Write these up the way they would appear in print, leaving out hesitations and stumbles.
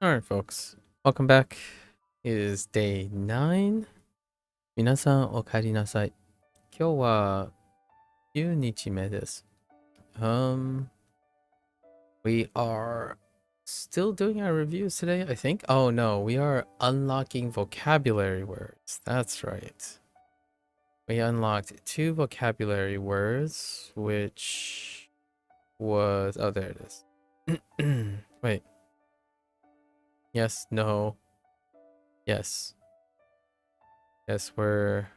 Alright, folks. Welcome back. It is day 9. 皆さんお帰りなさい。今日は9日目です。We are still doing our reviews today, I think. Oh no, we are unlocking vocabulary words. That's right. We unlocked 2 vocabulary words, which was... Oh, there it is. Wait. Yes, no. Yes. Yes, we're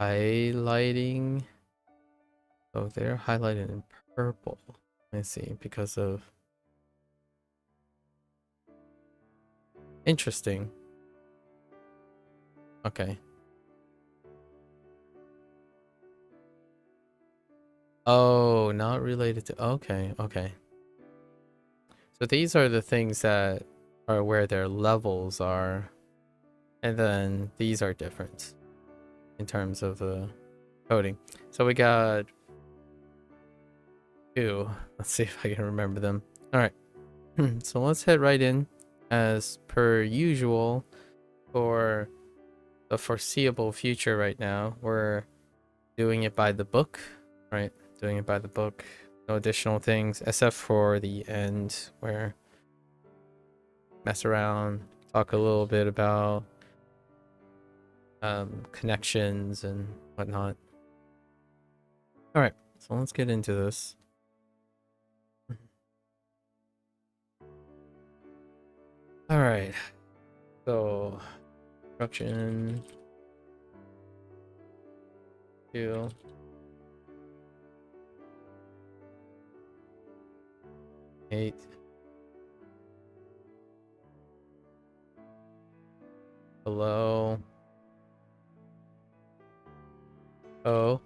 highlighting. Oh, they're highlighted in purple. Let me see, because of... Interesting. Okay. Oh, not related to... Okay, okay. So these are the things that are where their levels are. And then these are different in terms of the coding. So we got 2. Let's see if I can remember them. Alright. So let's head right in. As per usual, for the foreseeable future right now, we're doing it by the book, right? Doing it by the book. No additional things, except for the end where mess around, talk a little bit about connections and whatnot. Alright, so let's get into this. Alright, so instruction 2. Eight. Below. Oh.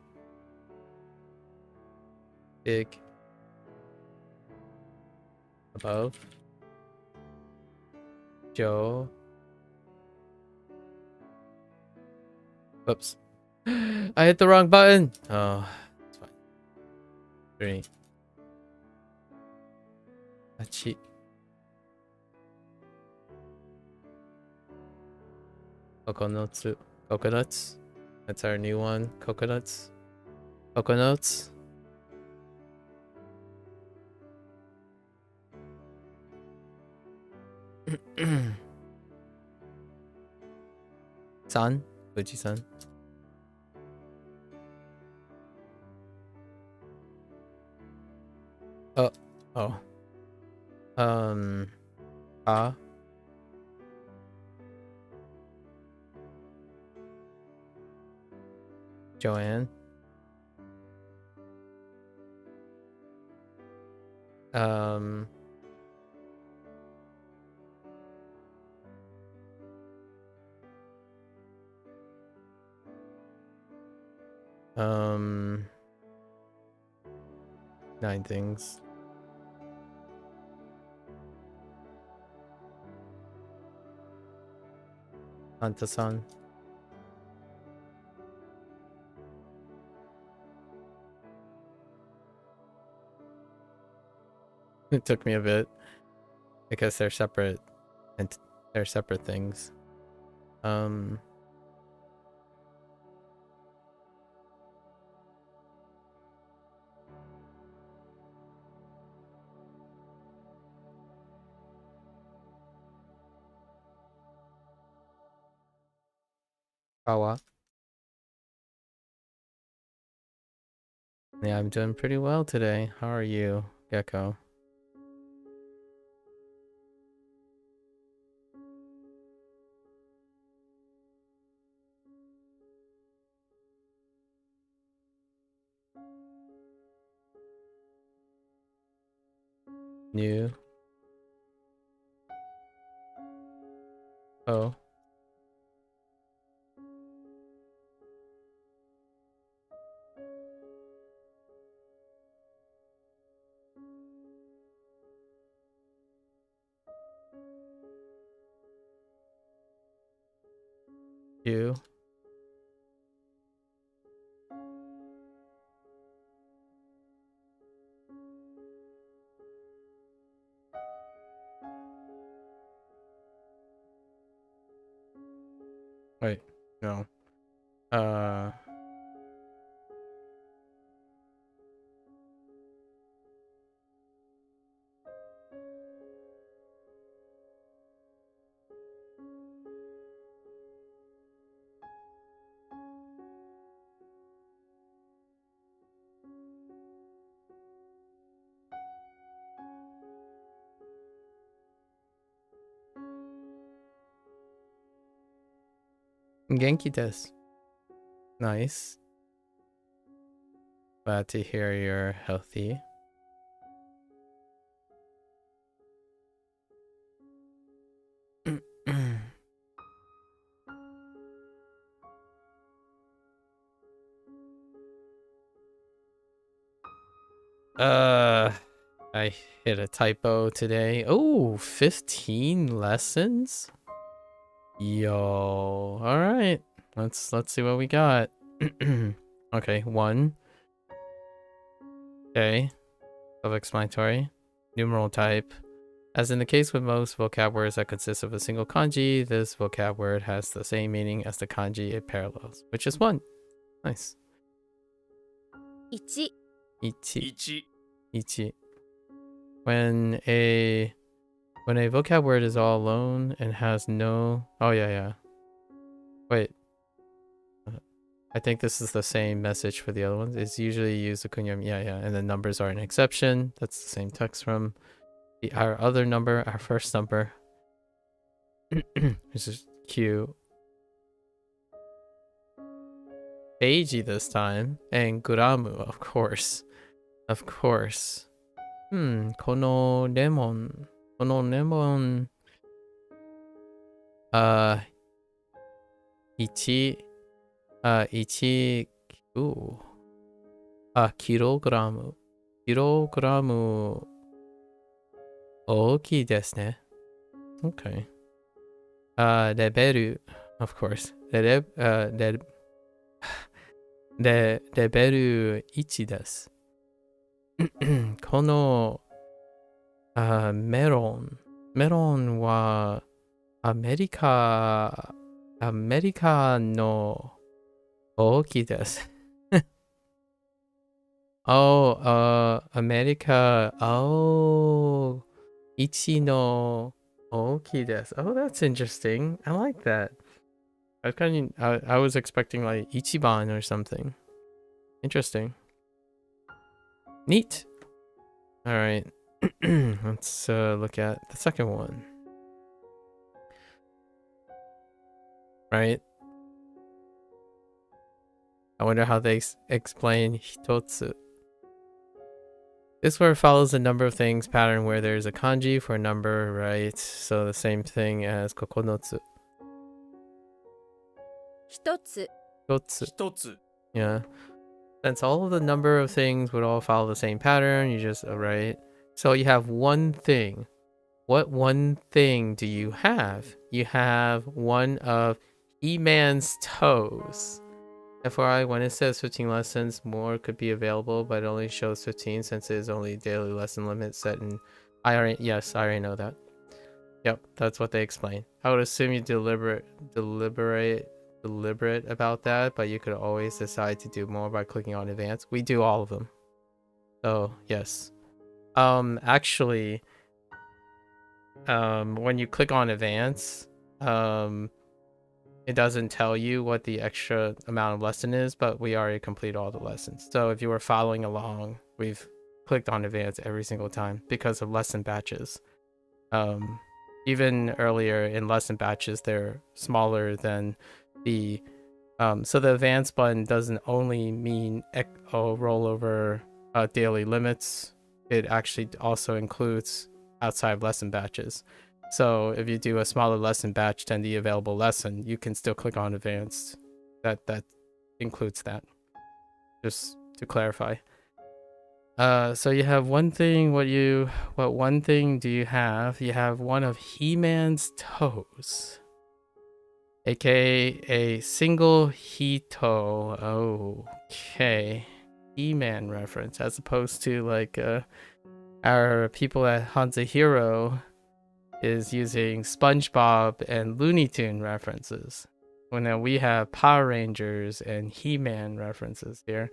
Big. Above. Joe. Whoops. I hit the wrong button. Oh, it's fine. 3. Achi. Coconuts. Coconuts. That's our new one. Coconuts. Coconuts. San. Fuji-san. Oh. Oh. Ah. Joanne. Um. Um. 9 things. Santa-san. It took me a bit because they're separate and they're separate things. Kawa. Yeah, I'm doing pretty well today. How are you, Gecko? New. Oh. You. Wait, no. Genki desu. Nice. Glad to hear you're healthy. I hit a typo today. Oh, 15 lessons? Yo, all right. Let's see what we got. Okay, 1. Okay. Self-explanatory. Numeral type. As in the case with most vocab words that consist of a single kanji, this vocab word has the same meaning as the kanji it parallels, which is 1. Nice. 1 Ichi. Ichi. When a vocab word is all alone and has no... Oh, yeah. Wait. I think this is the same message for the other ones. It's usually used to kunyam. Yeah. And the numbers are an exception. That's the same text from our other number, our first number. This is cute. Eiji this time. And guramu, of course. Of course. Kono lemon. Ichi. Ooh. Kilogramu. Kilogramu. Oki desu ne. Okay. Leberu. Of course. Leberu 1です。このメロンはアメリカの大きいです。Oh, America. Oh, 1の大きいです。Oh, that's interesting. I like that. I was expecting like Ichiban or something. Interesting. Neat. All right. Let's look at the second one. Right. I wonder how they explain hitotsu. This word follows a number of things pattern where there's a kanji for a number, right? So the same thing as kokonotsu. 1つ Hitotsu. Yeah. Since all of the number of things would all follow the same pattern, you just, right? So you have one thing. What one thing do you have? You have one of He-Man's toes. FYI, when it says 15 lessons, more could be available, but it only shows 15 since it is only a daily lesson limit set in... Yes, I already know that. Yep, that's what they explain. I would assume you deliberate about that, but you could always decide to do more by clicking on advanced. We do all of them. So, yes. Actually, when you click on advance, it doesn't tell you what the extra amount of lesson is, but we already complete all the lessons. So if you were following along, we've clicked on advance every single time because of lesson batches. Even earlier in lesson batches, they're smaller than the... so the advance button doesn't only mean rollover daily limits. It actually also includes outside lesson batches. So if you do a smaller lesson batch than the available lesson, you can still click on advanced. That includes that. Just to clarify. So you have one thing. What one thing do you have? You have one of He-Man's toes, aka a single Hito. Okay, He-Man reference as opposed to like our people at HanziHero is using SpongeBob and Looney Tune references. when we have Power Rangers and He-Man references here.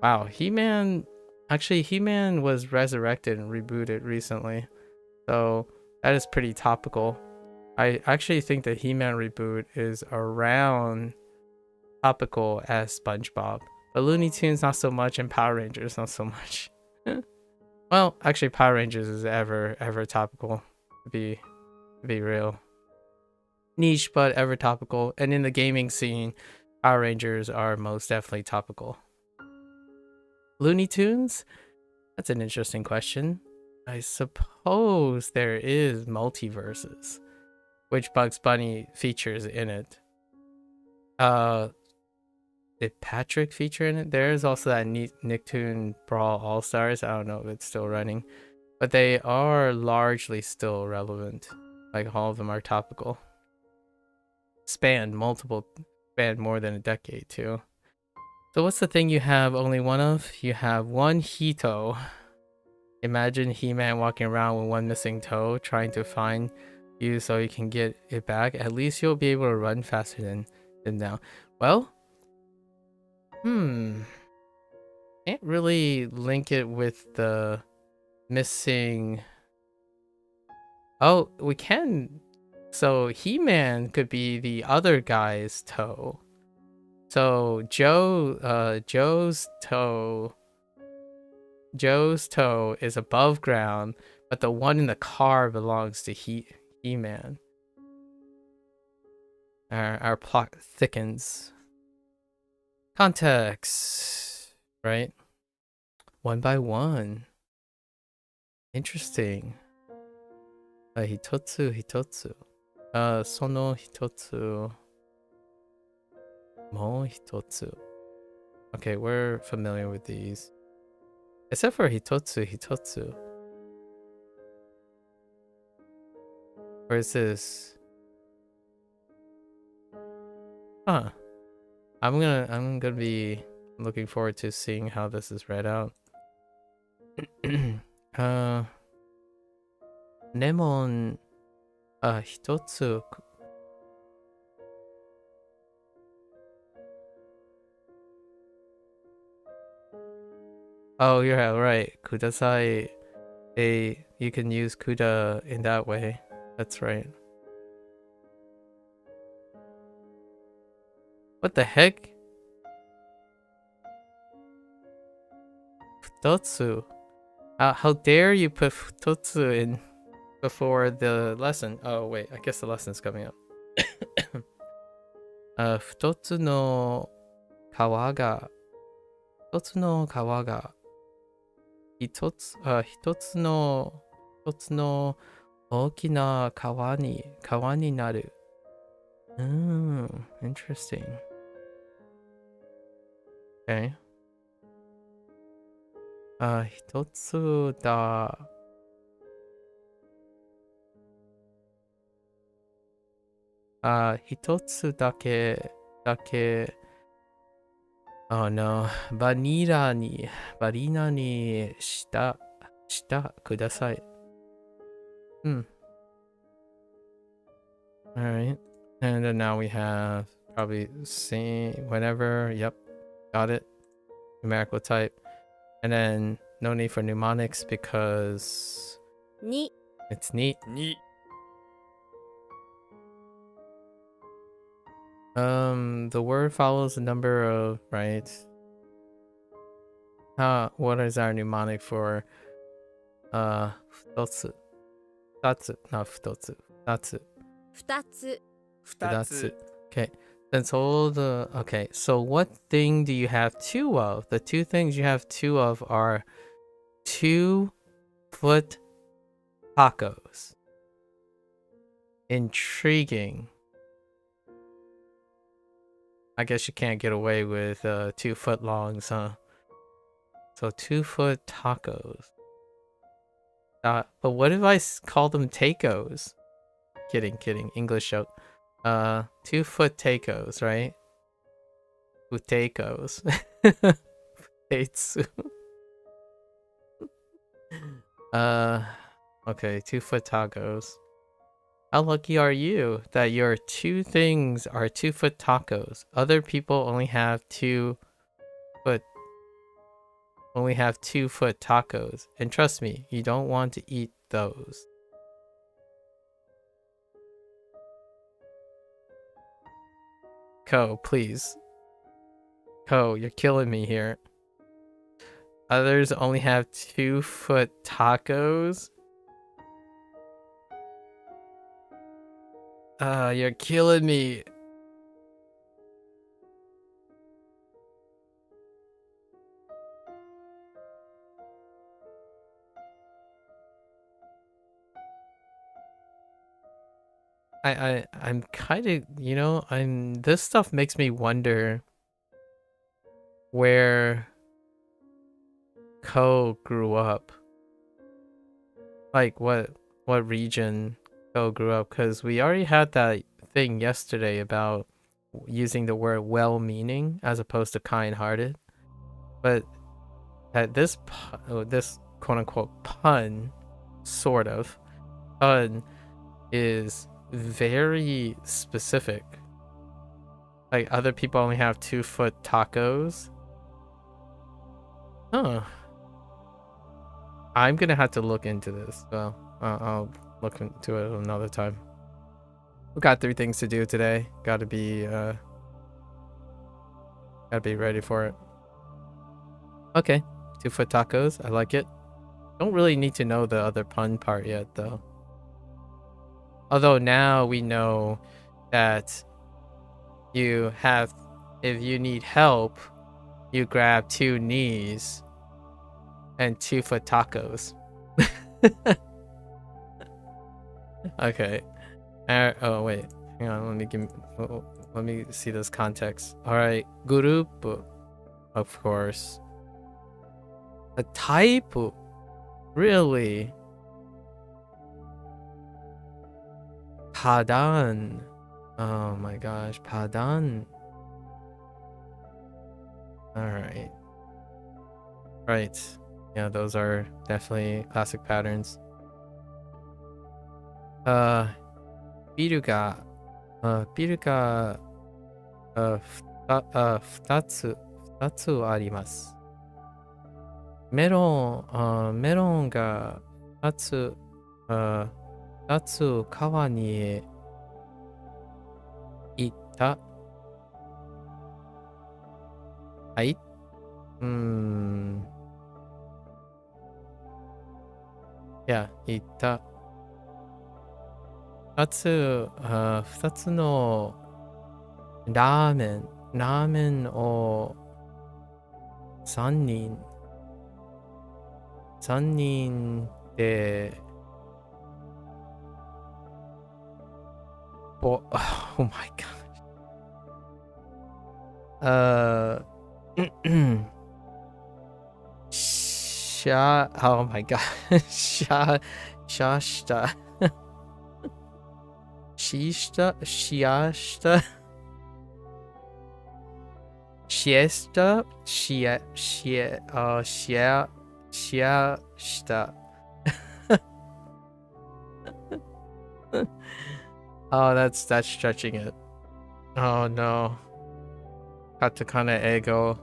Wow, He-Man, actually He-Man was resurrected and rebooted recently, so that is pretty topical. I actually think the He-Man reboot is around topical as SpongeBob, but Looney Tunes not so much, and Power Rangers not so much. Well, actually Power Rangers is ever topical, to be real. Niche but ever topical, and in the gaming scene, Power Rangers are most definitely topical. Looney Tunes? That's an interesting question. I suppose there is multiverses, which Bugs Bunny features in it. Did Patrick feature in it? There's also that Nicktoon Brawl All-Stars. I don't know if it's still running, but they are largely still relevant. Like, all of them are topical. Span more than a decade too. So what's the thing you have only one of? You have one Hito. Imagine He-Man walking around with one missing toe, trying to find you so you can get it back. At least you'll be able to run faster than now. Well, can't really link it with the missing. Oh, we can. So He-Man could be the other guy's toe. So Joe's toe is above ground, but the one in the car belongs to He-Man. Our plot thickens. Context, right? One by one. Interesting. Hitotsu. Sono hitotsu. Mo hitotsu. Okay, we're familiar with these. Except for hitotsu. Where is this? Huh. I'm gonna be looking forward to seeing how this is read out. Nemon hitotsu. Oh, you're right. Kudasai. You can use kuda in that way. That's right. What the heck? Futotsu. How dare you put futotsu in before the lesson? Oh wait, I guess the lesson's coming up. Futotsu no kawa ga. Hitotsu no kawa ga. Hitotsu no okina kawa ni naru. Interesting. Okay. Hitotsu da. Hitotsu dake. Oh no. Barina ni shita kudasai. Alright. And then now we have probably same whatever. Yep. Got it. Numerical type. And then no need for mnemonics because Ni. It's neat. Ni. The word follows the number of, right? What is our mnemonic for futotsu? Futatsu, not futotsu. Futatsu. Futatsu. Okay. That's all the okay. So what thing do you have two of? The two things you have two of are 2-foot tacos. Intriguing. I guess you can't get away with 2-foot longs, huh? So 2-foot tacos. But what if I call them tacos? Kidding. English joke. 2-foot tacos, right? Futacos. Futatsu. Okay, 2-foot tacos. How lucky are you that your two things are 2-foot tacos? Other people only have 2-foot tacos. And trust me, you don't want to eat those. Ko, please. Ko, you're killing me here. Others only have 2-foot tacos? You're killing me. I'm kind of, you know, this stuff makes me wonder where Ko grew up. Like what region Ko grew up, because we already had that thing yesterday about using the word well-meaning as opposed to kind-hearted. But this quote-unquote pun, sort of, pun is very specific. Like, other people only have 2-foot tacos. Huh. I'm gonna have to look into this. Well, I'll look into it another time. We got 3 things to do today. Gotta be ready for it. Okay, 2-foot tacos. I like it. Don't really need to know the other pun part yet, though. Although now we know that if you need help, you grab 2 knees and 2-foot tacos. Okay. Oh wait, hang on. Let me see this context. All right, group, of course. A type, really? Padan. Oh my gosh, padan. All right. Right. Yeah, those are definitely classic patterns. ビルが2つあります。メロンが2つ川に行った。はい。いや、行った。2つのラーメンを3人でoh my god. Oh my god. Shasta. Siesta. Oh, that's stretching it. Oh no. Katakana ego.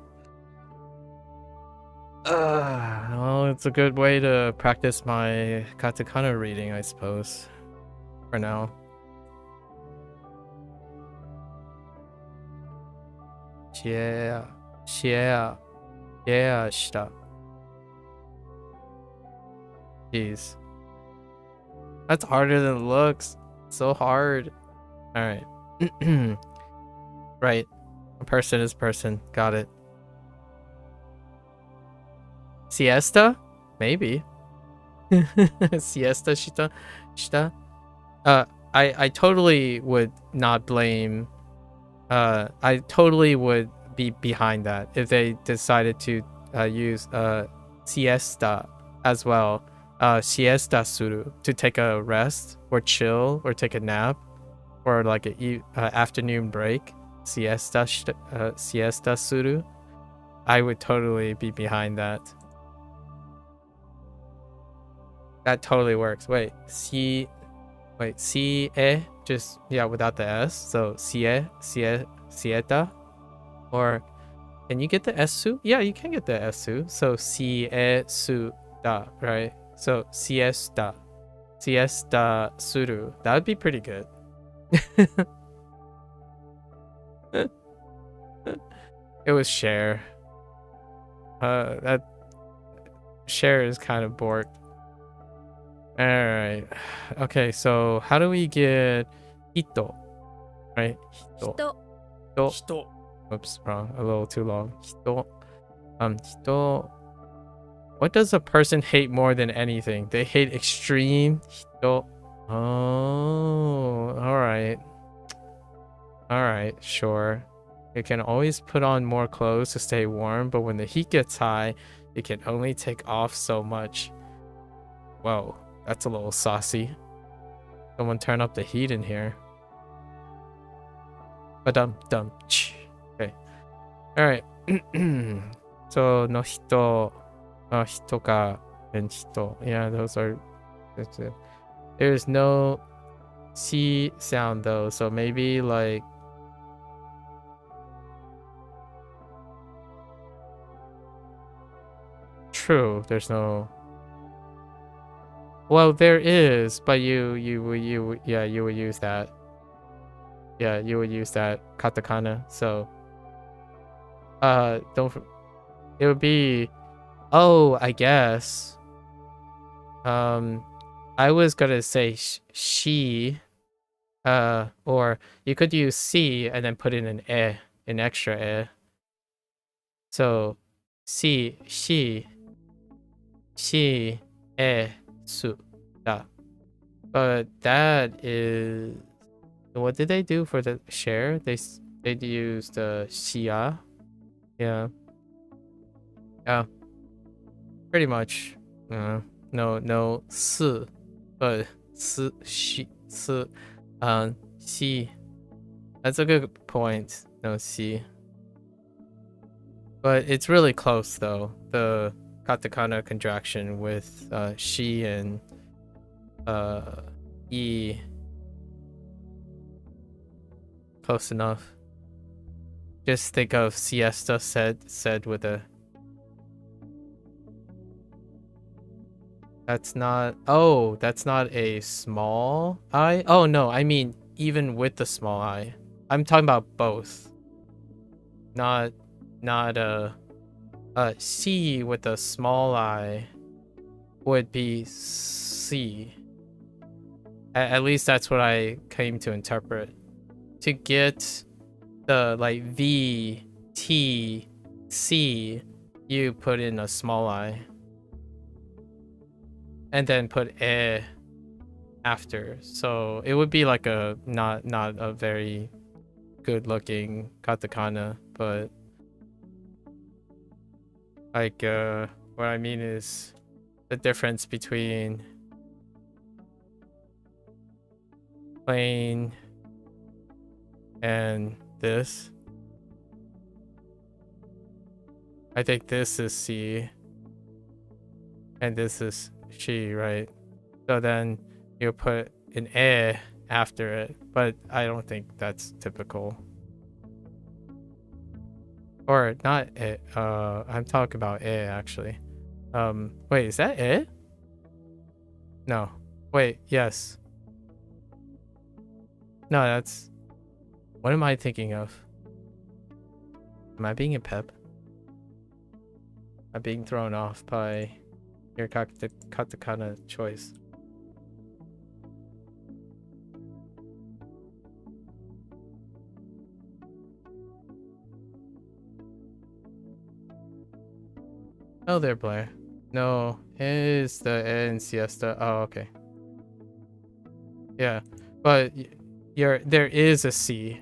Well, it's a good way to practice my katakana reading, I suppose. For now. Yeah, shita. Jeez. That's harder than it looks. So hard. Alright. Right. A person is person. Got it. Siesta? Maybe. Siesta shita. I totally would not blame. I totally would be behind that if they decided to use siesta as well. Siesta suru, to take a rest or chill or take a nap or like a afternoon break. Siesta suru. I would totally be behind that. That totally works. Wait, Wait, sie, just, yeah, without the S. So, sieta. Or, can you get the S-su? Yeah, you can get the S-su. So, sie-su-da, right? So, siesta. Siesta suru. That would be pretty good. It was share. That share is kind of borked. Alright. Okay, so how do we get hito? Right? Hito. Hito. Oops, wrong. A little too long. Hito. Hito. What does a person hate more than anything? They hate extreme. Hito. Oh, alright. Alright, sure. You can always put on more clothes to stay warm, but when the heat gets high, you can only take off so much. Whoa, that's a little saucy. Someone turn up the heat in here. Ba-dum-dum. Okay. Alright. So, no hito, hitoka, and hito. Yeah, those are... There's no C sound though, so maybe like... True, there's no... Well, there is, but you would use that. Yeah, you would use that katakana. So, don't. It would be, oh, I guess. I was gonna say she, or you could use C and then put in an extra So, she, su, da. But that is, what did they do for the share? They used xia. Yeah. Yeah. Pretty much. No si, but si. That's a good point. No si. But it's really close though. The katakana contraction with she and e. Close enough. Just think of siesta said with a... That's not... Oh, that's not a small I? Oh, no, I mean even with the small I. I'm talking about both. Not C with a small I would be C. At least that's what I came to interpret. To get the like V, T, C, you put in a small I. And then put after. So it would be like a not a very good looking katakana, but like what I mean is the difference between plain and this. I think this is C and this is she, right? So then you put an after it, but I don't think that's typical. Or not I'm talking about actually. Wait, is that No. Wait, yes. No, that's... What am I thinking of? Am I being a pep? I'm being thrown off by your katakana choice. Oh, there, Blair. No, is the in siesta. Oh, okay. Yeah, but there is a C.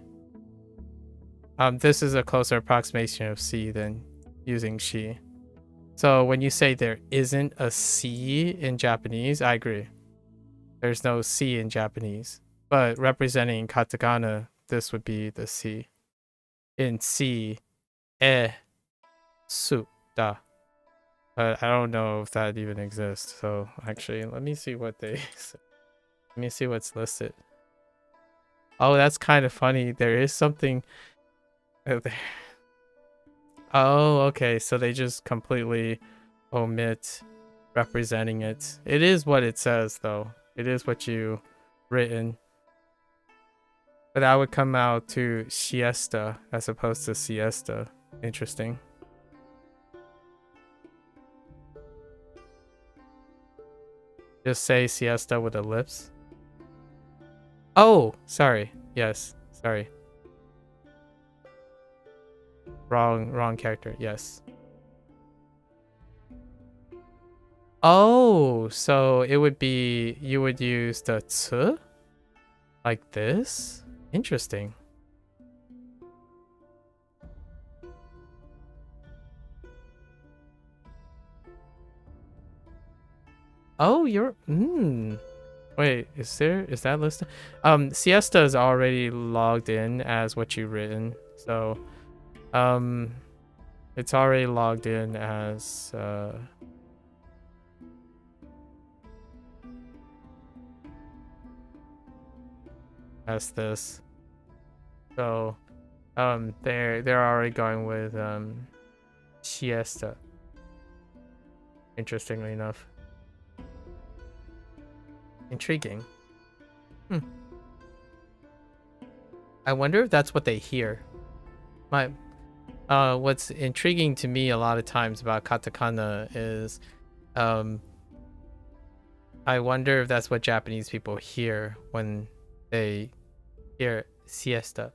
This is a closer approximation of C than using she. So when you say there isn't a C in Japanese, I agree. There's no C in Japanese. But representing katakana, this would be the C. In C, su, da. But I don't know if that even exists. So actually, let me see what they say. Let me see what's listed. Oh, that's kind of funny. There is something there. Oh, okay. So they just completely omit representing it. It is what it says, though. It is what you written. But that would come out to siesta as opposed to siesta. Interesting. Just say siesta with ellipse. Oh, sorry. Yes, sorry. Wrong character. Yes. Oh, so it would be, you would use the ts like this? Interesting. Oh, you're wait, is that listed? Siesta is already logged in as what you've written. So it's already logged in as this. So they're already going with siesta. Interestingly enough. Intriguing. I wonder if that's what they hear. What's intriguing to me a lot of times about katakana is I wonder if that's what Japanese people hear when they hear siesta.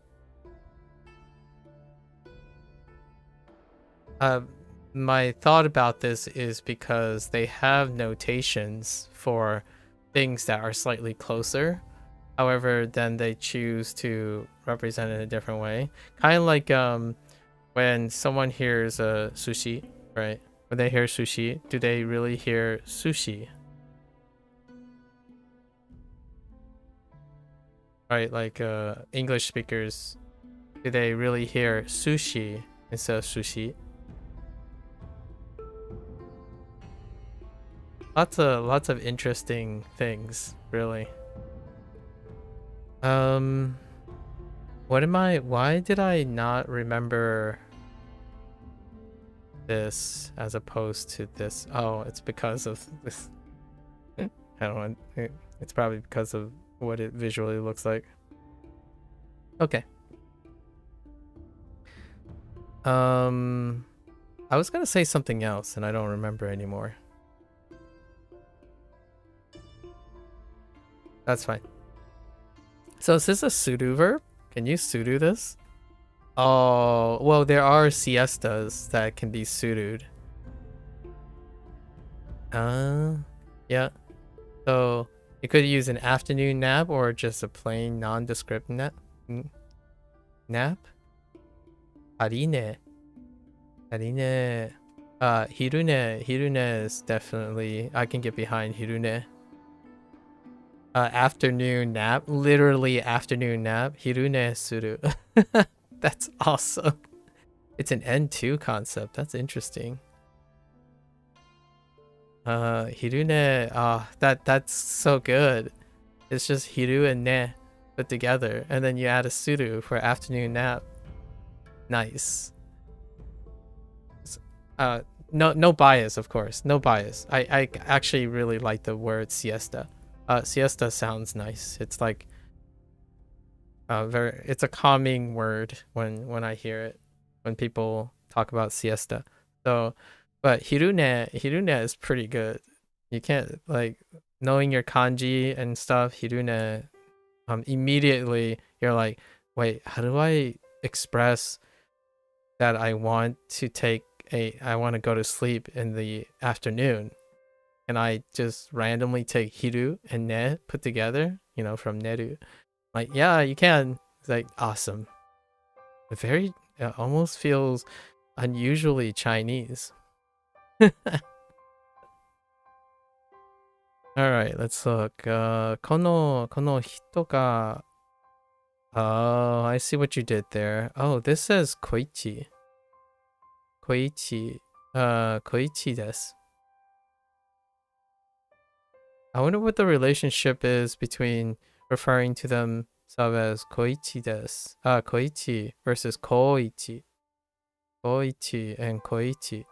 My thought about this is because they have notations for things that are slightly closer. However, then they choose to represent it in a different way. Kind of like when someone hears sushi, right? When they hear sushi, do they really hear sushi? Right, like English speakers, do they really hear sushi instead of sushi? Lots of interesting things, really. Why did I not remember this as opposed to this? Oh, it's because of this. I don't know. It's probably because of what it visually looks like. Okay. I was gonna say something else and I don't remember anymore. That's fine. So is this a sudo verb? Can you sudo this? Oh, well, there are siestas that can be sudoed. Yeah. So you could use an afternoon nap or just a plain nondescript nap. Nap? Harine. Harine. Hirune. Hirune is definitely, I can get behind hirune. Afternoon nap, literally afternoon nap. Hirune suru. That's awesome. It's an N2 concept. That's interesting. Hirune. That's so good. It's just hiru and ne put together, and then you add a suru for afternoon nap. Nice. No bias, of course. No bias. I actually really like the word siesta. Siesta sounds nice. It's like it's a calming word when I hear it, when people talk about siesta. So, but hirune is pretty good. You can't, like, knowing your kanji and stuff, hirune, immediately you're like, wait, how do I express that I want to go to sleep in the afternoon? And I just randomly take hiru and ne put together, from neru. Like, yeah, you can. It's like, awesome. It almost feels unusually Chinese. Alright, let's look. Kono hito ga... Oh, I see what you did there. Oh, this says Koichi. Koichi desu. I wonder what the relationship is between referring to themselves as Koichi desu, Koichi versus Koichi. Koichi and Koichi.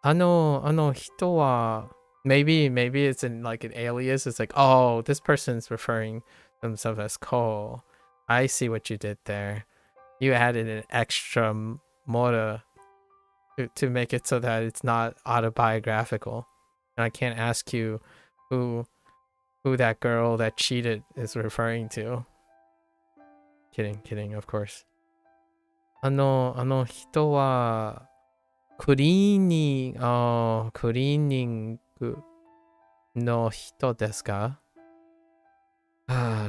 Hito wa, maybe it's in like an alias. It's like, oh, this person's referring themselves as Ko. I see what you did there. You added an extra mora to make it so that it's not autobiographical. And I can't ask you who that girl that cheated is referring to. Kidding, of course. あの人はクリーニングの人ですか？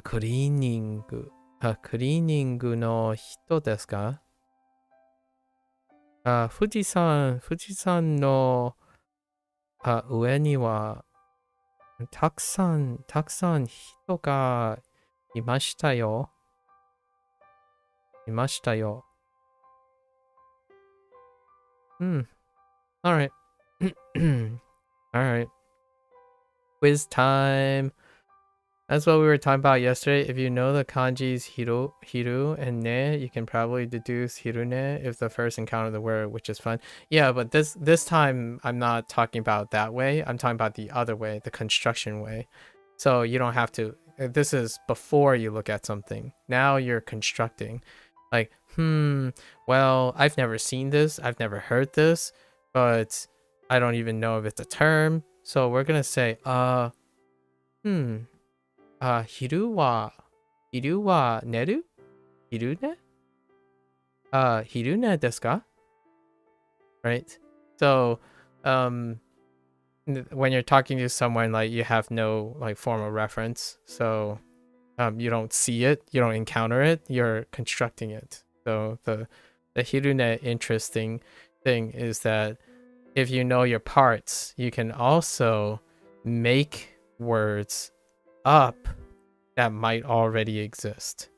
クリーニングの人ですか？富士山の上にはたくさん人がいましたよ。All right. All right. Quiz time. That's what we were talking about yesterday. If you know the kanjis hiru and ne, you can probably deduce hirune if the first encounter the word, which is fun. Yeah, but this time I'm not talking about that way. I'm talking about the other way, the construction way. So you don't have to. This is before you look at something. Now you're constructing. Like, well, I've never seen this. I've never heard this, but I don't even know if it's a term. So we're gonna say, hiru wa neru? Hirune? Hirune desu ka? Right? So, when you're talking to someone, like, you have no, like, form of reference. So, you don't see it, you don't encounter it, you're constructing it. So the hirune interesting thing is that if you know your parts, you can also make words up that might already exist.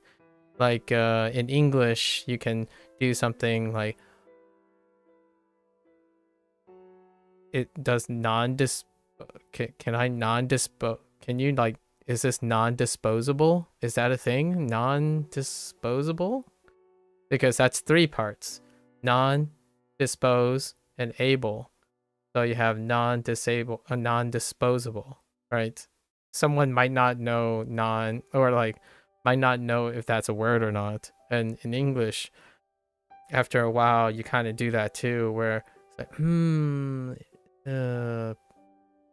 Like in English, you can do something like it does can you like, is this non-disposable? Is that a thing? Non-disposable? Because that's 3 parts. Non, dispose, and able. So you have non-disposable, right? Someone might not know might not know if that's a word or not. And in English, after a while, you kind of do that too, where it's like,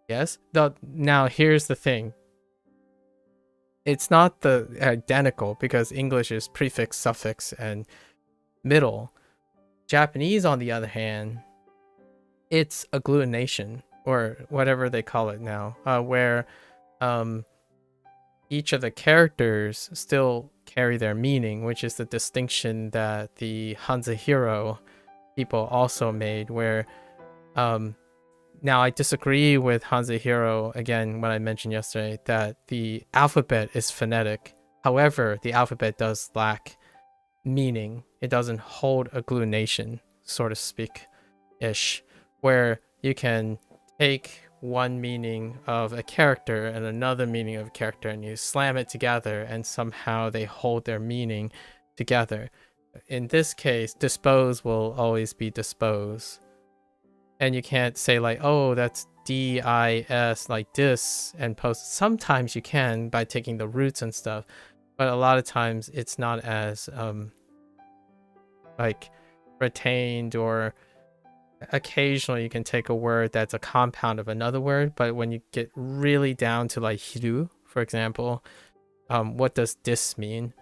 yes. Now here's the thing. It's not the identical because English is prefix, suffix, and middle. Japanese, on the other hand, it's agglutination, or whatever they call it now, where each of the characters still carry their meaning, which is the distinction that the HanziHero people also made, where now I disagree with HanziHero again when I mentioned yesterday that the alphabet is phonetic. However, the alphabet does lack meaning. It doesn't hold agglutination, so to speak, ish, where you can take one meaning of a character and another meaning of a character and you slam it together and somehow they hold their meaning together. In this case, dispose will always be dispose. And you can't say like, oh, that's D-I-S, like dis, and post. Sometimes you can by taking the roots and stuff, but a lot of times it's not as like retained, or occasionally you can take a word that's a compound of another word, but when you get really down to like hiru, for example, what does dis mean?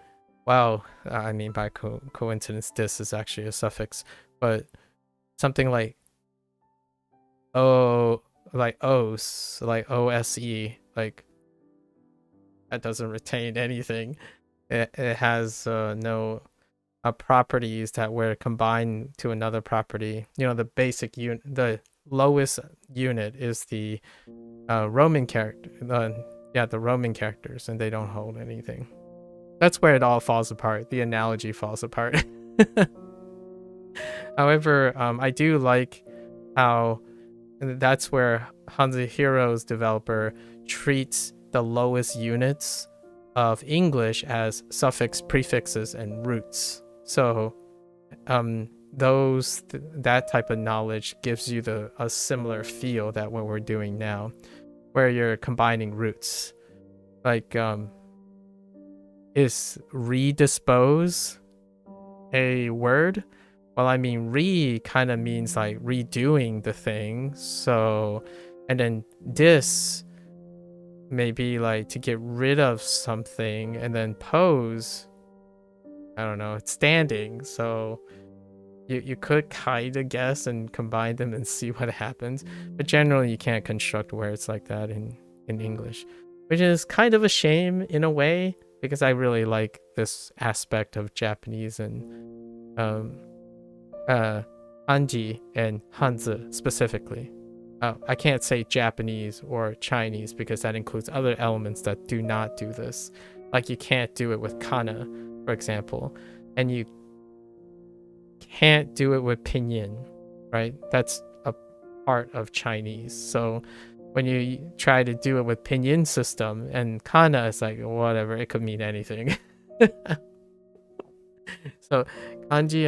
Well, I mean, by coincidence, dis is actually a suffix, but something like like ose, like ose, like that doesn't retain anything. It has no properties that were combined to another property. You know, the basic unit, the lowest unit is the Roman character. The Roman characters, and they don't hold anything. That's where it all falls apart. The analogy falls apart. However, I do like how that's where HanziHero's developer treats the lowest units of English as suffix, prefixes, and roots. So that type of knowledge gives you a similar feel that what we're doing now, where you're combining roots. Like is redispose a word? Well, I mean, kind of means like redoing the thing. So, and then dis maybe like to get rid of something, and then pose, I don't know, it's standing. So you could kind of guess and combine them and see what happens, but generally you can't construct words like that in English, which is kind of a shame in a way, because I really like this aspect of Japanese and kanji and Hanzi specifically. I can't say Japanese or Chinese because that includes other elements that do not do this. Like you can't do it with kana, for example, and you can't do it with pinyin, right? That's a part of Chinese. So when you try to do it with pinyin system and kana, it's like whatever, it could mean anything. So kanji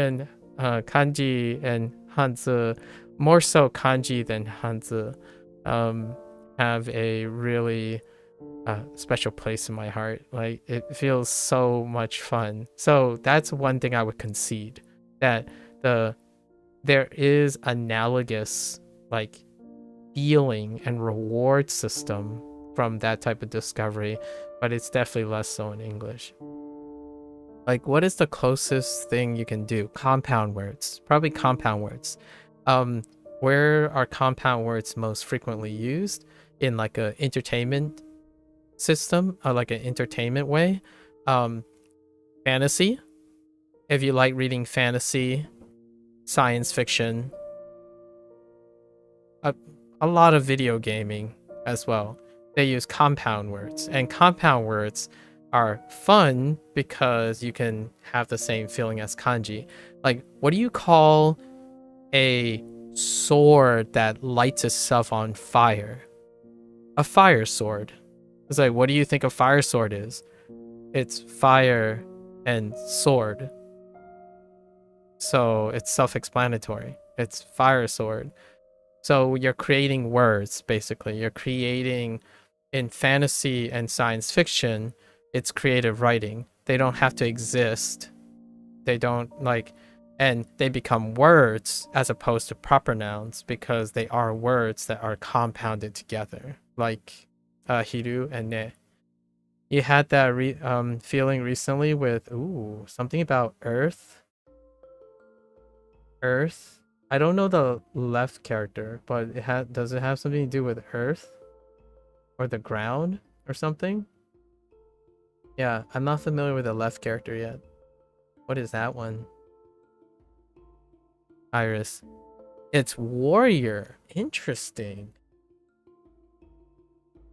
and Hanzi, more so kanji than Hanzi, have a really special place in my heart. Like it feels so much fun. So that's one thing I would concede, that there is analogous like feeling and reward system from that type of discovery, but it's definitely less so in English. Like, what is the closest thing you can do? Compound words. Probably compound words. Where are compound words most frequently used? In like a entertainment system, or like an entertainment way. Fantasy. If you like reading fantasy, science fiction, a lot of video gaming as well. They use compound words, and compound words are fun because you can have the same feeling as kanji. Like, what do you call a sword that lights itself on fire? A fire sword. It's like, what do you think a fire sword is? It's fire and sword. So it's self-explanatory. It's fire sword. So you're creating words, basically. You're creating, in fantasy and science fiction, it's creative writing. They don't have to exist. They don't and they become words as opposed to proper nouns because they are words that are compounded together, like hiru and ne. You had that feeling recently with something about earth. Earth. I don't know the left character, but does it have something to do with earth or the ground or something? Yeah, I'm not familiar with the left character yet. What is that one? Iris. It's warrior. Interesting.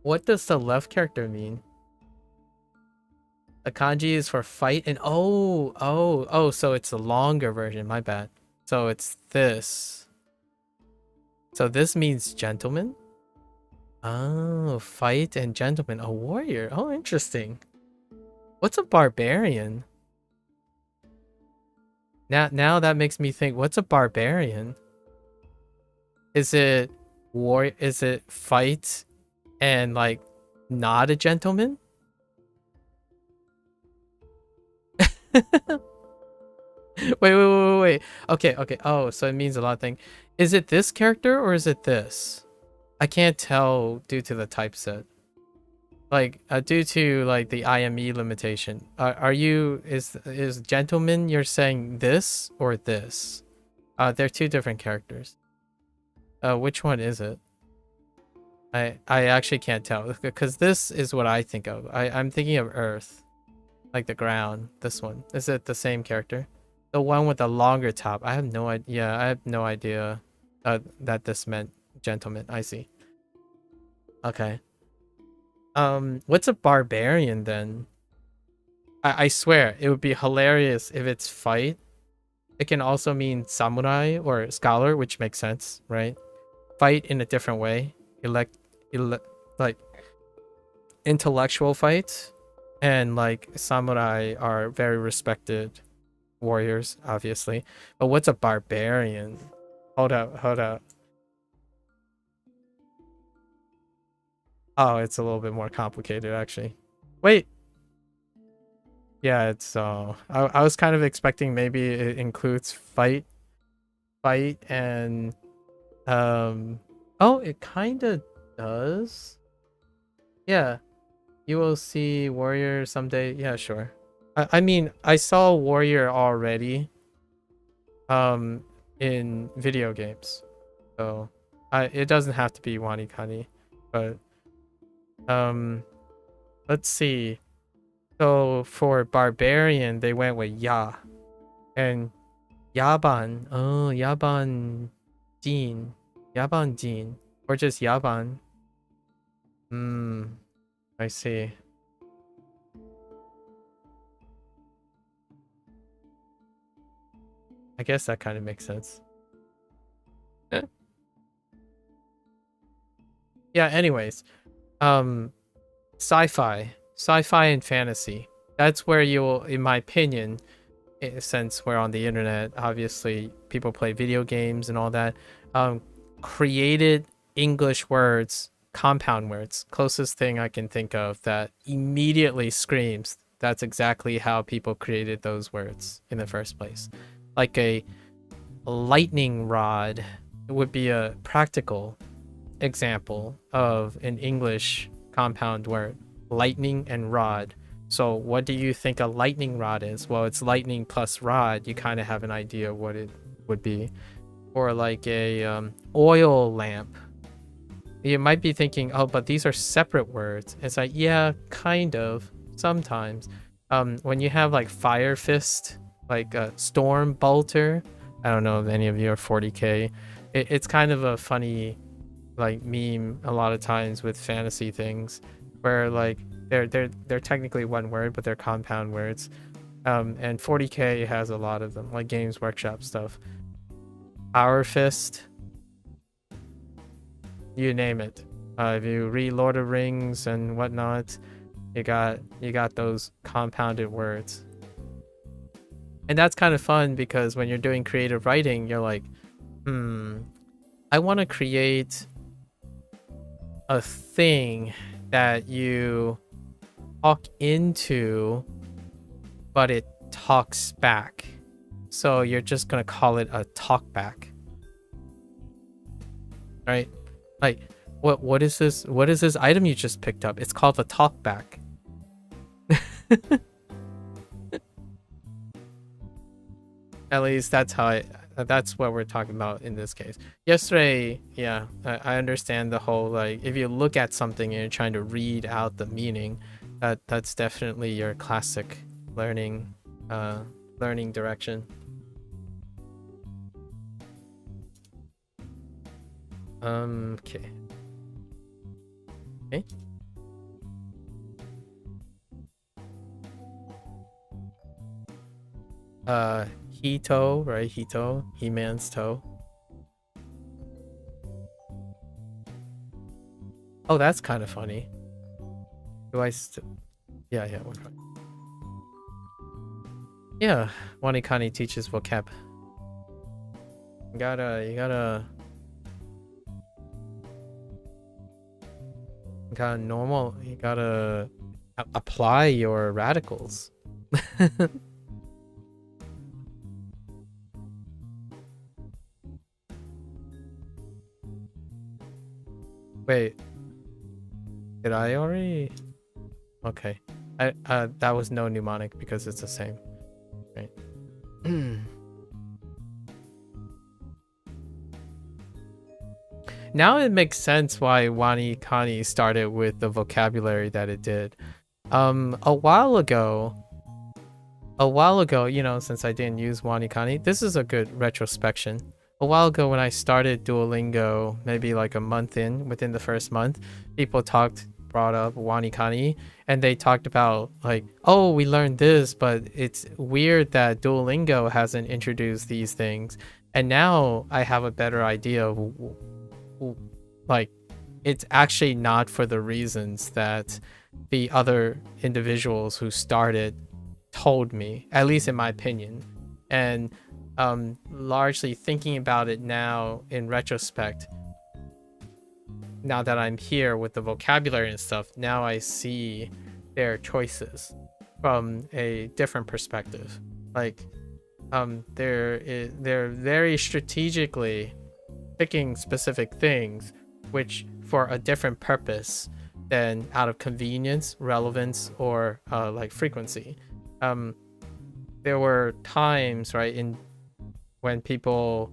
What does the left character mean? The kanji is for fight and so it's a longer version, my bad. So it's this. So this means gentleman? Oh, fight and gentleman. A warrior. Oh, interesting. What's a barbarian? Now that makes me think, what's a barbarian? Is it war? Is it fight and like not a gentleman? Wait. Okay. Oh, so it means a lot of things. Is it this character or is it this? I can't tell due to the typeset. Like due to like the IME limitation. Is gentleman you're saying this or this? They're two different characters. Which one is it? I actually can't tell because this is what I think of. I'm thinking of Earth, like the ground. This one, is it the same character? The one with the longer top. I have no idea. Yeah, I have no idea that this meant gentleman. I see. Okay. What's a barbarian then? I swear it would be hilarious if it's fight. It can also mean samurai or scholar, which makes sense, right? Fight in a different way. like intellectual fights, and like samurai are very respected warriors, obviously. But what's a barbarian? Hold up. Oh, it's a little bit more complicated, actually. Wait. Yeah, it's I was kind of expecting maybe it includes fight and oh, it kind of does. Yeah, you will see warrior someday. Yeah, sure. I mean, I saw warrior already in video games, so it doesn't have to be WaniKani, but let's see. So for barbarian, they went with ya, and yaban. Oh, yaban jin, or just yaban. I see. I guess that kind of makes sense. Yeah, anyways. Sci-fi and fantasy. That's where you'll, in my opinion, since we're on the internet, obviously people play video games and all that, created English words, compound words, closest thing I can think of that immediately screams that's exactly how people created those words in the first place. Like a lightning rod would be a practical example of an English compound word. Lightning and rod. So what do you think a lightning rod is? Well, it's lightning plus rod. You kind of have an idea what it would be. Or like a oil lamp. You might be thinking, oh, but these are separate words. It's like, yeah, kind of, sometimes. When you have like fire fist, like a storm bolter, I don't know if any of you are 40k. It's kind of a funny like meme a lot of times with fantasy things, where like they're technically one word, but they're compound words. And 40k has a lot of them, like Games Workshop stuff. Power fist, you name it. If you read Lord of Rings and whatnot, you got those compounded words. And that's kind of fun because when you're doing creative writing, you're like, I want to create a thing that you talk into, but it talks back. So you're just gonna call it a talkback, right? Like, what is this? What is this item you just picked up? It's called a talkback. At least that's how that's what we're talking about in this case. Yesterday, yeah, I understand the whole, like, if you look at something and you're trying to read out the meaning, that's definitely your classic learning direction. Okay. Hito, right? Hito, He-Man's toe. Oh, that's kind of funny. Do I still? Yeah, we're fine. Yeah, WaniKani teaches vocab. You gotta normal. You gotta apply your radicals. Wait, did I already? Okay, that was no mnemonic because it's the same, right? Now it makes sense why WaniKani started with the vocabulary that it did. A while ago, you know, since I didn't use WaniKani, this is a good retrospection. A while ago when I started Duolingo, maybe like a month in, within the first month, people brought up WaniKani, and they talked about like, oh, we learned this, but it's weird that Duolingo hasn't introduced these things. And now I have a better idea of like it's actually not for the reasons that the other individuals who started told me, at least in my opinion. And largely thinking about it now in retrospect, now that I'm here with the vocabulary and stuff, now I see their choices from a different perspective. Like, they're very strategically picking specific things, which for a different purpose than out of convenience, relevance, or like frequency. There were times, right, in when people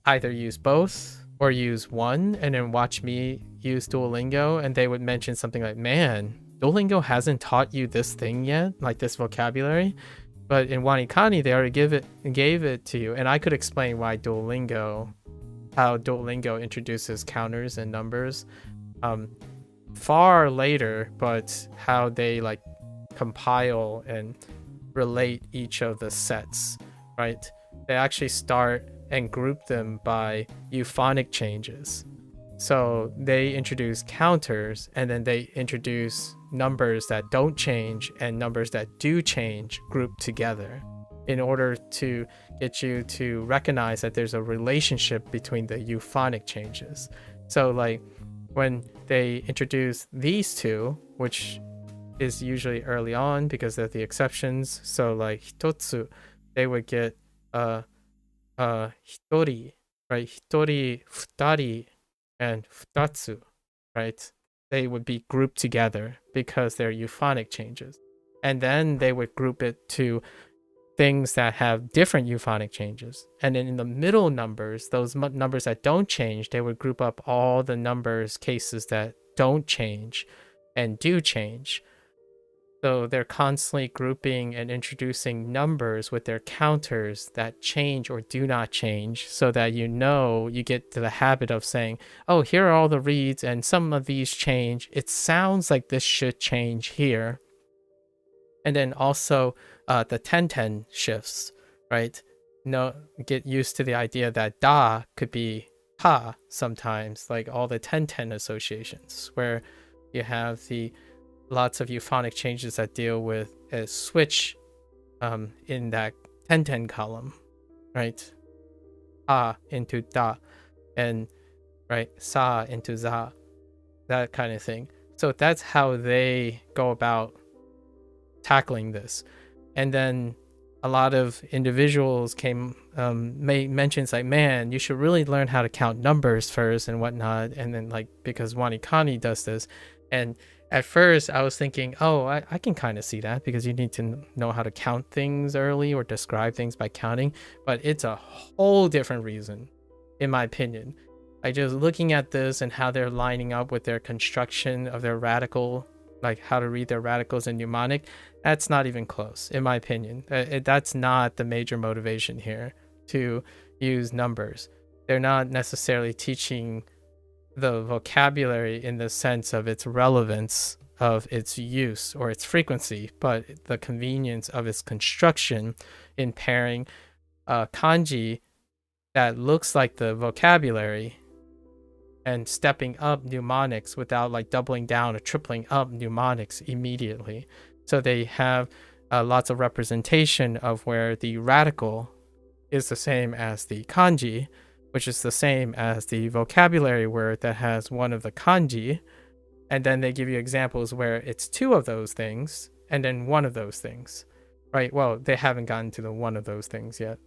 either use both or use one and then watch me use Duolingo, and they would mention something like, man, Duolingo hasn't taught you this thing yet, like this vocabulary, but in WaniKani they already gave it to you. And I could explain why how Duolingo introduces counters and numbers far later, but how they like compile and relate each of the sets, right? They actually start and group them by euphonic changes. So they introduce counters, and then they introduce numbers that don't change and numbers that do change grouped together in order to get you to recognize that there's a relationship between the euphonic changes. So like when they introduce these two, which is usually early on because they're the exceptions. So like hitotsu, they would get hitori, right? Hitori, futari, and futatsu, right? They would be grouped together because they're euphonic changes. And then they would group it to things that have different euphonic changes. And then in the middle numbers, those numbers that don't change, they would group up all the numbers cases that don't change and do change. So they're constantly grouping and introducing numbers with their counters that change or do not change, so that you get to the habit of saying, oh, here are all the reads and some of these change. It sounds like this should change here. And then also the 10-10 shifts, right? Get used to the idea that da could be ha sometimes, like all the 10-10 associations, where you have lots of euphonic changes that deal with a switch in that 10-10 column, right? A into da, and right, sa into za, that kind of thing. So that's how they go about tackling this. And then a lot of individuals made mentions like, man, you should really learn how to count numbers first and whatnot. And then like, because WaniKani does this. And at first I was thinking, oh, I can kind of see that, because you need to know how to count things early or describe things by counting. But it's a whole different reason, in my opinion. Like, just looking at this and how they're lining up with their construction of their radical, like how to read their radicals and mnemonic, that's not even close, in my opinion. That's not the major motivation here, to use numbers. They're not necessarily teaching the vocabulary in the sense of its relevance, of its use or its frequency, but the convenience of its construction in pairing kanji that looks like the vocabulary and stepping up mnemonics without like doubling down or tripling up mnemonics immediately. So they have lots of representation of where the radical is the same as the kanji, which is the same as the vocabulary word that has one of the kanji. And then they give you examples where it's two of those things and then one of those things, right? Well, they haven't gotten to the one of those things yet.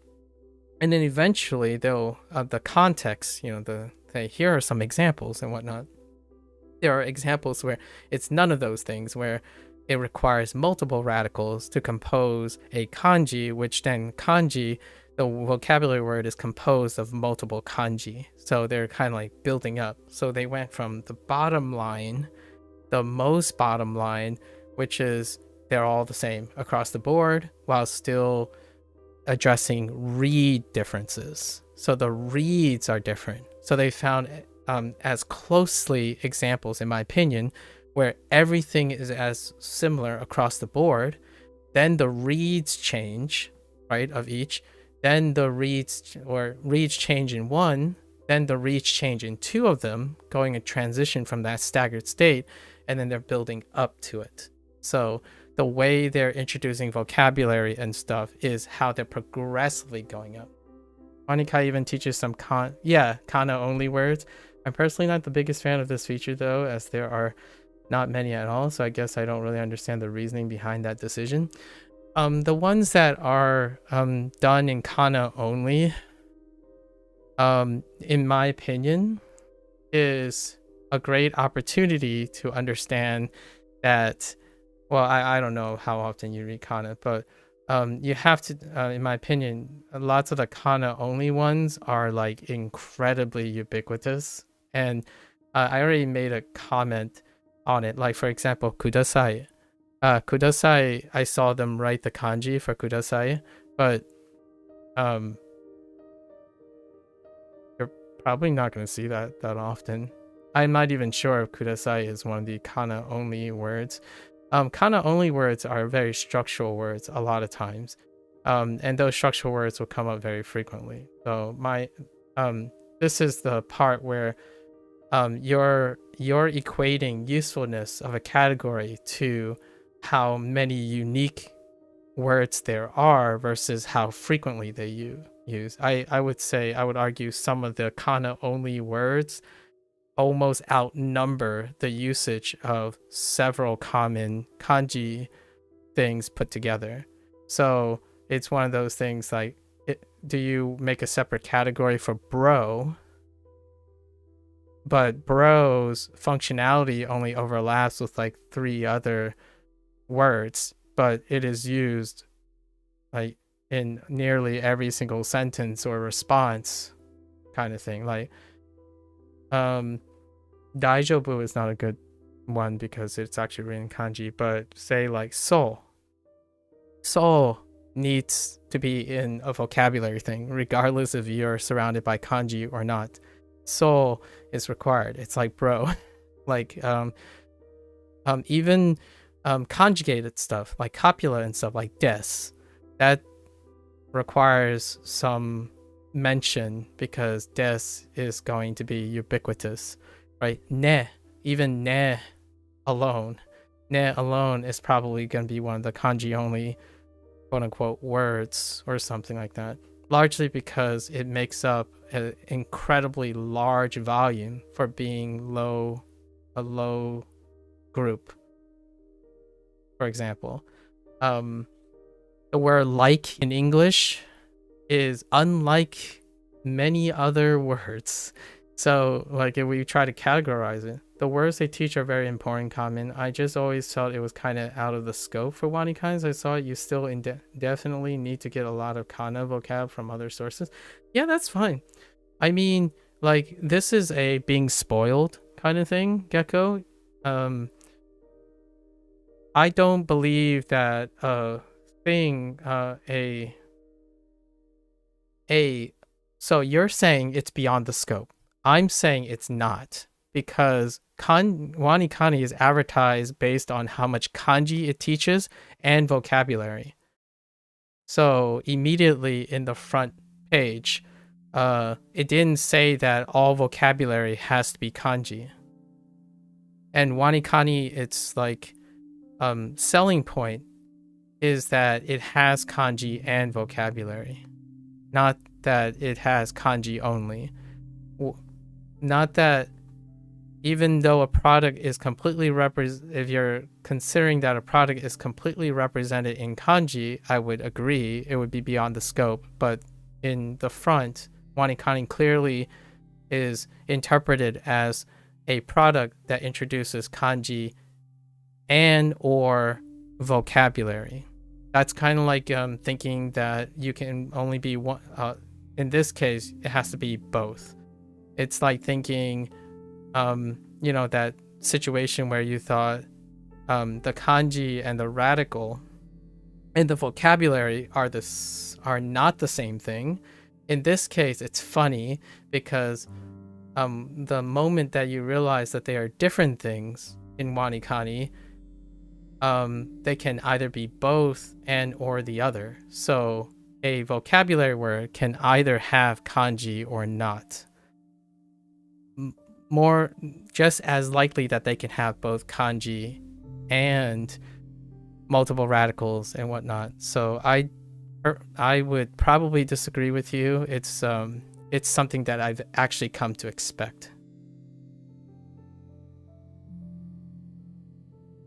And then eventually they'll, the context, here are some examples and whatnot. There are examples where it's none of those things, where it requires multiple radicals to compose a kanji, which then kanji, the vocabulary word, is composed of multiple kanji. So they're kind of like building up. So they went from the bottom line, the most bottom line, which is they're all the same across the board, while still addressing read differences. So the reads are different. So they found as closely examples, in my opinion, where everything is as similar across the board. Then the reads change, right, of each. Then the reads change in one, then the reach change in two of them, going a transition from that staggered state, and then they're building up to it. So the way they're introducing vocabulary and stuff is how they're progressively going up. WaniKani even teaches some kana only words. I'm personally not the biggest fan of this feature though, as there are not many at all, so I guess I don't really understand the reasoning behind that decision. The ones that are done in kana only, in my opinion, is a great opportunity to understand that, well, I don't know how often you read kana, but you have to, in my opinion, lots of the kana only ones are like incredibly ubiquitous. And I already made a comment on it. Like, for example, kudasai. Kudasai, I saw them write the kanji for kudasai, but you're probably not going to see that often. I'm not even sure if kudasai is one of the kana only words. Kana only words are very structural words a lot of times, and those structural words will come up very frequently. So this is the part where you're equating usefulness of a category to how many unique words there are versus how frequently they use. I would argue some of the kana only words almost outnumber the usage of several common kanji things put together. So it's one of those things like, do you make a separate category for bro? But bro's functionality only overlaps with like 3 other words, but it is used like in nearly every single sentence or response kind of thing. Like daijobu is not a good one because it's actually written kanji, but say like soul needs to be in a vocabulary thing regardless if you're surrounded by kanji or not. Soul is required. It's like bro. Like even conjugated stuff like copula and stuff like des, that requires some mention because des is going to be ubiquitous, right? Even ne alone is probably going to be one of the kanji only quote unquote words or something like that, largely because it makes up an incredibly large volume for being a low group. For example, the word like in English is unlike many other words. So like if we try to categorize it, the words they teach are very important, common. I just always felt it was kind of out of the scope for WaniKani. I saw you still definitely need to get a lot of kana vocab from other sources. Yeah, that's fine. I mean, like, this is a being spoiled kind of thing, Gecko. I don't believe that so you're saying it's beyond the scope. I'm saying it's not, because WaniKani is advertised based on how much kanji it teaches and vocabulary. So immediately in the front page, it didn't say that all vocabulary has to be kanji. And WaniKani, its like selling point is that it has kanji and vocabulary, not that it has kanji only. Not that even though a product is completely if you're considering that a product is completely represented in kanji, I would agree it would be beyond the scope. But in the front, WaniKani clearly is interpreted as a product that introduces kanji and or vocabulary. That's kind of like thinking that you can only be one. In this case, it has to be both. It's like thinking, that situation where you thought the kanji and the radical and the vocabulary are not the same thing. In this case, it's funny because the moment that you realize that they are different things in WaniKani, they can either be both and or the other. So a vocabulary word can either have kanji or not. just as likely that they can have both kanji and multiple radicals and whatnot. So I would probably disagree with you. It's something that I've actually come to expect.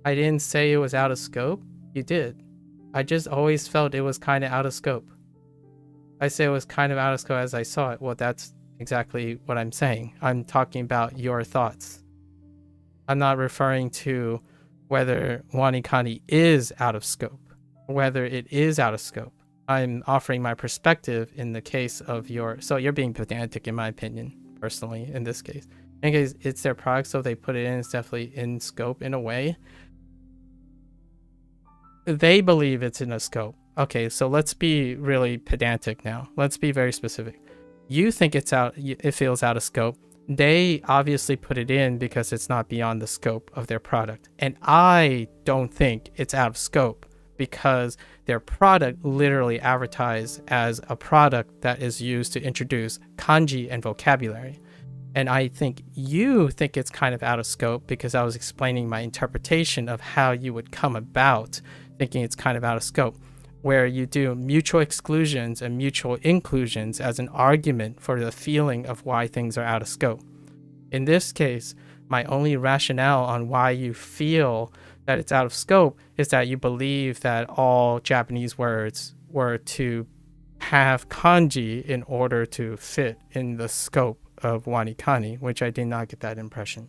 I didn't say it was out of scope. You did. I just always felt it was kind of out of scope. I say it was kind of out of scope as I saw it. Well, that's exactly what I'm saying. I'm talking about your thoughts. I'm not referring to whether WaniKani is out of scope, whether it is out of scope. I'm offering my perspective in the case of so you're being pedantic in my opinion, personally, in this case. In case it's their product, so they put it in, it's definitely in scope in a way. They believe it's in a scope. Okay, so let's be really pedantic now. Let's be very specific. You think it feels out of scope. They obviously put it in because it's not beyond the scope of their product. And I don't think it's out of scope because their product literally advertised as a product that is used to introduce kanji and vocabulary. And I think you think it's kind of out of scope because I was explaining my interpretation of how you would come about thinking it's kind of out of scope, where you do mutual exclusions and mutual inclusions as an argument for the feeling of why things are out of scope. In this case, my only rationale on why you feel that it's out of scope is that you believe that all Japanese words were to have kanji in order to fit in the scope of WaniKani, which I did not get that impression.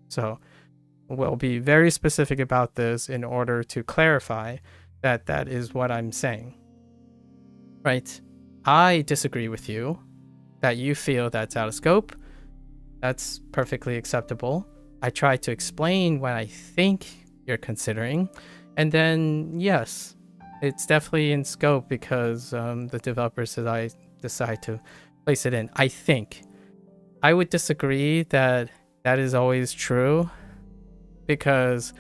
So we'll be very specific about this in order to clarify that that is what I'm saying. Right? I disagree with you that you feel that's out of scope. That's perfectly acceptable. I try to explain what I think you're considering, and then yes, it's definitely in scope because the developers decide to place it in. I think I would disagree that that is always true, because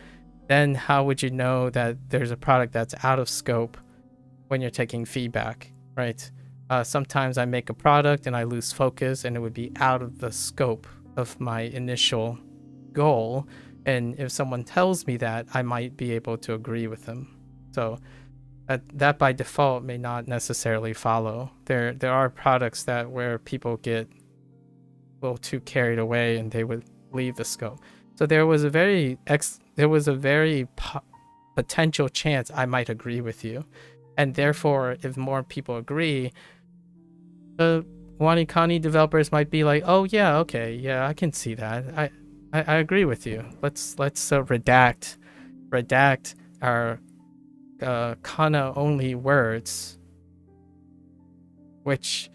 then how would you know that there's a product that's out of scope when you're taking feedback, right? Sometimes I make a product and I lose focus and it would be out of the scope of my initial goal. And if someone tells me that, I might be able to agree with them. So that by default may not necessarily follow. There are products where people get a little too carried away and they would leave the scope. So there was a very potential chance I might agree with you. And therefore, if more people agree, the WaniKani developers might be like, oh yeah, okay, yeah, I can see that. I agree with you. Let's redact our kana only words, which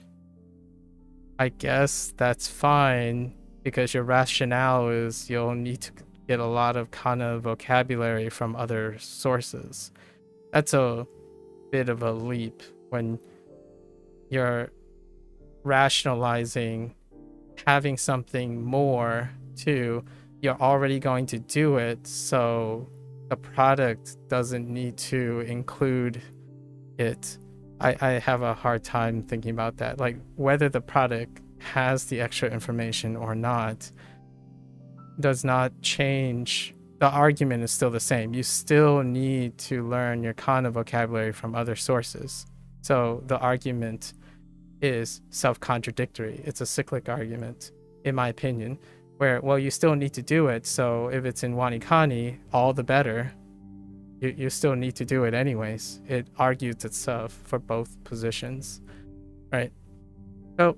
I guess that's fine because your rationale is you'll need to get a lot of kana vocabulary from other sources. That's a bit of a leap when you're rationalizing having something more to you're already going to do it, so the product doesn't need to include it. I have a hard time thinking about that. Like, whether the product has the extra information or not does not change. The argument is still the same. You still need to learn your kana vocabulary from other sources. So the argument is self-contradictory. It's a cyclic argument, in my opinion, where, well, you still need to do it. So if it's in WaniKani, all the better. You still need to do it anyways. It argues itself for both positions, right? So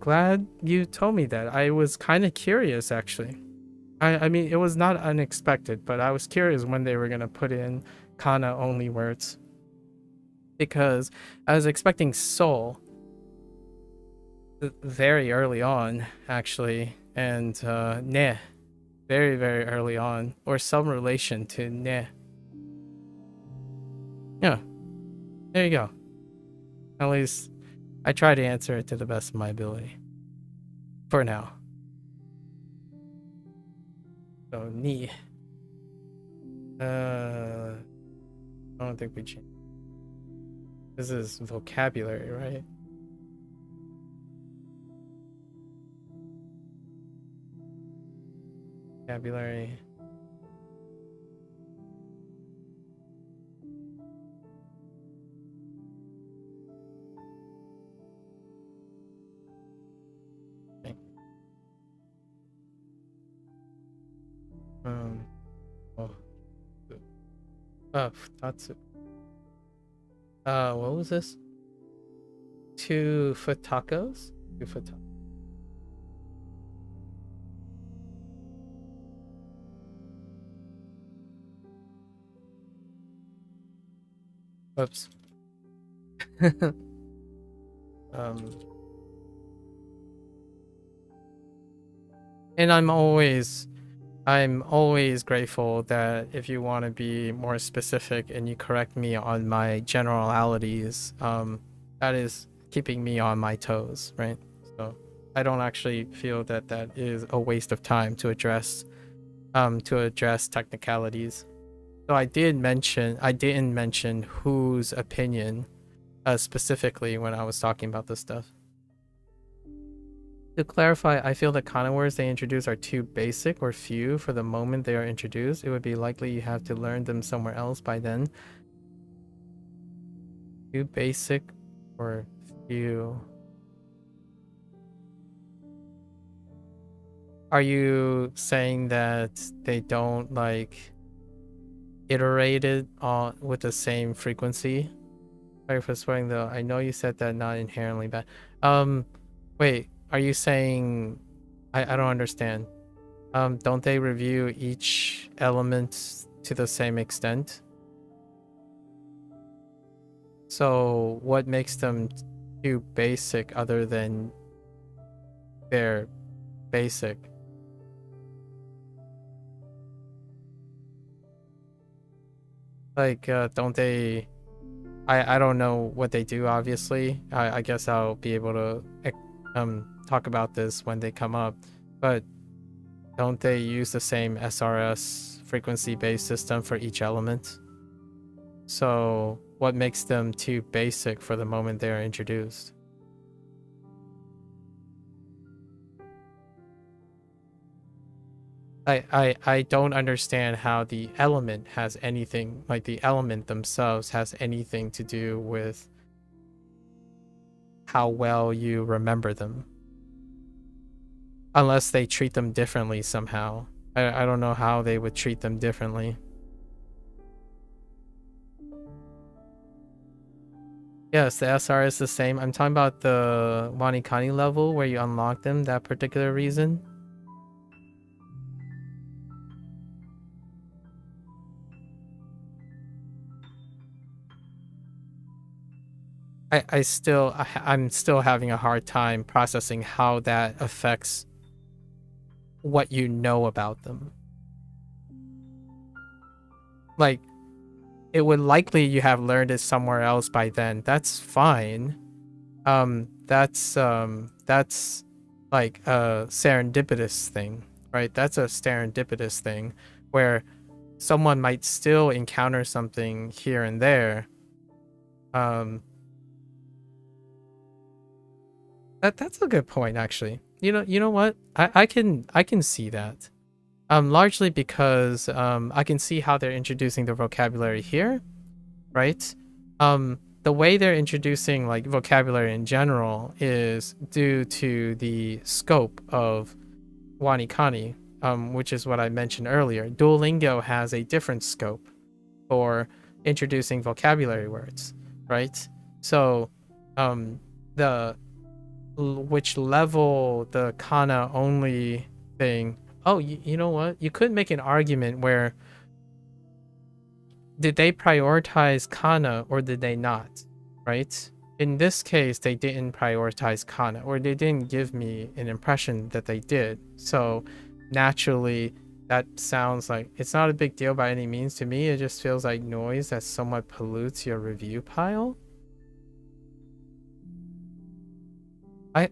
glad you told me that. I was kind of curious, actually. I mean, it was not unexpected, but I was curious when they were going to put in kana only words, because I was expecting soul very early on, actually, and ne very, very early on, or some relation to ne. Yeah, there you go. At least I try to answer it to the best of my ability for now. So ni. I don't think we changed. This is vocabulary, right? vocabulary. Okay. Futatsu. What was this? 2 foot tacos? 2 foot tacos. Oops. And I'm always grateful that if you want to be more specific and you correct me on my generalities, that is keeping me on my toes, right? So I don't actually feel that that is a waste of time to address technicalities. So I didn't mention whose opinion specifically when I was talking about this stuff. To clarify, I feel the kana words they introduce are too basic or few for the moment they are introduced. It would be likely you have to learn them somewhere else by then. Too basic or few. Are you saying that they don't like iterate it on with the same frequency? Sorry for swearing though. I know you said that not inherently bad. Wait, are you saying I don't understand. Don't they review each element to the same extent? So what makes them too basic other than they're basic? Like, don't they... I don't know what they do, obviously. I guess I'll be able to talk about this when they come up. But don't they use the same SRS frequency-based system for each element? So what makes them too basic for the moment they are introduced? I don't understand how the element has anything, like the element themselves has anything to do with how well you remember them. Unless they treat them differently somehow. I don't know how they would treat them differently. Yes, the SR is the same. I'm talking about the WaniKani level where you unlock them, that particular reason. I'm still having a hard time processing how that affects what you know about them. Like, it would likely you have learned it somewhere else by then. That's fine. That's like a serendipitous thing, right? That's a serendipitous thing where someone might still encounter something here and there. That's a good point, actually. You know what? I can see that. Largely because I can see how they're introducing the vocabulary here, right? The way they're introducing like vocabulary in general is due to the scope of WaniKani, which is what I mentioned earlier. Duolingo has a different scope for introducing vocabulary words, right? So, which level the kana only thing. Oh, you know what? You could make an argument where did they prioritize kana or did they not, right? In this case, they didn't prioritize kana, or they didn't give me an impression that they did. So naturally, that sounds like it's not a big deal by any means to me. It just feels like noise that somewhat pollutes your review pile.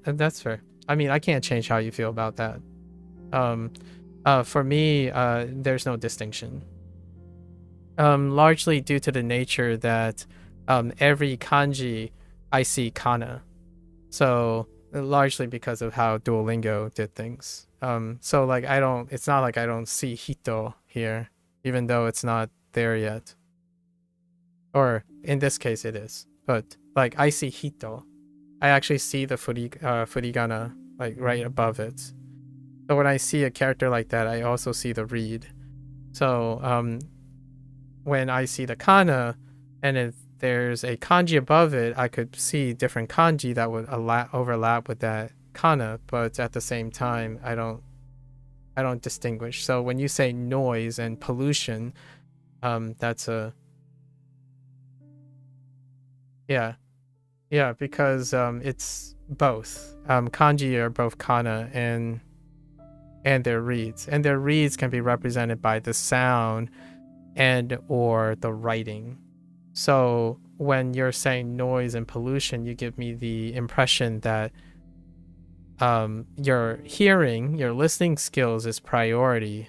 That's fair. I mean, I can't change how you feel about that. For me, there's no distinction. Largely due to the nature that every kanji I see kana. So largely because of how Duolingo did things. So like it's not like I don't see hito here, even though it's not there yet. Or in this case it is. But like I see hito. I actually see the furigana like right above it. So when I see a character like that, I also see the read. So when I see the kana and if there's a kanji above it, I could see different kanji that would overlap with that kana, but at the same time I don't distinguish. So when you say noise and pollution, that's a yeah, because it's both. Kanji are both kana and their reads. And their reads can be represented by the sound and or the writing. So when you're saying noise and pollution, you give me the impression that your hearing, your listening skills is priority,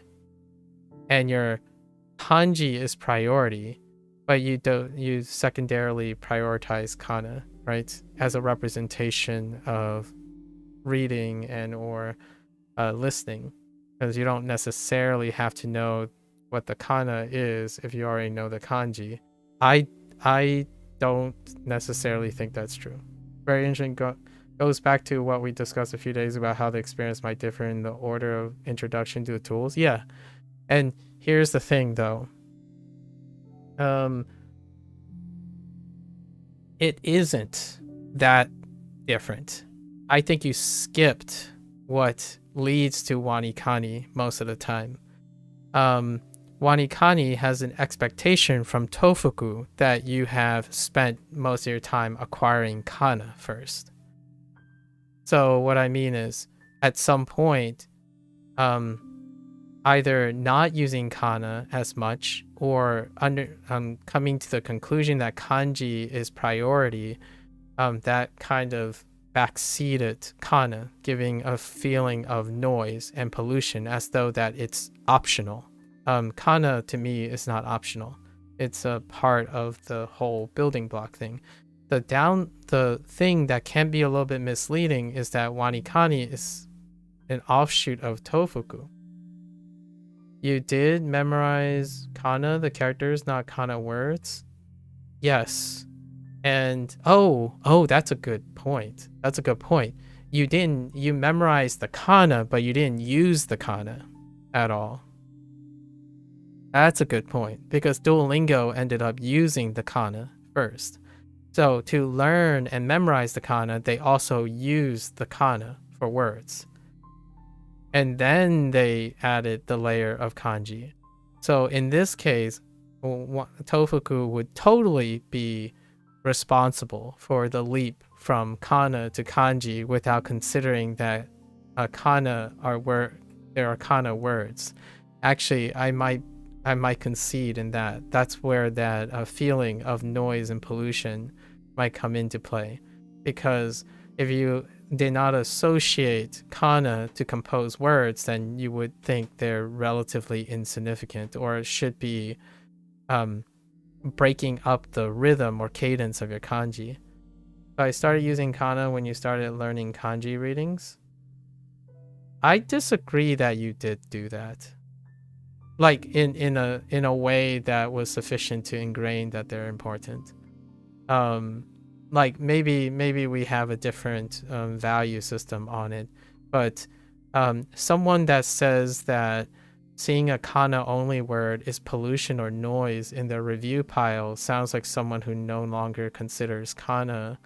and your kanji is priority, but you secondarily prioritize kana, right, as a representation of reading and or listening, because you don't necessarily have to know what the kana is if you already know the kanji. I don't necessarily think that's true. Very interesting. Goes back to what we discussed a few days about how the experience might differ in the order of introduction to the tools. Yeah, and here's the thing though. It isn't that different. I think you skipped what leads to WaniKani most of the time. WaniKani has an expectation from Tofugu that you have spent most of your time acquiring kana first. So what I mean is, at some point, either not using kana as much or coming to the conclusion that kanji is priority, that kind of backseated kana, giving a feeling of noise and pollution as though that it's optional. Kana to me is not optional. It's a part of the whole building block thing. The thing that can be a little bit misleading is that WaniKani is an offshoot of Tofugu. You did memorize kana, the characters, not kana words? Yes. And that's a good point. You memorized the kana, but you didn't use the kana at all. That's a good point, because Duolingo ended up using the kana first. So to learn and memorize the kana, they also used the kana for words. And then they added the layer of kanji. So in this case, Tofugu would totally be responsible for the leap from kana to kanji without considering that there are kana words. Actually, I might concede in that. That's where that feeling of noise and pollution might come into play, because if you did not associate kana to compose words, then you would think they're relatively insignificant or should be breaking up the rhythm or cadence of your kanji. So I started using kana when you started learning kanji readings. I disagree that you did do that. Like in a way that was sufficient to ingrain that they're important. Like maybe we have a different value system on it, but someone that says that seeing a kana only word is pollution or noise in their review pile sounds like someone who no longer considers kana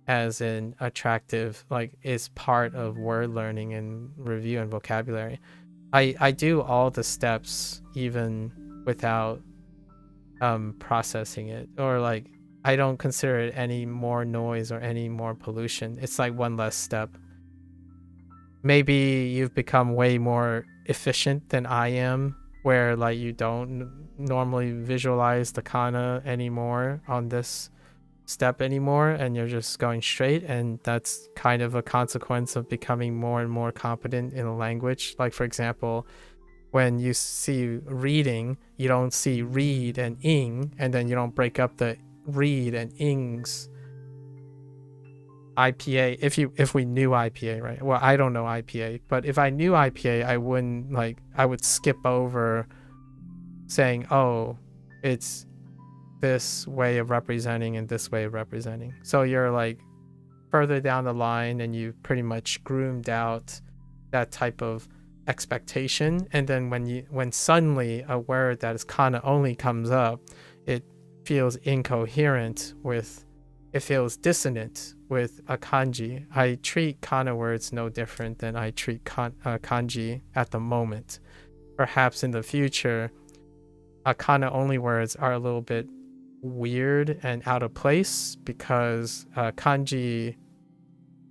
as an attractive, like, is part of word learning and review and vocabulary. I do all the steps even without processing it, or like I don't consider it any more noise or any more pollution. It's like one less step. Maybe you've become way more efficient than I am, where like you don't normally visualize the kana anymore on this step anymore, and you're just going straight, and that's kind of a consequence of becoming more and more competent in a language. Like, for example, when you see reading, you don't see read and ing, and then you don't break up the read and ings. IPA, if we knew IPA, right? Well, I don't know IPA, but if I knew IPA, I wouldn't like, I would skip over saying, oh, it's this way of representing and this way of representing. So you're like further down the line and you pretty much groomed out that type of expectation, and then when suddenly a word that is kana only comes up, it feels incoherent with, it feels dissonant with a kanji. I treat kana words no different than I treat kanji at the moment. Perhaps in the future, kana only words are a little bit weird and out of place because kanji,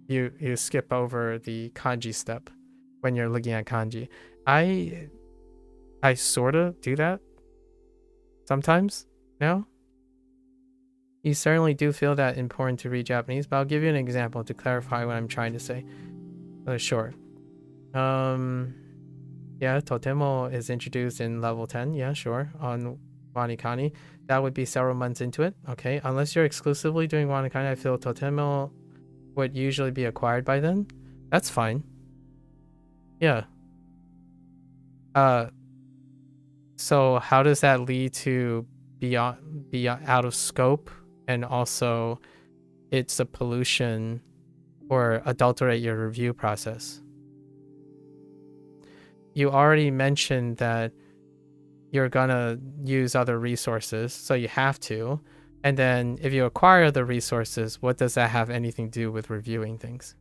you skip over the kanji step when you're looking at kanji. I sort of do that sometimes now. You certainly do feel that important to read Japanese, but I'll give you an example to clarify what I'm trying to say. Sure. Yeah, totemo is introduced in level 10. Yeah, sure. On WaniKani. That would be several months into it. Okay. Unless you're exclusively doing WaniKani, I feel totemo would usually be acquired by then. That's fine. Yeah. So how does that lead to be out of scope, and also it's a pollution or adulterate your review process? You already mentioned that you're gonna use other resources, so you have to. And then if you acquire the resources, what does that have anything to do with reviewing things?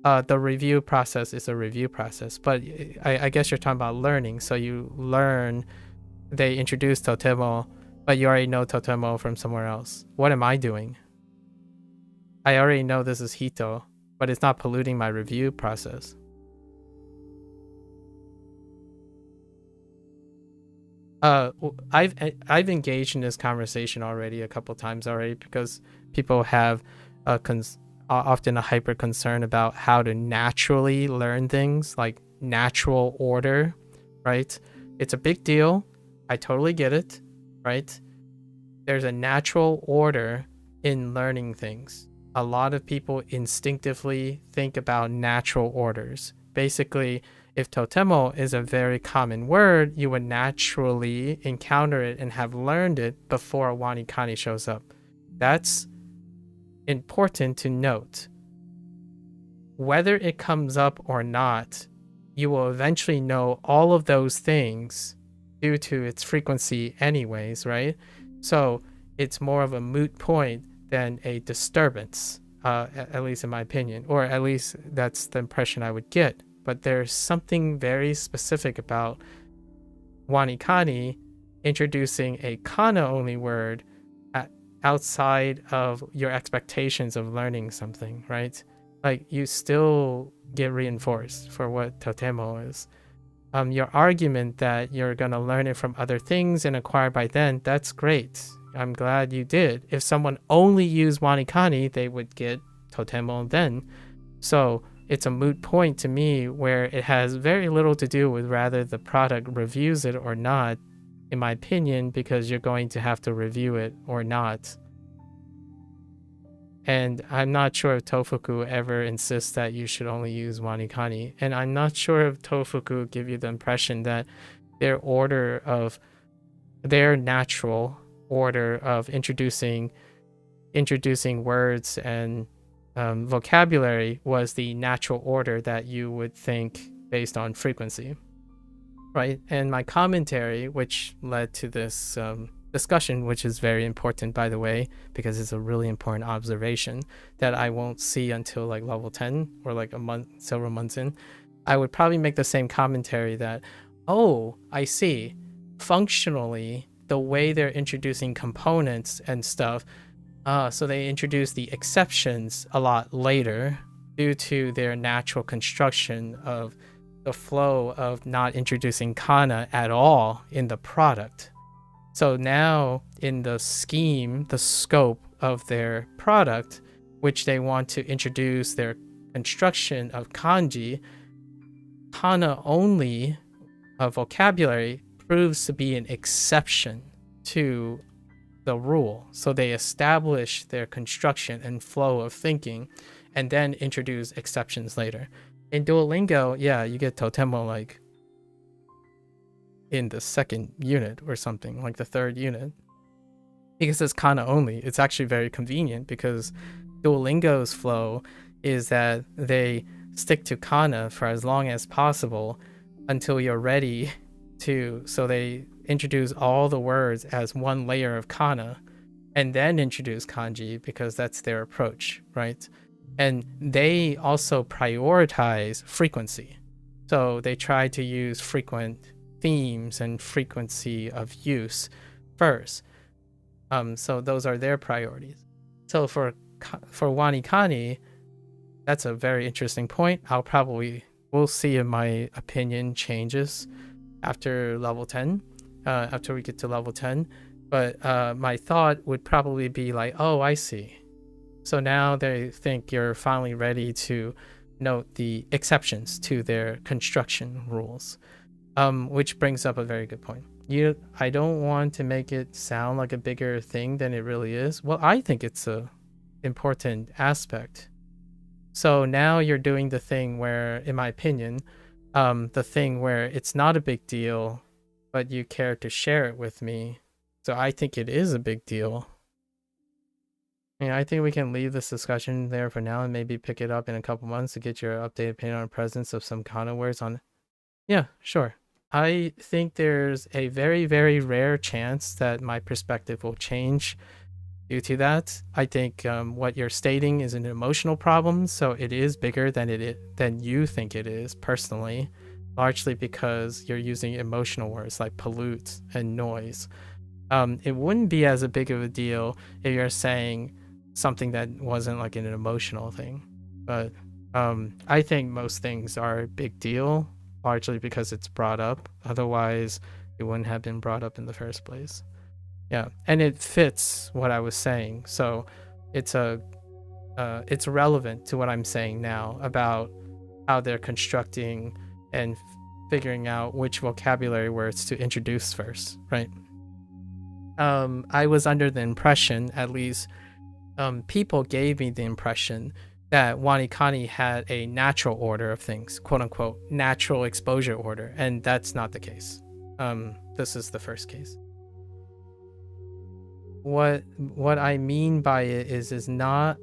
The review process is a review process, but I guess you're talking about learning. So you learn, they introduce totemo, but you already know totemo from somewhere else. What am I doing? I already know this is hito, but it's not polluting my review process. I've engaged in this conversation already a couple times already, because people have often a hyper concern about how to naturally learn things, like natural order, right? It's a big deal. I totally get it, right? There's a natural order in learning things. A lot of people instinctively think about natural orders. Basically, if totemo is a very common word, you would naturally encounter it and have learned it before WaniKani shows up. That's important to note. Whether it comes up or not, you will eventually know all of those things due to its frequency anyways, right? So it's more of a moot point than a disturbance, at least in my opinion, or at least that's the impression I would get. But there's something very specific about WaniKani introducing a kana-only word outside of your expectations of learning something, right? Like, you still get reinforced for what totemo is. Your argument that you're going to learn it from other things and acquire by then, that's great. I'm glad you did. If someone only used WaniKani, they would get totemo then. So it's a moot point to me, where it has very little to do with whether the product reviews it or not, in my opinion, because you're going to have to review it or not. And I'm not sure if Tofugu ever insists that you should only use WaniKani. And I'm not sure if Tofugu give you the impression that their natural order of introducing words and vocabulary was the natural order that you would think based on frequency, right? And my commentary, which led to this discussion, which is very important, by the way, because it's a really important observation that I won't see until like level 10 or like a month, several months in. I would probably make the same commentary that, oh, I see, functionally, the way they're introducing components and stuff, so they introduce the exceptions a lot later due to their natural construction of the flow of not introducing kana at all in the product. So now in the scheme, the scope of their product, which they want to introduce their construction of kanji, kana only vocabulary proves to be an exception to the rule. So they establish their construction and flow of thinking and then introduce exceptions later. In Duolingo, yeah, you get totemo like in the second unit or something, like the third unit. Because it's kana only. It's actually very convenient because Duolingo's flow is that they stick to kana for as long as possible until you're ready to, so they introduce all the words as one layer of kana and then introduce kanji because that's their approach, right? And they also prioritize frequency. So they try to use frequent themes and frequency of use first. So those are their priorities. So for WaniKani, that's a very interesting point. We'll see if my opinion changes after level 10, after we get to level 10. But my thought would probably be like, oh, I see. So now they think you're finally ready to note the exceptions to their construction rules, which brings up a very good point. I don't want to make it sound like a bigger thing than it really is. Well, I think it's a important aspect. So now you're doing the thing where, in my opinion, the thing where it's not a big deal, but you care to share it with me. So I think it is a big deal. I think we can leave this discussion there for now and maybe pick it up in a couple months to get your updated opinion on presence of some kana words on. Yeah, sure. I think there's a very, very rare chance that my perspective will change due to that. I think what you're stating is an emotional problem, so it is bigger than you think it is personally, largely because you're using emotional words like pollute and noise. It wouldn't be as big of a deal if you're saying something that wasn't like an emotional thing, but I think most things are a big deal, largely because it's brought up. Otherwise, it wouldn't have been brought up in the first place. Yeah, and it fits what I was saying. So it's relevant to what I'm saying now about how they're constructing and figuring out which vocabulary words to introduce first, right? I was under the impression, at least people gave me the impression, that WaniKani had a natural order of things, quote unquote, natural exposure order, and that's not the case. This is the first case. What I mean by it is it's not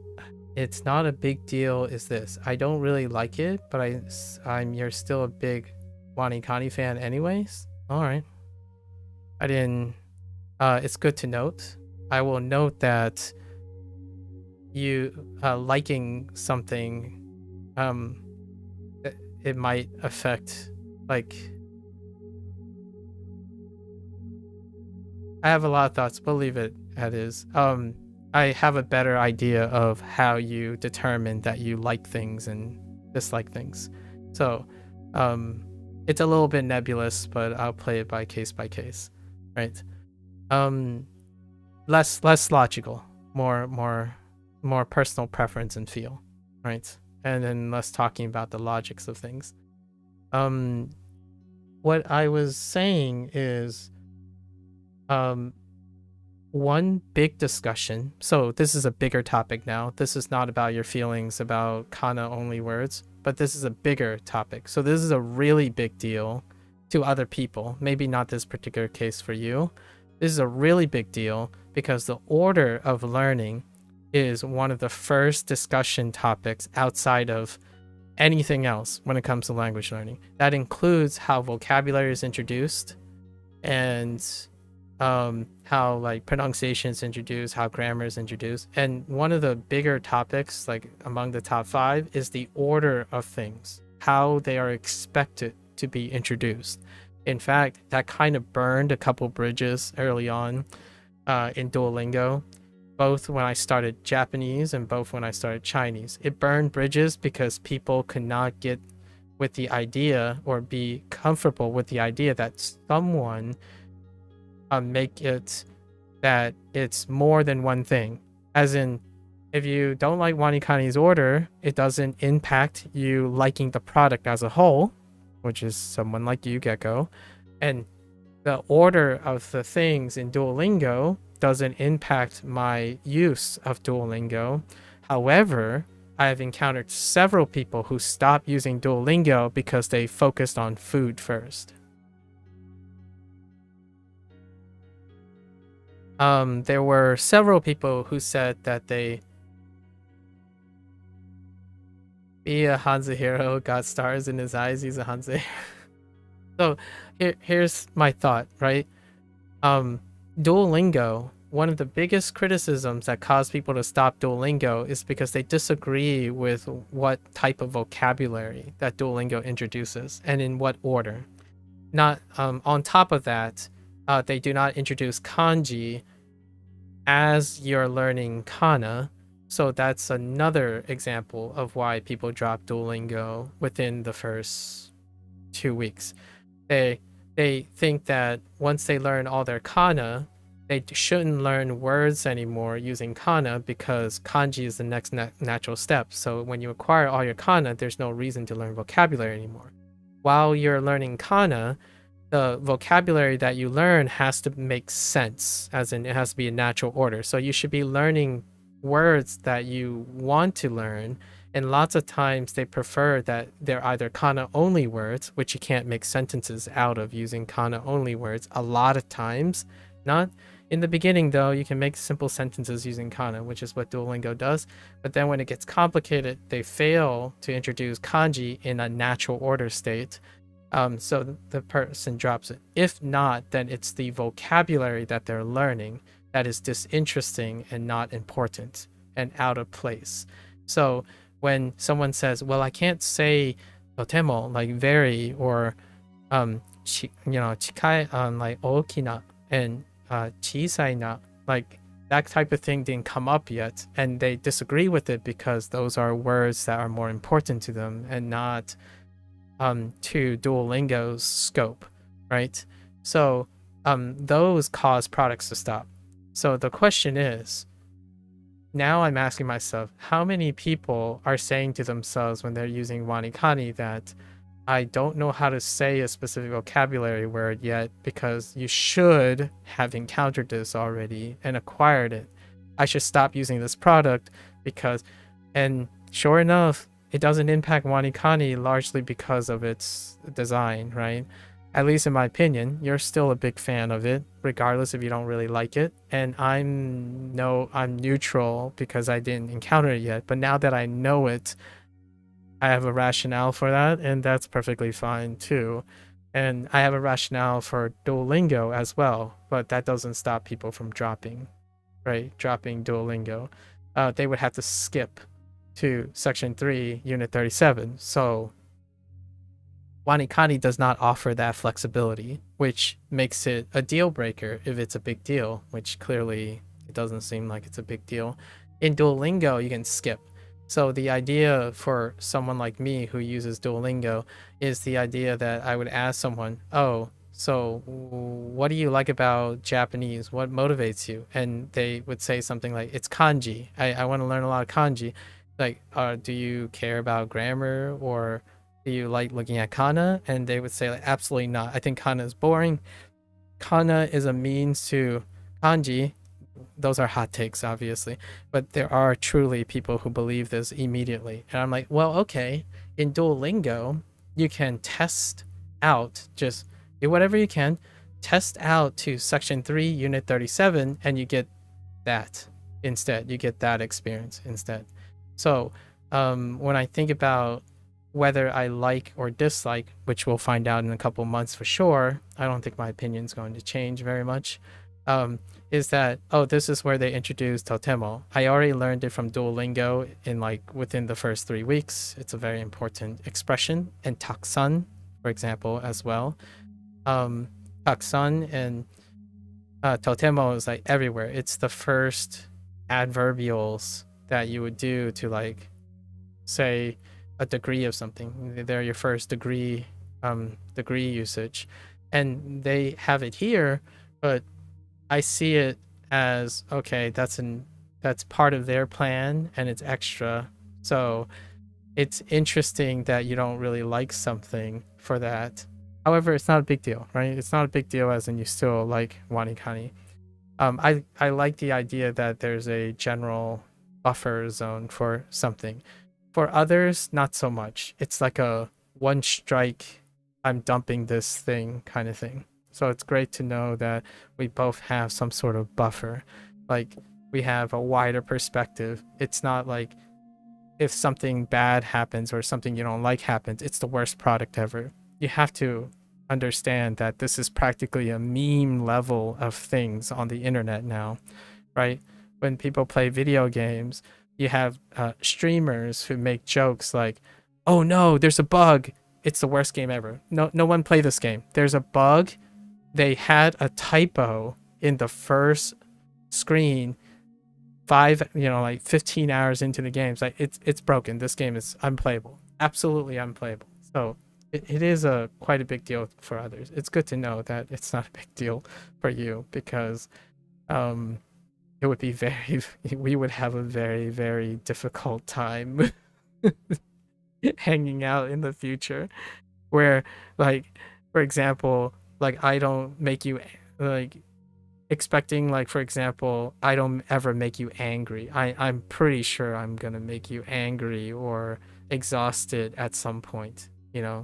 a big deal. Is this? I don't really like it, but you're still a big WaniKani fan, anyways. All right. I didn't. It's good to note. I will note that you liking something, it might affect, like, I have a lot of thoughts, but leave it as is. I have a better idea of how you determine that you like things and dislike things. So it's a little bit nebulous, but I'll play it by case, right? Less logical, more personal preference and feel, right? And then less talking about the logics of things. What I was saying is one big discussion. So this is a bigger topic now. This is not about your feelings about kana only words, but this is a bigger topic. So this is a really big deal to other people. Maybe not this particular case for you. This is a really big deal because the order of learning is one of the first discussion topics outside of anything else when it comes to language learning. That includes how vocabulary is introduced and how like pronunciation is introduced, how grammar is introduced. And one of the bigger topics, like among the top 5, is the order of things, how they are expected to be introduced. In fact, that kind of burned a couple bridges early on in Duolingo, both when I started Japanese and both when I started Chinese. It burned bridges because people could not get with the idea or be comfortable with the idea that someone make it that it's more than one thing. As in, if you don't like WaniKani's order, it doesn't impact you liking the product as a whole, which is someone like you, Gecko. And the order of the things in Duolingo doesn't impact my use of Duolingo. However, I have encountered several people who stopped using Duolingo because they focused on food first. There were several people who said that they be a HanziHero, got stars in his eyes, he's a HanziHero. So here's my thought, right? Duolingo, one of the biggest criticisms that cause people to stop Duolingo is because they disagree with what type of vocabulary that Duolingo introduces and in what order. Not on top of that, they do not introduce kanji as you're learning kana. So that's another example of why people drop Duolingo within the first 2 weeks. They think that once they learn all their kana, they shouldn't learn words anymore using kana because kanji is the next natural step. So when you acquire all your kana, there's no reason to learn vocabulary anymore. While you're learning kana, the vocabulary that you learn has to make sense, as in it has to be in natural order. So you should be learning words that you want to learn, and lots of times they prefer that they're either kana only words, which you can't make sentences out of using kana only words a lot of times. Not in the beginning though, you can make simple sentences using kana, which is what Duolingo does, but then when it gets complicated, they fail to introduce kanji in a natural order state. So the person drops it. If not, then it's the vocabulary that they're learning that is disinteresting and not important and out of place. So when someone says, well, I can't say totemo, like very, or chikai, like okina, and chisai na, like that type of thing didn't come up yet, and they disagree with it because those are words that are more important to them and not to Duolingo's scope, right? So those cause products to stop. So the question is, now I'm asking myself, how many people are saying to themselves when they're using WaniKani that I don't know how to say a specific vocabulary word yet because you should have encountered this already and acquired it. I should stop using this product because, and sure enough, it doesn't impact WaniKani largely because of its design, right? At least in my opinion, you're still a big fan of it, regardless if you don't really like it. And I'm neutral because I didn't encounter it yet. But now that I know it, I have a rationale for that, and that's perfectly fine too. And I have a rationale for Duolingo as well, but that doesn't stop people from dropping, right? Dropping Duolingo. They would have to skip to section 3, unit 37. So WaniKani does not offer that flexibility, which makes it a deal breaker if it's a big deal, which clearly it doesn't seem like it's a big deal. In Duolingo, you can skip. So the idea for someone like me who uses Duolingo is the idea that I would ask someone, oh, so what do you like about Japanese? What motivates you? And they would say something like, it's kanji. I want to learn a lot of kanji. Like, do you care about grammar, or do you like looking at kana? And they would say, like, absolutely not. I think kana is boring. Kana is a means to kanji. Those are hot takes, obviously, but there are truly people who believe this immediately. And I'm like, well, okay, in Duolingo, you can test out, just do whatever you can, test out to section 3, unit 37, and you get that instead. You get that experience instead. So when I think about whether I like or dislike, which we'll find out in a couple months for sure, I don't think my opinion is going to change very much, is that, oh, this is where they introduced totemo. I already learned it from Duolingo in within the first 3 weeks. It's a very important expression. And taksan, for example, as well. Taksan and totemo is like everywhere. It's the first adverbials that you would do to say a degree of something. They're your first degree usage, and they have it here, but I see it as, okay, that's part of their plan and it's extra. So it's interesting that you don't really like something for that. However, it's not a big deal, right? It's not a big deal as in you still like WaniKani. I like the idea that there's a general buffer zone for something. For others, not so much. It's like a one strike, I'm dumping this thing kind of thing. So it's great to know that we both have some sort of buffer. Like, we have a wider perspective. It's not like if something bad happens or something you don't like happens, it's the worst product ever. You have to understand that this is practically a meme level of things on the internet now, right? When people play video games, you have streamers who make jokes like, "Oh no, there's a bug. It's the worst game ever. No one play this game. There's a bug. They had a typo in the first screen 15 hours into the game. It's like, it's broken. This game is unplayable. Absolutely unplayable." So it is quite a big deal for others. It's good to know that it's not a big deal for you, because it would be we would have a very, very difficult time hanging out in the future, where, like, for example, like, I don't make you, like, expecting, like, for example, I don't ever make you angry. I'm pretty sure I'm gonna make you angry or exhausted at some point.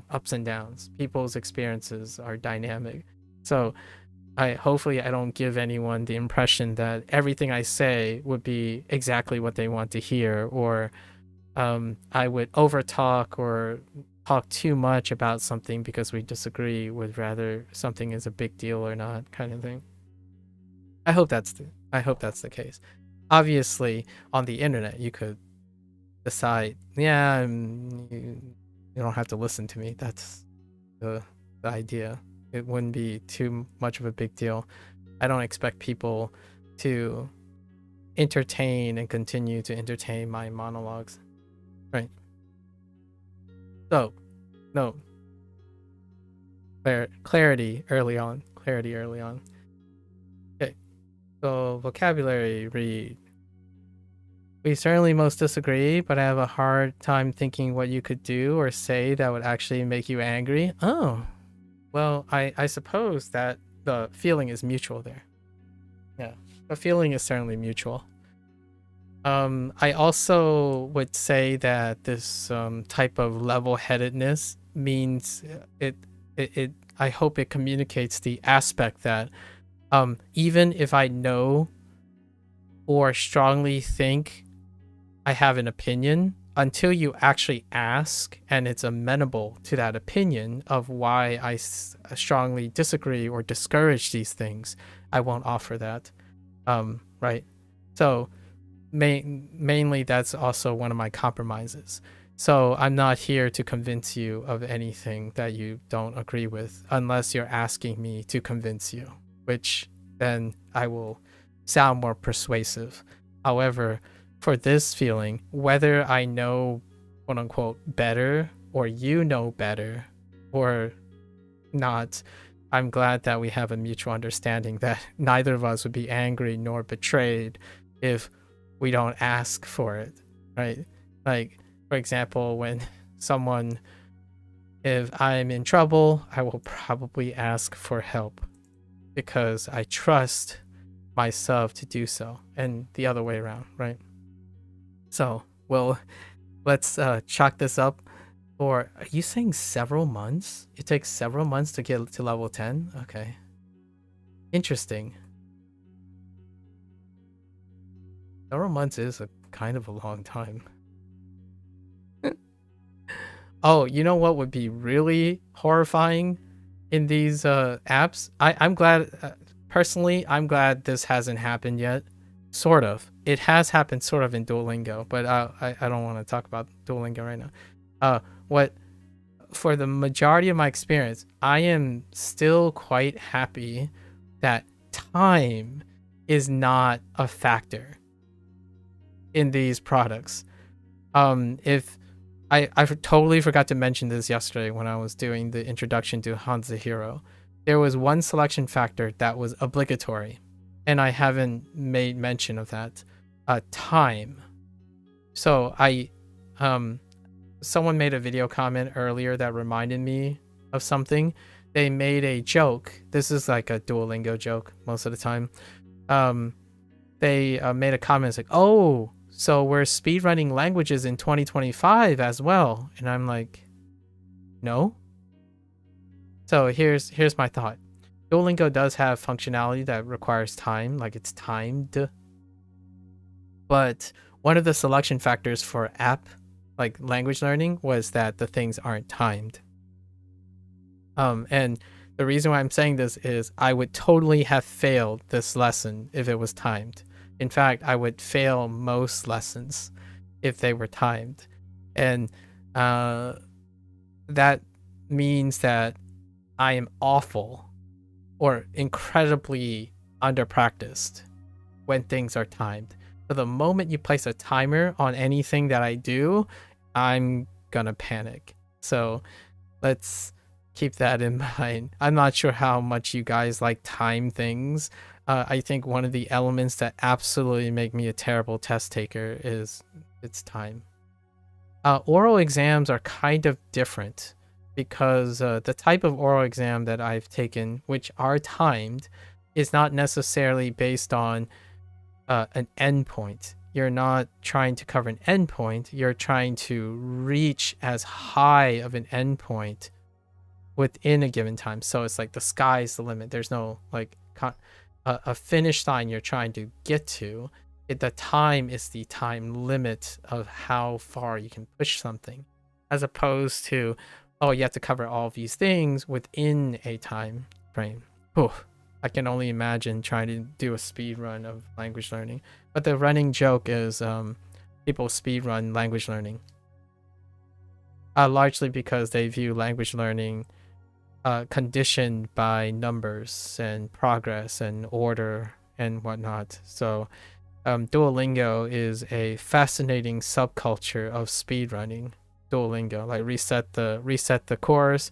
Ups and downs. People's experiences are dynamic. So hopefully I don't give anyone the impression that everything I say would be exactly what they want to hear, or I would overtalk or talk too much about something because we disagree with whether something is a big deal or not, kind of thing. I hope that's the case. Obviously, on the internet, you could decide, yeah, you don't have to listen to me. That's the idea. It wouldn't be too much of a big deal. I don't expect people to entertain and continue to entertain my monologues. Right. So, no. Clarity early on. Okay. So, vocabulary read. We certainly most disagree, but I have a hard time thinking what you could do or say that would actually make you angry. Oh, well, I suppose that the feeling is mutual there. Yeah, the feeling is certainly mutual. I also would say that this type of level-headedness means it I hope it communicates the aspect that even if I know or strongly think I have an opinion, until you actually ask and it's amenable to that opinion of why I strongly disagree or discourage these things, I won't offer that. Right? So mainly that's also one of my compromises. So I'm not here to convince you of anything that you don't agree with, unless you're asking me to convince you, which then I will sound more persuasive. However, for this feeling, whether I know, quote unquote, better, or you know better or not, I'm glad that we have a mutual understanding that neither of us would be angry nor betrayed if we don't ask for it, right? Like, for example, when if I'm in trouble, I will probably ask for help because I trust myself to do so, and the other way around, right? So, well, let's chalk this up. Or are you saying several months? It takes several months to get to level 10? Okay. Interesting. Several months is a kind of a long time. Oh, you know what would be really horrifying in these apps? I'm glad, personally, I'm glad this hasn't happened yet. Sort of. It has happened sort of in Duolingo, but I don't want to talk about Duolingo right now. For the majority of my experience, I am still quite happy that time is not a factor in these products. If I totally forgot to mention this yesterday when I was doing the introduction to HanziHero, there was one selection factor that was obligatory, and I haven't made mention of that. Time. So someone made a video comment earlier that reminded me of something. They made a joke. This is like a Duolingo joke most of the time. they made a comment. It's like, oh, so we're speedrunning languages in 2025 as well. And I'm like, no. So here's my thought. Duolingo does have functionality that requires time, like it's timed. But one of the selection factors for app, like language learning, was that the things aren't timed. And the reason why I'm saying this is I would totally have failed this lesson if it was timed. In fact, I would fail most lessons if they were timed. And that means that I am awful or incredibly under-practiced when things are timed. So the moment you place a timer on anything that I do, I'm gonna panic. So let's keep that in mind. I'm not sure how much you guys like time things. I think one of the elements that absolutely make me a terrible test taker is its time. Oral exams are kind of different because the type of oral exam that I've taken, which are timed, is not necessarily based on an endpoint. You're not trying to cover an endpoint. You're trying to reach as high of an endpoint within a given time. So it's like the sky's the limit. There's no like a finish line you're trying to get to. The time is the time limit of how far you can push something, as opposed to, oh, you have to cover all of these things within a time frame. Whew. I can only imagine trying to do a speed run of language learning. But the running joke is people speed run language learning. Largely because they view language learning conditioned by numbers and progress and order and whatnot. So Duolingo is a fascinating subculture of speedrunning. Duolingo, like reset the course,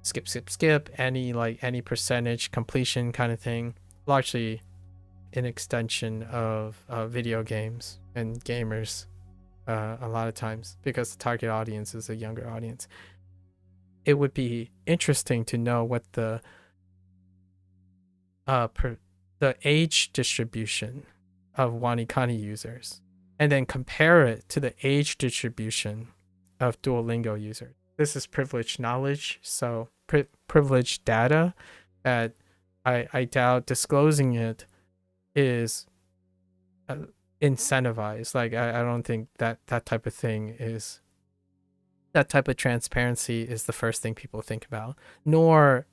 skip, any percentage completion kind of thing. Largely an extension of video games and gamers a lot of times, because the target audience is a younger audience. It would be interesting to know what the age distribution of WaniKani users, and then compare it to the age distribution of Duolingo users. This is privileged knowledge, so privileged data that I doubt disclosing it is incentivized. Like I don't think that type of thing is, that type of transparency is the first thing people think about, nor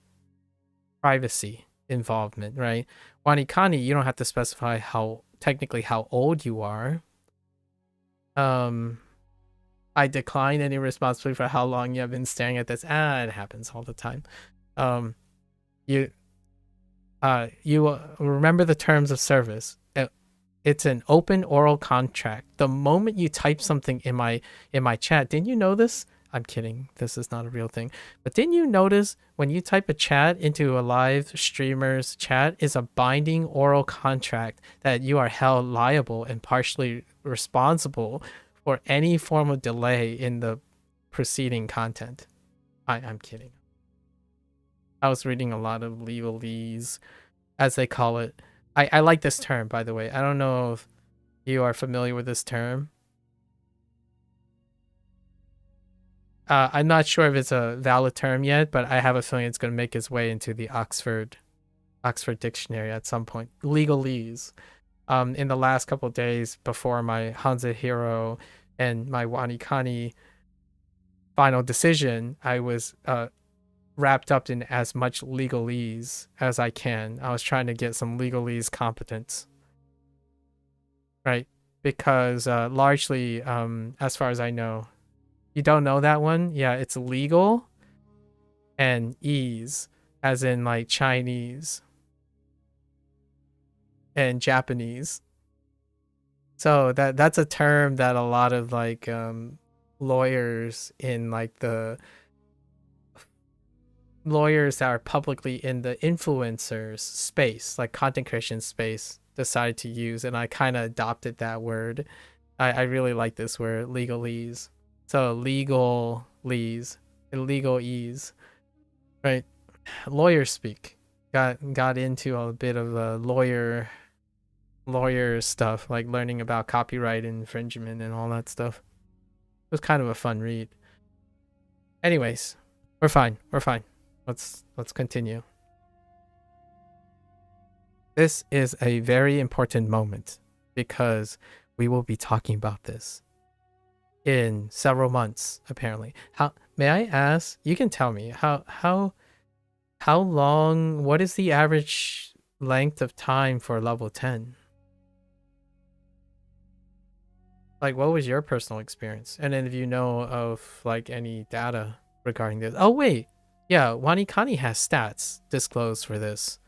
privacy involvement, right? WaniKani, you don't have to specify technically how old you are. I decline any responsibility for how long you have been staring at this. It happens all the time. You remember the terms of service. It's an open oral contract. The moment you type something in my chat, didn't you know this? I'm kidding. This is not a real thing. But didn't you notice when you type a chat into a live streamer's chat is a binding oral contract that you are held liable and partially responsible for any form of delay in the preceding content? I'm kidding. I was reading a lot of legalese, as they call it. I like this term, by the way. I don't know if you are familiar with this term. I'm not sure if it's a valid term yet, but I have a feeling it's going to make its way into the Oxford Dictionary at some point. Legalese. In the last couple of days before my HanziHero and my WaniKani final decision, I was wrapped up in as much legalese as I can. I was trying to get some legalese competence, right? Because largely, as far as I know, you don't know that one? Yeah, it's legal and ease, as in like Chinese and Japanese. So that's a term that a lot of like lawyers in like the lawyers that are publicly in the influencers space, like content creation space, decided to use, and I kind of adopted that word. I really like this word, legalese. So legalese, illegalese, right? Lawyer speak. Got into a bit of a lawyer lawyer stuff, like learning about copyright infringement and all that stuff. It was kind of a fun read. Anyways, we're fine. We're fine. Let's continue. This is a very important moment because we will be talking about this in several months, apparently. How may I ask? You can tell me how long? What is the average length of time for level 10? Like, what was your personal experience? And then if you know of like any data regarding this. Oh wait, yeah, WaniKani has stats disclosed for this.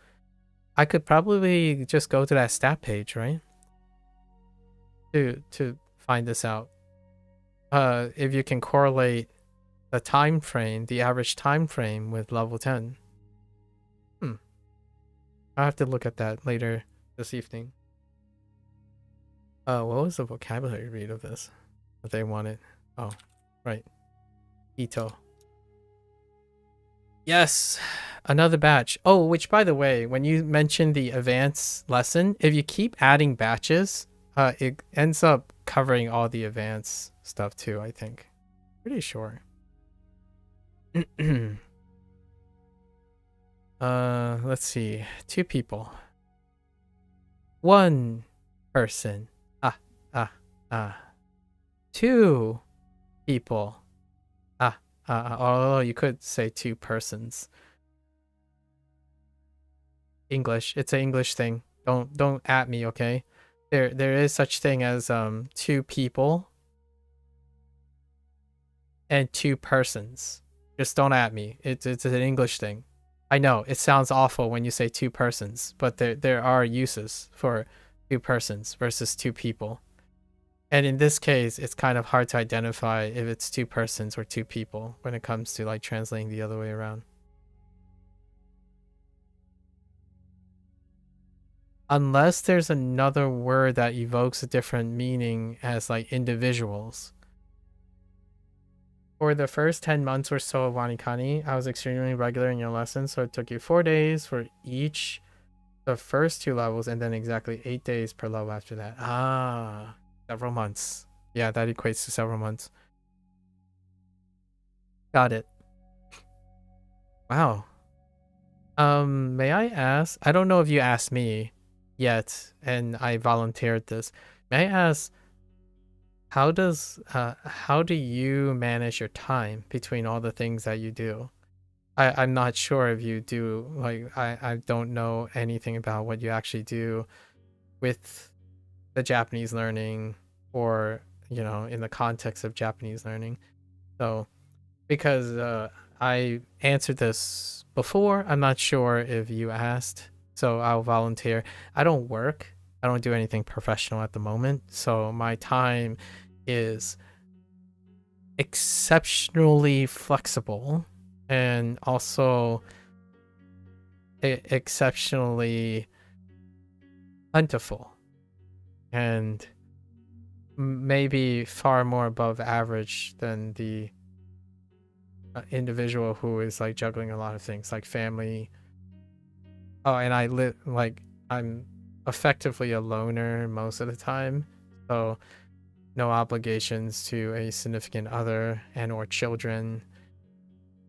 I could probably just go to that stat page, right? To find this out. If you can correlate the time frame, the average time frame with level 10. I'll have to look at that later this evening. What was the vocabulary read of this that they wanted? Oh, right. Ito. Yes, another batch. Oh, which by the way, when you mentioned the advanced lesson, if you keep adding batches, it ends up covering all the advanced stuff too, I think. Pretty sure. Let's see. 2 people. 1 person. 2 people. Oh, you could say 2 persons. English. It's an English thing. Don't at me, okay? There is such thing as 2 people and 2 persons. Just don't at me. It's an English thing. I know it sounds awful when you say 2 persons, but there are uses for 2 persons versus 2 people. And in this case, it's kind of hard to identify if it's 2 persons or 2 people when it comes to like translating the other way around. Unless there's another word that evokes a different meaning as like individuals. For the first 10 months or so of WaniKani, I was extremely regular in your lessons, so it took you 4 days for each the first 2 levels and then exactly 8 days per level after that. Several months. Yeah, that equates to several months. Got it. Wow. May I ask? I don't know if you asked me yet, and I volunteered this. May I ask, how do you manage your time between all the things that you do? I'm not sure if you do, like, I don't know anything about what you actually do with the Japanese learning or, you know, in the context of Japanese learning. So, because I answered this before, I'm not sure if you asked, so I'll volunteer. I don't work. I don't do anything professional at the moment, so my time is exceptionally flexible and also exceptionally plentiful and maybe far more above average than the individual who is like juggling a lot of things like family. Oh, and I live like I'm effectively a loner most of the time, so no obligations to a significant other and or children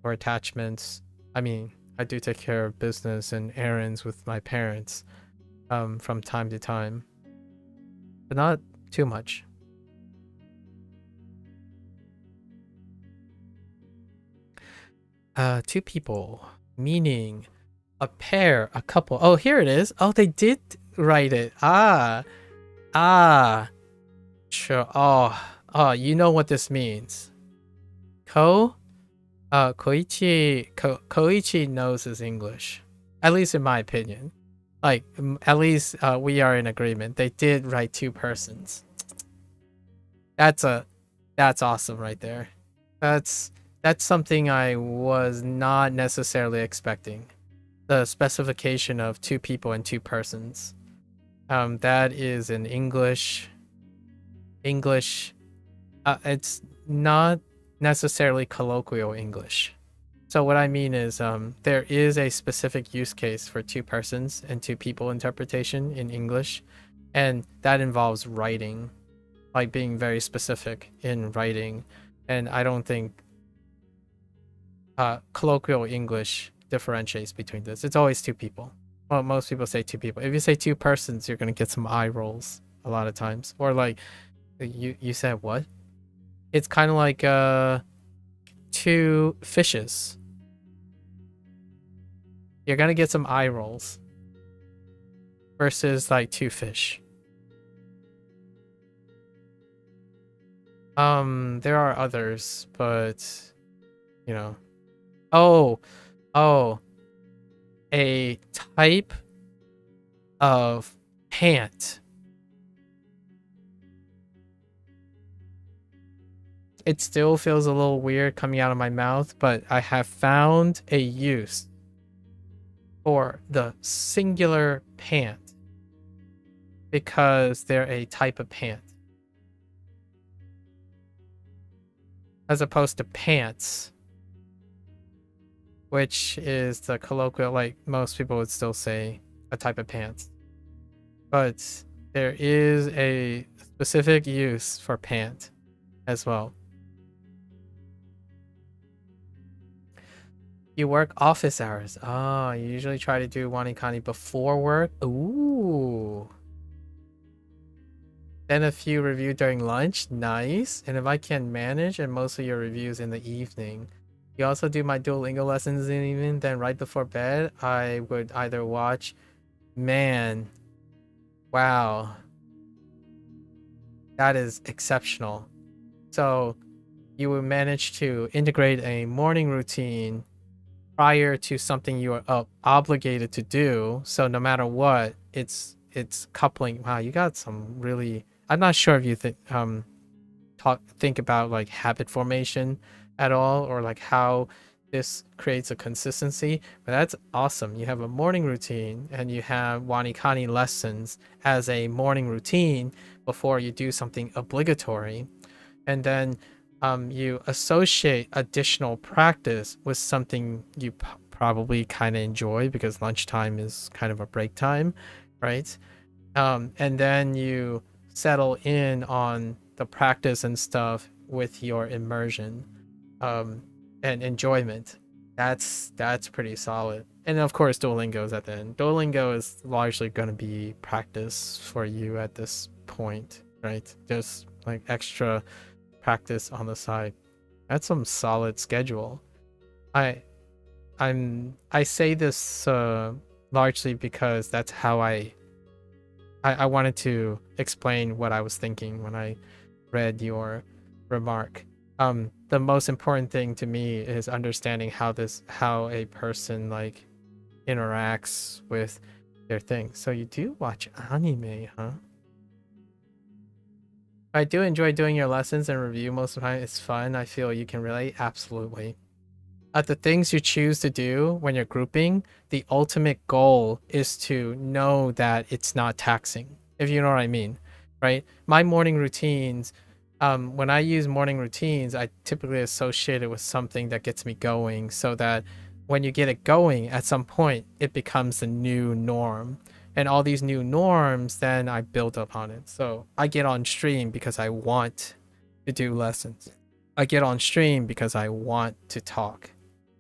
or attachments. I mean, I do take care of business and errands with my parents from time to time, but not too much. Two people, meaning a pair, a couple. Oh, here it is. Oh, they did write it. Sure. Oh, you know what this means. Koichi knows his English, at least in my opinion. Like, at least we are in agreement. They did write 2 persons. That's awesome right there. That's something I was not necessarily expecting. The specification of 2 people and 2 persons. That is an English. It's not necessarily colloquial English. So what I mean is, there is a specific use case for 2 persons and 2 people interpretation in English, And that involves writing, like being very specific in writing. And I don't think colloquial English differentiates between this. It's always two people. Well, most people say two people. If you say two persons, you're gonna get some eye rolls a lot of times. Or like, you said what? It's kind of like two fishes. You're gonna get some eye rolls versus like two fish. There are others, but you know. Oh, a type of pant. It still feels a little weird coming out of my mouth, but I have found a use for the singular pant because they're a type of pant. As opposed to pants, which is the colloquial, like most people would still say a type of pants. But there is a specific use for pant as well. You work office hours. Ah, you usually try to do WaniKani before work. Ooh. Then a few review during lunch. Nice. And if I can manage, and most of your reviews in the evening. You also do my Duolingo lessons in the evening. Then right before bed, I would either watch. Man. Wow. That is exceptional. So you would manage to integrate a morning routine prior to something you are obligated to do. So no matter what, it's coupling. Wow, you got some really. I'm not sure if you think about like habit formation at all, or like how this creates a consistency. But that's awesome. You have a morning routine and you have WaniKani lessons as a morning routine before you do something obligatory, and then you associate additional practice with something you probably kind of enjoy because lunchtime is kind of a break time, right? And then you settle in on the practice and stuff with your immersion and enjoyment. That's pretty solid. And of course, Duolingo is at the end. Duolingo is largely going to be practice for you at this point, right? Just like extra practice on the side. That's some solid schedule. I say this largely because that's how I wanted to explain what I was thinking when I read your remark. The most important thing to me is understanding how a person like interacts with their thing. So you do watch anime, huh? I do enjoy doing your lessons and review most of the time. It's fun. I feel you can relate. Absolutely. The things you choose to do when you're grouping, the ultimate goal is to know that it's not taxing, if you know what I mean, right? My morning routines, when I use morning routines, I typically associate it with something that gets me going so that when you get it going, at some point, it becomes the new norm. And all these new norms, then I build up on it. So I get on stream because I want to do lessons. I get on stream because I want to talk.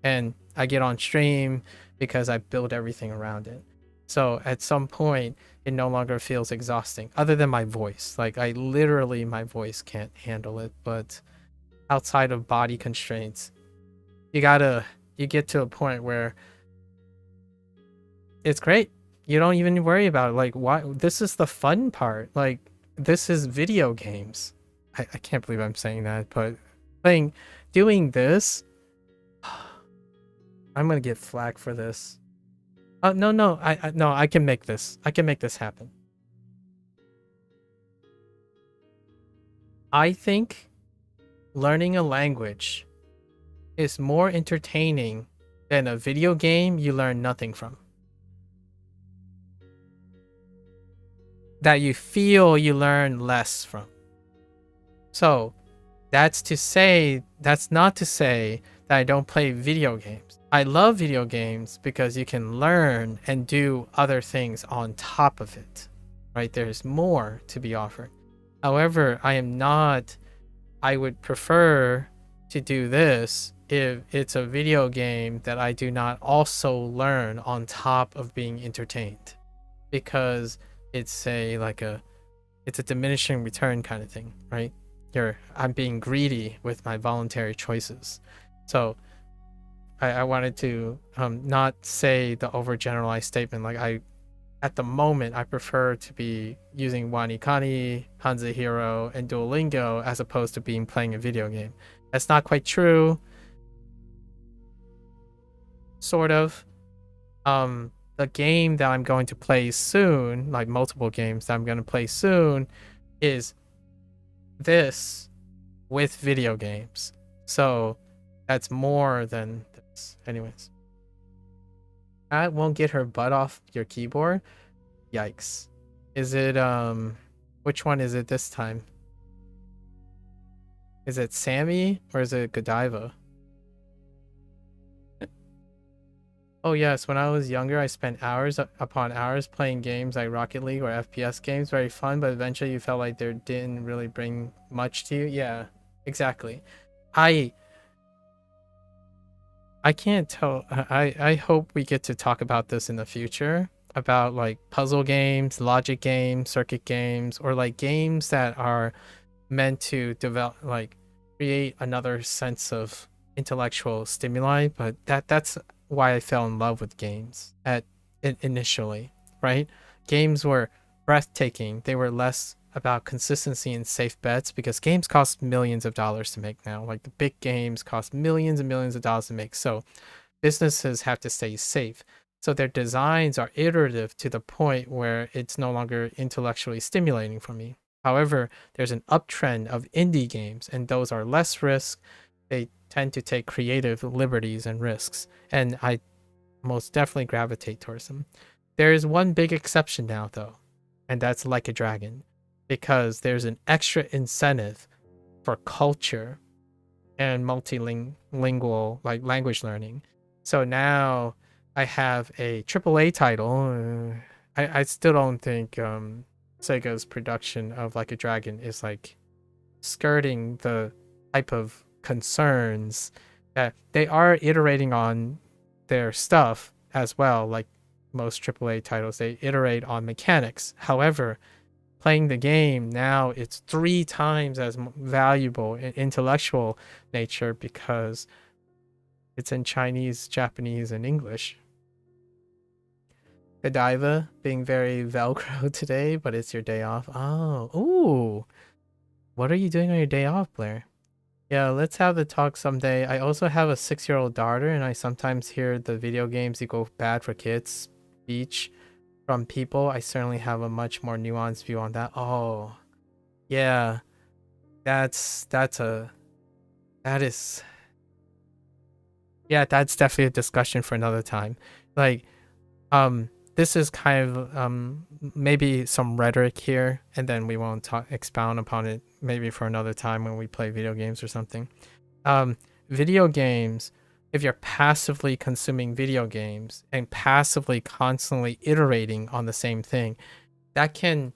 And I get on stream because I build everything around it. So at some point, it no longer feels exhausting, other than my voice. Like my voice can't handle it. But outside of body constraints, you get to a point where it's great. You don't even worry about it. Like, why? This is the fun part. Like, this is video games. I can't believe I'm saying that, but doing this, I'm gonna get flack for this. No, I can make this. I can make this happen. I think learning a language is more entertaining than a video game you learn nothing from. That you feel you learn less from. So that's not to say that I don't play video games. I love video games because you can learn and do other things on top of it, right? There's more to be offered. However, I would prefer to do this if it's a video game that I do not also learn on top of being entertained, because it's it's a diminishing return kind of thing, right? I'm being greedy with my voluntary choices. So I wanted to not say the overgeneralized statement. Like, at the moment, I prefer to be using WaniKani, HanziHero, and Duolingo as opposed to playing a video game. That's not quite true. Sort of. The game that I'm going to play soon, like multiple games that I'm going to play soon, is this with video games. So that's more than this. Anyways. That won't get her butt off your keyboard. Yikes. Is it which one is it this time? Is it Sammy or is it Godiva? Oh yes, when I was younger, I spent hours upon hours playing games like Rocket League or FPS games. Very fun, but eventually you felt like they didn't really bring much to you. Yeah, exactly. I can't tell. I hope we get to talk about this in the future, about like puzzle games, logic games, circuit games, or like games that are meant to develop, like create another sense of intellectual stimuli. But that's why I fell in love with games initially, right? Games were breathtaking. They were less about consistency and safe bets, because games cost millions of dollars to make now. Like the big games cost millions and millions of dollars to make. So businesses have to stay safe. So their designs are iterative to the point where it's no longer intellectually stimulating for me. However, there's an uptrend of indie games, and those are less risk. They tend to take creative liberties and risks, and I most definitely gravitate towards them. There is one big exception now, though, and that's Like a Dragon, because there's an extra incentive for culture and multilingual, like language learning. So now I have a AAA title. I still don't think Sega's production of Like a Dragon is like skirting the type of concerns that they are iterating on their stuff as well. Like most AAA titles, they iterate on mechanics. However, playing the game now, it's 3 times as valuable in intellectual nature because it's in Chinese, Japanese, and English. Godiva being very Velcro today, but it's your day off. Oh, ooh. What are you doing on your day off, Blair? Yeah, let's have the talk someday. I also have a 6-year-old daughter, and I sometimes hear the video games equal bad for kids speech from people. I certainly have a much more nuanced view on that. Oh, yeah, that's definitely a discussion for another time. Like, this is kind of maybe some rhetoric here, and then we won't expound upon it maybe for another time when we play video games or something. Video games, if you're passively consuming video games and passively constantly iterating on the same thing, that can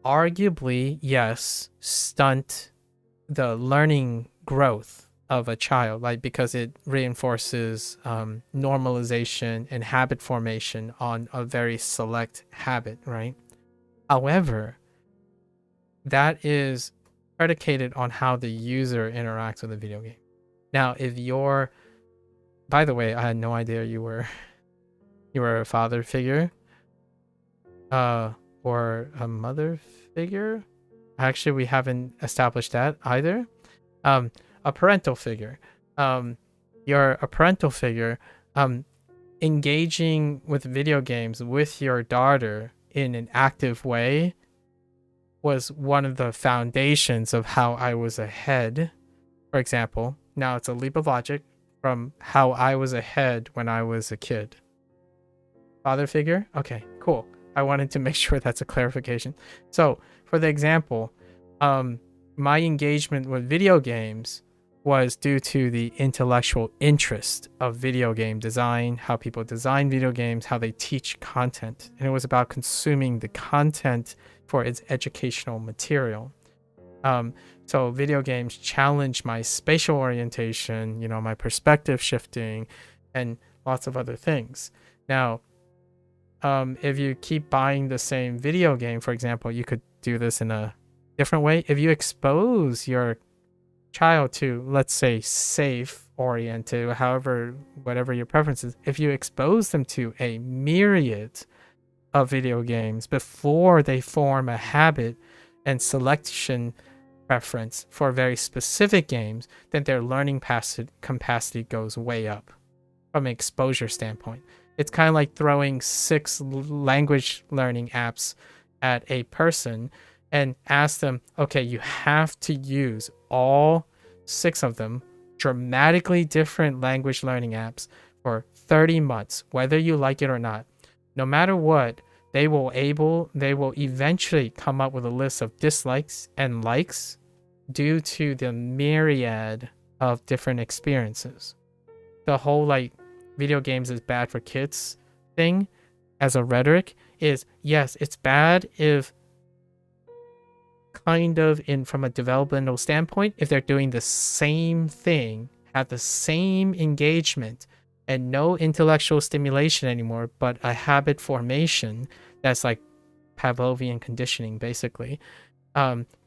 arguably, yes, stunt the learning growth of a child, like, because it reinforces normalization and habit formation on a very select habit, right? However, that is predicated on how the user interacts with the video game. Now, if you're, by the way, I had no idea you were a father figure or a mother figure. Actually, we haven't established that either. A parental figure. You're a parental figure. Engaging with video games with your daughter in an active way was one of the foundations of how I was ahead. For example, now it's a leap of logic from how I was ahead when I was a kid. Father figure? Okay, cool. I wanted to make sure that's a clarification. So, for the example, my engagement with video games was due to the intellectual interest of video game design, how people design video games, how they teach content. And it was about consuming the content for its educational material. So video games challenge my spatial orientation, you know, my perspective shifting, and lots of other things. Now, if you keep buying the same video game, for example, you could do this in a different way. If you expose your child to, let's say, safe oriented, whatever your preference is, if you expose them to a myriad of video games before they form a habit and selection preference for very specific games, then their learning capacity goes way up from an exposure standpoint. It's kind of like throwing 6 language learning apps at a person and ask them, okay, you have to use all 6 of them, dramatically different language learning apps, for 30 months, whether you like it or not. No matter what, they will eventually come up with a list of dislikes and likes due to the myriad of different experiences. The whole like video games is bad for kids thing as a rhetoric is, yes, it's bad if kind of from a developmental standpoint, if they're doing the same thing, have the same engagement, and no intellectual stimulation anymore, but a habit formation that's like Pavlovian conditioning, basically,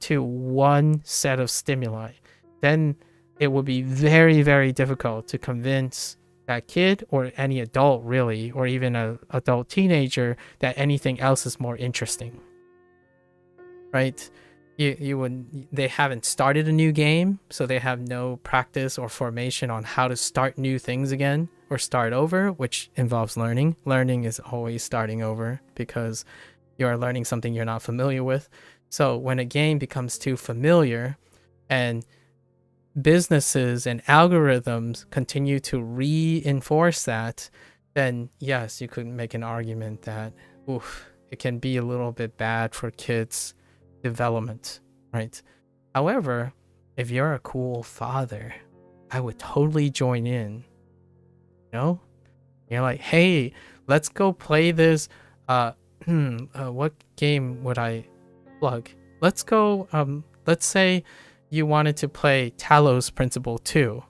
to one set of stimuli. Then it would be very, very difficult to convince that kid, or any adult really, or even an adult teenager, that anything else is more interesting, right? They haven't started a new game, so they have no practice or formation on how to start new things again or start over, which involves learning. Learning is always starting over because you are learning something you're not familiar with. So when a game becomes too familiar and businesses and algorithms continue to reinforce that, then yes, you could make an argument that it can be a little bit bad for kids' development, right? However, if you're a cool father, I would totally join in. You know, you're like, hey, let's go play this. What game would I plug? Let's go. Let's say you wanted to play Talos Principle 2.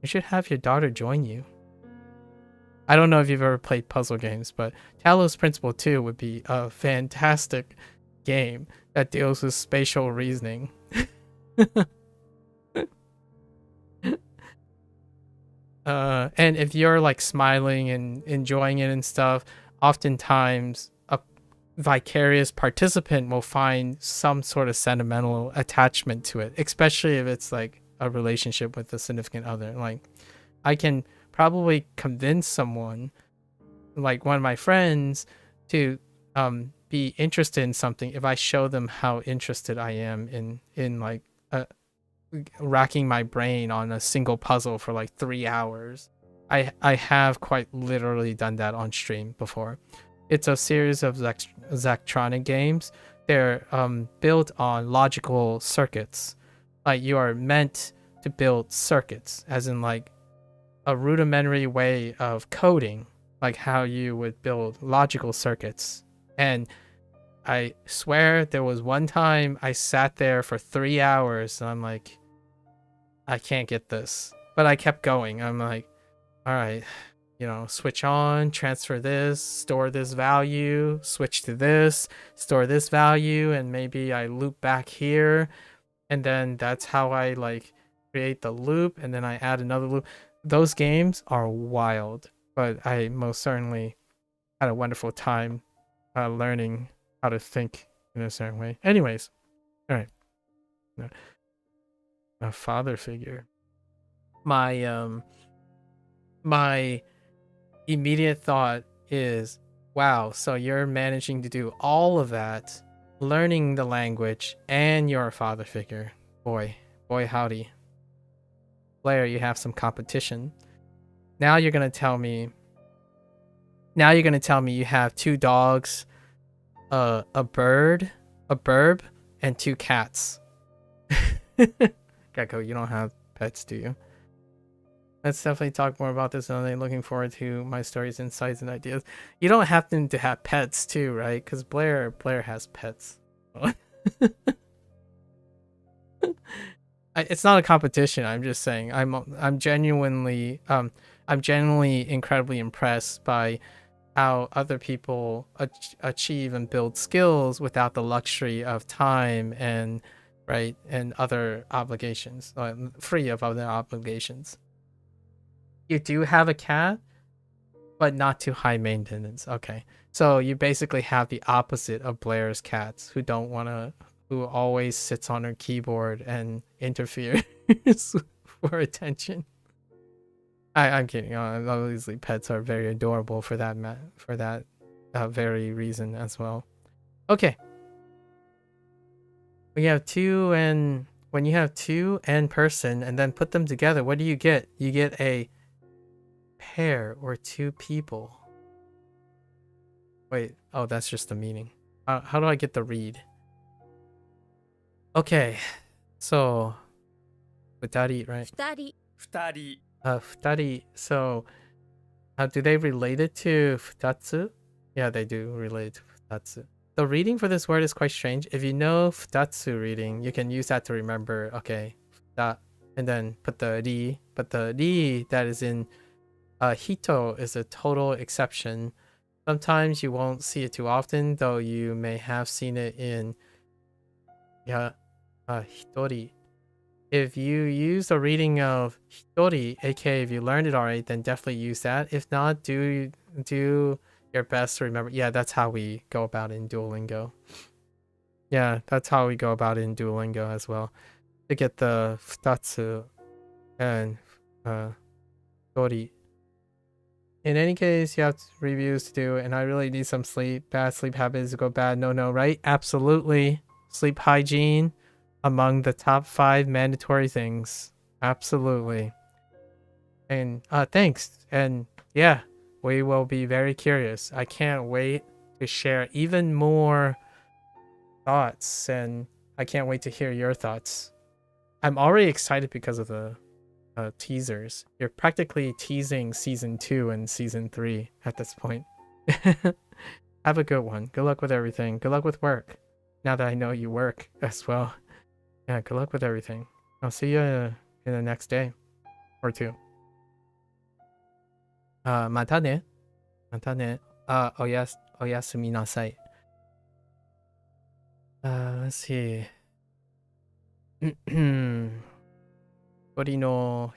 You should have your daughter join you. I don't know if you've ever played puzzle games, but Talos Principle 2 would be a fantastic game that deals with spatial reasoning. And if you're like smiling and enjoying it and stuff, oftentimes a vicarious participant will find some sort of sentimental attachment to it, especially if it's like a relationship with a significant other. Like, I can probably convince someone, like one of my friends, to be interested in something if I show them how interested I am in like racking my brain on a single puzzle for like 3 hours. I have quite literally done that on stream before. It's a series of Zachtronic games. They're built on logical circuits. Like, you are meant to build circuits, as in like a rudimentary way of coding, like how you would build logical circuits. And I swear there was one time I sat there for 3 hours and I'm like, I can't get this. But I kept going. I'm like, all right, you know, switch on, transfer this, store this value, switch to this, store this value, and maybe I loop back here. And then that's how I like create the loop, and then I add another loop. Those games are wild, but I most certainly had a wonderful time learning how to think in a certain way. Anyways, all right. A father figure. My immediate thought is, wow, so you're managing to do all of that, learning the language, and you're a father figure. Boy howdy. Blair, you have some competition. Now you're gonna tell me you have 2 dogs, a bird, a burb, and 2 cats. Gecko, you don't have pets, do you? Let's definitely talk more about this, and I'm looking forward to my stories, insights, and ideas. You don't happen to have pets too, right? Because Blair has pets. It's not a competition. I'm just saying. I'm genuinely incredibly impressed by how other people achieve and build skills without the luxury of time and other obligations, free of other obligations. You do have a cat, but not too high maintenance. Okay, so you basically have the opposite of Blair's cats, who always sits on her keyboard and interferes for attention. I'm kidding. Obviously, pets are very adorable for that very reason as well. Okay. We have two, and when you have two and person and then put them together, what do you get? You get a pair or two people. Wait, oh, that's just the meaning. How do I get the read? Okay, so futari, right? Futari. Futari. So, do they relate it to futatsu? Yeah, they do relate it to futatsu. The reading for this word is quite strange. If you know futatsu reading, you can use that to remember, okay, that, and then put the ri. But the ri that is in hito is a total exception. Sometimes you won't see it too often, though you may have seen it in hitori. If you use the reading of hitori, aka if you learned it already, then definitely use that. If not, do your best to remember. Yeah, that's how we go about it in Duolingo. Yeah, that's how we go about it in Duolingo as well. To get the futatsu and hitori. In any case, you have reviews to do, and I really need some sleep. Bad sleep habits go bad. No, right? Absolutely. Sleep hygiene among the top 5 mandatory things. Absolutely. And thanks. And yeah, we will be very curious. I can't wait to share even more thoughts, and I can't wait to hear your thoughts. I'm already excited because of the teasers. You're practically teasing season 2 and season 3 at this point. Have a good one. Good luck with everything. Good luck with work. Now that I know you work as well. Yeah, good luck with everything. I'll see you in the next day or 2. またね。またね。おやすみなさい。Let's see. 2人の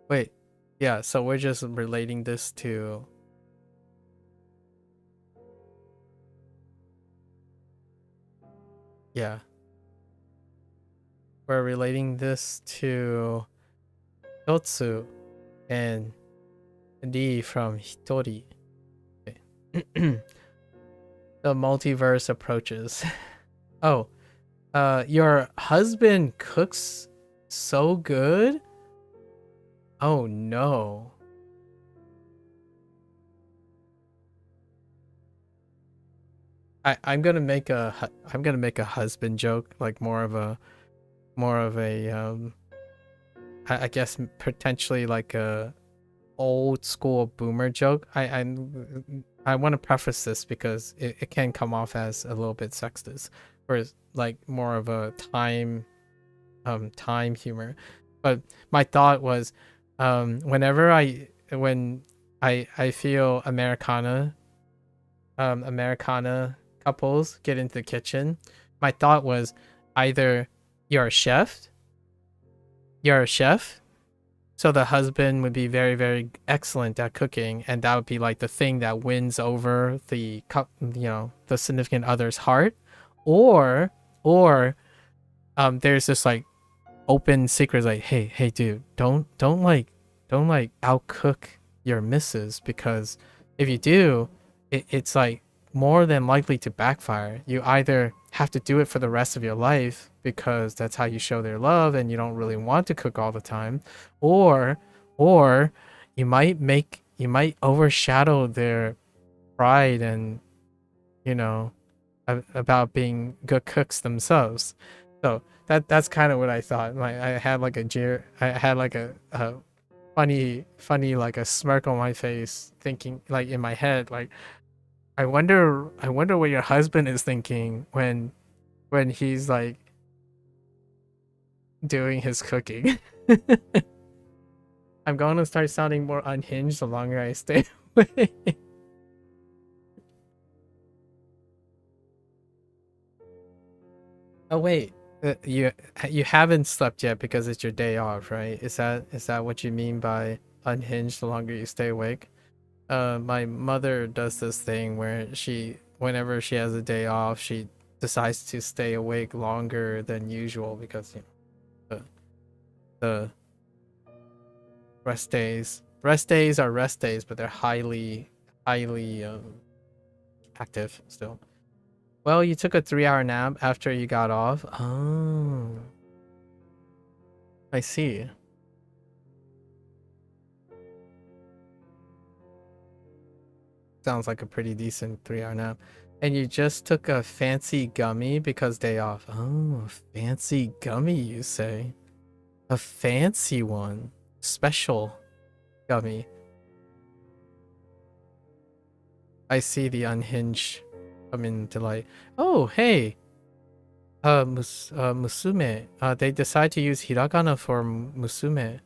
Wait, yeah, so we're just relating this to we're relating this to Yotsu and D from Hitori. Okay. The multiverse approaches. Oh, your husband cooks so good? Oh no. I'm gonna make a husband joke, like more of a I guess potentially like a old school boomer joke. I want to preface this because it can come off as a little bit sexist, or like more of a time humor. But my thought was, whenever I feel Americana couples get into the kitchen, my thought was either you're a chef, so the husband would be very, very excellent at cooking, and that would be like the thing that wins over the significant other's heart, or there's this like open secret, like, hey dude, don't outcook your missus, because if you do, it's like more than likely to backfire. You either have to do it for the rest of your life because that's how you show their love and you don't really want to cook all the time, or you might overshadow their pride and you know, about being good cooks themselves. So that's kind of what I thought. Like I had like a funny like a smirk on my face, thinking like in my head like I wonder what your husband is thinking when he's like doing his cooking. I'm going to start sounding more unhinged the longer I stay away. Oh wait, you haven't slept yet because it's your day off, right? Is that what you mean by unhinged the longer you stay awake? My mother does this thing where whenever she has a day off, she decides to stay awake longer than usual because the rest days are rest days, but they're highly active still. Well, you took a 3-hour nap after you got off. Oh, I see. Sounds like a pretty decent 3-hour nap. And you just took a fancy gummy because day off. Oh, a fancy gummy, you say? A fancy one. Special gummy. I see the unhinged come into light. Oh, hey. Musume. They decide to use hiragana for musume.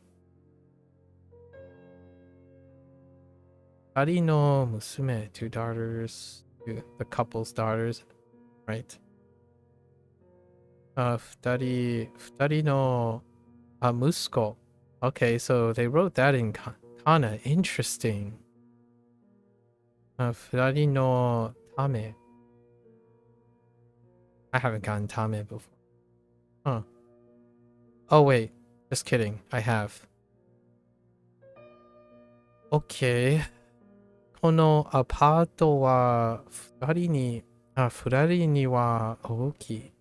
Ari no musume, 2 daughters, the couple's daughters, right? Futari no musuko. Okay, so they wrote that in kana. Interesting. Futari no tame. I haven't gotten tame before. Huh. Oh wait, just kidding. I have. Okay. このアパートは2人には大きい。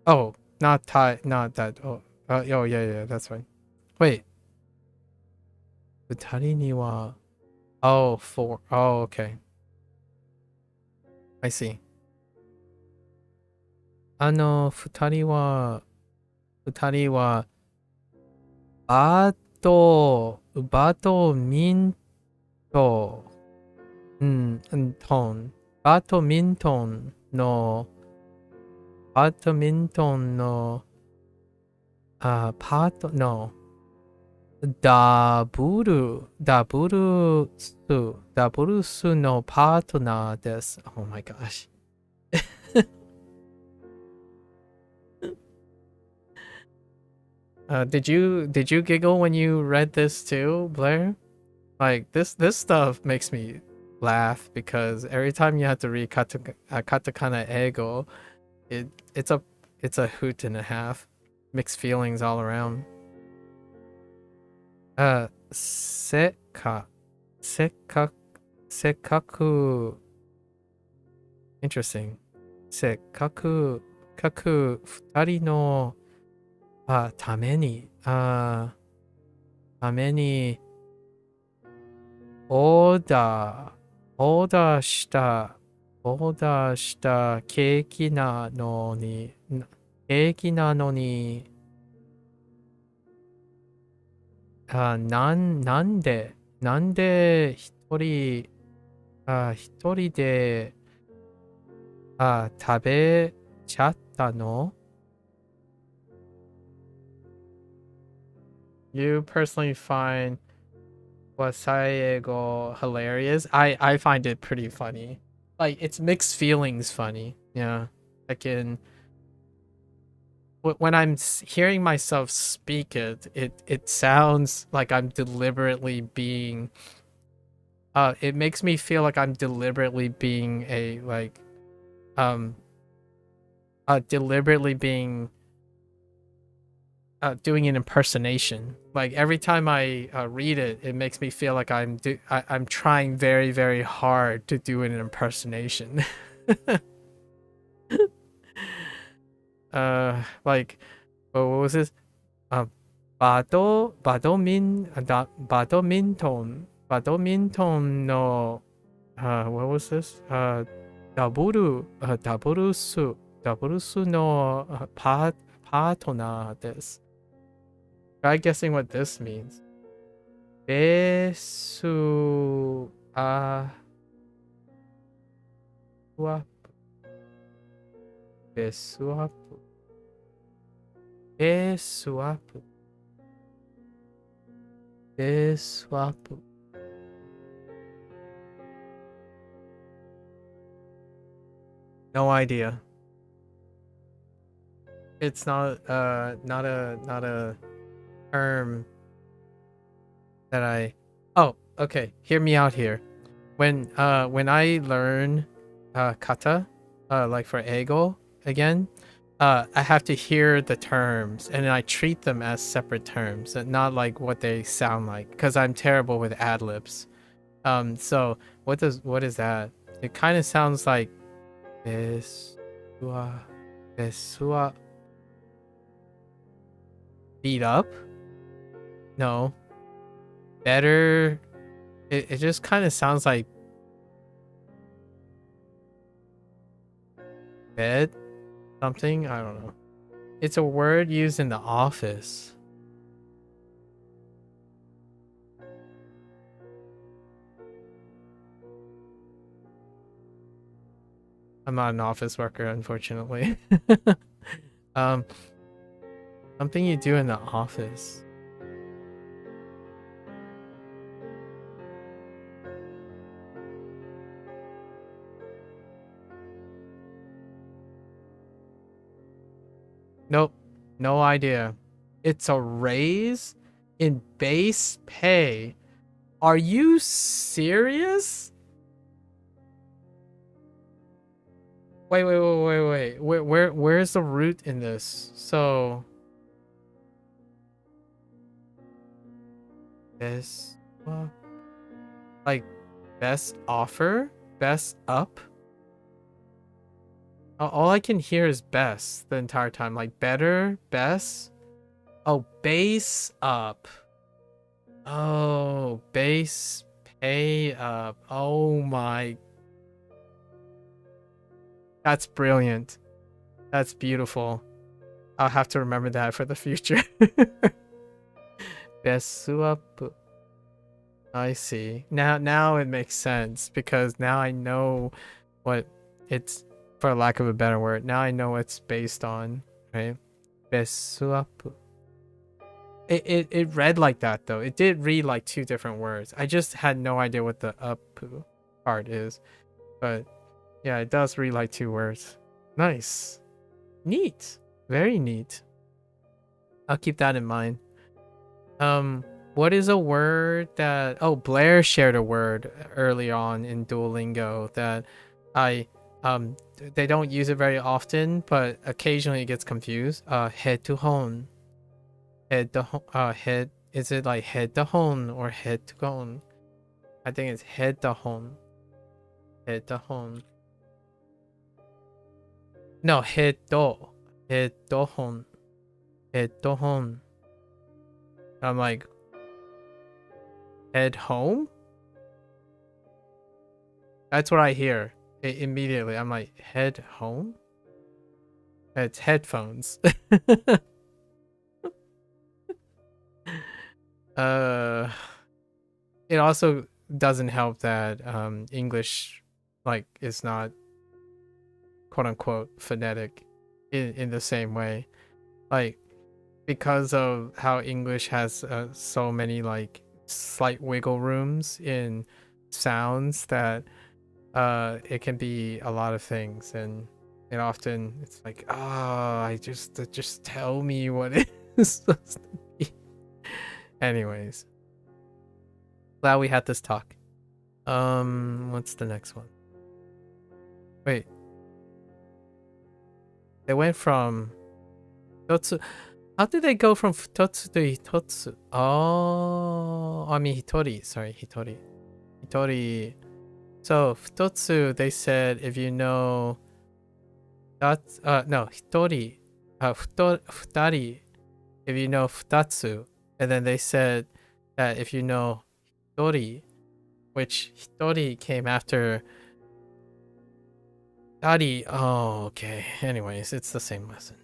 Oh, not that. Oh, yeah, that's fine. Wait. 2人には Oh, 4. Oh, okay. I see. 2人はバドミントンバドミントンのパートのダブルスのパートナーです。Oh my gosh. Did you giggle when you read this too, Blair? Like this stuff makes me laugh because every time you have to read katakana ego, it's a hoot and a half. Mixed feelings all around. Sekaku. Interesting. Sekaku futari no ためにオーダーしたケーキなのになんで一人で食べちゃったのYou personally find Wasaiego hilarious? I find it pretty funny. Like, it's mixed feelings funny. Yeah. When I'm hearing myself speak it sounds like I'm deliberately being... it makes me feel like I'm deliberately being doing an impersonation. Like every time I read it, it makes me feel like I'm trying very, very hard to do an impersonation. Like, what was this? Badminton no what was this? Daburusu no partner desu. Try guessing what this means. Besu swap. Beswap. Beswap. Beswap. No idea. It's not a term that I. Oh, okay. Hear me out here. When I learn kata, like for ego again, I have to hear the terms and I treat them as separate terms and not like what they sound like, because I'm terrible with ad libs. So what is that? It kind of sounds like besua beat up. No, better. It just kind of sounds like bed something. I don't know. It's a word used in the office. I'm not an office worker, unfortunately. Something you do in the office. Nope, no idea. It's a raise in base pay. Are you serious? Wait. Where's the root in this? So best, like best offer, best up. All I can hear is best the entire time, like better, best. Oh, base up. Oh, base pay up. Oh my. That's brilliant. That's beautiful. I'll have to remember that for the future. Besu up. I see. Now it makes sense, because now I know what it's, for lack of a better word. Now I know what it's based on, right? Besu up. It read like that though. It did read like two different words. I just had no idea what the up part is. But yeah, it does read like two words. Nice. Neat. Very neat. I'll keep that in mind. What is a word that... Oh, Blair shared a word early on in Duolingo that they don't use it very often, but occasionally it gets confused. Head to hone. Head. Is it like head to hone or head to hone? I think it's head to hone. Head to hone. No, head to hone. Head to hone. I'm like, head home? That's what I hear immediately. I'm like, head home? It's headphones. It also doesn't help that English like is not quote unquote phonetic in the same way, like because of how English has so many like slight wiggle rooms in sounds that it can be a lot of things, and it often it's like, oh, I just tell me what it is supposed to be. Anyways, glad we had this talk. What's the next one? Wait, they went from Totsu. How did they go from Futotsu to Hitotsu? Oh, I mean Hitori. Sorry, Hitori. Hitori. So Futotsu, they said if you know that no, Hitori, Futari, if you know Futatsu, and then they said that if you know Hitori, which Hitori came after Dari. Oh, okay. Anyways, it's the same lesson.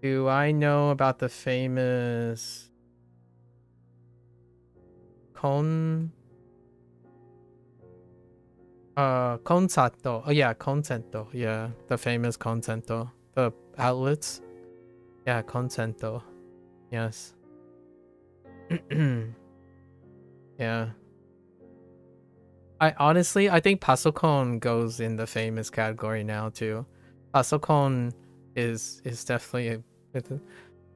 Do I know about the famous Consato? Oh yeah, Consento. Yeah, the famous Consento. The outlets. Yeah, Consento. Yes. Yeah. I think Pasocon goes in the famous category now too. Pasocon is definitely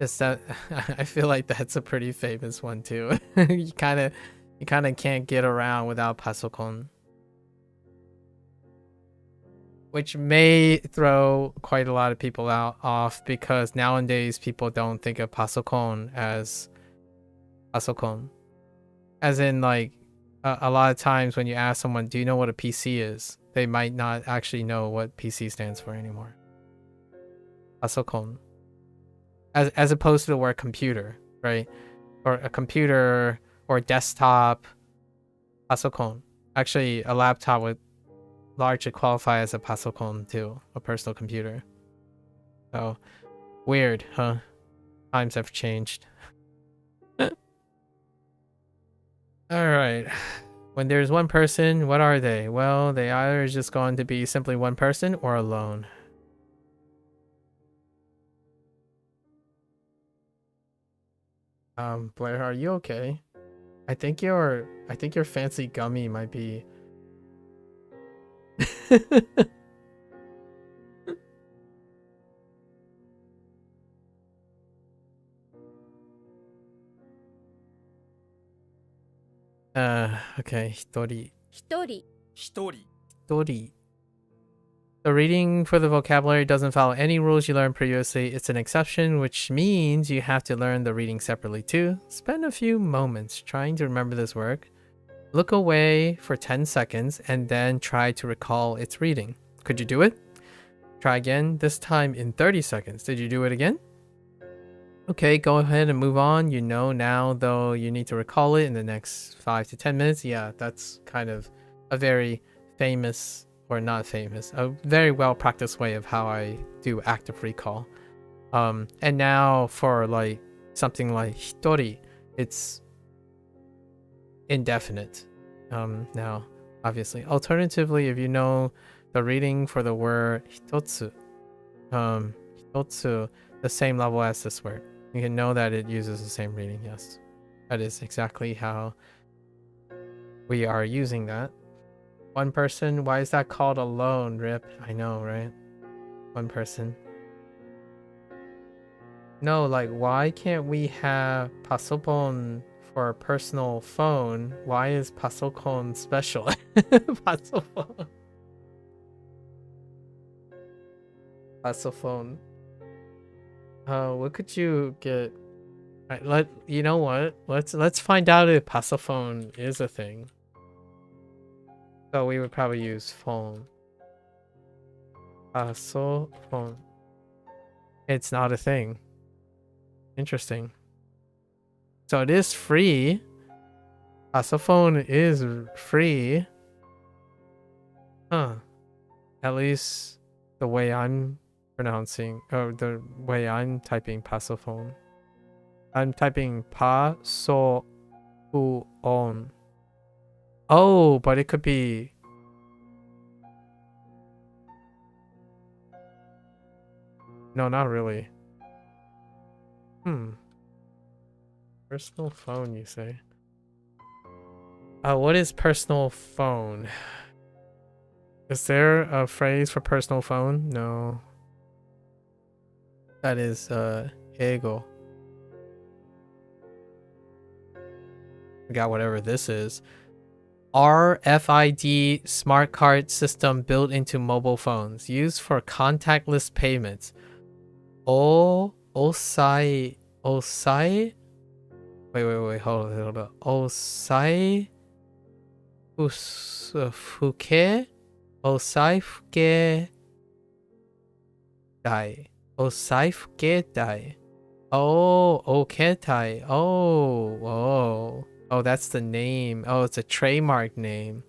it's that I feel like that's a pretty famous one too. you kind of can't get around without Pasocon, which may throw quite a lot of people off because nowadays people don't think of Pasocon as Pasocon, as in like a lot of times when you ask someone, do you know what a PC is? They might not actually know what PC stands for anymore. Pasocon. As opposed to the word computer, right? Or a computer or desktop. Pasocon. Actually, a laptop would largely qualify as a pasocon too, a personal computer. So, weird, huh? Times have changed. Alright. When there's one person, what are they? Well, they either just going to be simply one person or alone. Blair, are you okay? I think your fancy gummy might be okay, hitori. Hitori. The reading for the vocabulary doesn't follow any rules you learned previously. It's an exception, which means you have to learn the reading separately too. Spend a few moments trying to remember this word. Look away for 10 seconds and then try to recall its reading. Could you do it? Try again, this time in 30 seconds. Did you do it again? Okay, go ahead and move on. You know now, though, you need to recall it in the next 5 to 10 minutes. Yeah, that's kind of a very famous, or not famous, a very well-practiced way of how I do active recall. And now for like something like hitori, it's indefinite. Now, obviously. Alternatively, if you know the reading for the word hitotsu, hitotsu, the same level as this word, you can know that it uses the same reading. Yes, that is exactly how we are using that. One person, why is that called alone? Rip, I know, right? One person. No, like, why can't we have pasopon for a personal phone? Why is pasocon special? Pasopon. Pasophone. What could you get? You know what? Let's find out if pasophone is a thing. So we would probably use phone. Pasophone. It's not a thing. Interesting. So it is free. Pasophone is free. Huh. At least the way I'm pronouncing, or the way I'm typing pasophone. I'm typing pasophone. Oh, but it could be. No, not really. Personal phone, you say? What is personal phone? Is there a phrase for personal phone? No. That is, ego. We got whatever this is. RFID smart card system built into mobile phones. Used for contactless payments. Osai. Wait, hold on. Osai fuke dai. Osai dai. Oh, oketai. Oh, Oh, that's the name. Oh, it's a trademark name.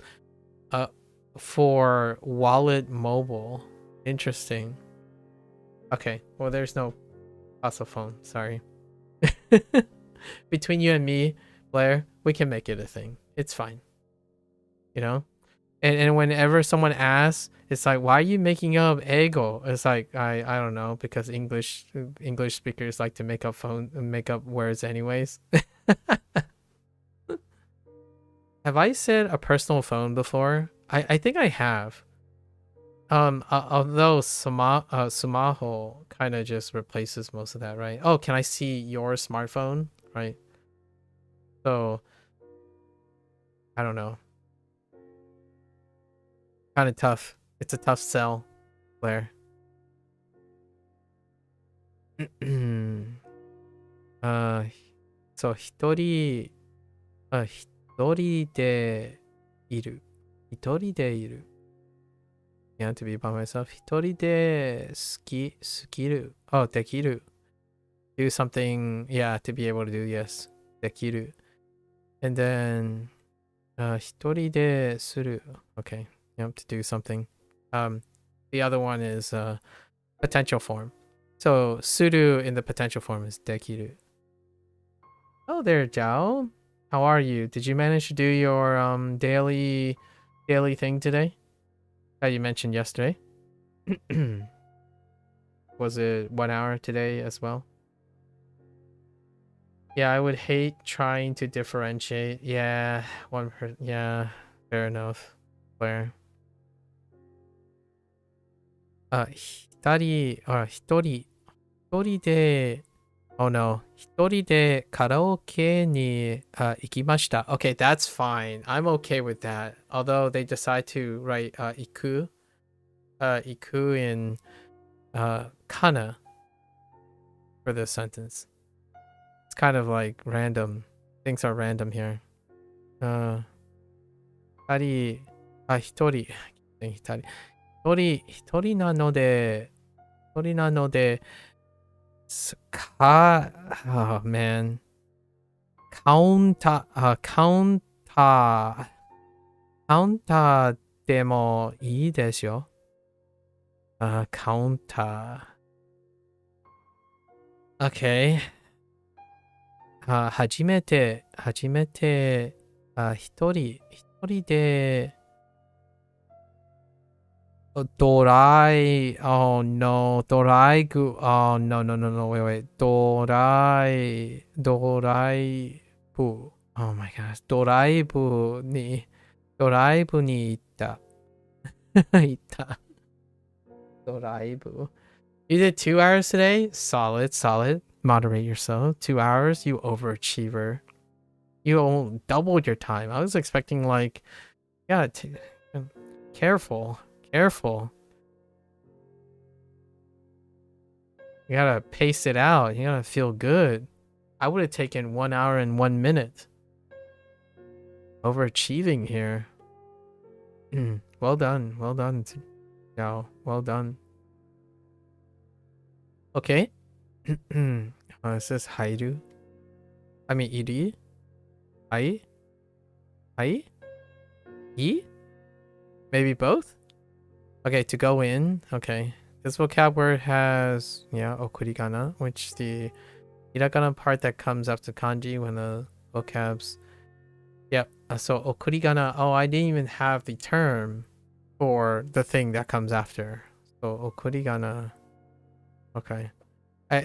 For Wallet Mobile. Interesting. Okay, well, there's no phone. Sorry. Between you and me, Blair, we can make it a thing. It's fine. You know? And whenever someone asks, it's like, why are you making up ego? It's like, I don't know, because English speakers like to make up words anyways. Have I said a personal phone before? I think I have. Although Sumaho kind of just replaces most of that, right? Oh, can I see your smartphone? Right. So I don't know. Kind of tough. It's a tough sell, Blair. そう、一人でいる。一人でいる。You have to be by myself. 一人で好きる。Oh, できる。Do something, yeah, to be able to do, yes. できる。And then, 一人でする。Okay, you have to do something. The other one is potential form. So, する in the potential form is できる. Oh, there, Zhao. How are you? Did you manage to do your daily thing today that you mentioned yesterday? Was it 1 hour today as well? Yeah, I would hate trying to differentiate. Yeah, yeah, fair enough. Fair. 一人で Oh no. 一人でカラオケに行きました. Okay, that's fine. I'm okay with that. Although they decide to write 行く in kana for this sentence. It's kind of like random. Things are random here. 一人なので oh man. Counter でもいいですよ。counter. Okay. 初めて一人でoh no, ドライブ oh no, wait, ドライブ oh my gosh, ドライブに行ったドライブ You did 2 hours today? Solid. Moderate yourself. 2 hours, you overachiever. You doubled your time. I was expecting like, yeah, careful. You gotta pace it out. You gotta feel good. I would have taken 1 hour and 1 minute. Overachieving here. Well done. No, well done. Okay. It says Hairu. I mean, iri? Ai? I? Maybe both? Okay, to go in. Okay. This vocab word has, yeah, okurigana, which the hiragana part that comes after kanji when the vocabs. Yep. So okurigana. Oh, I didn't even have the term for the thing that comes after. So okurigana. Okay.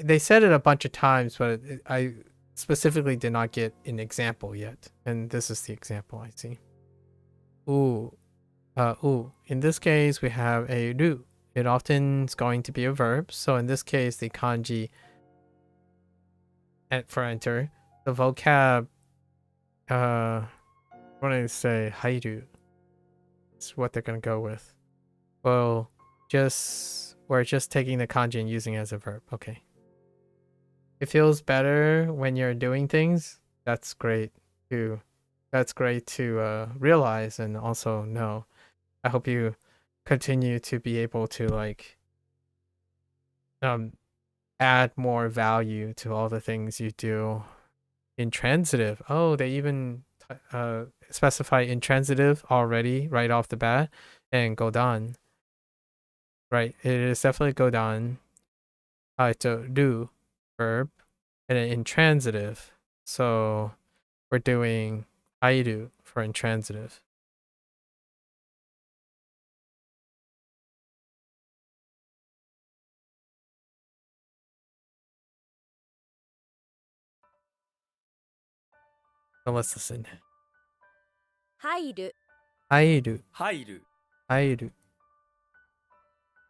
They said it a bunch of times, but I specifically did not get an example yet. And this is the example I see. Ooh. In this case, we have a ru. It often is going to be a verb. So in this case, the kanji for enter, the vocab, what did I say? Hairu. It's what they're going to go with. Well, we're just taking the kanji and using it as a verb. Okay. It feels better when you're doing things. That's great too. That's great to realize and also know. I hope you continue to be able to like add more value to all the things you do. Intransitive. Oh, they even specify intransitive already right off the bat, and godan. Right, it is definitely godan. To do verb, and then intransitive. So we're doing airu for intransitive. So let's listen. 入る Airu. 入る Airu.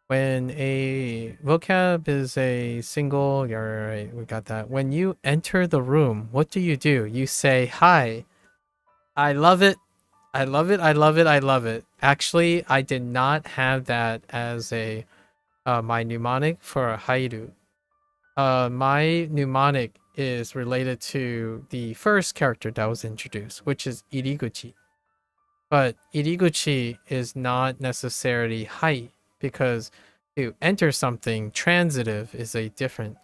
When a vocab is a single, you're right, we got that. When you enter the room, what do? You say hi. I love it. I love it. I love it. I love it. Actually, I did not have that as a my mnemonic for hairu. My mnemonic is related to the first character that was introduced, which is iriguchi. But iriguchi is not necessarily hai, because to enter something transitive is a different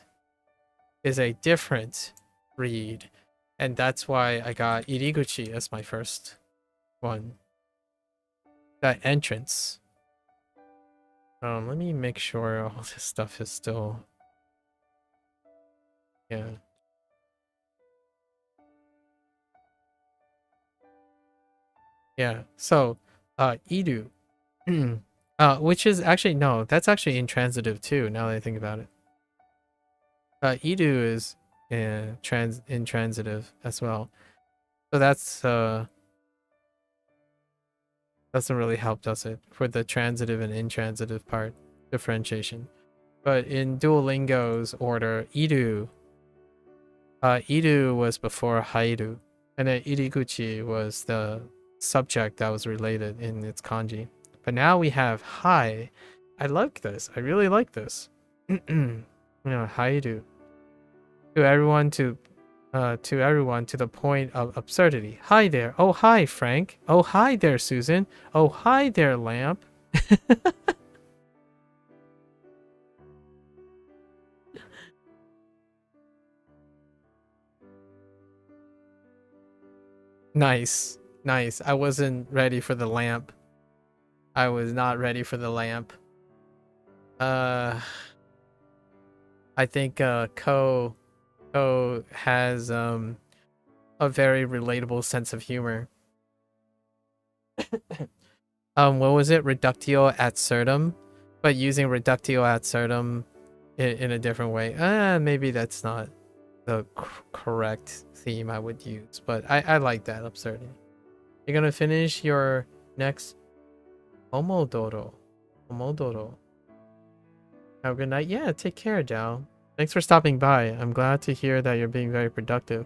read, and that's why I got iriguchi as my first one. That entrance. Let me make sure all this stuff is still, yeah. Yeah. So, iru, which is actually, no, that's actually intransitive too. Now that I think about it, iru is intransitive as well. So that's doesn't really help, does it, for the transitive and intransitive part differentiation? But in Duolingo's order, iru was before hairu, and then iriguchi was the subject that was related in its kanji. But now we have hai. I like this. I really like this. Hairu. To everyone to the point of absurdity. Hi there. Oh, hi, Frank. Oh, hi there, Susan. Oh, hi there, Lamp. Nice. Nice. I wasn't ready for the lamp. I was not ready for the lamp. I think Ko has a very relatable sense of humor. What was it? Reductio absurdum, but using reductio absurdum in a different way. Maybe that's not the correct theme I would use, but I like that absurdity. You're gonna finish your next Omodoro. Have a good night. Yeah, take care, Jao. Thanks for stopping by. I'm glad to hear that you're being very productive.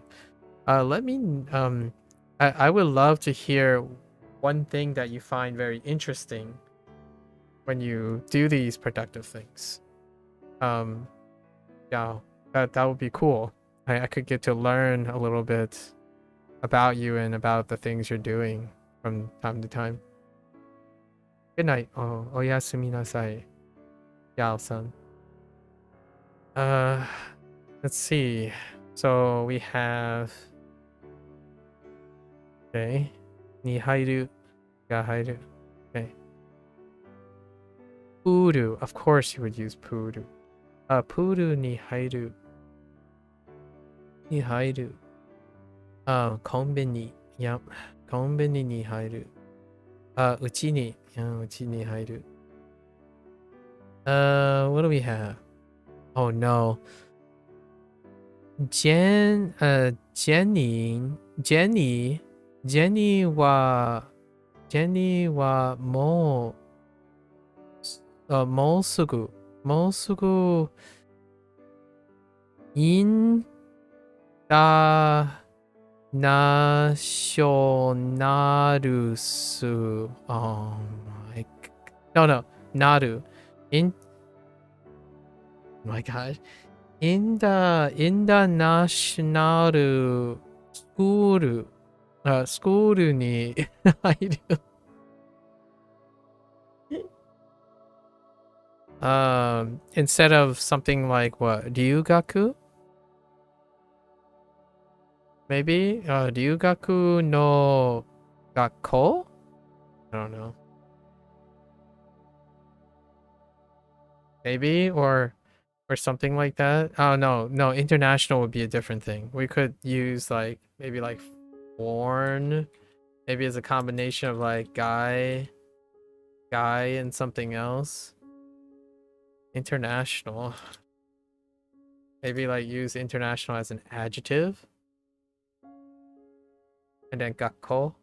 Let me I would love to hear one thing that you find very interesting when you do these productive things. Yeah, that would be cool. I could get to learn a little bit about you and about the things you're doing from time to time. Good night. Oh, oyasumi nasai, Yao-san. Let's see. So we have, okay, ni hairu, ga hairu. Okay. Puru. Of course you would use puru. Puru ni hairu. Ni hairu. Konbini. Yep. Konbini ni hairu. Uchi ni. Yeah, uchi ni hairu. What do we have? Oh no. Jenny wa mo sugu in da nationalsu. Oh my, no, naru. In, oh my god. In the national school, school ni hairu. Instead of something like what? Ryugaku? Maybe? Ryugaku no Gakko? I don't know. Maybe? Or something like that. Oh, no, international would be a different thing. We could use like maybe like foreign, maybe as a combination of like guy and something else. International. Maybe like use international as an adjective. And then gakko.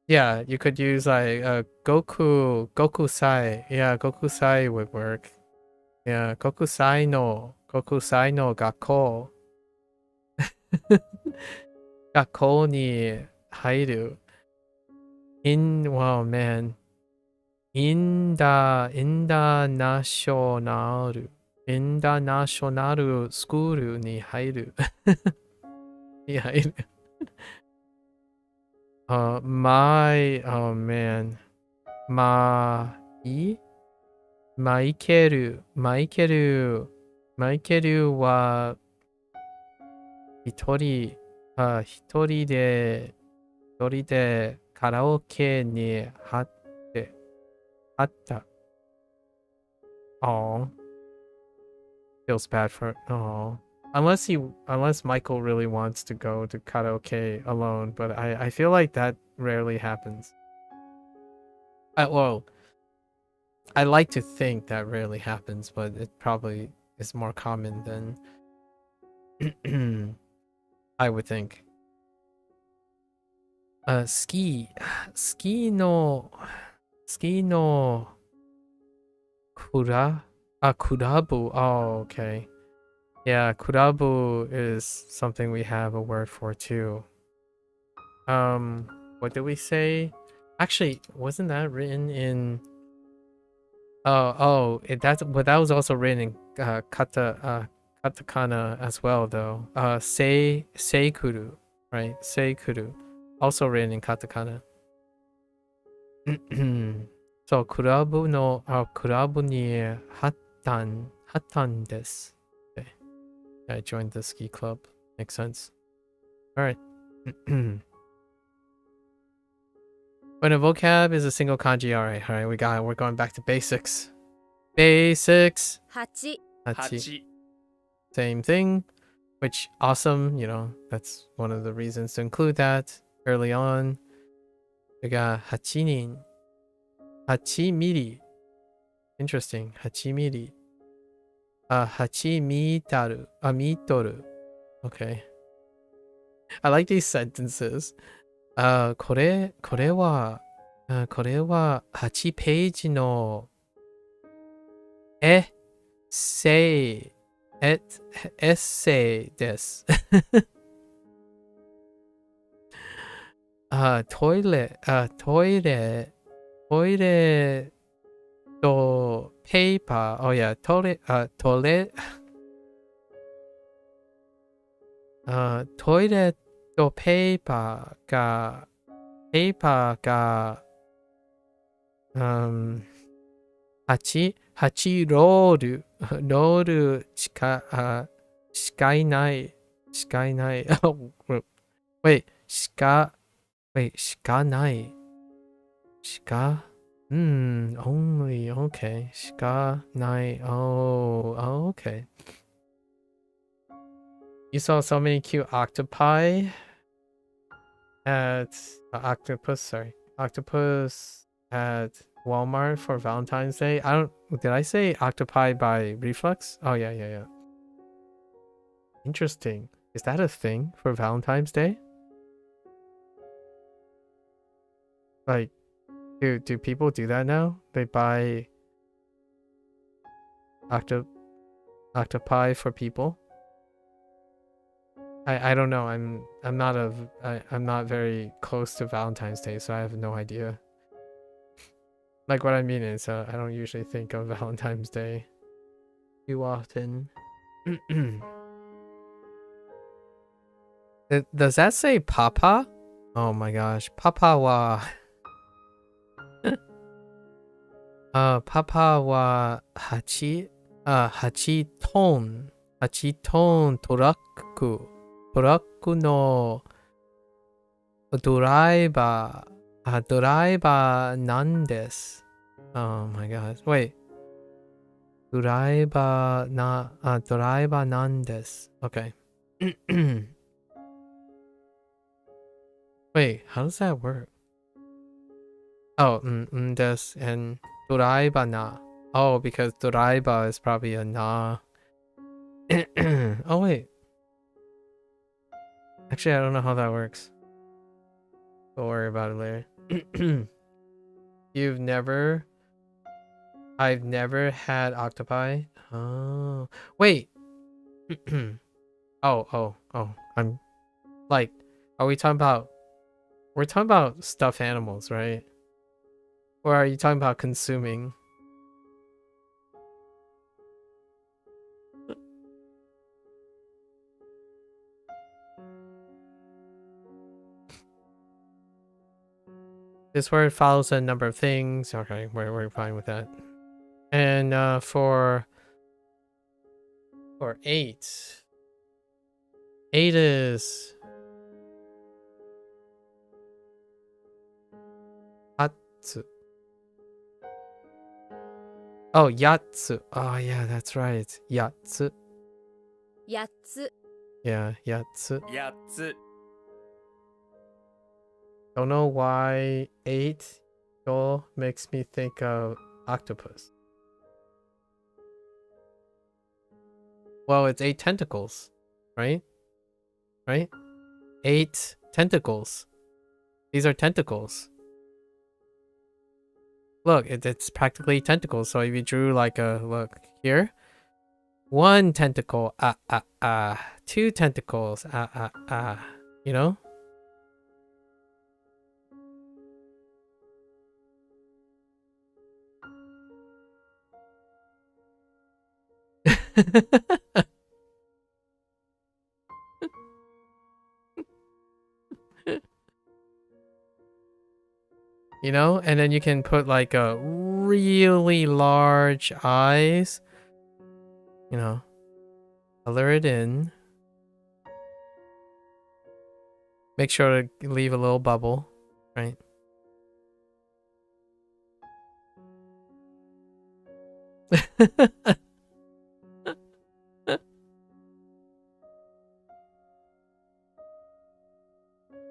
Yeah, you could use like Goku Sai. Yeah, Goku Sai would work. Yeah, Goku Sai no Gakko. Gakko ni hairu. Wow, man. International school ni hairu. Ni hairu. Oh man. Maikeru wa hitori de karaoke ni hatta. Oh, feels bad for unless Michael really wants to go to karaoke alone, but I feel like that rarely happens. Well, I like to think that rarely happens, but it probably is more common than I would think. Ski no kurabu. Oh, okay. Yeah, kurabu is something we have a word for too. What did we say? Actually, wasn't that written in that was also written in katakana as well though. Seikuru, right? Seikuru. Also written in katakana. So kurabu ni hattan desu. Okay. I joined the ski club. Makes sense. Alright. When a vocab is a single kanji, alright, we got it. We're going back to basics. Basics. Hachi. Same thing, which awesome, you know, that's one of the reasons to include that early on. We got hachinin. Hachimiri. Interesting. Hachimiri. Hachimitaru. Mitoru. Okay. I like these sentences. これは8ページのエッセイです。トイレとペーパー。Oh yeah, トイレとペーパーが8ロールしかいない。wait, しかない。only, okay. しかない。Oh, okay. You saw so many cute octopi at octopus at Walmart for Valentine's Day. Did I say octopi by reflex? Oh yeah. Interesting. Is that a thing for Valentine's Day? Like, do people do that now? They buy octopi for people? I don't know. I'm not very close to Valentine's Day, so I have no idea. Like, what I mean is, I don't usually think of Valentine's Day too often. Does that say papa? Oh my gosh, papa wa. Papa wa 8トントラックのドライバー。ドライバーなんです。Oh my god. Wait. ドライバーなんです。Okay. Wait, how does that work? Oh, des and ドライバーな. Oh, because ドライバー is probably a na. Oh, wait. Actually, I don't know how that works. Don't worry about it later. I've never had octopi. Oh, wait. Oh. I'm like, are we talking about? We're talking about stuffed animals, right? Or are you talking about consuming? This word follows a number of things. Okay, we're fine with that. And for 8 is atsu. Oh, yatsu. Oh yeah, that's right. Yatsu. 8つ Yeah, yatsu. 8つ Don't know why 8 makes me think of octopus. Well, it's 8 tentacles, right? Right? 8 tentacles. These are tentacles. Look, it's practically tentacles. So if you drew like a look here, 1 tentacle, 2 tentacles, you know? You know, and then you can put like a really large eyes, you know, color it in. Make sure to leave a little bubble, right?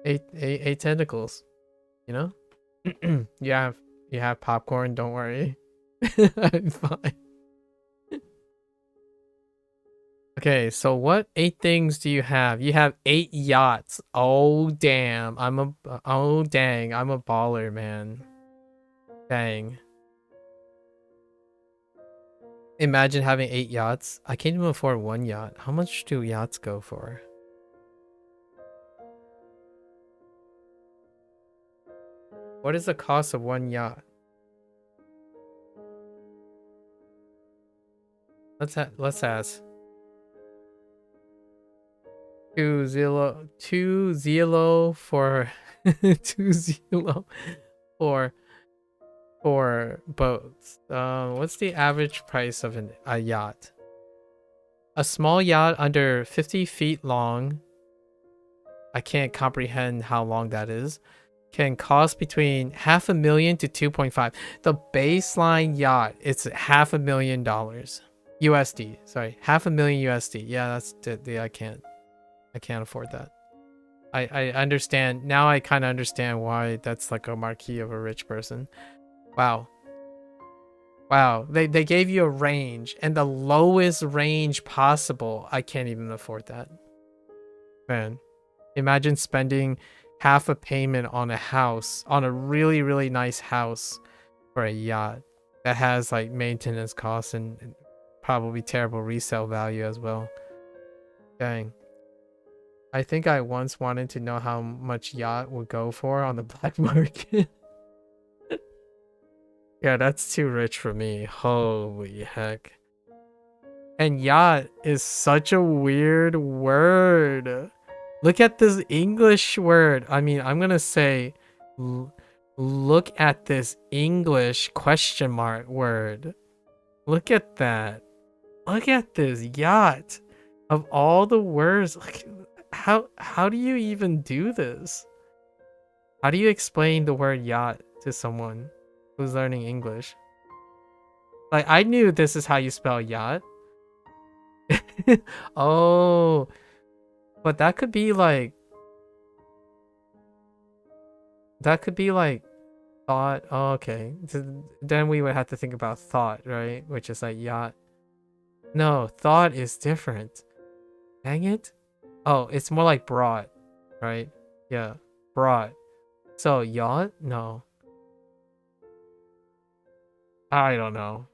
eight tentacles, you know? you have popcorn, don't worry. I'm fine. Okay, so what 8 things do you have? You have 8 yachts. Oh damn. Oh dang, I'm a baller, man. Dang. Imagine having 8 yachts. I can't even afford 1 yacht. How much do yachts go for? What is the cost of 1 yacht? Let's ask. 2 zero for 2 0 for boats. What's the average price of a yacht? A small yacht under 50 feet long. I can't comprehend how long that is. Can cost between $500,000 to 2.5. The baseline yacht, it's $500,000 USD. Sorry, $500,000 USD. Yeah, that's I can't afford that. I understand now. I kind of understand why that's like a marquee of a rich person. Wow. They gave you a range, and the lowest range possible. I can't even afford that. Man, imagine spending half a payment on a house, on a really, really nice house for a yacht that has like maintenance costs and probably terrible resale value as well. Dang. I think I once wanted to know how much yacht would go for on the black market. Yeah, that's too rich for me. Holy heck. And yacht is such a weird word. Look at this English word. I mean, I'm gonna say, look at this English question mark word. Look at that. Look at this yacht. Of all the words, like, how do you even do this? How do you explain the word yacht to someone who's learning English? Like, I knew this is how you spell yacht. Oh, but that could be like thought. Oh, okay. Then we would have to think about thought, right? Which is like yacht. No, thought is different. Dang it. Oh, it's more like brought, right? Yeah, brought. So yacht? No. I don't know.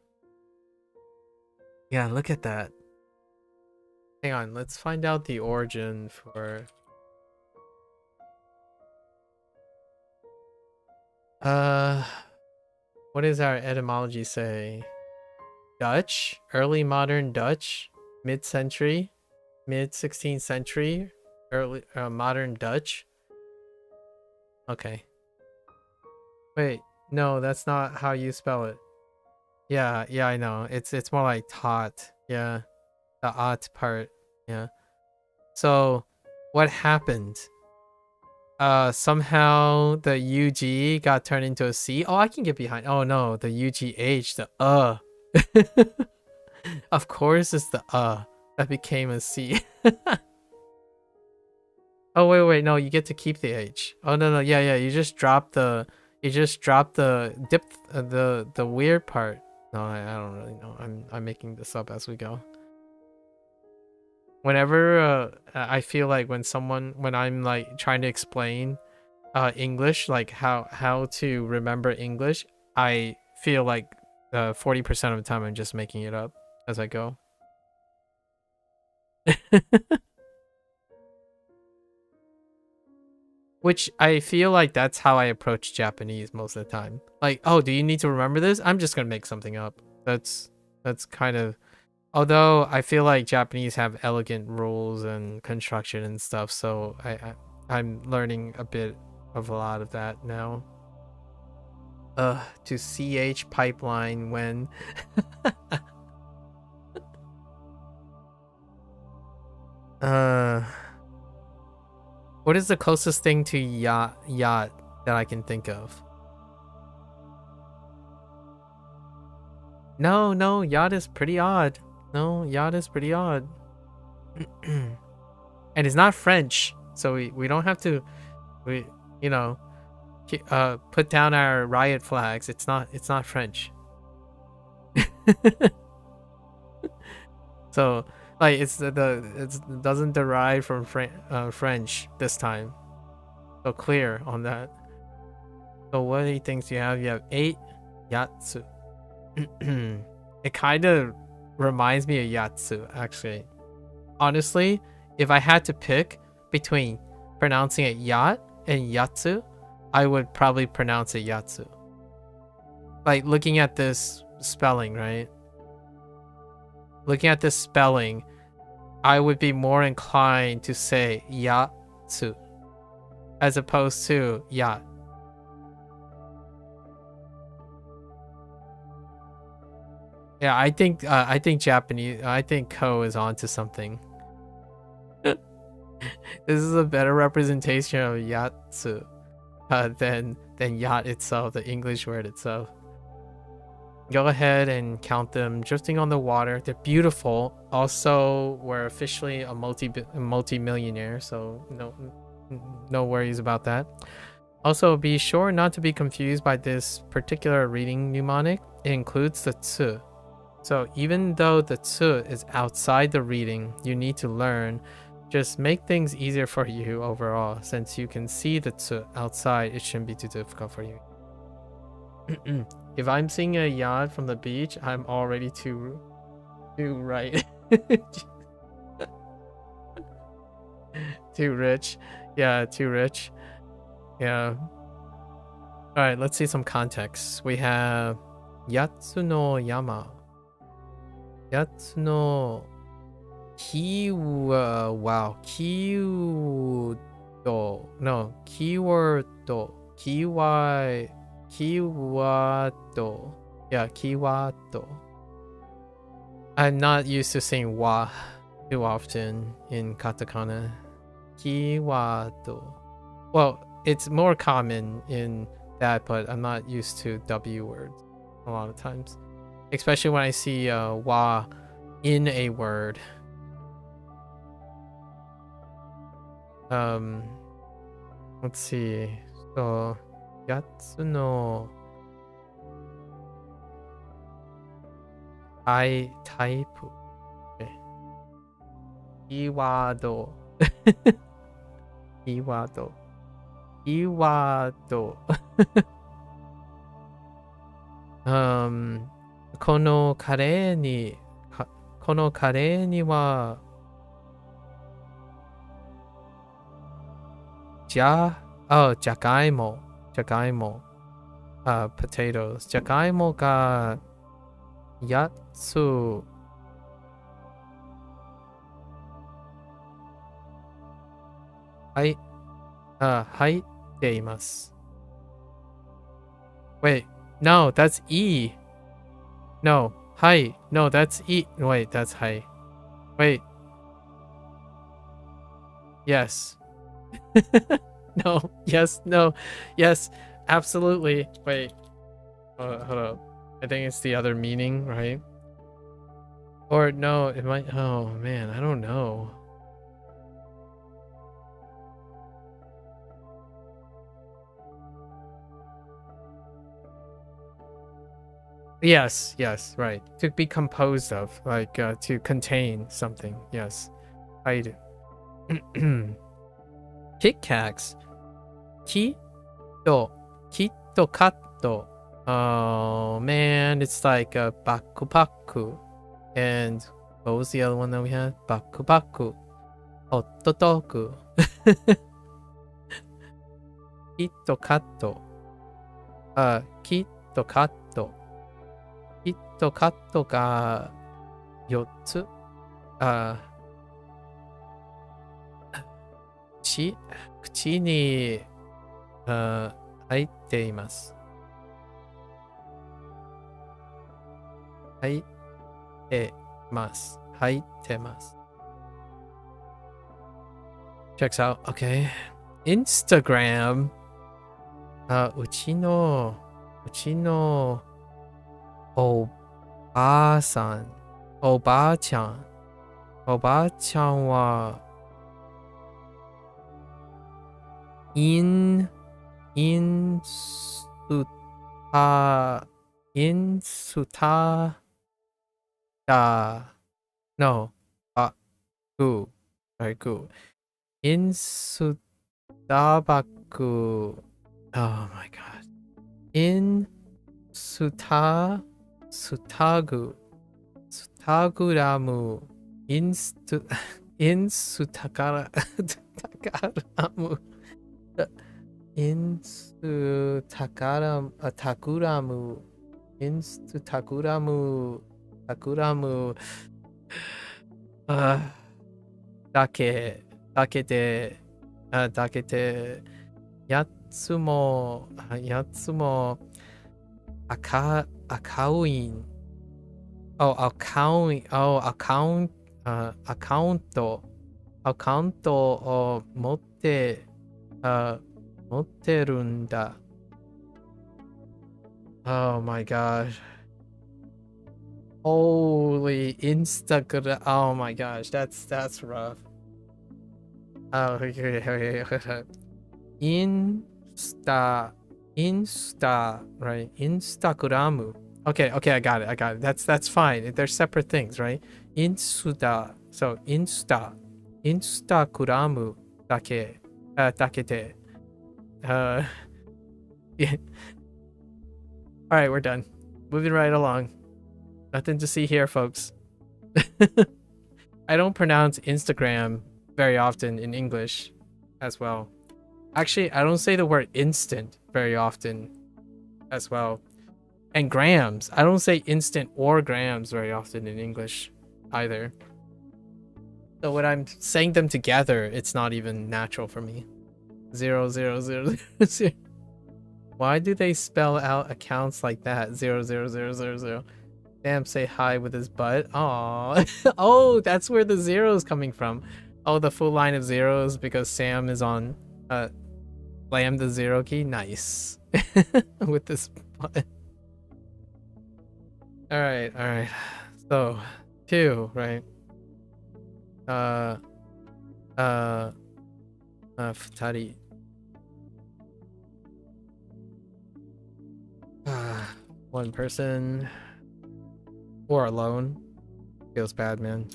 Yeah, look at that. Hang on, let's find out the origin for... What does our etymology say? Dutch? Early modern Dutch? Mid-century? Mid-16th century? Early modern Dutch? Okay. Wait, no, that's not how you spell it. Yeah, I know. It's more like tot. Yeah. The ot part. Yeah. So what happened? Somehow the UG got turned into a C. Oh, I can get behind. Oh no, the UGH, the Of course it's the that became a C. Oh wait, no, you get to keep the H. Oh no, yeah, you just drop the dip the weird part. No, I don't really know. I'm making this up as we go. Whenever I feel like when I'm like trying to explain English, like how to remember English, I feel like 40% of the time I'm just making it up as I go. Which I feel like that's how I approach Japanese most of the time. Like, oh, do you need to remember this? I'm just gonna make something up. That's kind of... Although I feel like Japanese have elegant rules and construction and stuff, so I'm learning a bit of a lot of that now. To CH pipeline when... What is the closest thing to yacht that I can think of? No, yacht is pretty odd. No, yacht is pretty odd. And it's not French, so we don't have to, you know, put down our riot flags. It's not French. So like it doesn't derive from French this time. So clear on that. So what do you think you have? You have 8 yatsu. It kind of reminds me of yatsu, actually. Honestly, if I had to pick between pronouncing it yacht and yatsu, I would probably pronounce it yatsu. Like looking at this spelling, right? Looking at this spelling, I would be more inclined to say yatsu as opposed to yacht. Yeah, I think Japanese. I think Ko is onto something. This is a better representation of yatsu than yacht itself, the English word itself. Go ahead and count them drifting on the water. They're beautiful. Also, we're officially a multi-millionaire, so no worries about that. Also, be sure not to be confused by this particular reading mnemonic. It includes the tsu. So even though the tsu is outside the reading you need to learn, just make things easier for you overall. Since you can see the tsu outside, it shouldn't be too difficult for you. If I'm seeing a yacht from the beach, I'm already too right. Too rich. Yeah, too rich. Yeah. Alright, let's see some context. We have Yatsu no Yama. Yatsu no wow. Keyword. Kiwato. Yeah, kiwato. I'm not used to saying wa too often in katakana. Kiwato. Well, it's more common in that, but I'm not used to W words a lot of times, especially when I see wa in a word. Let's see. So yatsu no type. Okay. Iwado. Iwado. Iwado. このカレーにはじゃがいも potatoes じゃがいもが8つ入っています。Wait, no, that's E. No, hi. No, that's E. Wait, that's hi. Wait. Yes. No, yes, no, yes, absolutely. Wait. Hold up. I think it's the other meaning, right? Or no, it might. Oh man, I don't know. Yes, right. To be composed of, like to contain something. Yes, I do. Kit Kats. Kitto katto. Oh man, it's like a bakubaku. And what was the other one that we had? Bakubaku. Ototoku. Kitto katto. Kitto katto. キットカットが4つ。口に入っています。入ってます。Checks out. Okay. Instagram. うちのおばあちゃんはインスタだ No, グーインスタバック Oh my god インスタグラムインスタグラムインスタグラムだけやつもアカウントを持ってるんだ。Oh my gosh. Holy Instagram. Oh my gosh, that's rough. Oh, okay. Insta, right? Instagram. Okay, I got it. That's fine. They're separate things, right? Insta. So Instagram だけでyeah. All right, we're done. Moving right along. Nothing to see here, folks. I don't pronounce Instagram very often in English as well. Actually, I don't say the word instant very often as well. And grams. I don't say instant or grams very often in English either. So when I'm saying them together, it's not even natural for me. 0, 0, 0, 0. Why do they spell out accounts like that? 0, 0, 0, 0, 0. Sam say hi with his butt. Aww. Oh, that's where the zeros coming from. Oh, the full line of zeros because Sam is on Slam the 0 key. Nice. With this button. Alright, alright. So, 2, right? Futari. One person. Or alone. Feels bad, man.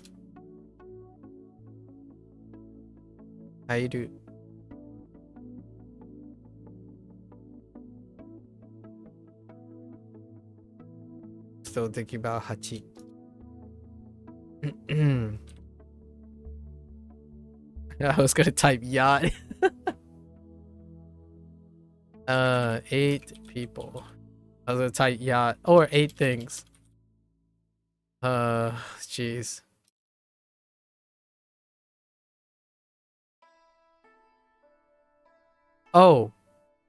How you do? Still thinking about Hachi. I was gonna type yacht. 8 people. I was gonna type yacht or 8 things. Jeez. Oh,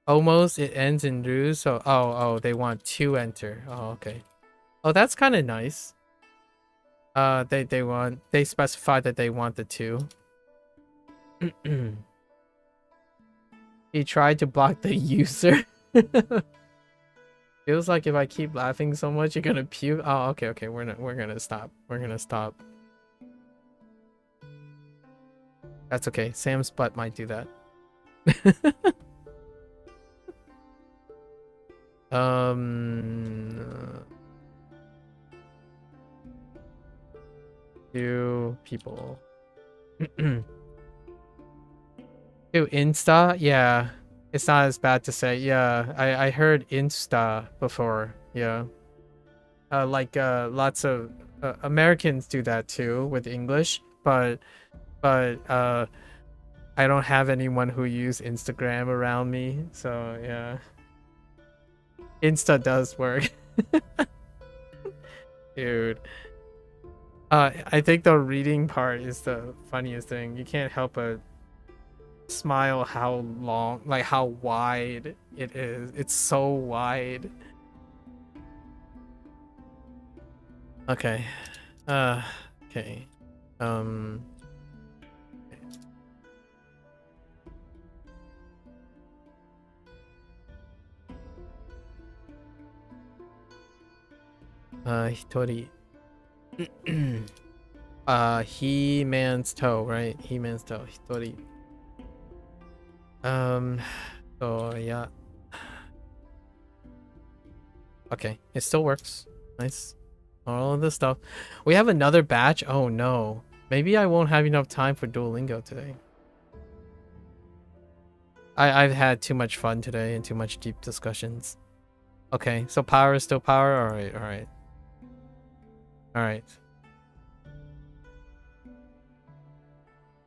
almost. It ends in Ru, so oh, they want to enter. Oh, okay. Oh, that's kind of nice. They specify that they want the 2. He tried to block the user. Feels like if I keep laughing so much, you're gonna puke. Oh, okay. We're gonna stop. We're gonna stop. That's okay. Sam's butt might do that. Two people. Two Insta? Yeah. It's not as bad to say. Yeah, I heard Insta before. Yeah. Lots of Americans do that too with English, but I don't have anyone who use Instagram around me, so yeah. Insta does work. Dude. I think the reading part is the funniest thing. You can't help but smile how long, like how wide it is. It's so wide. Okay. Okay. Hitori. He-man's toe, right? He-man's toe. Hitori. So yeah. Okay, it still works. Nice. All of this stuff. We have another batch. Oh no. Maybe I won't have enough time for Duolingo today. I've had too much fun today and too much deep discussions. Okay, so power is still power. Alright.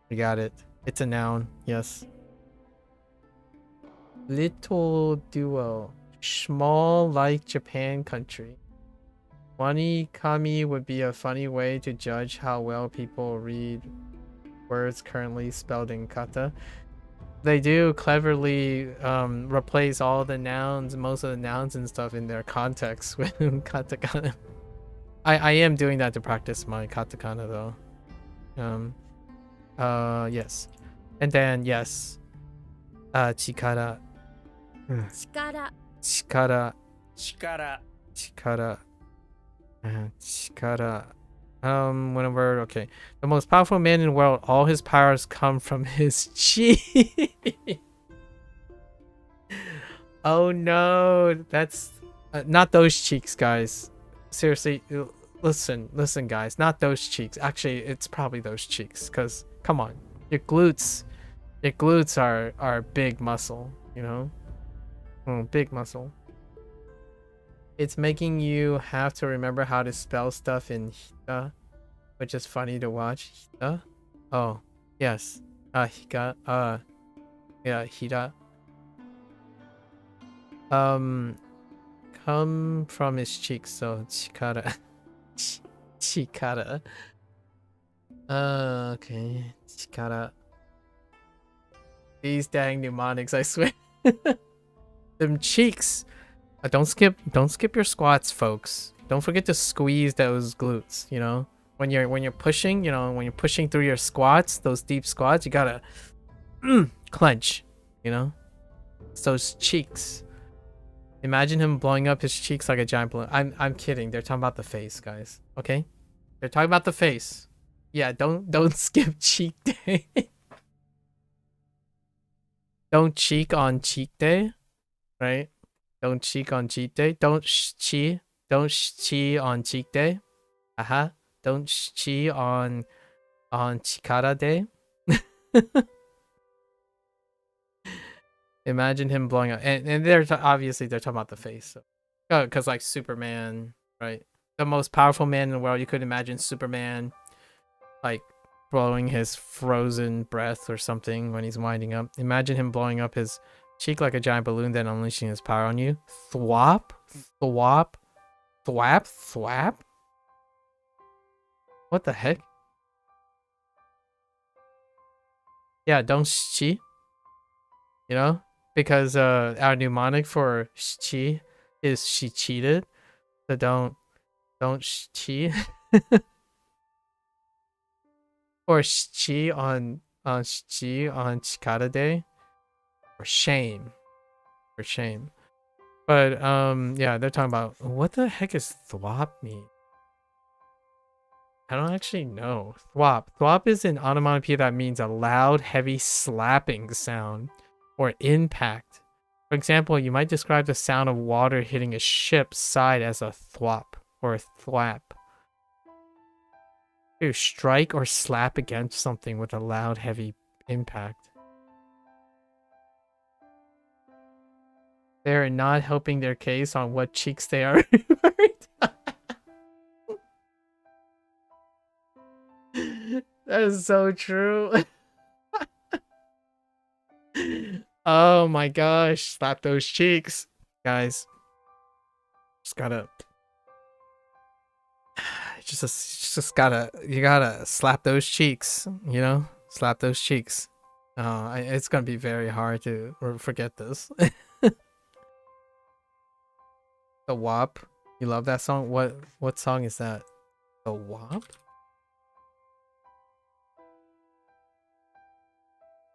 We got it. It's a noun. Yes. Little duo. Small like Japan country. WaniKani would be a funny way to judge how well people read words currently spelled in kata. They do cleverly replace all the nouns, most of the nouns and stuff in their context with katakana. I am doing that to practice my katakana though. Yes. And then yes. Chikara. Chikara. Whenever, okay. The most powerful man in the world, all his powers come from his chi. Oh no, that's not those cheeks, guys. Seriously, listen, guys, not those cheeks. Actually, it's probably those cheeks, because come on, your glutes are big muscle, you know. Big muscle. It's making you have to remember how to spell stuff in Hita, which is funny to watch. Hita? Oh, yes. Hika. Yeah, Hita. Come from his cheeks, so chikara. Chikara. Okay. Chikara. These dang mnemonics, I swear. Them cheeks. Don't skip your squats, folks. Don't forget to squeeze those glutes, you know? When you're pushing, you know, when you're pushing through your squats, those deep squats, you gotta clench, you know? It's those cheeks. Imagine him blowing up his cheeks like a giant balloon. I'm kidding. They're talking about the face, guys. Okay? They're talking about the face. Yeah, don't skip cheek day. Don't cheek on cheek day, right? Don't cheek on cheek day. Don't chi. Don't chi on cheek day. Aha. Don't chi on chikara day. Imagine him blowing up, and they're obviously they're talking about the face, so because like Superman, right? The most powerful man in the world. You could imagine Superman, like blowing his frozen breath or something when he's winding up. Imagine him blowing up his cheek like a giant balloon, then unleashing his power on you. Thwap, thwap, thwap, thwap. What the heck? Yeah, don't chi. You know, because our mnemonic for chi is she cheated. So don't chi. Or chi on Chikara Day. For shame. For shame. But yeah, they're talking about what the heck is thwap mean? I don't actually know. Thwap. Thwap is an onomatopoeia that means a loud, heavy slapping sound or impact. For example, you might describe the sound of water hitting a ship's side as a thwap or a thwap. To strike or slap against something with a loud, heavy impact. They're not helping their case on what cheeks they are. That is so true. Oh my gosh, slap those cheeks, guys. Just gotta, you gotta slap those cheeks, you know, slap those cheeks. It's gonna be very hard to forget this. The WAP, you love that song? What song is that? The WAP?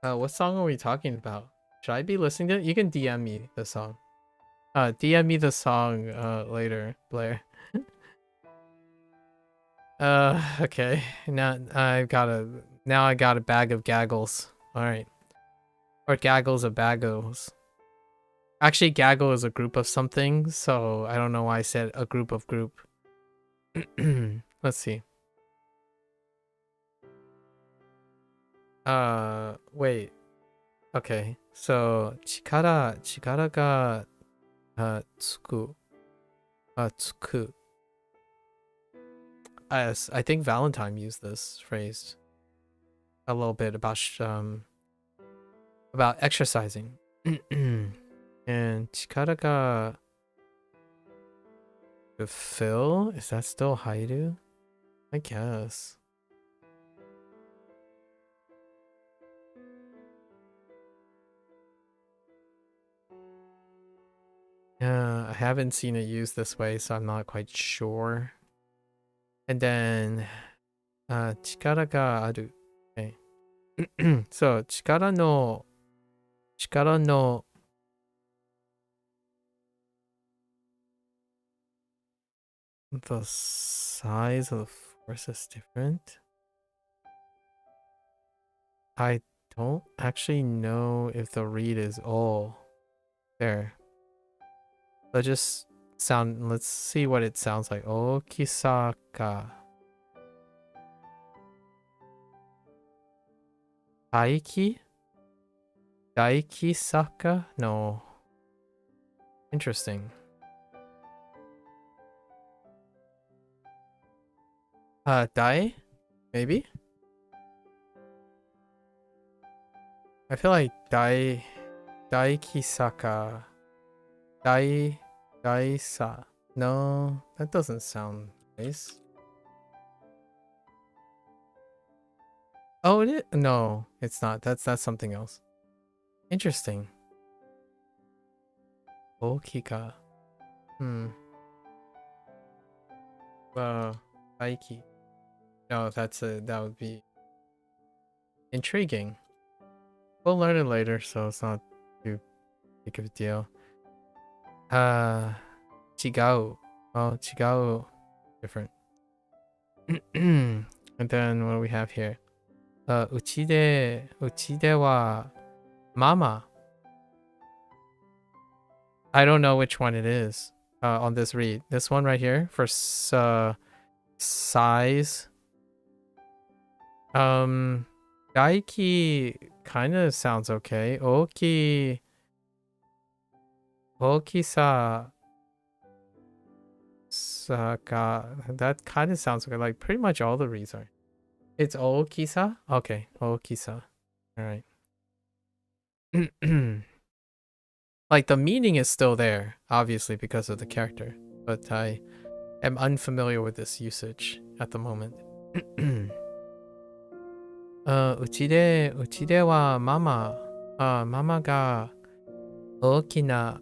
What song are we talking about? Should I be listening to it? You can DM me the song. DM me the song later, Blair. Okay. Now I got a bag of gaggles. All right. Or gaggles of baggles. Actually, gaggle is a group of something, so I don't know why I said a group of group. Let's see. Wait. Okay. So chikara ga tsuku. Tsuku. Yes, I think Valentine used this phrase a little bit about exercising. And chikara ga to fill? Is that still hairu? I guess. Yeah, I haven't seen it used this way, so I'm not quite sure. And then, chikara ga aru. Okay. So, chikara no, the size of the force is different. I don't actually know if the read is all there. Let's see what it sounds like. Okisaka. Daiki? Daikisaka? No. Interesting. Dai? Maybe? I feel like Daikisaka. Daisa. No, that doesn't sound nice. Oh, it is? No, it's not. That's something else. Interesting. Okika. Aiki. No, that would be intriguing. We'll learn it later, so it's not too big of a deal. Chigao. Oh, chigao. Different. And then what do we have here? Uchide wa mama. I don't know which one it is on this read. This one right here for size. Gaiki kind of sounds okay. Okisa Saka. That kind of sounds okay. Like pretty much all the reads are. It's Okisa? Okay, Okisa. Alright. Like the meaning is still there, obviously because of the character. But I am unfamiliar with this usage at the moment. うちではママが大きな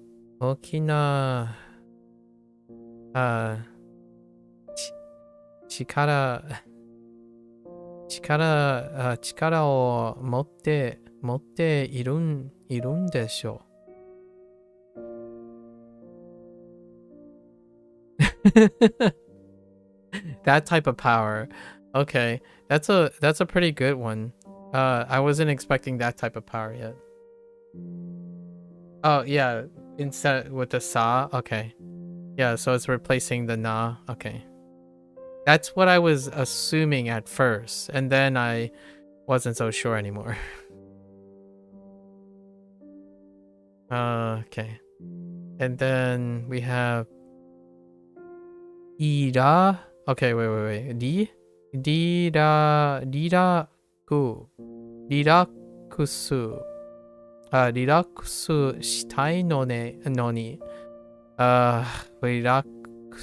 力を持っているんでしょう。That type of power. Okay, that's a pretty good one. I wasn't expecting that type of power yet. Oh yeah, instead with the sa. Okay, yeah. So it's replacing the na. Okay, that's what I was assuming at first, and then I wasn't so sure anymore. Okay, and then we have ira. Okay, wait. Riraksu. リラックスしたいのに、リラック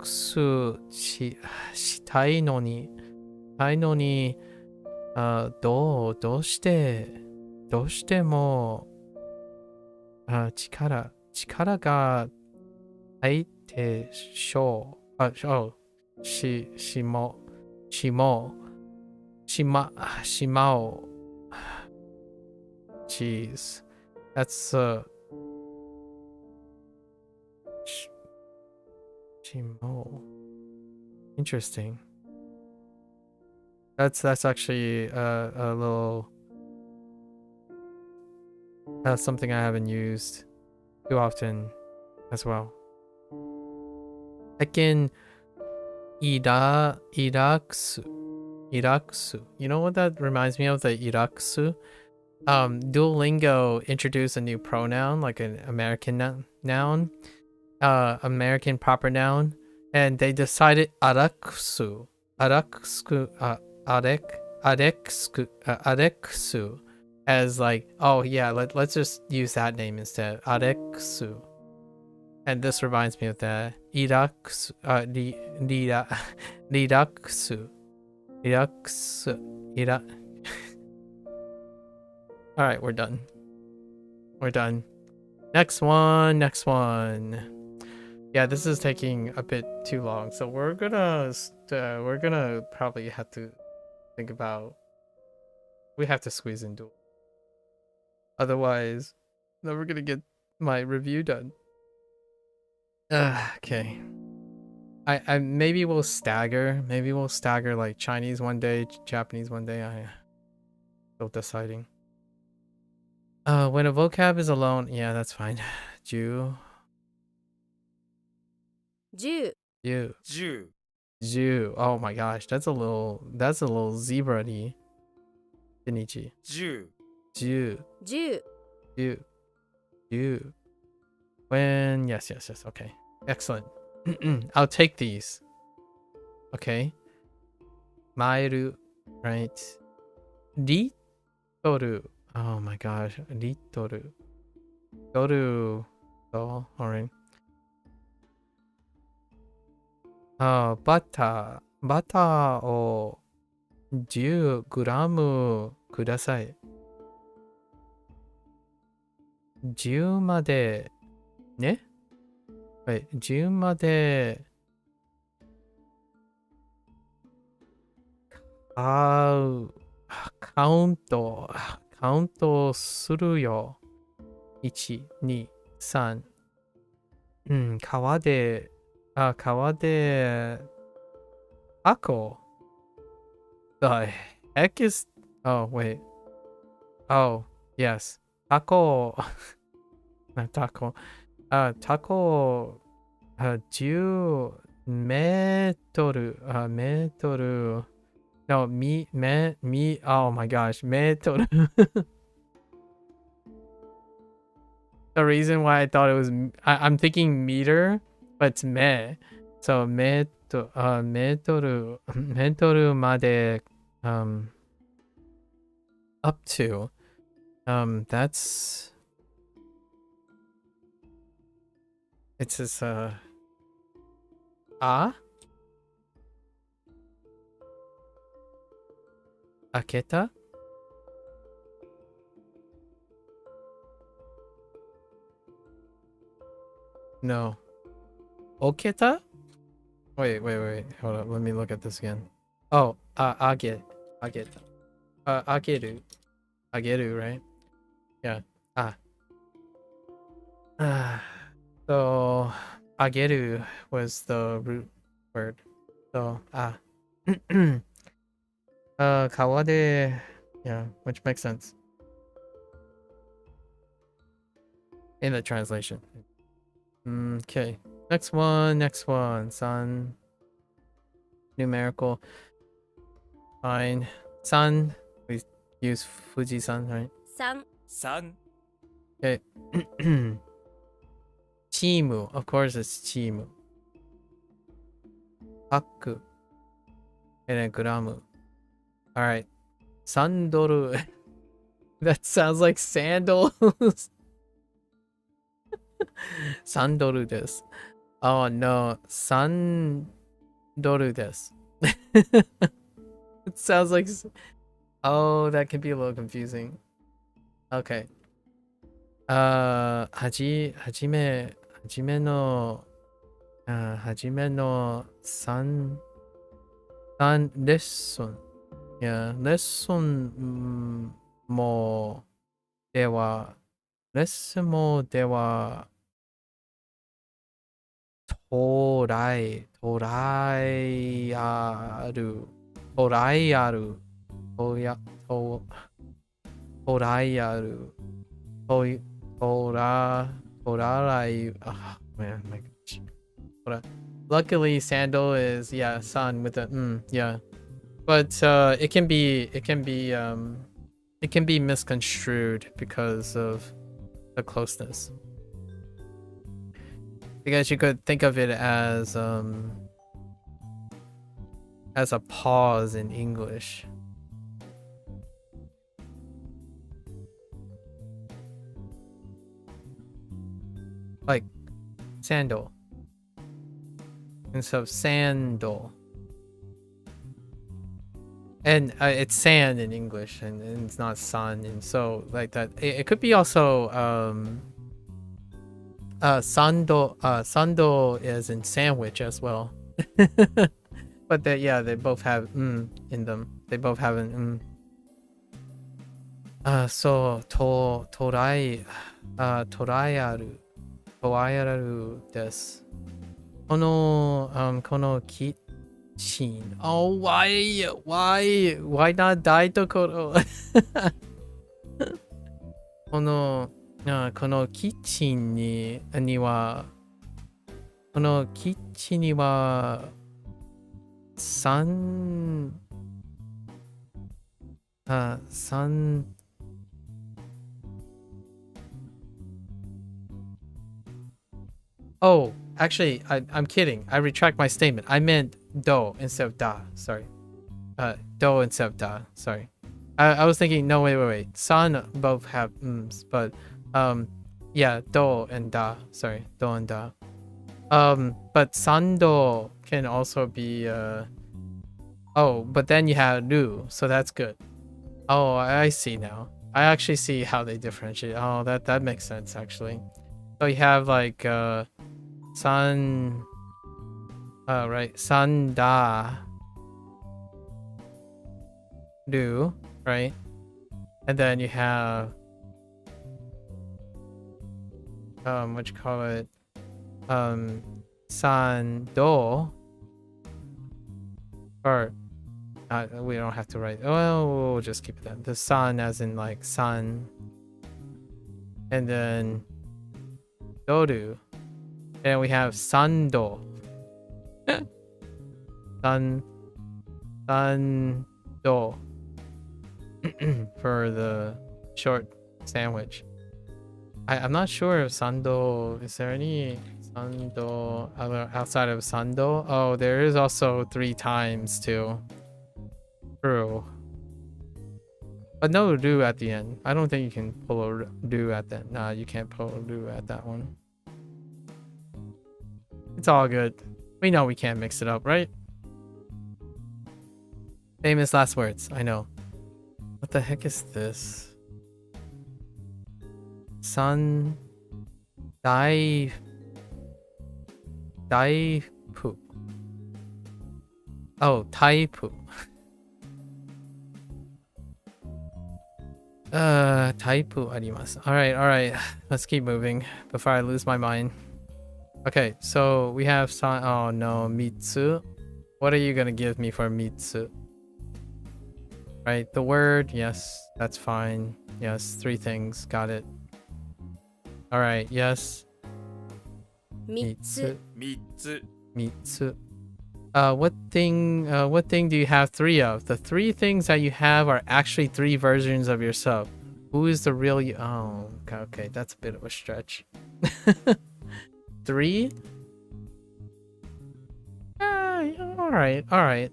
スしたいのに、どうしても、力が入ってしまおう。Jeez. That's Shimo. Interesting. That's actually a little something I haven't used too often as well. Ekin Iraksu. You know what that reminds me of? The Iraksu. Duolingo introduced a new pronoun, like an American noun, American proper noun, and they decided areksu as like, oh yeah, let's just use that name instead, areksu. And this reminds me of the iraksu, Alright, we're done. Next one. Yeah, this is taking a bit too long, so we're gonna probably have to think about, we have to squeeze in duel. Otherwise, never gonna get my review done. Okay. I maybe we'll stagger like Chinese one day, Japanese one day. I still deciding. When a vocab is alone, yeah, that's fine. Ju. Oh my gosh, that's a little zebra-y. Shinichi. Ju. When yes, okay. Excellent. I'll take these. Okay. Maeru, right? Ritoru. Oh my gosh, Ritoru. Goru. Oh, alright. Butterを10グラムください。10までね。10まで買カウントするよ。1、2、3。うん、川で、タコ。The heck is... Oh, wait. Oh, yes. Taco... Not taco. Taco... 10メートル。メートル。No, oh my gosh, メートル。The reason why I thought it was... I'm thinking meter, but it's me. So, メートル。メートルまで... up to... that's... It says, 開けた No. Oketa? Wait. Hold on. Let me look at this again. Oh, ageta. Ageru. Ageru, right? Yeah. So, ageru was the root word. So, kawade, yeah, which makes sense in the translation. Okay, next one. Sun, numerical. Fine. Sun, we use Fuji-san, right? 3 3 Okay. Chimu, of course it's chimu. Paku. And then gramu. Alright. Sandoru. That sounds like sandals. Sandoru desu. Oh no. Sandoru desu. It sounds like... Oh, that could be a little confusing. Okay. はじめの3レッスン。いや、レッスンもでは、トライある。トライある。トラライ、man, my gosh. Luckily, sandal is, yeah, san with a, yeah. But it can be misconstrued because of the closeness. Because you could think of it as a pause in English. Like sandal instead of sandal. And it's sand in English, and it's not sun, and so like that. It could be also sando is in sandwich as well. But they both have in them. They both have an so torai aru desu. Kono kitchen. Oh, why not daitokoro? このキッチンには3 Oh, actually, I'm kidding. I retract my statement. I meant do instead of da. Sorry. Do instead of da. Sorry. I was thinking, no, wait. San both have but yeah, do and da. Sorry, do and da. But sando can also be oh, but then you have ru, so that's good. Oh, I see now. I actually see how they differentiate. Oh, that makes sense actually. So you have like san right, san da ru, right? And then you have what you call it? San do. Or we don't have to write. Well, we'll just keep it that. The sun as in like sun. And then doru. And we have sando. Sando. For the short sandwich. I'm not sure if sando, is there any sando outside of sando? Oh, there is also 3 times too. True. But no do at the end. I don't think you can pull a do at that. Nah, you can't pull a do at that one. It's all good. We know we can't mix it up, right? Famous last words. I know. What the heck is this? Sun dai pu. Oh, taipu. Taipu arimasu. Alright. Let's keep moving before I lose my mind. Okay, so we have sun. Oh no, mitsu. What are you gonna give me for mitsu? Right, the word, yes, that's fine. Yes, 3 things, got it. Alright, yes. Mitsu. Mitsu. What thing do you have 3 of? The 3 things that you have are actually 3 versions of yourself. Who is the real you? Oh, okay, that's a bit of a stretch. 3? Alright.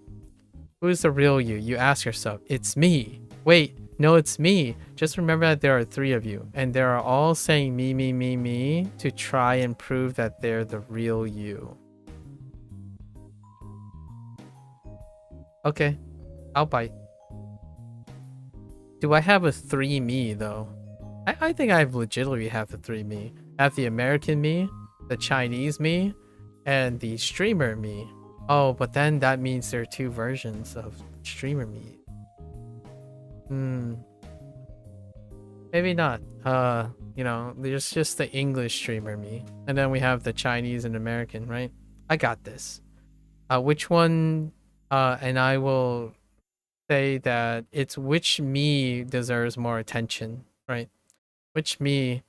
Who's the real you? You ask yourself, it's me. Wait, no, it's me. Just remember that there are 3 of you, and they are all saying me to try and prove that they're the real you. Okay, I'll bite. Do I have a 3 me though? I think I legitimately have the 3 me. I have the American me, the Chinese me, and the streamer me. Oh, but then that means there are 2 versions of streamer me. Maybe not. You know, there's just the English streamer me. And then we have the Chinese and American, right? I got this. Which one, and I will say that it's which me deserves more attention, right? Which me,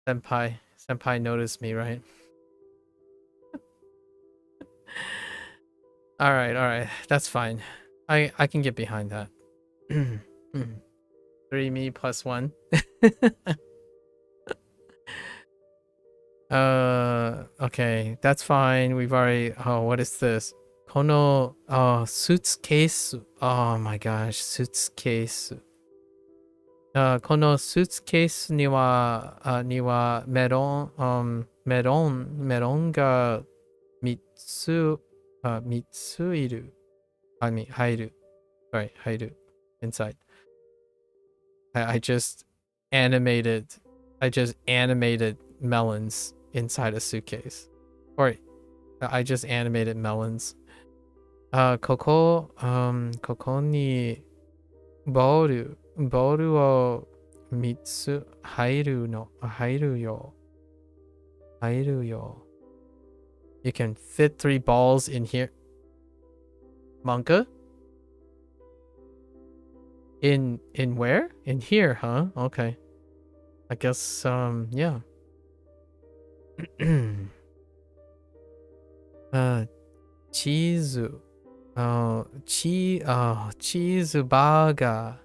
senpai noticed me, right? Alright, that's fine. I can get behind that. 3 me plus 1. Okay, that's fine. We've already, oh, what is this? Kono, suitcase. Oh my gosh, suitcase. Kono suitcase ni wa meron ga mitsu iru. I mean, hairu. Sorry, hairu. Inside. I just animated melons inside a suitcase. Or I just animated melons. Koko ni boru o mitsu hairu yo. You can fit 3 balls in here. Manga? In where? In here, huh? Okay. I guess yeah. Cheese. Cheese burger.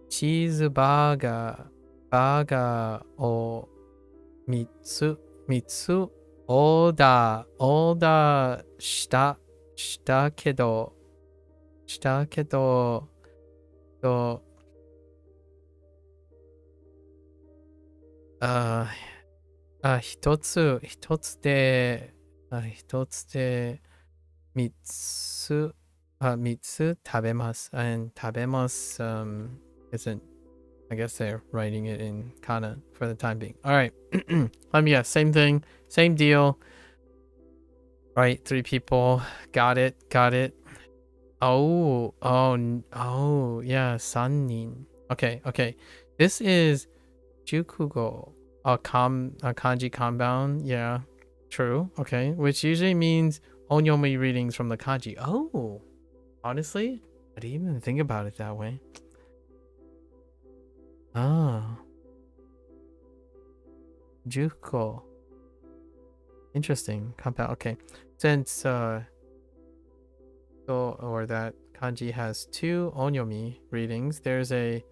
Cheese burger o mitsu order shita kedo to一つで3つ食べます and 食べます isn't, I guess they're writing it in kana for the time being. All right. Yeah, same thing, same deal. Right, 3 people. Got it. Oh, yeah, 3人. Okay, okay. This is Jukugo, a kanji compound. Yeah, true. Okay, which usually means onyomi readings from the kanji. Oh, honestly, I didn't even think about it that way. Oh, Juko. Interesting compound. Okay, since or that kanji has 2 onyomi readings, there's a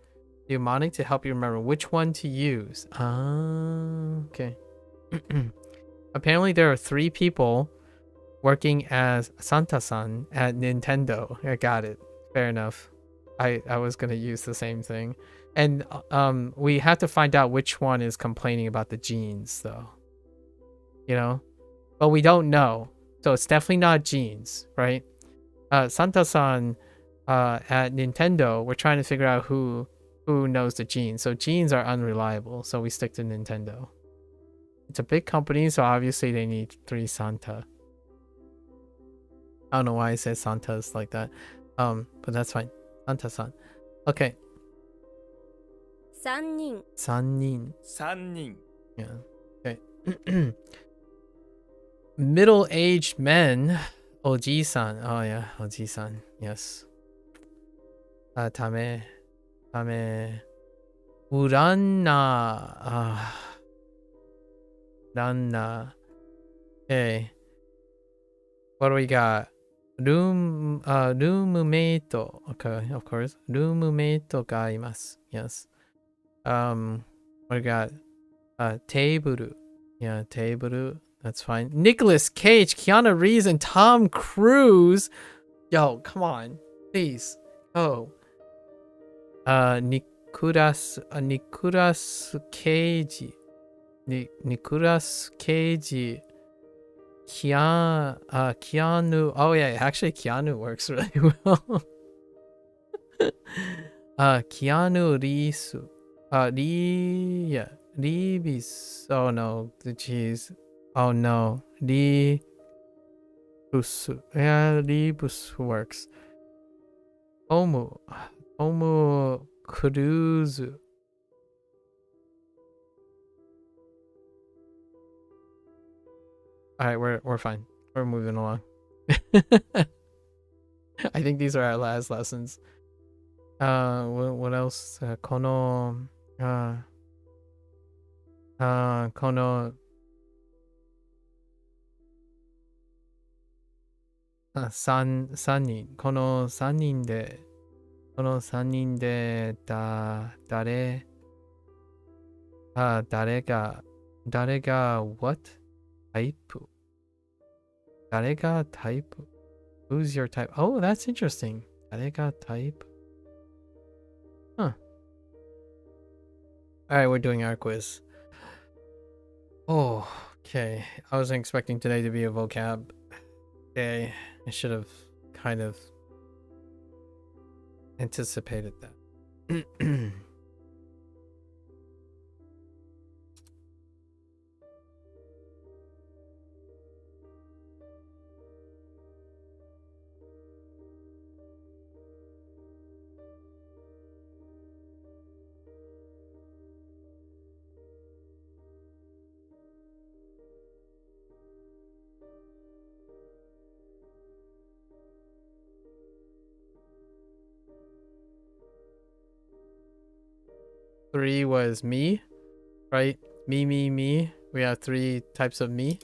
mnemonic to help you remember which one to use. Ah, okay. Apparently, there are 3 people working as Santa-san at Nintendo. I got it. Fair enough. I was gonna use the same thing, and we have to find out which one is complaining about the jeans, though. You know, but we don't know, so it's definitely not jeans, right? Santa-san at Nintendo, we're trying to figure out who knows the jeans. So jeans are unreliable, so we stick to Nintendo. It's a big company, so obviously they need 3 Santa. I don't know why I said Santas like that. But that's fine. Santa-san. Okay. 3人 3人. 3人 Yeah. Okay. Middle-aged men. Oji-san. Oh yeah, Oji-san. Yes. Tame. Uranna. Uranna. Okay. What do we got? Roommate. Okay, of course. Roommate ga imasu. Yes. What do we got? Table. Yeah, table. That's fine. Nicolas Cage, Keanu Reeves, and Tom Cruise. Yo, come on. Please. Oh. Nicolas Cage. Nicolas Cage. Keanu. Oh yeah, actually Keanu works really well. Keanu Reeves. Reeves. Oh no, the cheese. Oh no, Reeves. Yeah, Reeves works. Tomu Cruise. All right, we're fine. We're moving along. I think these are our last lessons. What else? Kono 三人。この三人で誰が what type? 誰が type? Who's your type? Oh, that's interesting. 誰が type? Huh. Alright, we're doing our quiz. Oh, okay. I wasn't expecting today to be a vocab day. I should have kind of anticipated that. 3 was me, right? Me. We have 3 types of me.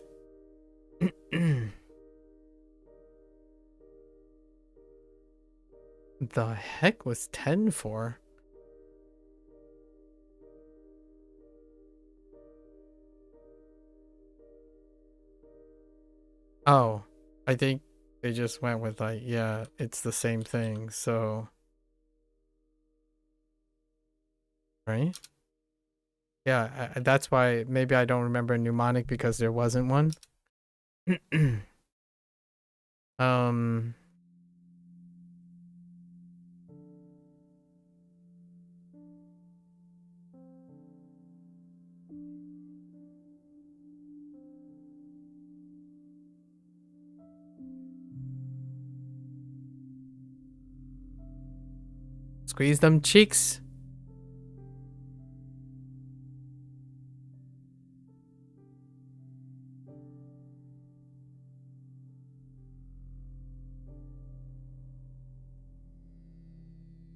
The heck was 10 for? Oh, I think they just went with like, yeah, it's the same thing, so... Right? Yeah, that's why maybe I don't remember a mnemonic because there wasn't one. Squeeze them cheeks.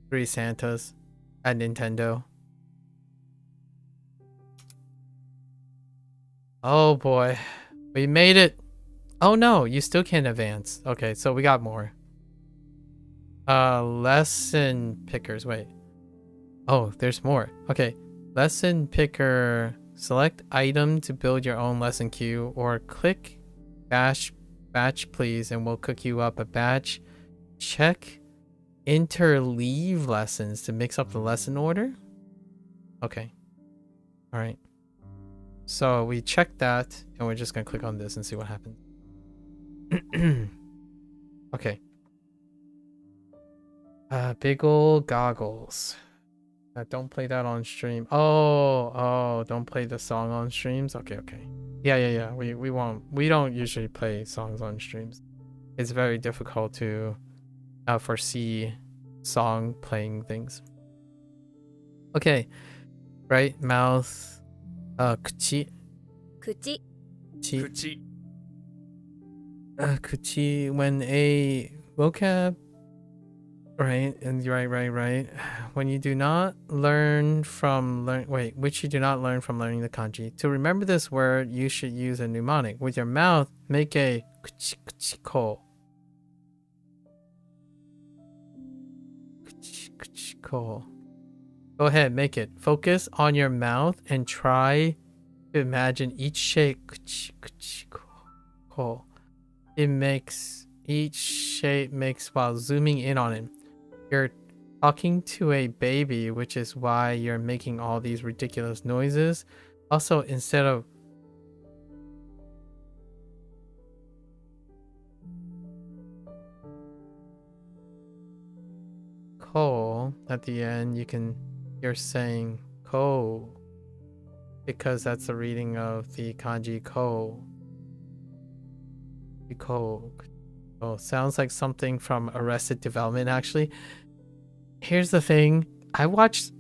3 Santas at Nintendo. Oh boy. We made it. Oh no, you still can't advance. Okay, so we got more. Lesson pickers. Wait. Oh, there's more. Okay. Lesson picker. Select item to build your own lesson queue, or click batch please and we'll cook you up a batch. Check interleave lessons to mix up the lesson order. Okay. All right. So we checked that and we're just going to click on this and see what happens. Okay. Big ol' goggles. Don't play that on stream. Oh, don't play the song on streams. Okay. Yeah. We don't usually play songs on streams. It's very difficult to foresee song playing things. Okay. Right mouth. Kuchi. 口 Kuchi. Kuchi. When a vocab. Right, and right. When you do not learn from which you do not learn from learning the kanji. To remember this word, you should use a mnemonic. With your mouth, make a kuchi kuchi ko. Kuchi kuchi ko. Go ahead, make it. Focus on your mouth and try to imagine each shape. Kuchi kuchi ko. Each shape makes while zooming in on it. You're talking to a baby, which is why you're making all these ridiculous noises. Also, instead of ko at the end, you're saying ko because that's the reading of the kanji ko. Ko. Oh, sounds like something from Arrested Development, actually. Here's the thing. I watched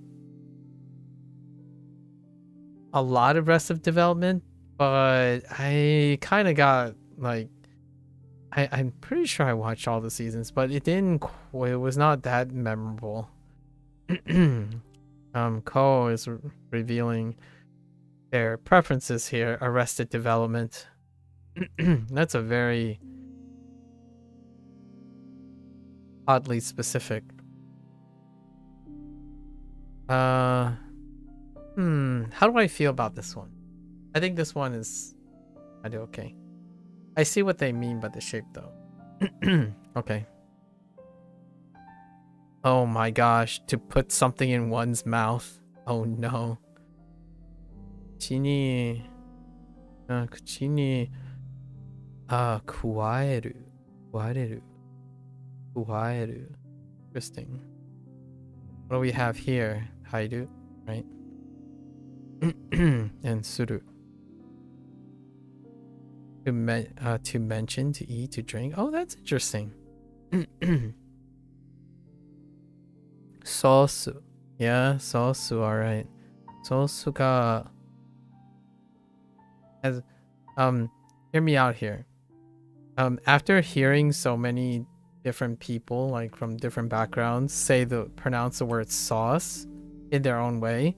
a lot of Arrested Development, but I kind of got, like... I'm pretty sure I watched all the seasons, but it was not that memorable. Ko is revealing their preferences here. Arrested Development. That's a very... oddly specific. How do I feel about this one? I think this one is... I do okay. I see what they mean by the shape though. Okay. Oh my gosh, to put something in one's mouth. Oh no. Kuchi ni kuwaeru. Interesting. What do we have here? Hairu, right? And suru. To mention, to eat, to drink. Oh, that's interesting. Sosu. Yeah, sosu, alright. Sosu ga... As, hear me out here. After hearing so many different people, like from different backgrounds, pronounce the word sauce in their own way,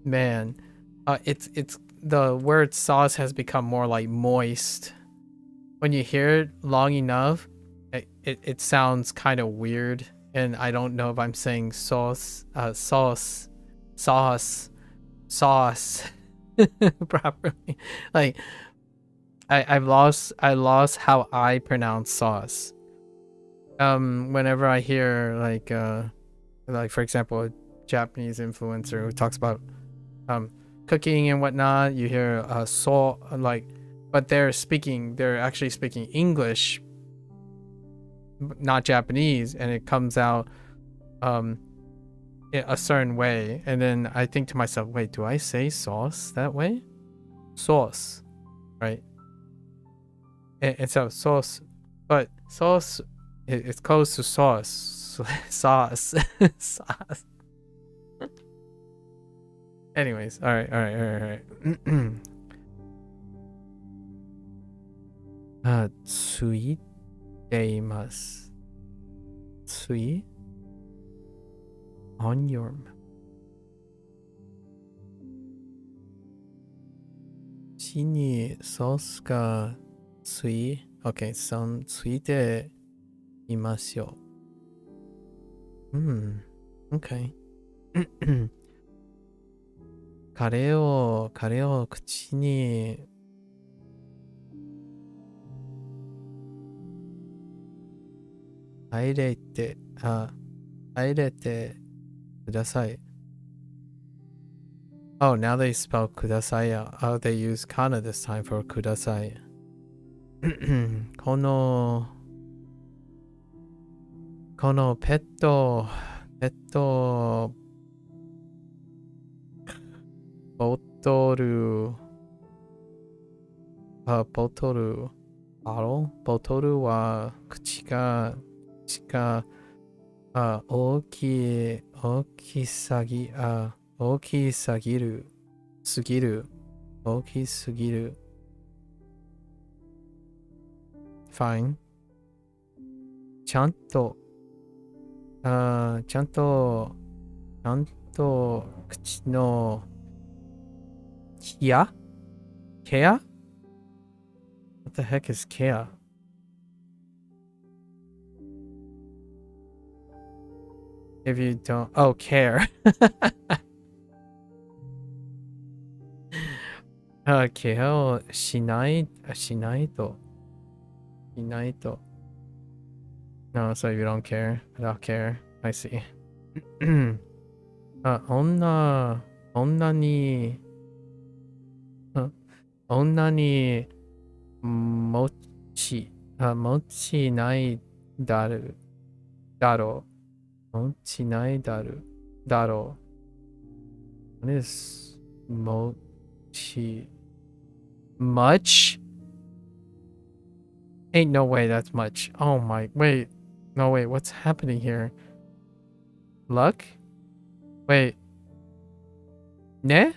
man, it's the word sauce has become more like moist. When you hear it long enough, it sounds kind of weird, and I don't know if I'm saying sauce properly. Like I lost how I pronounce sauce. Whenever I hear like for example a Japanese influencer who talks about cooking and whatnot, you hear but they're actually speaking English, not Japanese, and it comes out in a certain way, and then I think to myself, wait, do I say sauce that way? Sauce, right? And so sauce, but sauce, it's close to sauce. Sauce. Sauce. Anyways, all right. Tsui deimasu. Tsui? On your mouth. 口にソースがつい、OK、ついていますよ。OK。カレーを口に入れてください。Oh, now they spell ください. Oh, they use kana this time for ください。このペットボトルは口が大きすぎる。Fine。ちゃんと口のケア What the heck is care? If you don't, oh, care. ケアをしないと。No, so you don't care. I don't care. I see. 女に持ちないだろう。持ちないだろう。What is 持ち much? Ain't no way that's much. Oh my, wait. No, wait, what's happening here? Luck? Wait. Ne?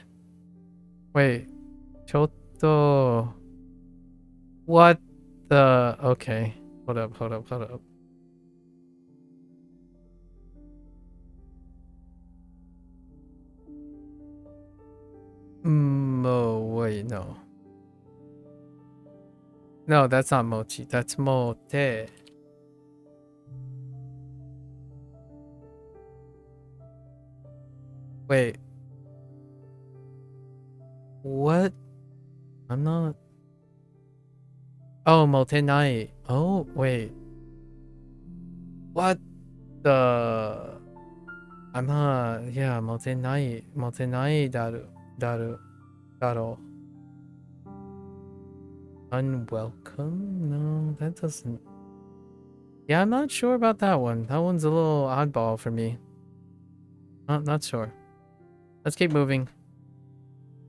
Wait. ちょっと What the... Okay. Hold up. Oh, wait, no. No, that's not mochi. That's mote. Wait. What? I'm not... Oh, motenai. Oh, wait. What the... I'm not... Yeah, motenai daru. Unwelcome? No, that doesn't... Yeah, I'm not sure about that one. That one's a little oddball for me. Not sure. Let's keep moving.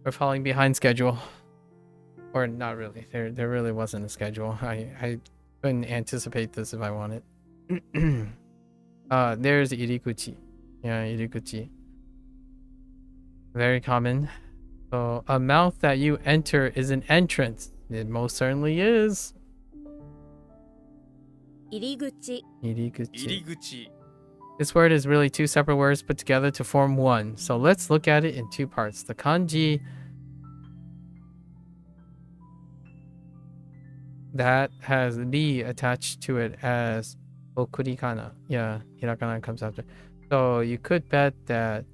We're falling behind schedule. Or not really. There really wasn't a schedule. I couldn't anticipate this if I wanted. There's irikuchi. Yeah, irikuchi. Very common. So, a mouth that you enter is an entrance. It most certainly is. 入り口 Iriguchi. This word is really two separate words put together to form one. So let's look at it in two parts. The kanji that has the attached to it as okurikana. Yeah, hirakana comes after. So you could bet that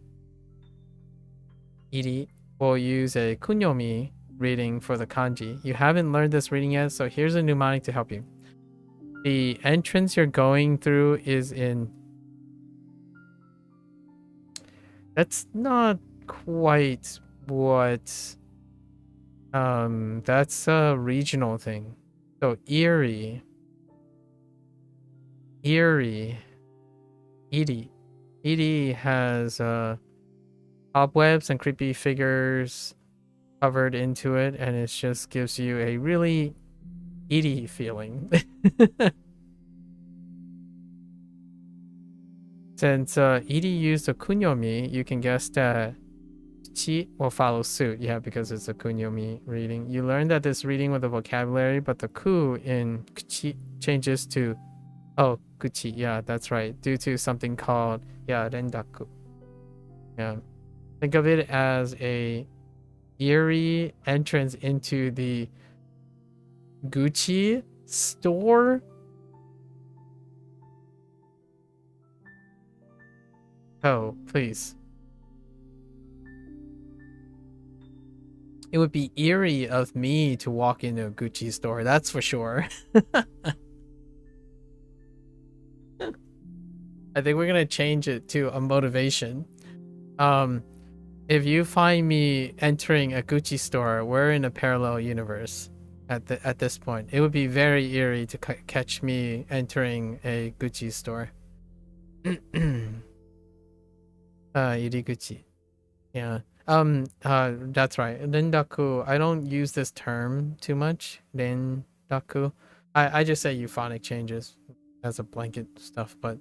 iri will use a kunyomi reading for the kanji. You haven't learned this reading yet, so here's a mnemonic to help you. The entrance you're going through is in... That's not quite what... that's a regional thing. So Iri, Iri has cobwebs and creepy figures covered into it, and it just gives you a really Iri feeling. Since Iri used a kunyomi, you can guess that Chi will follow suit. Yeah, because it's a kunyomi reading. You learn that this reading with the vocabulary, but the ku in Kuchi changes to... Oh, Kuchi. Yeah, that's right. Due to something called... Yeah, rendaku. Yeah. Think of it as a eerie entrance into the Gucci store. Oh, please. It would be eerie of me to walk into a Gucci store, that's for sure. I think we're gonna change it to a motivation. If you find me entering a Gucci store, we're in a parallel universe at this point. It would be very eerie to catch me entering a Gucci store. Iriguchi. Yeah. That's right. Rendaku. I don't use this term too much. Rendaku. I just say euphonic changes as a blanket stuff, but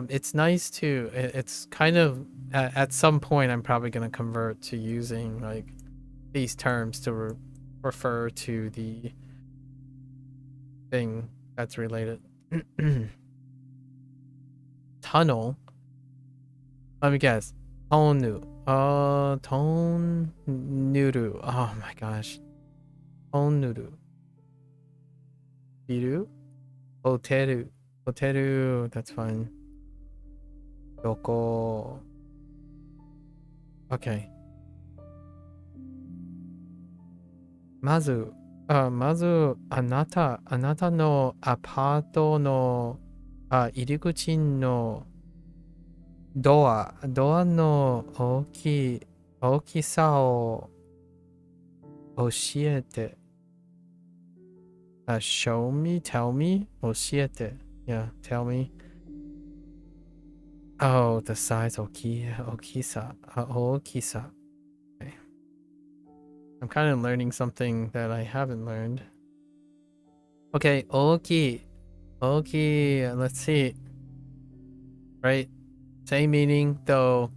it's nice to. It's kind of at some point I'm probably gonna convert to using like these terms to refer to the thing that's related. Tunnel. Let me guess. Tonu. Tonuru. Oh my gosh. Tonuru. Biru? Hoteru. Hoteru. That's fine. Doko. Okay. Mazu. Mazu, anata no apato no iriguchi no doa no okisa o oshiete. Show me, tell me, oshiete. Yeah, tell me. Oh, the size, okisa. Okay. I'm kind of learning something that I haven't learned. Okay, oki. Let's see. Right? Same meaning, though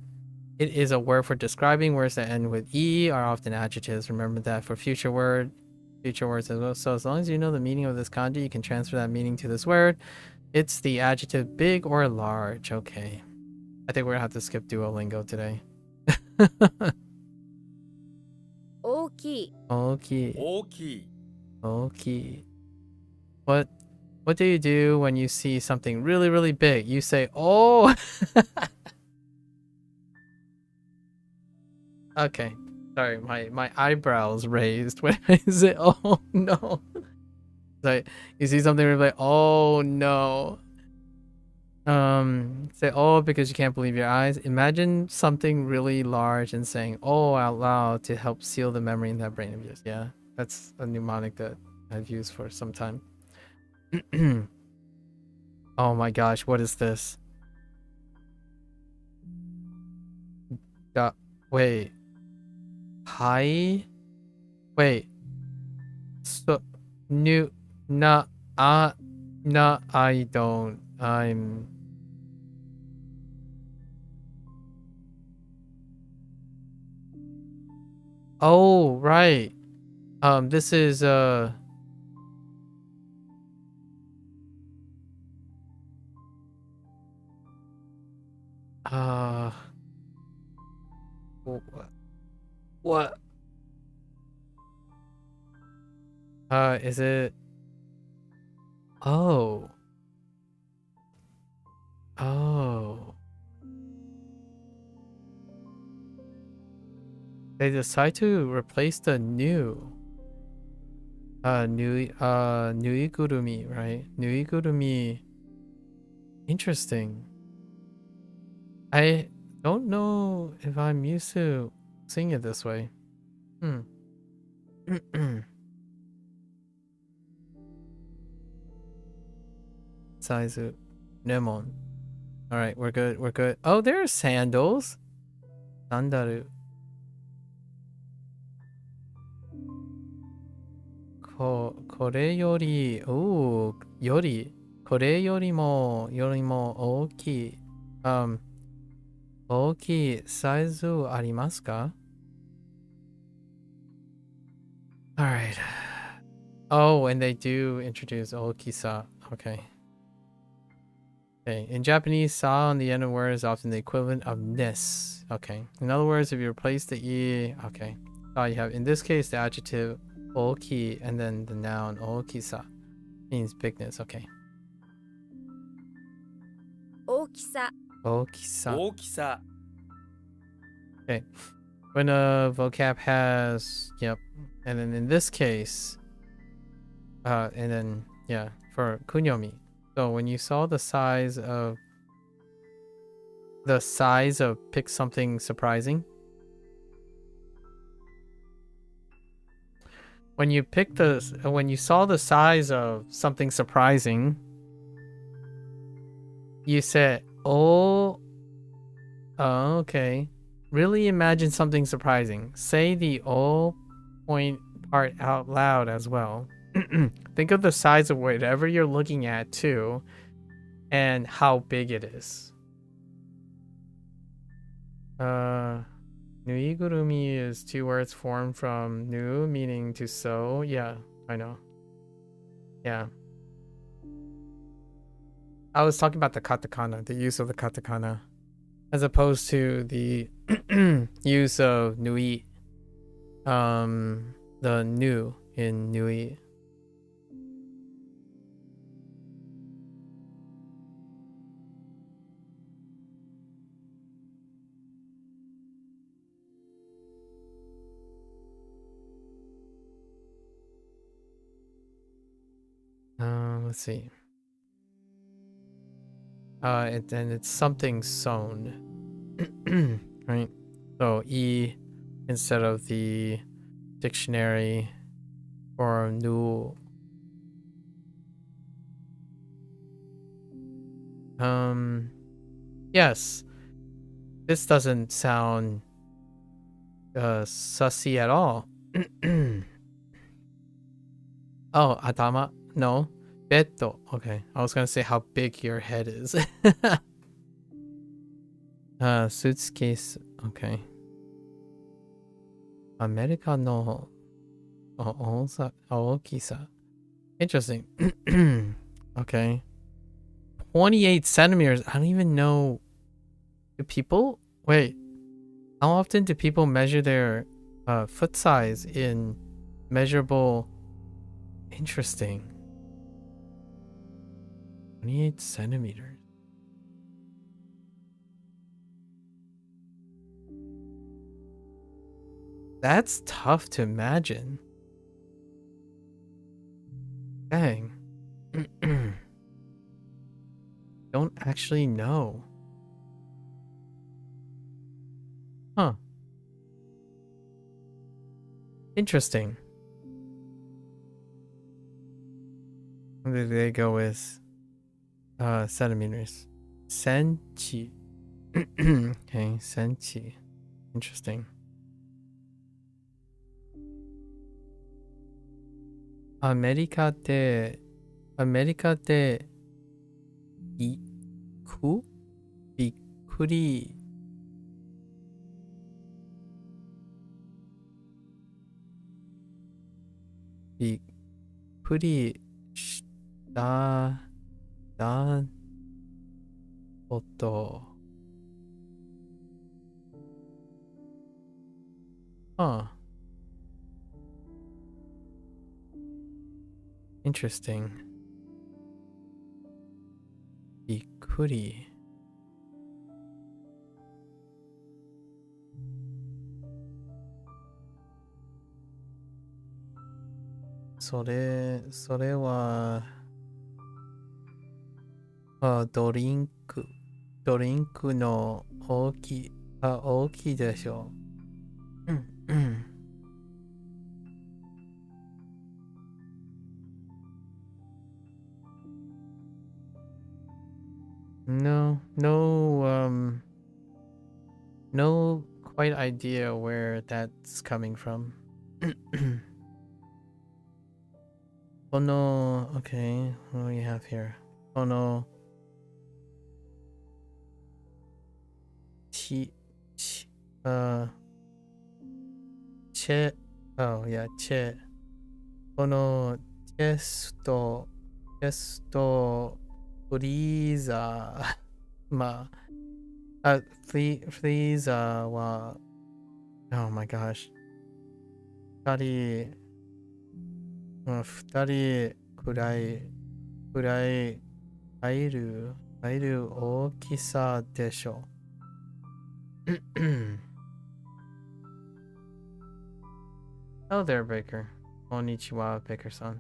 it is a word for describing. Words that end with E are often adjectives. Remember that for future words as well. So as long as you know the meaning of this kanji, you can transfer that meaning to this word. It's the adjective big or large. Okay. I think we're gonna have to skip Duolingo today. 大きい Okay. 大きい Okay. What do you do when you see something really, really big? You say, oh. Okay. Sorry, my eyebrows raised when I say, oh no. Like, you see something really like, oh no. Say oh because you can't believe your eyes. Imagine something really large and saying oh out loud to help seal the memory in that brain of yours. Yeah, that's a mnemonic that I've used for some time. Oh my gosh, what is this? Wait. Hi? Wait. So, new, nah, nah, I don't. I'm. Oh, right. This is, uh, what? Is it? Oh. Oh. They decide to replace the nuigurumi, right? Nuigurumi. Interesting. I don't know if I'm used to seeing it this way. Saizu. Nemon. Alright, we're good. Oh, there are sandals. Sandaru. Kore yori. Ooh, yori. Kore yorimo ookii. Ookii saizu arimasu ka? Alright. Oh, and they do introduce Okisa. Okay. Okay, in Japanese, sa on the end of a word is often the equivalent of ness. Okay, in other words, if you replace the e, okay, you have in this case the adjective oki and then the noun okisa means bigness. Okay, 大きさ okisa. 大きさ Okay, when a vocab has yep, and then in this case, and then yeah, for kunyomi. So when you saw the size of pick something surprising. When you saw the size of something surprising, you said, "Oh, okay." Really imagine something surprising. Say the "oh" point part out loud as well. Think of the size of whatever you're looking at too, and how big it is. Nuigurumi is two words formed from nu, meaning to sew. Yeah, I know. Yeah. I was talking about the katakana, the use of the katakana, as opposed to the use of nui. The nu in nui. Let's see. And it's something sewn, right? So e instead of the dictionary or nu. Yes. This doesn't sound sussy at all. Oh, atama? No. Betto. Okay. I was gonna say how big your head is. Suitcase. Okay. America no Aokisa. Interesting. Okay. 28 centimeters. I don't even know. Do people wait? How often do people measure their foot size in measurable? Interesting. 28 centimeters. That's tough to imagine. Dang. Don't actually know. Huh. Interesting. What did they go with? Centimeters. Senchi. Okay, senchi. Interesting. America de biku? Bikuri. Bikuri shita da koto. Huh. Interesting. Bikuri. Soれはドリンクの大きいでしょう。No quite idea where that's coming from. Oh no, okay, what do we have here? Oh no. Che, oh yeah, che. Oh no, チェスト Freezer. まフリーザーは Oh my gosh. 二人くらい入る大きさでしょう。Hello there, Baker. Konnichiwa, Baker-san.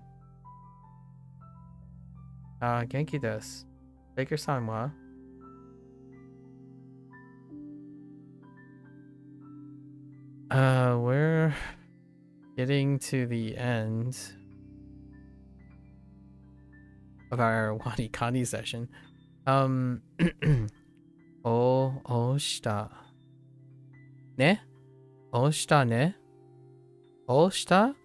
元気です。Baker-san はwe're getting to the end of our WaniKani session. 押したね押したね押した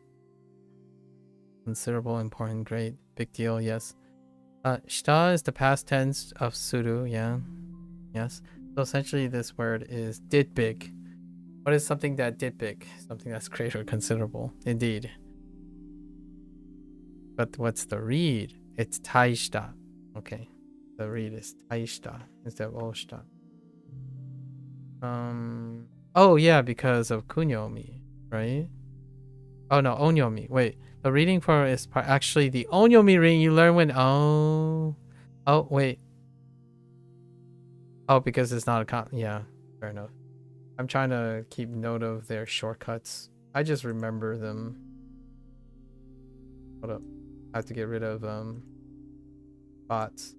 Considerable, important, great, big deal, yes. Shita is the past tense of suru, yeah. Yes. So essentially this word is did big. What is something that did big? Something that's great or considerable. Indeed. But what's the read? It's taishita. Okay. The read is taishita instead of oshita. Oh yeah, because of kunyomi, right? Oh no, onyomi. Wait. The reading for is actually the onyomi reading you learn when wait. Oh, because it's not a yeah, fair enough. I'm trying to keep note of their shortcuts. I just remember them. Hold up. I have to get rid of bots.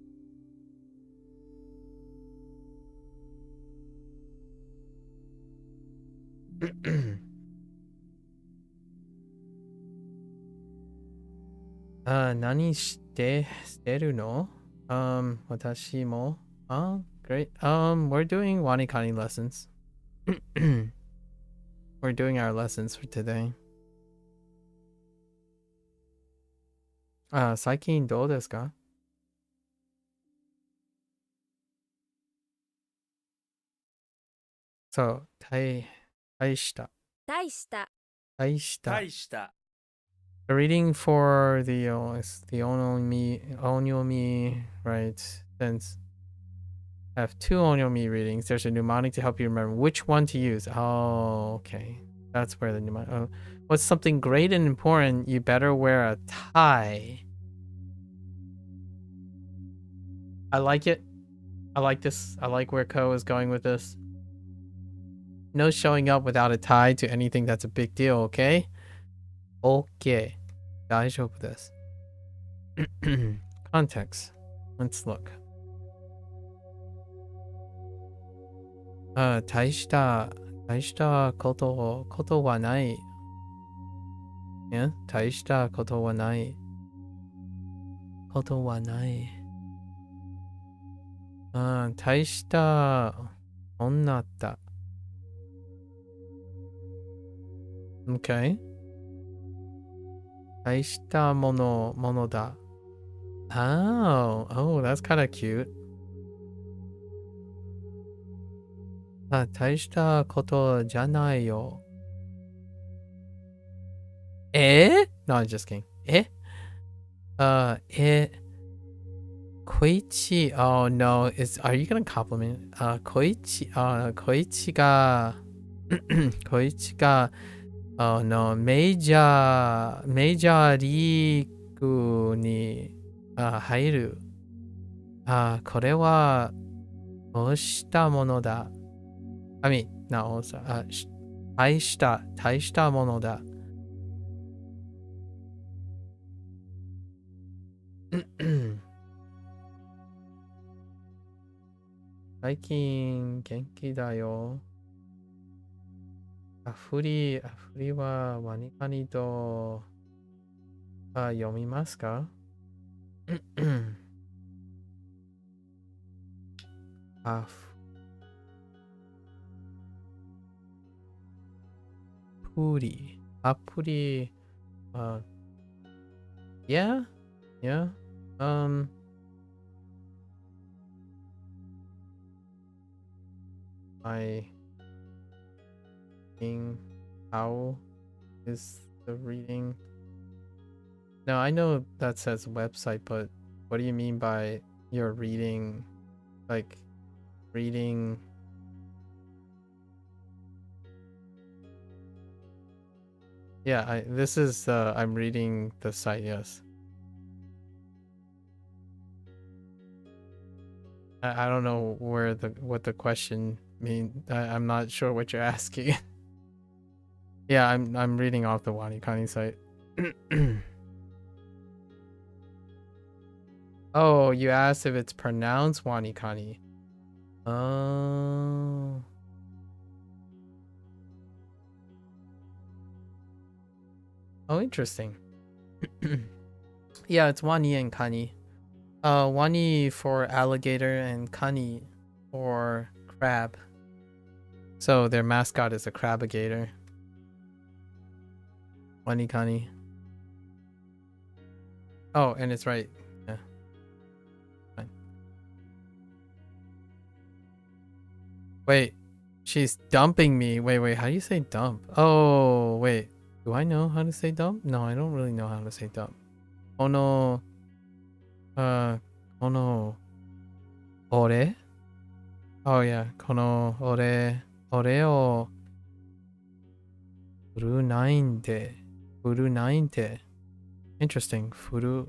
Nani shiteru no? Watashi mo. Great. We're doing WaniKani lessons. We're doing our lessons for today. 最近どうですか? So, 大した. The reading for the onyomi, right? Since I have two onyomi readings, there's a mnemonic to help you remember which one to use. Oh, okay. That's where the mnemonic. Oh, what's something great and important? You better wear a tie. I like it. I like this. I like where Ko is going with this. No showing up without a tie to anything that's a big deal, okay? Okay. 大丈夫です. Context. Let's look. 大したことはない. Yeah? 大したことはない. ことはない. 大した女だ. Okay. 大したものだ. Oh, that's kind of cute. 大したことじゃないよ. No, I'm just kidding. Koichi. Oh no, are you gonna compliment? Koichi가 oh no, 메이저 리그に 入る. これは 大したものだ. I mean, not also. 大したものだ. 最近元気だよ. 振りはWaniKaniと読みますか? アプリ yeah I how is the reading? No, I know that says website, but what do you mean by you're reading, like reading. Yeah, this is I'm reading the site. Yes. I don't know what the question mean. I'm not sure what you're asking. Yeah, I'm reading off the WaniKani site. Oh, you asked if it's pronounced WaniKani. Oh. Oh, interesting. Yeah, it's Wani and Kani. Wani for alligator and Kani for crab. So their mascot is a crab-gator. WaniKani. Oh, and it's right. Yeah. Fine. Wait, she's dumping me. Wait, how do you say dump? Oh, wait. Do I know how to say dump? No, I don't really know how to say dump. Oh no. Kono ore? Oh yeah, kono ore o furu nainte. Interesting. Furu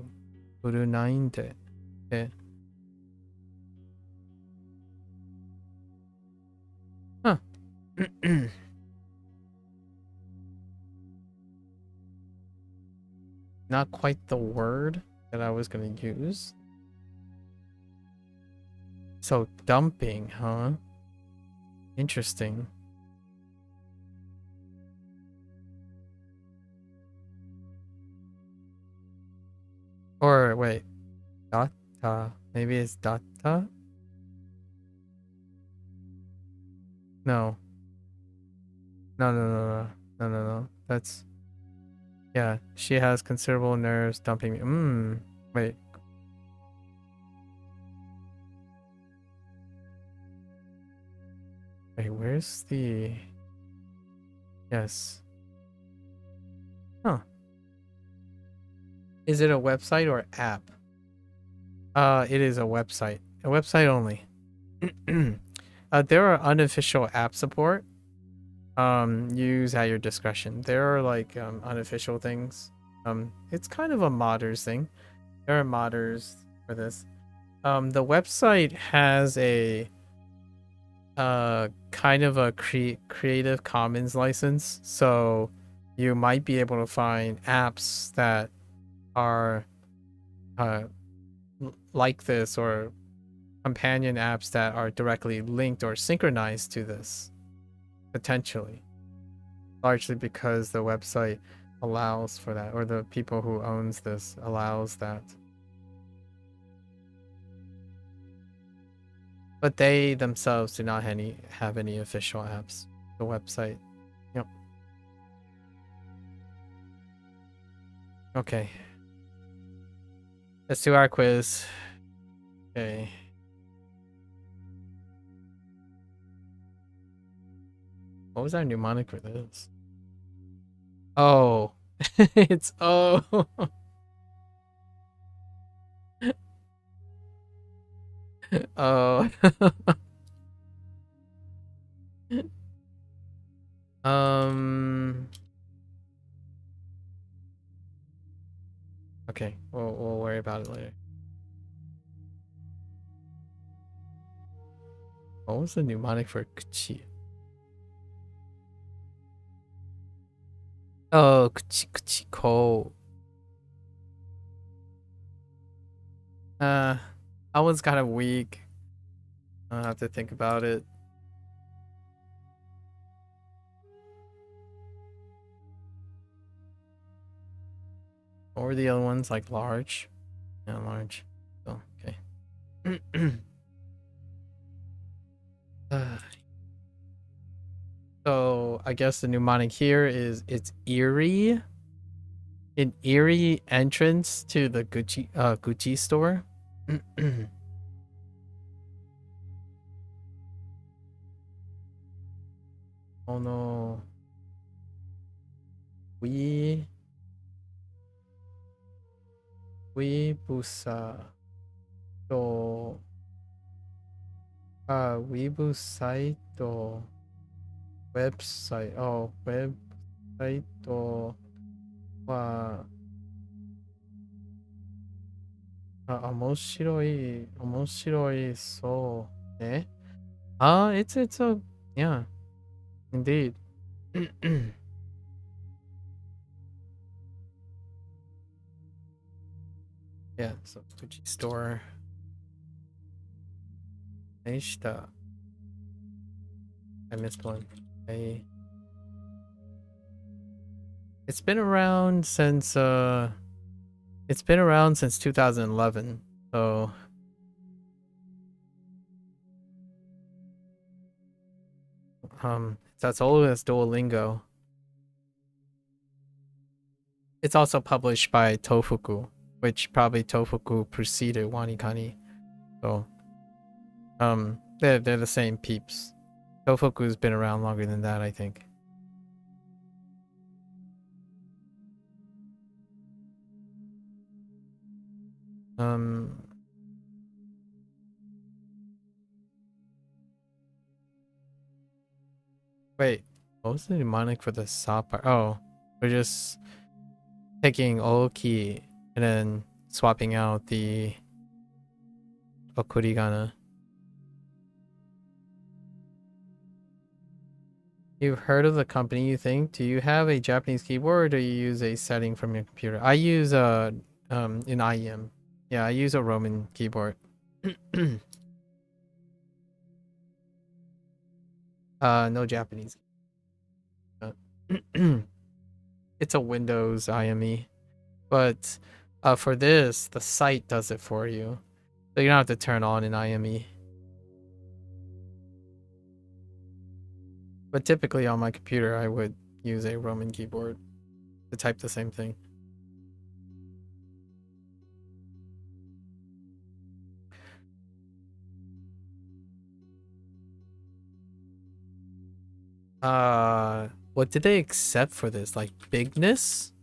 nainte. Okay. Huh. Not quite the word that I was gonna use. So dumping, huh? Interesting. Or wait, data. Maybe it's data? No. No. That's, yeah, she has considerable nerves dumping me. Wait. Wait, where's the... Yes. Huh. Is it a website or app? It is a website. A website only. There are unofficial app support. Use at your discretion. There are like unofficial things. It's kind of a modders thing. There are modders for this. The website has a kind of a Creative Commons license, so you might be able to find apps that are like this, or companion apps that are directly linked or synchronized to this, potentially, largely because the website allows for that, or the people who owns this allows that. But they themselves do not have any official apps. The website. Yep. Okay. Let's do our quiz. Okay. What was our mnemonic for this? Oh. It's oh. Oh. Okay, we'll worry about it later. What was the mnemonic for kuchi? Oh, kuchi ko. That one's kind of weak. I'll have to think about it. Or the other ones, like large. Yeah, large. Oh, okay. So I guess the mnemonic here is it's eerie. An eerie entrance to the Gucci store. Oh no. We busa to Weibo site or website. Oh, website or 面白いそうね。it's a, yeah, indeed. Yeah, so Fuji store. I missed one. It's been around since 2011. So that's old as Duolingo. It's also published by Tofugu, which probably Tofugu preceded WaniKani. So they're the same peeps. Tofugu's been around longer than that, I think. Wait, what was the mnemonic for the sa part? Oh, we're just taking oki and then swapping out the okurigana. You've heard of the company, you think? Do you have a Japanese keyboard, or do you use a setting from your computer? I use an IEM. Yeah, I use a Roman keyboard. No Japanese. It's a Windows IME. But for this, the site does it for you. So you don't have to turn on an IME. But typically on my computer, I would use a Roman keyboard to type the same thing. What did they accept for this? Like bigness?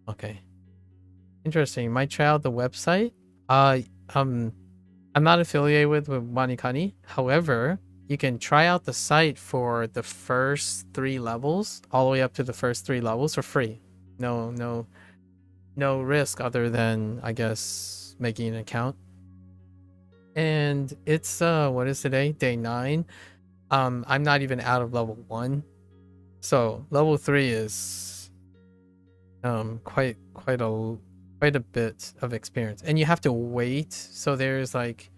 Okay. Interesting. Might try out the website. I'm not affiliated with WaniKani. However, you can try out the site for the first 3 levels, all the way up to the first 3 levels for free. No risk other than, I guess, making an account. And it's what is today? Day 9. I'm not even out of level 1. So level 3 is quite a bit of experience. And you have to wait. So there's like,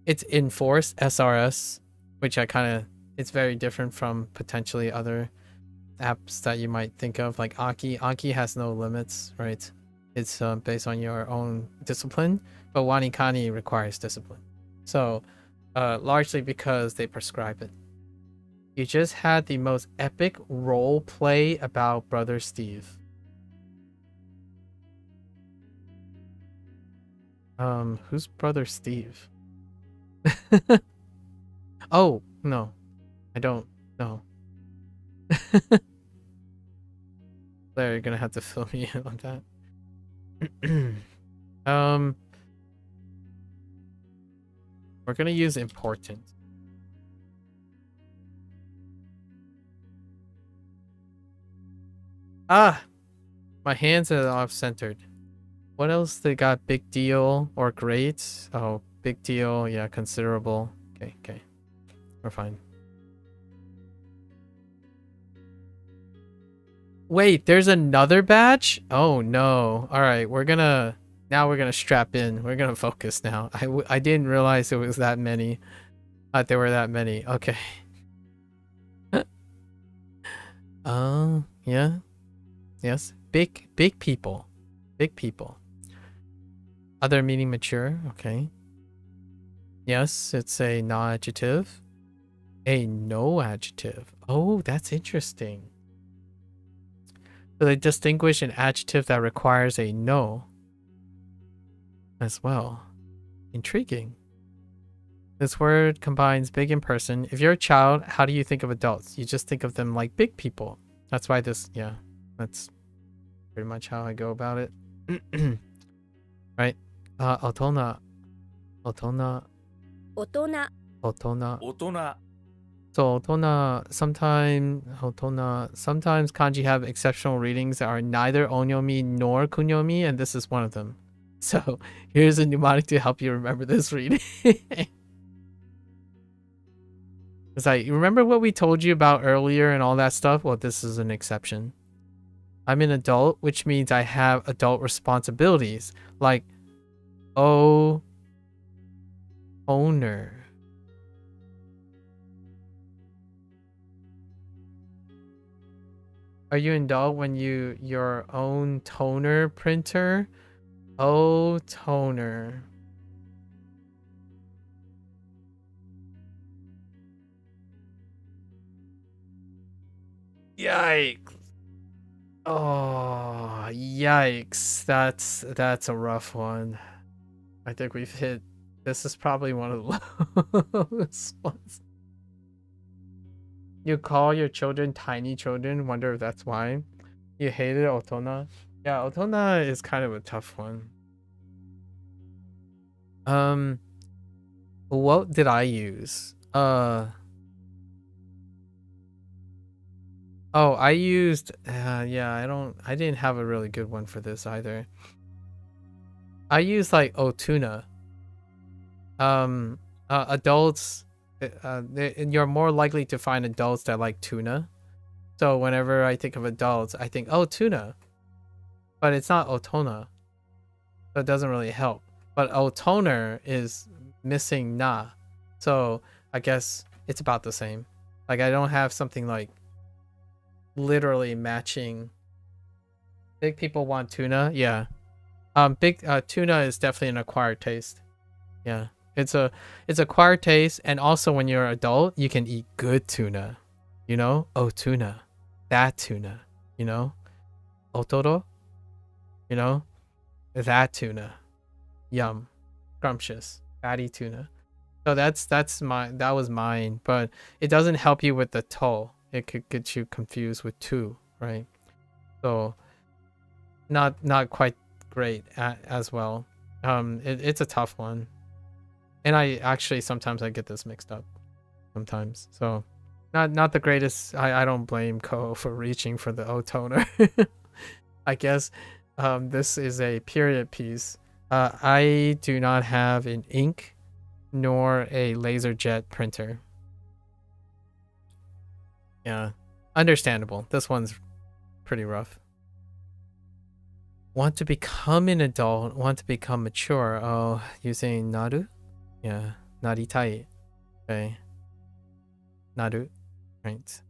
it's enforced SRS, which it's very different from potentially other apps that you might think of, like Aki. Aki has no limits, right? It's based on your own discipline, but WaniKani requires discipline. So largely because they prescribe it. You just had the most epic role play about Brother Steve. Who's Brother Steve? Oh, no. I don't know. Claire, you're gonna have to fill me in on that. We're gonna use important. Ah! My hands are off centered. What else they got? Big deal or great? Oh, big deal. Yeah, considerable. Okay. We're fine. Wait, there's another batch? Oh no. Alright, we're gonna strap in. We're gonna focus now. I didn't realize it was that many. There were that many. Okay. Yeah. Yes. Big people. Big people. Other meaning mature. Okay. Yes, it's a non-adjective. A no adjective. Oh, that's interesting. So they distinguish an adjective that requires a no as well. Intriguing. This word combines big and person. If you're a child, how do you think of adults? You just think of them like big people. That's why yeah, that's pretty much how I go about it. Right? Otona. 大人 Otona. 大人 So sometimes kanji have exceptional readings that are neither onyomi nor kunyomi, and this is one of them. So here's a mnemonic to help you remember this reading. It's like, you remember what we told you about earlier and all that stuff? Well, this is an exception. I'm an adult, which means I have adult responsibilities, like owner. Are you an adult when your own toner printer? Oh, toner. Yikes. Oh, yikes. That's a rough one. I think we've hit, this is probably one of the lowest ones. You call your children tiny children, wonder if that's why. You hated Otona? Yeah, Otona is kind of a tough one. What did I use? Oh, I used, yeah, I didn't have a really good one for this either. I used like Otuna. Adults, you're more likely to find adults that like tuna. So whenever I think of adults, I think, oh, tuna. But it's not Otona. So it doesn't really help. But Otoner is missing na. So I guess it's about the same. Like, I don't have something like literally matching. Big people want tuna. Yeah. Big tuna is definitely an acquired taste. Yeah. It's acquired taste, and also when you're an adult, you can eat good tuna. You know? Oh, tuna. That tuna. You know? Otoro? You know? That tuna. Yum. Scrumptious. Fatty tuna. So that was mine, but it doesn't help you with the to. It could get you confused with two, right? So not quite great as well. It's a tough one. And I actually sometimes I get this mixed up sometimes. So not the greatest. I don't blame Ko for reaching for the O toner. I guess this is a period piece. I do not have an ink nor a laser jet printer. Yeah, understandable. This one's pretty rough. Want to become an adult, want to become mature. Oh, you saying naru? Yeah, naritai. Okay. Naru. Right.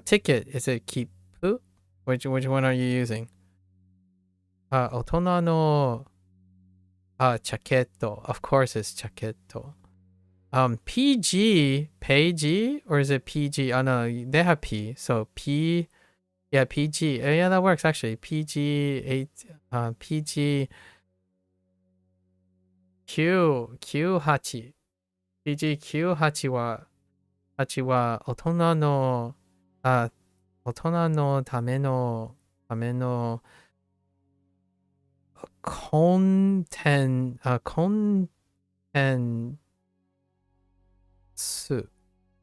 Ticket, is it kipu? Which one are you using? Otona no chaketo. Of course it's chaketo. PG, Peiji, or is it PG? Oh no, they have P. So P, yeah, PG. Yeah, that works actually. PG 8, PG Q8. PG Q8 は8は大人のためのコンテンツ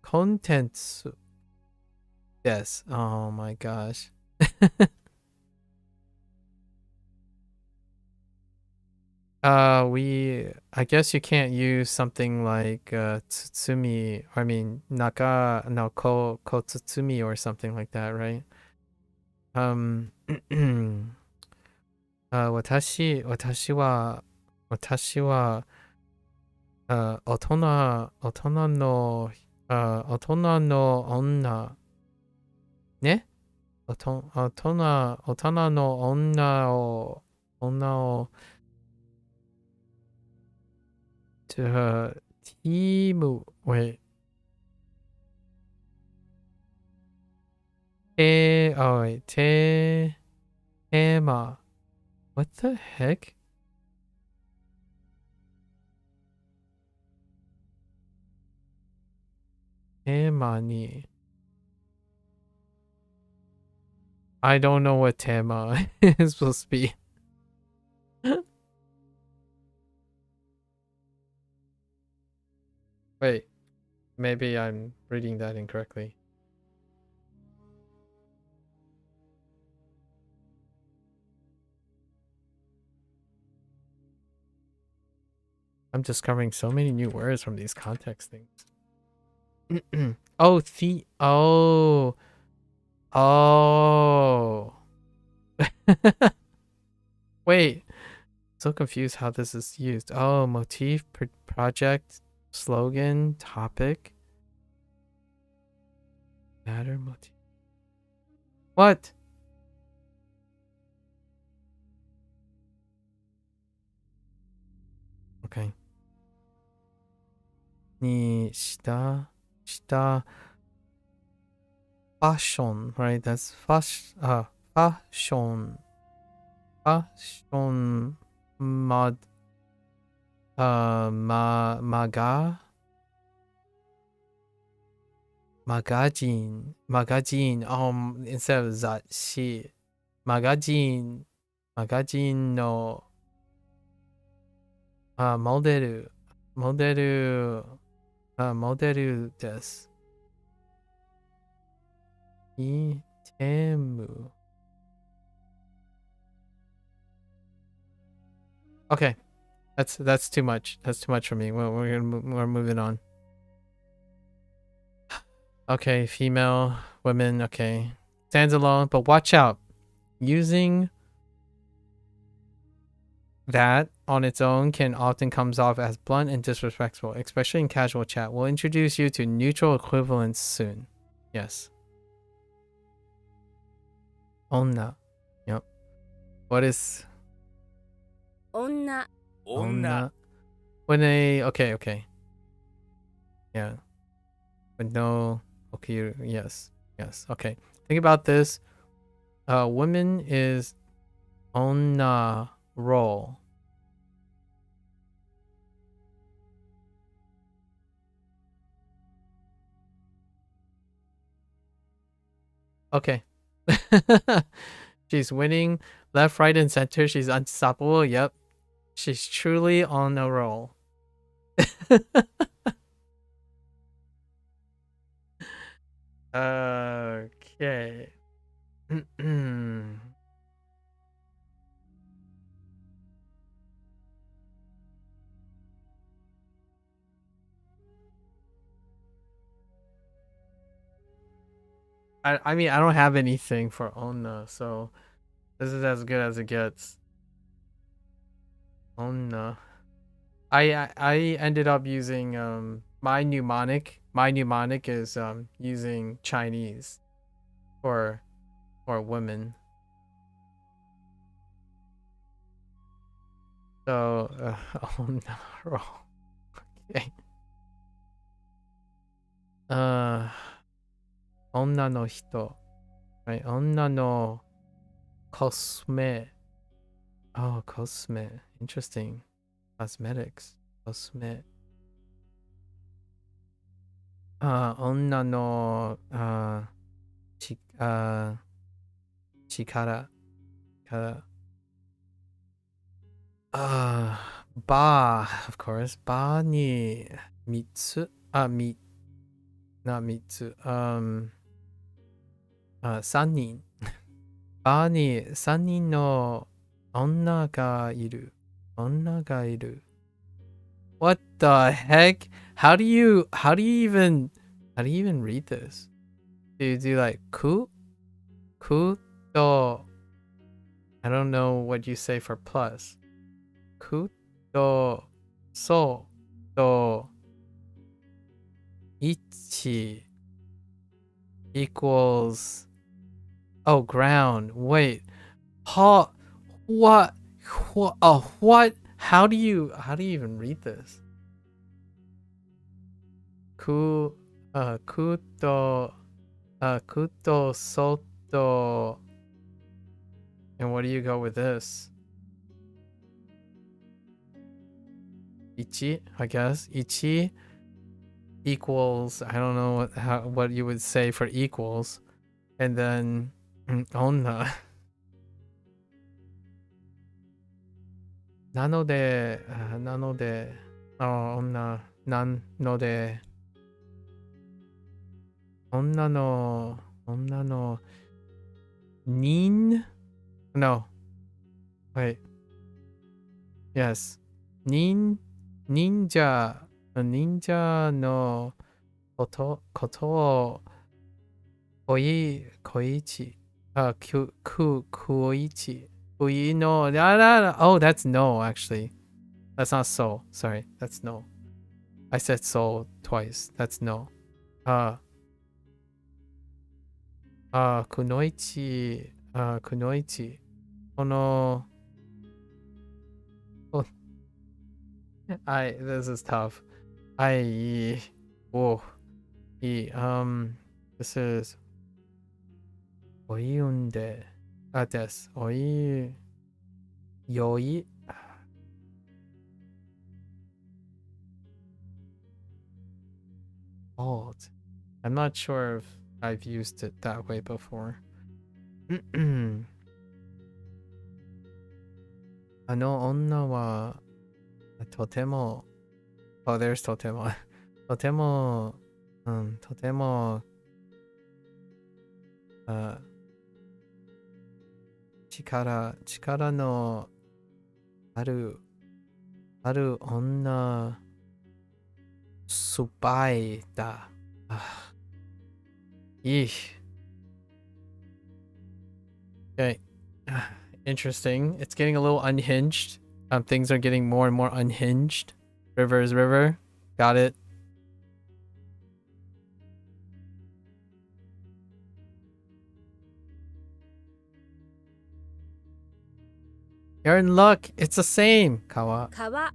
contents. Yes. Oh my gosh. I guess you can't use something like tsutsumi, I mean naka no tsutsumi or something like that, right? 私は大人の女ね、大人の女をティームwait tema. What the heck? Tema ni. I don't know what tema is supposed to be. Wait, maybe I'm reading that incorrectly. I'm discovering so many new words from these context things. Oh, oh. Wait, so confused how this is used. Oh, motif, project, slogan, topic, matter, motif. What? Okay. Ni, shita, fashion, right? That's fashion, mod, magazine, instead of zashi, magazine no, model, model desu. Itemu. Okay, that's too much. That's too much for me. We're moving on. Okay, female, women. Okay, stands alone, but watch out. Using that on its own can often comes off as blunt and disrespectful, especially in casual chat. We'll introduce you to neutral equivalents soon. Yes. Onna. Yep. What is 女 onna? When a okay. Yeah. But no okay, yes. Okay. Think about this. Women is onna role. Okay. She's winning left, right, and center. She's unstoppable. Yep. She's truly on a roll. Okay. I mean, I don't have anything for Onna, so this is as good as it gets. Onna. I ended up using my mnemonic. My mnemonic is using Chinese for women. So Onna. Okay. 女の人 right? 女の cosme. Oh, cosme. Interesting. Cosmetics. Cosme. 女の力 ba, of course. Ba ni mitsu. Not mitsu. 三人 ba ni 三人の女がいる What the heck? How do you even read this? Do you do like ku to? I don't know what you say for plus. Ku to so to ichi equals ground. Wait. What? What? How do you even read this? Kuto soto. And what do you go with this? Ichi, I guess. Ichi equals, I don't know what you would say for equals. And then onna. なので、女なんので、女の、nin? No. Wait. Yes. Ninja のことをKoichi. Koichi. No. Oh, that's no, actually. That's not so. Sorry. That's no. I said so twice. That's no. Kunoichi. Kunoichi. Oh, this is tough. Whoa. This is Oiunde. Des. Yoi. Old. I'm not sure if I've used it that way before. あの女はとても Oh, there's とてもとてもとても力のある女スパイだ。Okay. Interesting. It's getting a little unhinged. Things are getting more and more unhinged. River is river. Got it. You're in luck. It's the same. Kawa. 川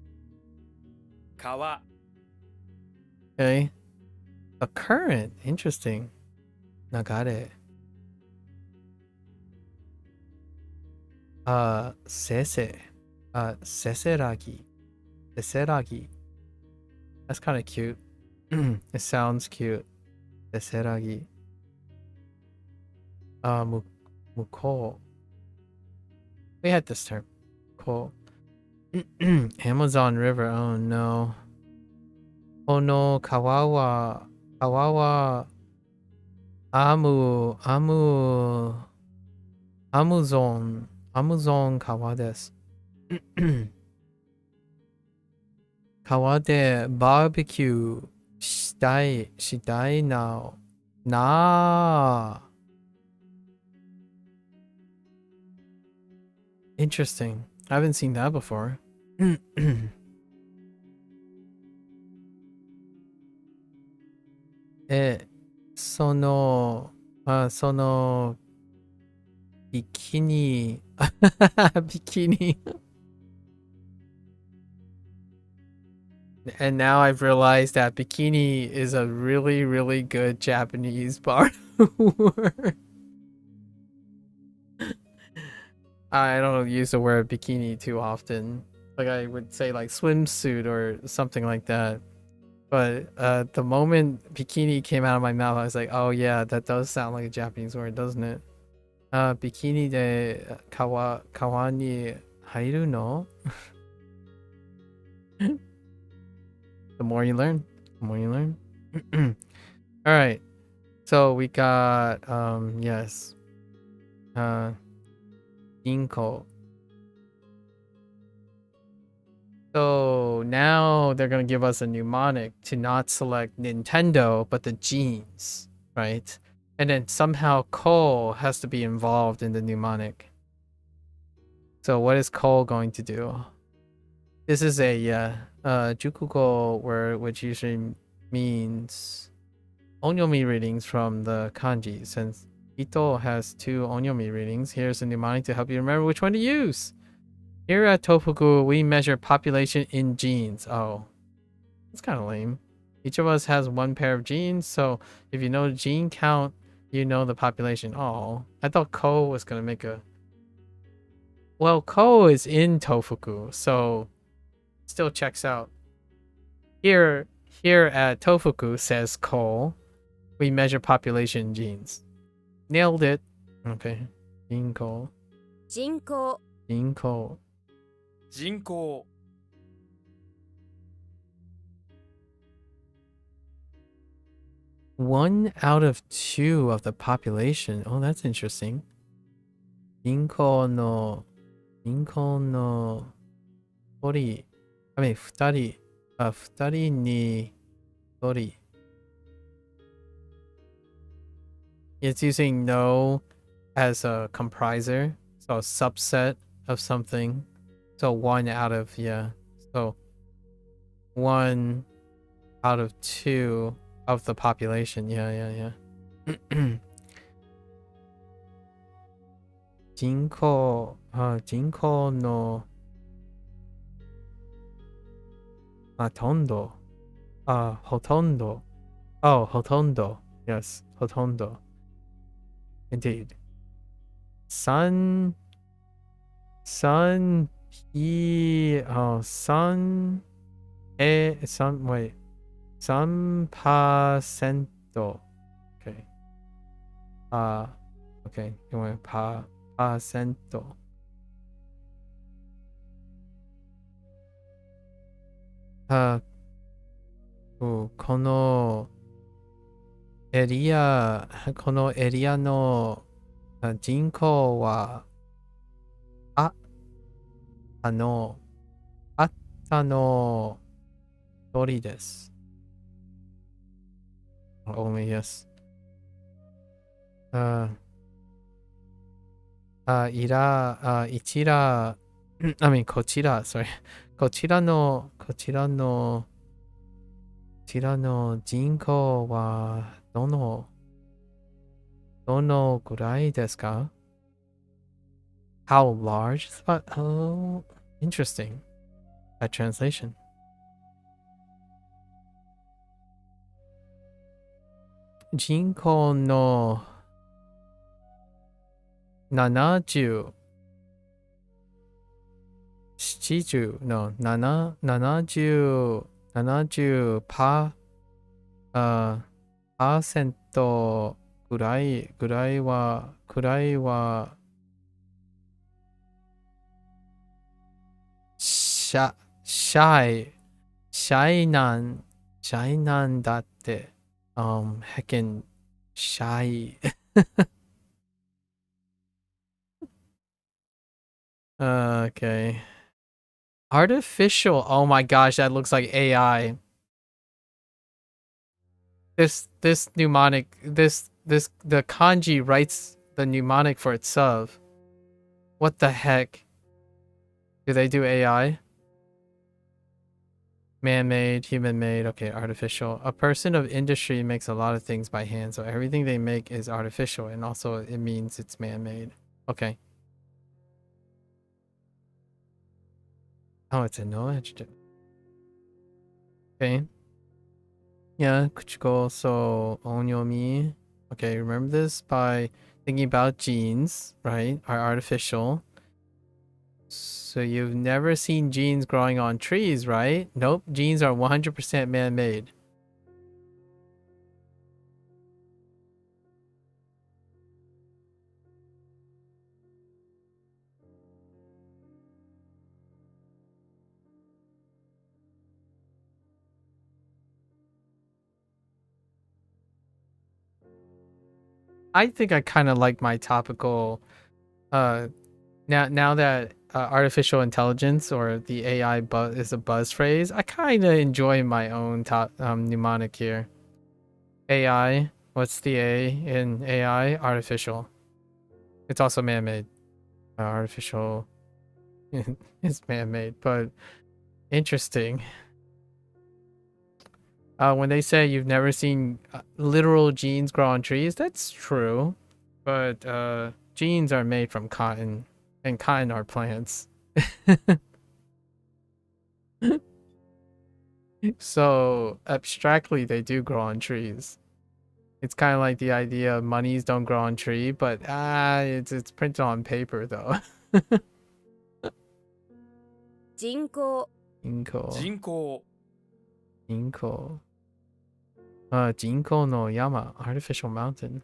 Kawa. Okay. A current. Interesting. Nagare. Sese. Seseragi. Seseragi. That's kind of cute. It sounds cute. Seseragi. Muko. We had this term. Cool. Amazon River. Oh no. Oh no. Kawawa. Amazon kawa desu. 川でバーベキューしたいな。Interesting. I haven't seen that before. Sono bikini. Bikini. And now I've realized that bikini is a really, really good Japanese part word. I don't use the word bikini too often. Like I would say like swimsuit or something like that. But the moment bikini came out of my mouth, I was like, oh yeah, that does sound like a Japanese word, doesn't it? Bikini de kawa ni hairu no? The more you learn, the more you learn. All right. So we got yes. Inko. So now they're going to give us a mnemonic to not select Nintendo but the jeans, right? And then somehow Cole has to be involved in the mnemonic. So what is Cole going to do? This is a Jukuko word, which usually means onyomi readings from the kanji. Since Ito has 2 onyomi readings, here's a mnemonic to help you remember which one to use. Here at Tofugu, we measure population in genes. Oh, that's kind of lame. Each of us has 1 pair of genes, so if you know the gene count, you know the population. Oh, I thought Ko was going to make a... Well, Ko is in Tofugu, so still checks out. Here at Tofugu, says Ko, we measure population in genes. Nailed it. Okay. Jinko. 人口 Jinko. 1 out of 2 of the population. Oh, that's interesting. 人口の1人 I mean 2人に1人 It's using no as a compriser, so a subset of something. So 1 out of, yeah. So 1 out of 2 of the population. Yeah. 人口の ほとんど ほとんど Oh, ほとんど Yes, ほとんど Indeed. Sun wait 3%. Okay. Okay. You want percent. このエリア人口はあったの通りです。Only yes. こちら sorry こちらの人口はどのくらいですか? How large? Oh, interesting. That translation. 人口の70の70%ぐらいはシャイなんだって。heckin' shy. Okay. Artificial. Oh my gosh, that looks like AI. This mnemonic, the kanji writes the mnemonic for itself. What the heck? Do they do AI? Man-made, human-made, okay, artificial. A person of industry makes a lot of things by hand, so everything they make is artificial, and also it means it's man-made. Okay. Oh, it's a no adjective. Okay. Yeah, kuchiko, so onyomi. Okay, remember this by thinking about genes, right? Are artificial. So you've never seen genes growing on trees, right? Nope, genes are 100% man-made. I think I kind of like my topical now that artificial intelligence or the AI is a buzz phrase, I kind of enjoy my own mnemonic here. AI, what's the A in AI? Artificial. It's also man-made. Artificial is man-made, but interesting. When they say you've never seen literal genes grow on trees, that's true. But genes are made from cotton, and cotton are plants. So abstractly, they do grow on trees. It's kind of like the idea of monies don't grow on tree, but it's printed on paper though. 人口 人口の山 artificial mountain.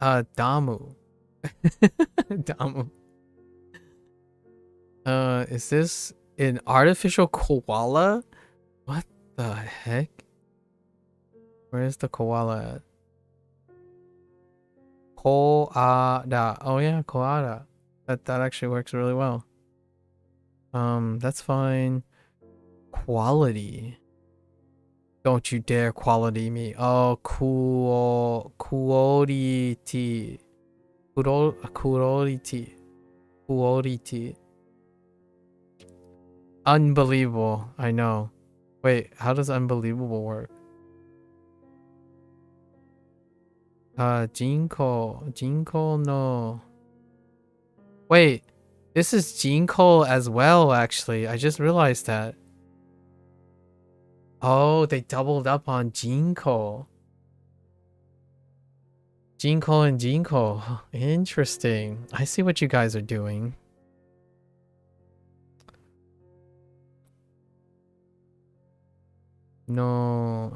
Damu. Damu. Is this an artificial koala? What The heck? Where's the koala at? Koada. Oh yeah, koada. That actually works really well. That's fine. Quality. Don't you dare quality me. Oh, cool. Quality. Quality. Quality. Unbelievable. I know. Wait, how does unbelievable work? Jinko no. Wait, this is Jinko as well, actually. I just realized that. Oh, they doubled up on Jinko. Jinko and Jinko. Interesting. I see what you guys are doing. No,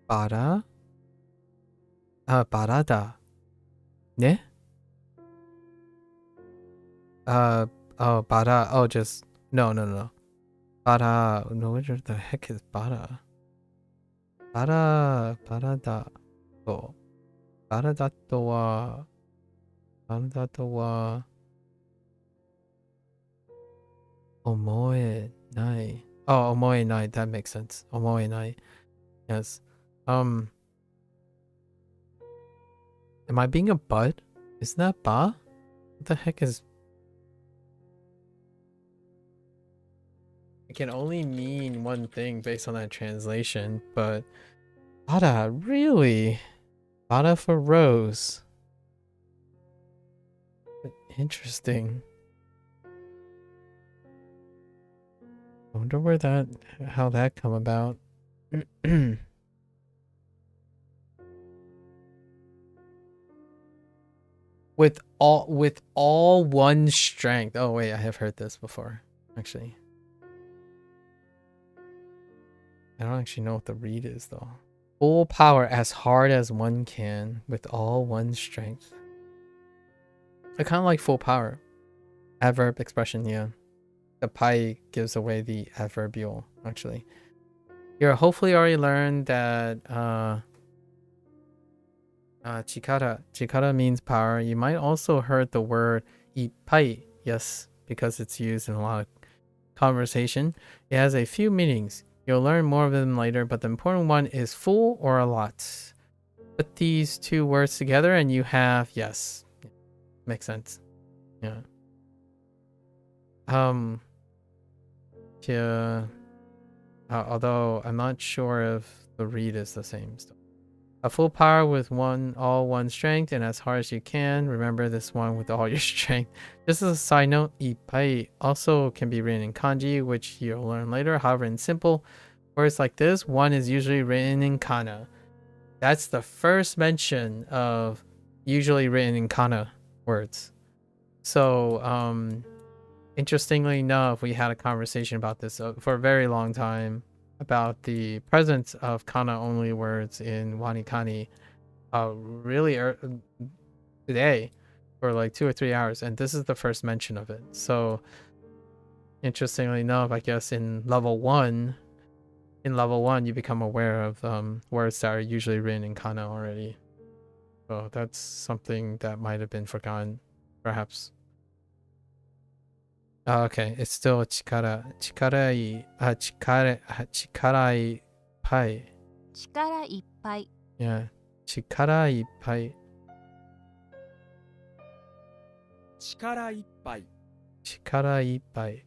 Bara? Barada. Ne? Oh, Bara. Oh, just, no. Bara. No, what the heck is Bara? Barada to. Barada to wa. Barada to wa. Omoe nai. Oh, omoe nai. That makes sense. Omoe nai. Yes. Am I being a bud? Isn't that ba? What the heck is... It can only mean one thing based on that translation, but... Bada, really? Bada for rose. Interesting. I wonder where that... how that come about. With all one strength. Oh wait, I have heard this before, actually. I don't actually know what the read is though. Full power as hard as one can with all one strength. I kind of like full power. Adverb expression, yeah. The pi gives away the adverbial, actually. You're hopefully already learned that chikara means power. You might also heard the word ippai, yes, because it's used in a lot of conversation. It has a few meanings. You'll learn more of them later, but the important one is full or a lot. Put these two words together and you have yes. Makes sense. Yeah. Yeah. Although I'm not sure if the read is the same still. A full power with all one strength and as hard as you can. Remember this one with all your strength. Just as a side note, ippai also can be written in kanji, which you'll learn later. However, in simple words like this, one is usually written in kana. That's the first mention of usually written in kana words. So, interestingly enough, we had a conversation about this for a very long time about the presence of kana only words in WaniKani really today for like 2 or 3 hours, and this is the first mention of it. So interestingly enough, I guess in level 1 you become aware of words that are usually written in kana already. So that's something that might have been forgotten perhaps. Okay, it's still chikarai pai. 力いっぱい Yeah, chikarai pai. 力いっぱい Chikarai pai.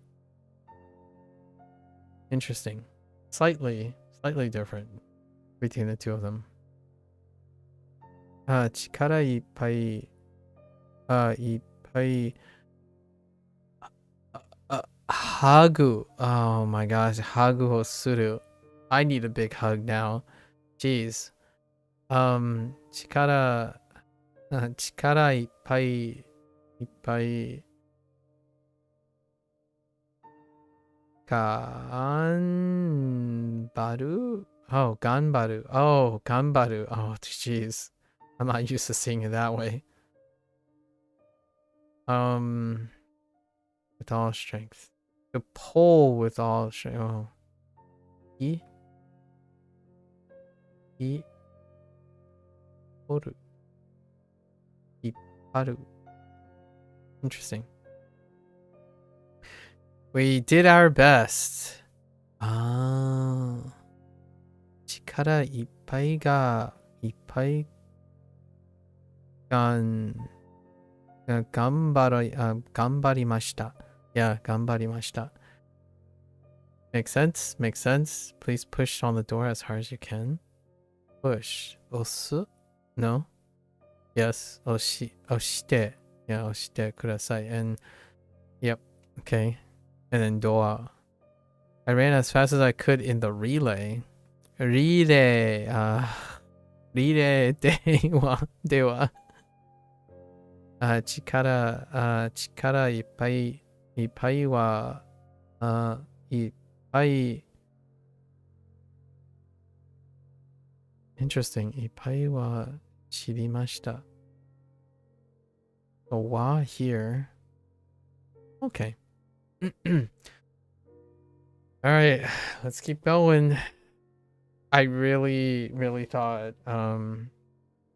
Interesting. Slightly different between the two of them. Chikarai pai. Ippai. Hagu. Oh my gosh, hagu o suru. I need a big hug now. Jeez. Chikara ippai ganbaru. Oh, ganbaru. Oh, ganbaru. Oh, jeez. I'm not used to seeing it that way. With all strength. To pull with all strength. Oh. I. Horu. Ipparu. Interesting. We did our best. Ah. 力いっぱいがいっぱいが頑張りました。Yeah, 頑張りました。Makes sense? Makes sense? Please push on the door as hard as you can. Push. 押す? No? Yes. 押して。Yeah, 押してください. And, yep. Okay. And then door. I ran as fast as I could in the relay. Relay. Relay では、力いっぱいは、いっぱい Interesting. いっぱいは知りました。So wa here. Okay. Alright, let's keep going. I really thought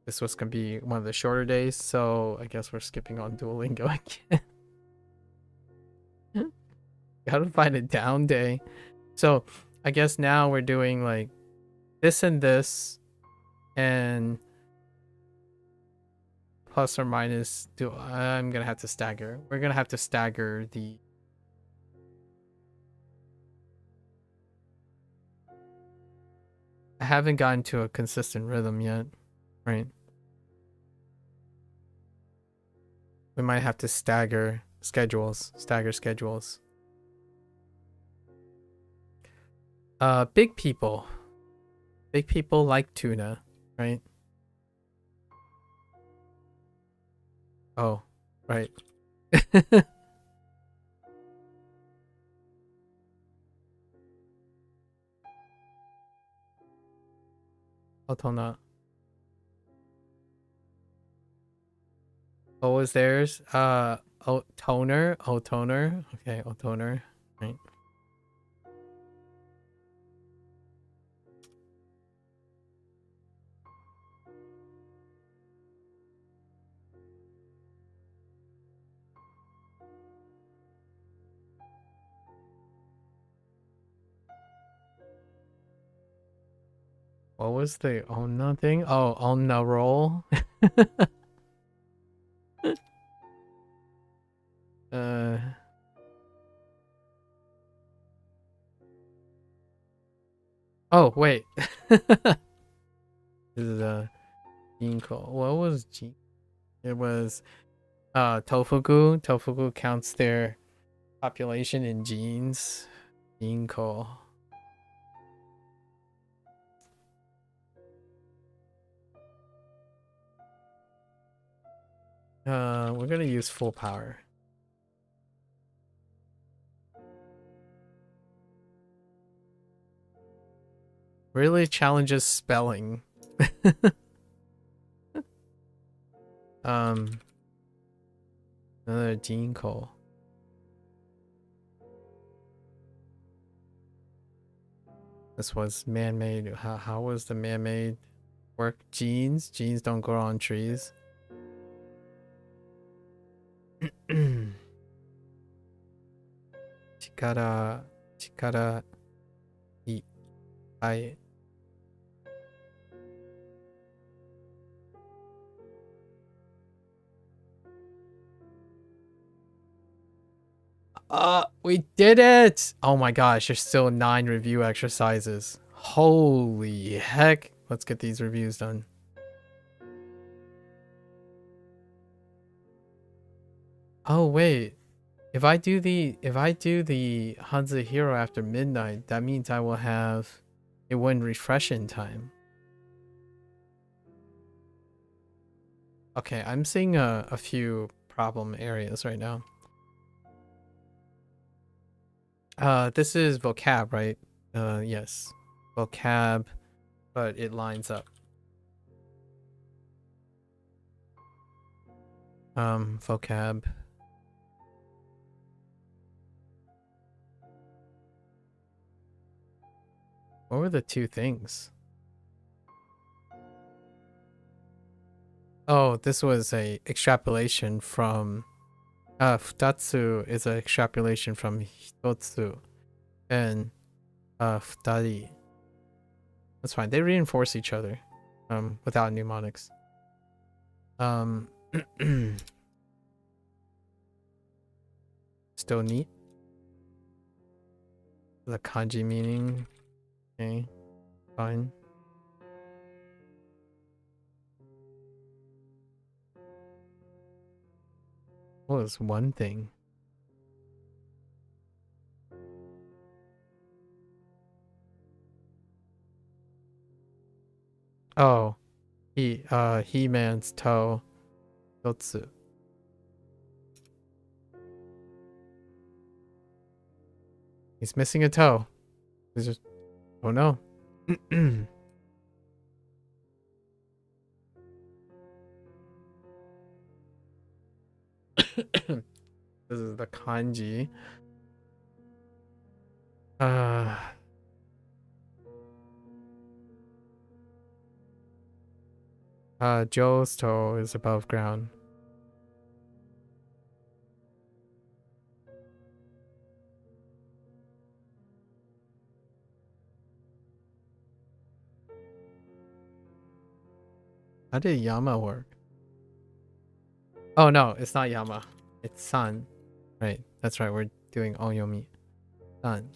this was gonna be one of the shorter days, so I guess we're skipping on Duolingo again. Gotta find a down day. So I guess now we're doing like this and this, and plus or minus. I'm gonna have to stagger. We're gonna have to stagger the. I haven't gotten to a consistent rhythm yet, right? We might have to stagger schedules. Big people. Big people like tuna, right? Oh, right. Otona. What was theirs? Toner. Toner. Okay, toner. Right. What was the Onna thing? Oh, Onna roll. Oh, wait. This is a Jinko. What was Jin? It was Tofugu. Tofugu counts their population in genes. Jinko. We're gonna use full power. Really challenges spelling. Another Jinko. This was man-made. How was the man-made work? Genes? Genes don't grow on trees. Chikara I I we did it! Oh my gosh, there's still 9 review exercises. Holy heck. Let's get these reviews done. Oh wait. If I do the HanziHero after midnight, that means I will have it wouldn't refresh in time. Okay, I'm seeing a few problem areas right now. This is vocab, right? Yes. Vocab, but it lines up. Vocab. What were the two things? Oh, this was a extrapolation from futatsu is an extrapolation from hitotsu and futari. That's fine. They reinforce each other without mnemonics. Still neat. The kanji meaning. Okay, fine. What was one thing? Oh, He-Man's toe. Yotsu. He's missing a toe. He's just, oh no. This is the kanji. Joe's toe is above ground. How did Yama work? Oh no, it's not Yama. It's San. Right, that's right. We're doing Onyomi. San.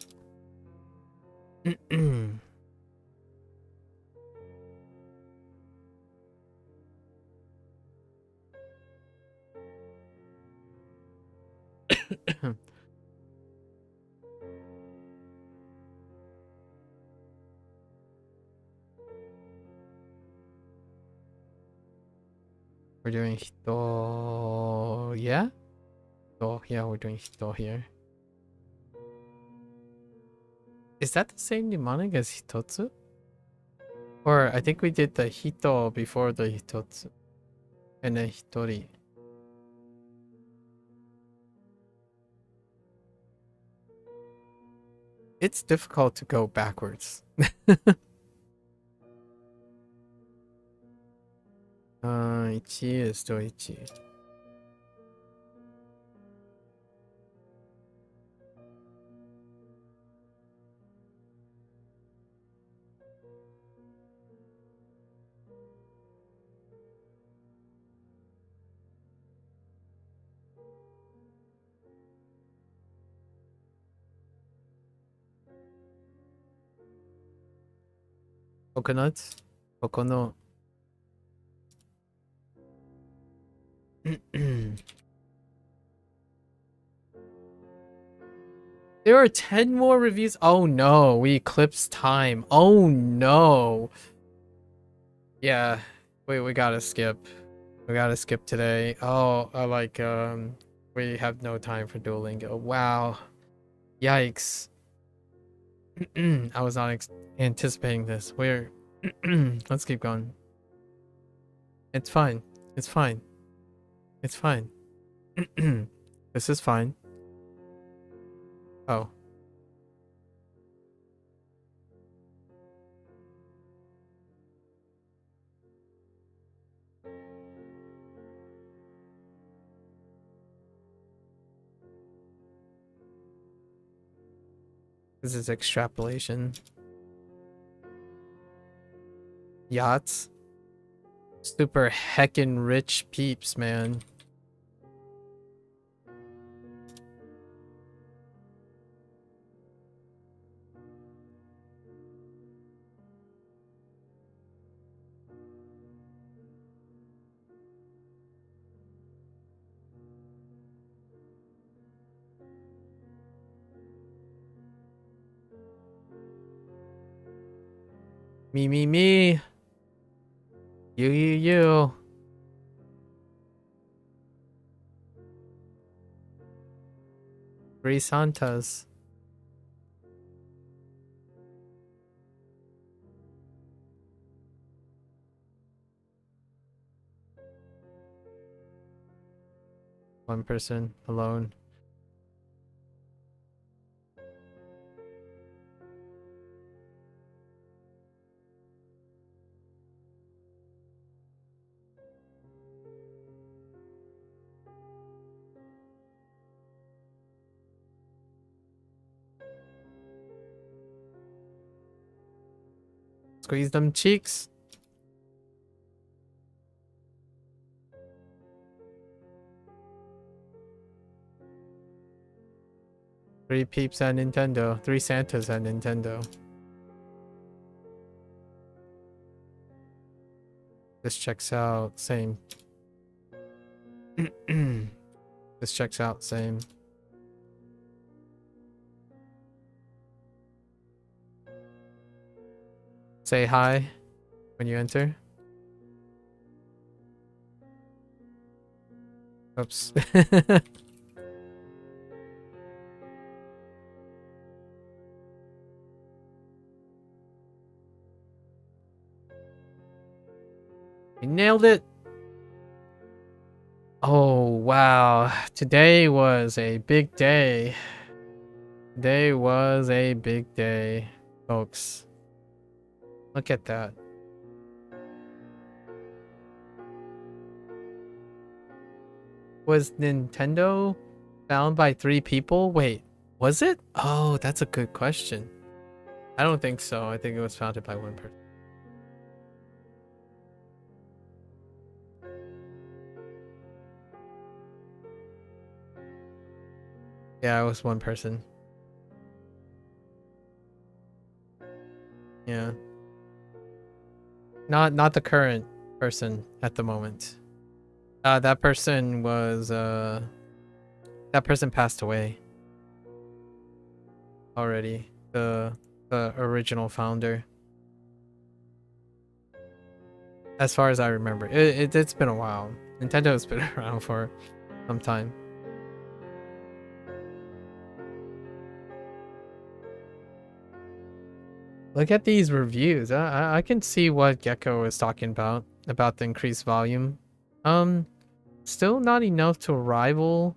We're doing hito, yeah? Oh, yeah, we're doing hito here. Is that the same mnemonic as hitotsu? Or I think we did the hito before the hitotsu. And then hitori. It's difficult to go backwards. Ichi is still ichi. Coconuts? Coconut. There are 10 more reviews. Oh no, we eclipsed time. Oh no. Yeah, we gotta skip. We gotta skip today. Oh, we have no time for Duolingo. Wow. Yikes. I was not anticipating this. We're let's keep going. It's fine. It's fine. It's fine. This is fine. Oh. This is extrapolation. Yachts. Super heckin' rich peeps, man. Me, me, me. You. Three Santas. One person alone. Squeeze them cheeks. Three peeps at Nintendo. Three Santas at Nintendo. This checks out. Same. This checks out. Same. Say hi when you enter. Oops. You nailed it. Oh, wow. Today was a big day. Today was a big day, folks. Look at that. Was Nintendo found by 3 people? Wait, was it? Oh, that's a good question. I don't think so. I think it was founded by 1 person. Yeah, it was 1 person. Yeah. Not the current person at the moment. That person was that person passed away already. The original founder. As far as I remember. It's been a while. Nintendo's been around for some time. Look at these reviews. I can see what Gecko is talking about the increased volume. Still not enough to rival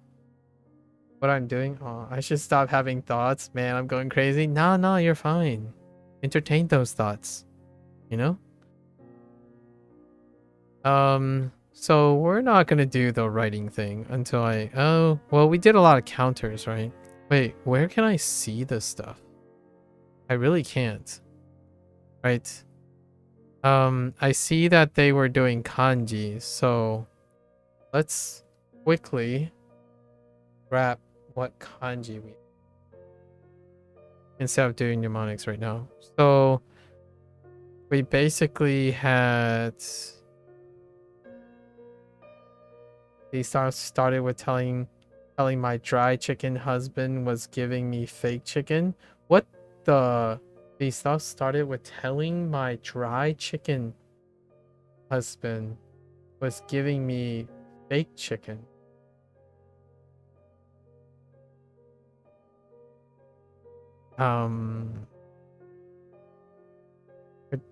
what I'm doing. Oh, I should stop having thoughts. Man, I'm going crazy. No, you're fine. Entertain those thoughts. You know? So we're not gonna do the writing thing until oh, well, we did a lot of counters, right? Wait, where can I see this stuff? I really can't. Right. I see that they were doing kanji, so let's quickly grab what kanji we instead of doing mnemonics right now. So we basically had they started with telling my dry chicken husband was giving me fake chicken. What the? These stuff started with telling my dry chicken husband was giving me fake chicken.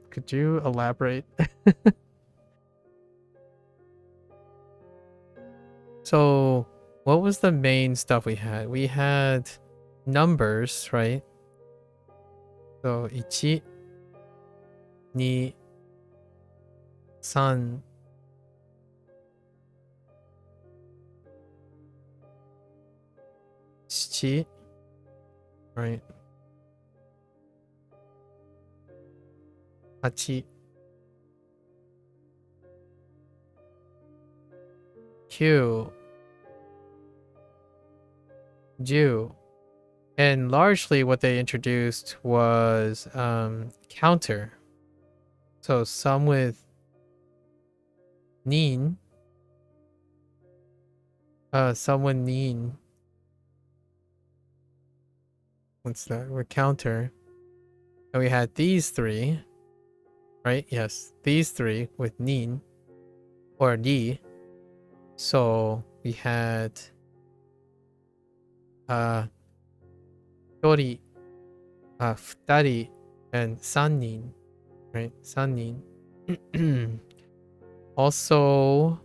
Could you elaborate? So what was the main stuff we had? We had numbers, right? So 1, 2, 3, 7, right? 8, 9, 10. And largely what they introduced was counter. So some with nin, some with nin. What's that? With counter. And we had these 3, right? Yes, these 3 with nin or ni. So we had 1, 2, and 3 人, right? 3人. Also,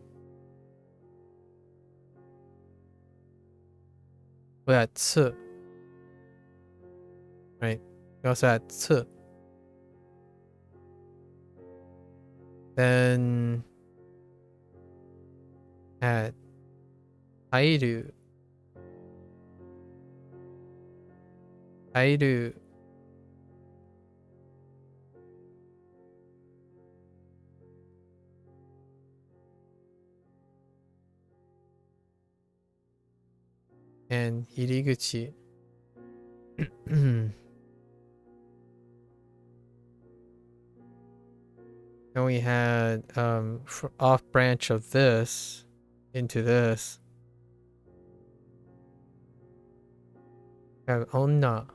we had 次, right? We also had 次. Then had 入る, 入る, and iriguchi. And we had off branch of this into this. We have onna,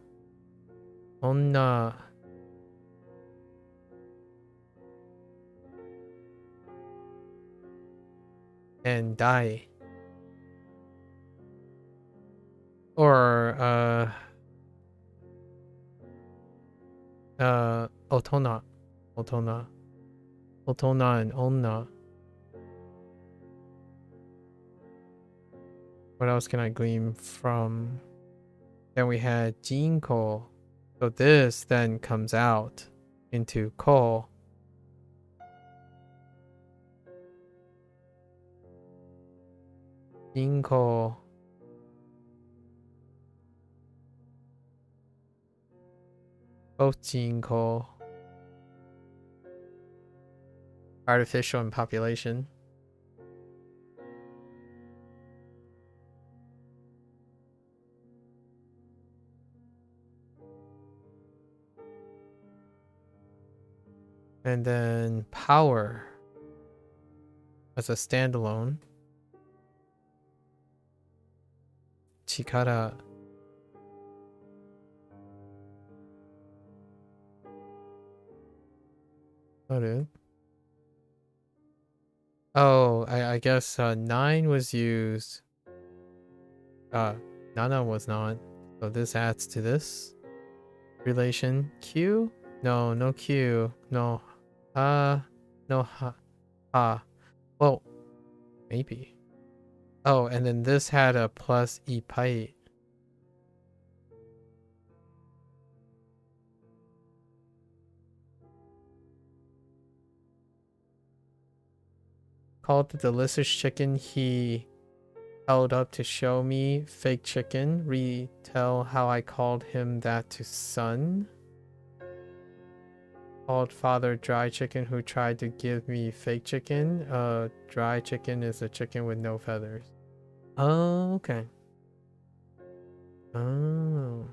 and dai, or otona and onna. What else can I glean from? Then we had jinko. So this then comes out into ko. Jinko. Both jinko. Artificial and population. And then power as a standalone. Chikara. Oh, I guess 9 was used. Nana was not. So this adds to this relation. Q? No, no Q. No. No ha. Well, maybe. Oh, and then this had a plus ipai. Called the delicious chicken he held up to show me fake chicken. Retell how I called him that to son. Called father dry chicken who tried to give me fake chicken. Dry chicken is a chicken with no feathers. Oh, okay. Oh.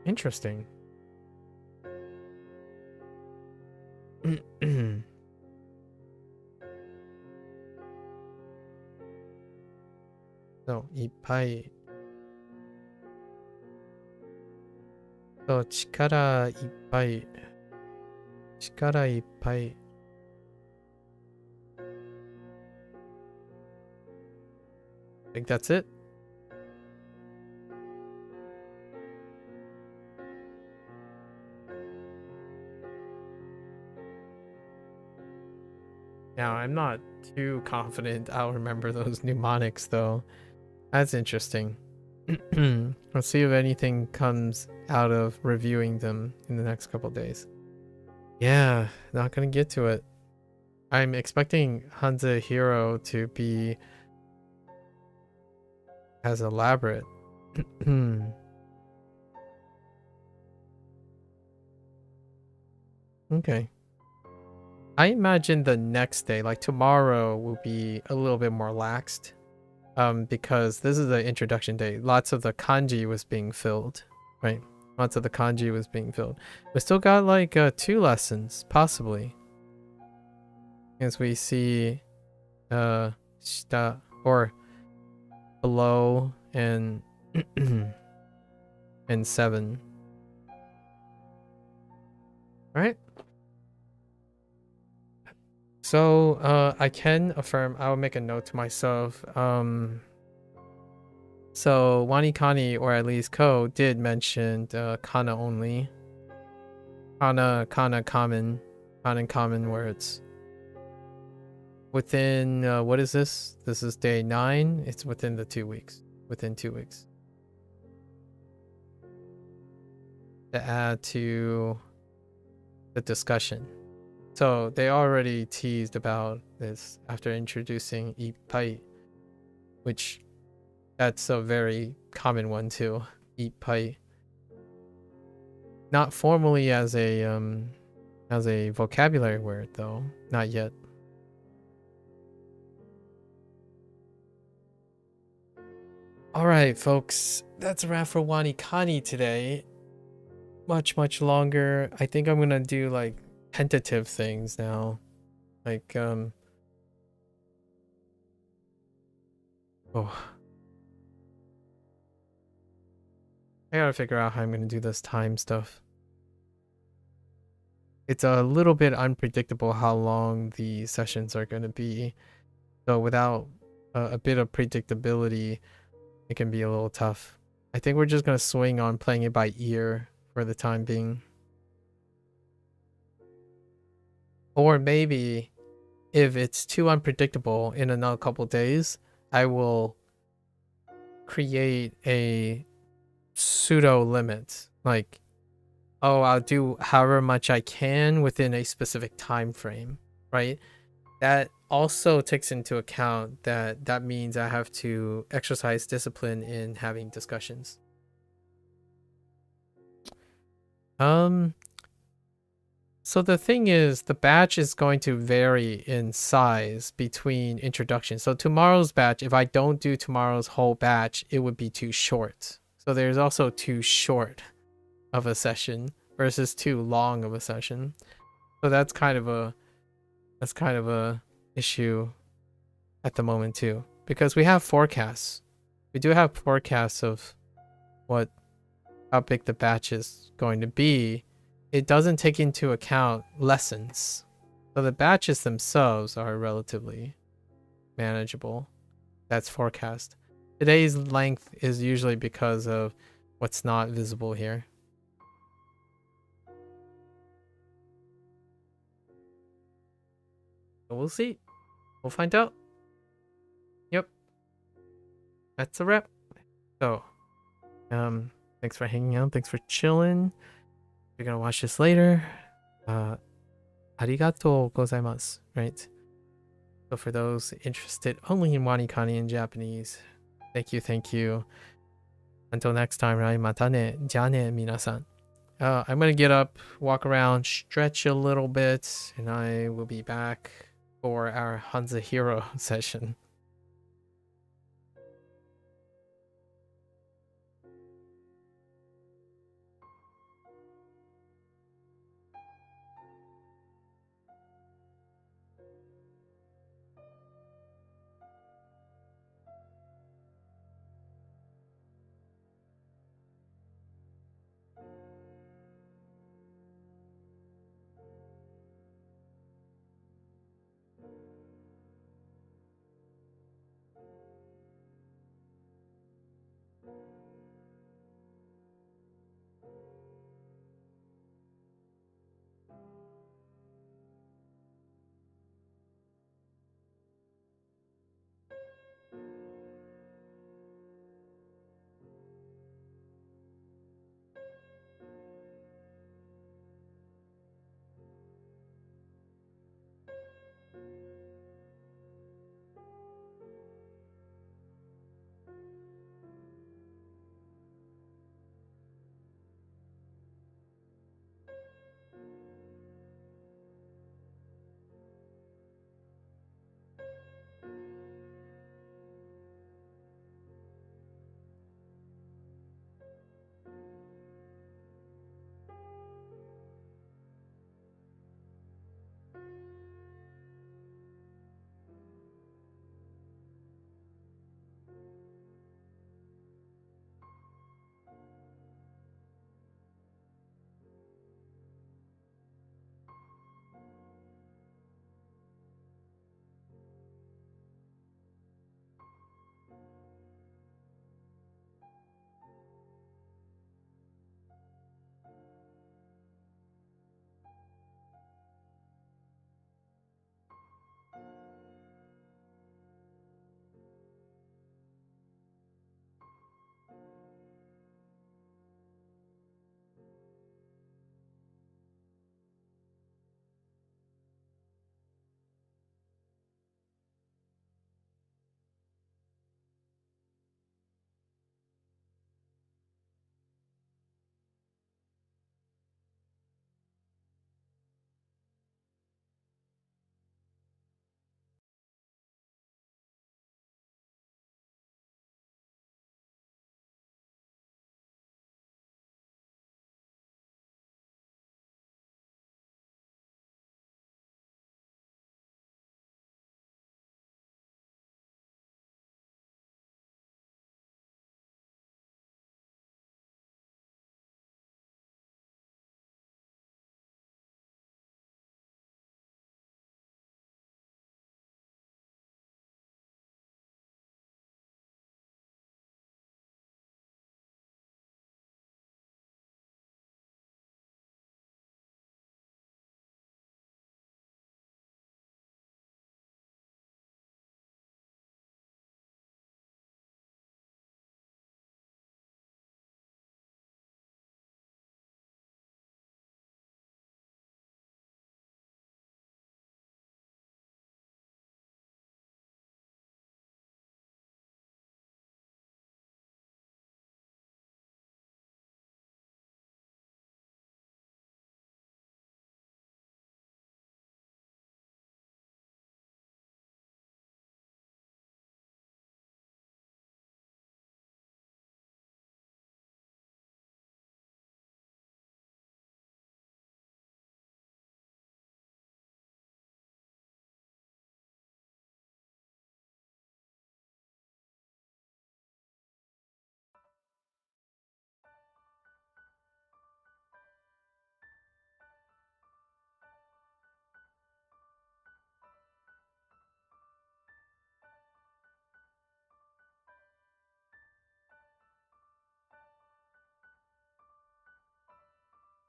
Interesting. So, ippai. So, chikara ippai. Chikara ippai. I think that's it. Now, I'm not too confident I'll remember those mnemonics, though. That's interesting. Let's see if anything comes out of reviewing them in the next couple days. Yeah, not gonna get to it. I'm expecting HanziHero to be as elaborate. Okay. I imagine the next day, like tomorrow, will be a little bit more laxed. Because this is the introduction day. Lots of the kanji was being filled, right? Lots of the kanji was being filled. We still got like 2 lessons, possibly. As we see shita or below and and 7. Right? So I can affirm, I will make a note to myself. So WaniKani, or at least Ko, did mention kana only. Kana common words. Within what is this? This is day 9. It's within the 2 weeks. Within 2 weeks. To add to the discussion. So they already teased about this after introducing ippai, which that's a very common one too. Ippai. Not formally as a vocabulary word though, not yet. All right, folks, that's a wrap for WaniKani today. Much longer. I think I'm gonna do like tentative things now, like oh, I gotta figure out how I'm gonna do this time stuff. It's a little bit unpredictable how long the sessions are gonna be, so without a bit of predictability, it can be a little tough. I think we're just gonna swing on playing it by ear for the time being. Or maybe if it's too unpredictable in another couple days, I will create a pseudo limit. Like, oh, I'll do however much I can within a specific time frame, right? That also takes into account that means I have to exercise discipline in having discussions. So the thing is, the batch is going to vary in size between introductions. So tomorrow's batch, if I don't do tomorrow's whole batch, it would be too short. So there's also too short of a session versus too long of a session. So that's kind of a issue at the moment too, because we have forecasts. We do have forecasts of how big the batch is going to be. It doesn't take into account lessons. So the batches themselves are relatively manageable. That's forecast. Today's length is usually because of what's not visible here. So we'll see. We'll find out. Yep. That's a wrap. So, thanks for hanging out. Thanks for chilling. You're gonna watch this later. Arigatou gozaimasu, right? So for those interested only in WaniKani in Japanese, thank you. Until next time, right? Mata ne, ja ne, minasan. I'm gonna get up, walk around, stretch a little bit, and I will be back for our HanziHero session.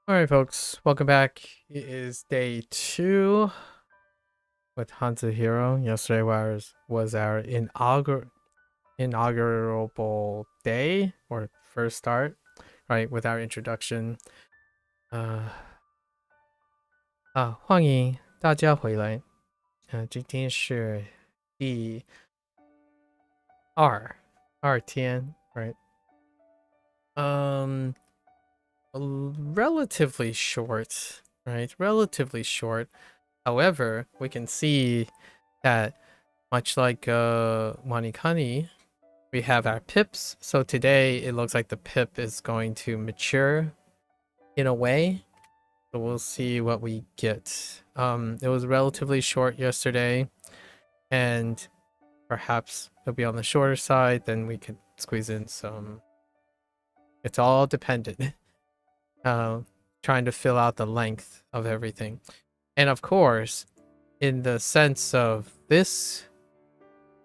Alright, folks, welcome back. It is day 2 with HanziHero. Yesterday was our inaugural day, or first start, right, with our introduction. 欢迎大家回来。今天是第二天 right? Relatively short, right? Relatively short. However, we can see that much like WaniKani, we have our pips. So today it looks like the pip is going to mature in a way. So we'll see what we get. It was relatively short yesterday, and perhaps it'll be on the shorter side. Then we could squeeze in some. It's all dependent. Trying to fill out the length of everything. And of course, in the sense of this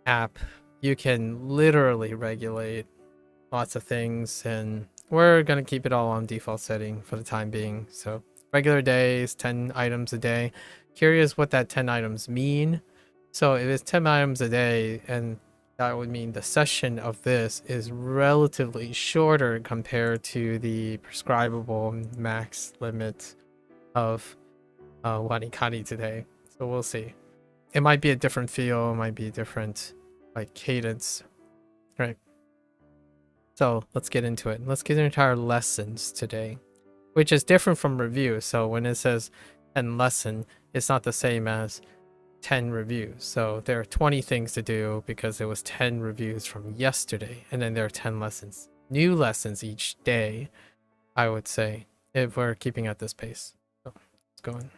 app, you can literally regulate lots of things, and we're going to keep it all on default setting for the time being. So regular days, 10 items a day. Curious what that 10 items mean. So if it's 10 items a day, and that would mean the session of this is relatively shorter compared to the prescribable max limit of WaniKani today. So we'll see. It might be a different feel, it might be a different like cadence, right? So let's get into it. Let's get into our lessons today, which is different from review. So when it says 10 lesson, it's not the same as 10 reviews. So there are 20 things to do because it was 10 reviews from yesterday, and then there are 10 lessons, new lessons each day, I would say, if we're keeping at this pace. So let's go on.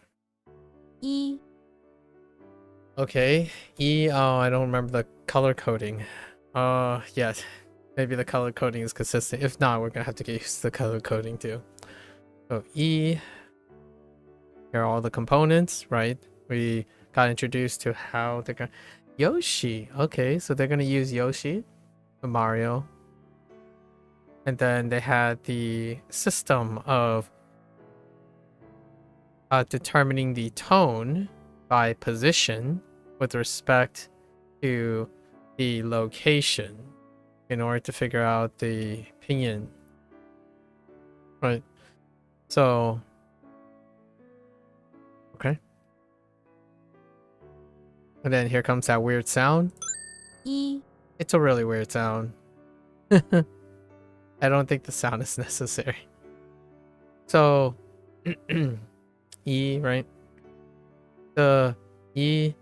E. Okay, I don't remember the color coding. Yes, maybe the color coding is consistent. If not, we're gonna have to get used to the color coding too. So E, here are all the components, right? We got introduced to how they're gonna Yoshi. Okay, so they're gonna use Yoshi for Mario. And then they had the system of determining the tone by position with respect to the location in order to figure out the pinyin. Right. So okay. And then here comes that weird sound. E. It's a really weird sound. I don't think the sound is necessary. So E, right? The E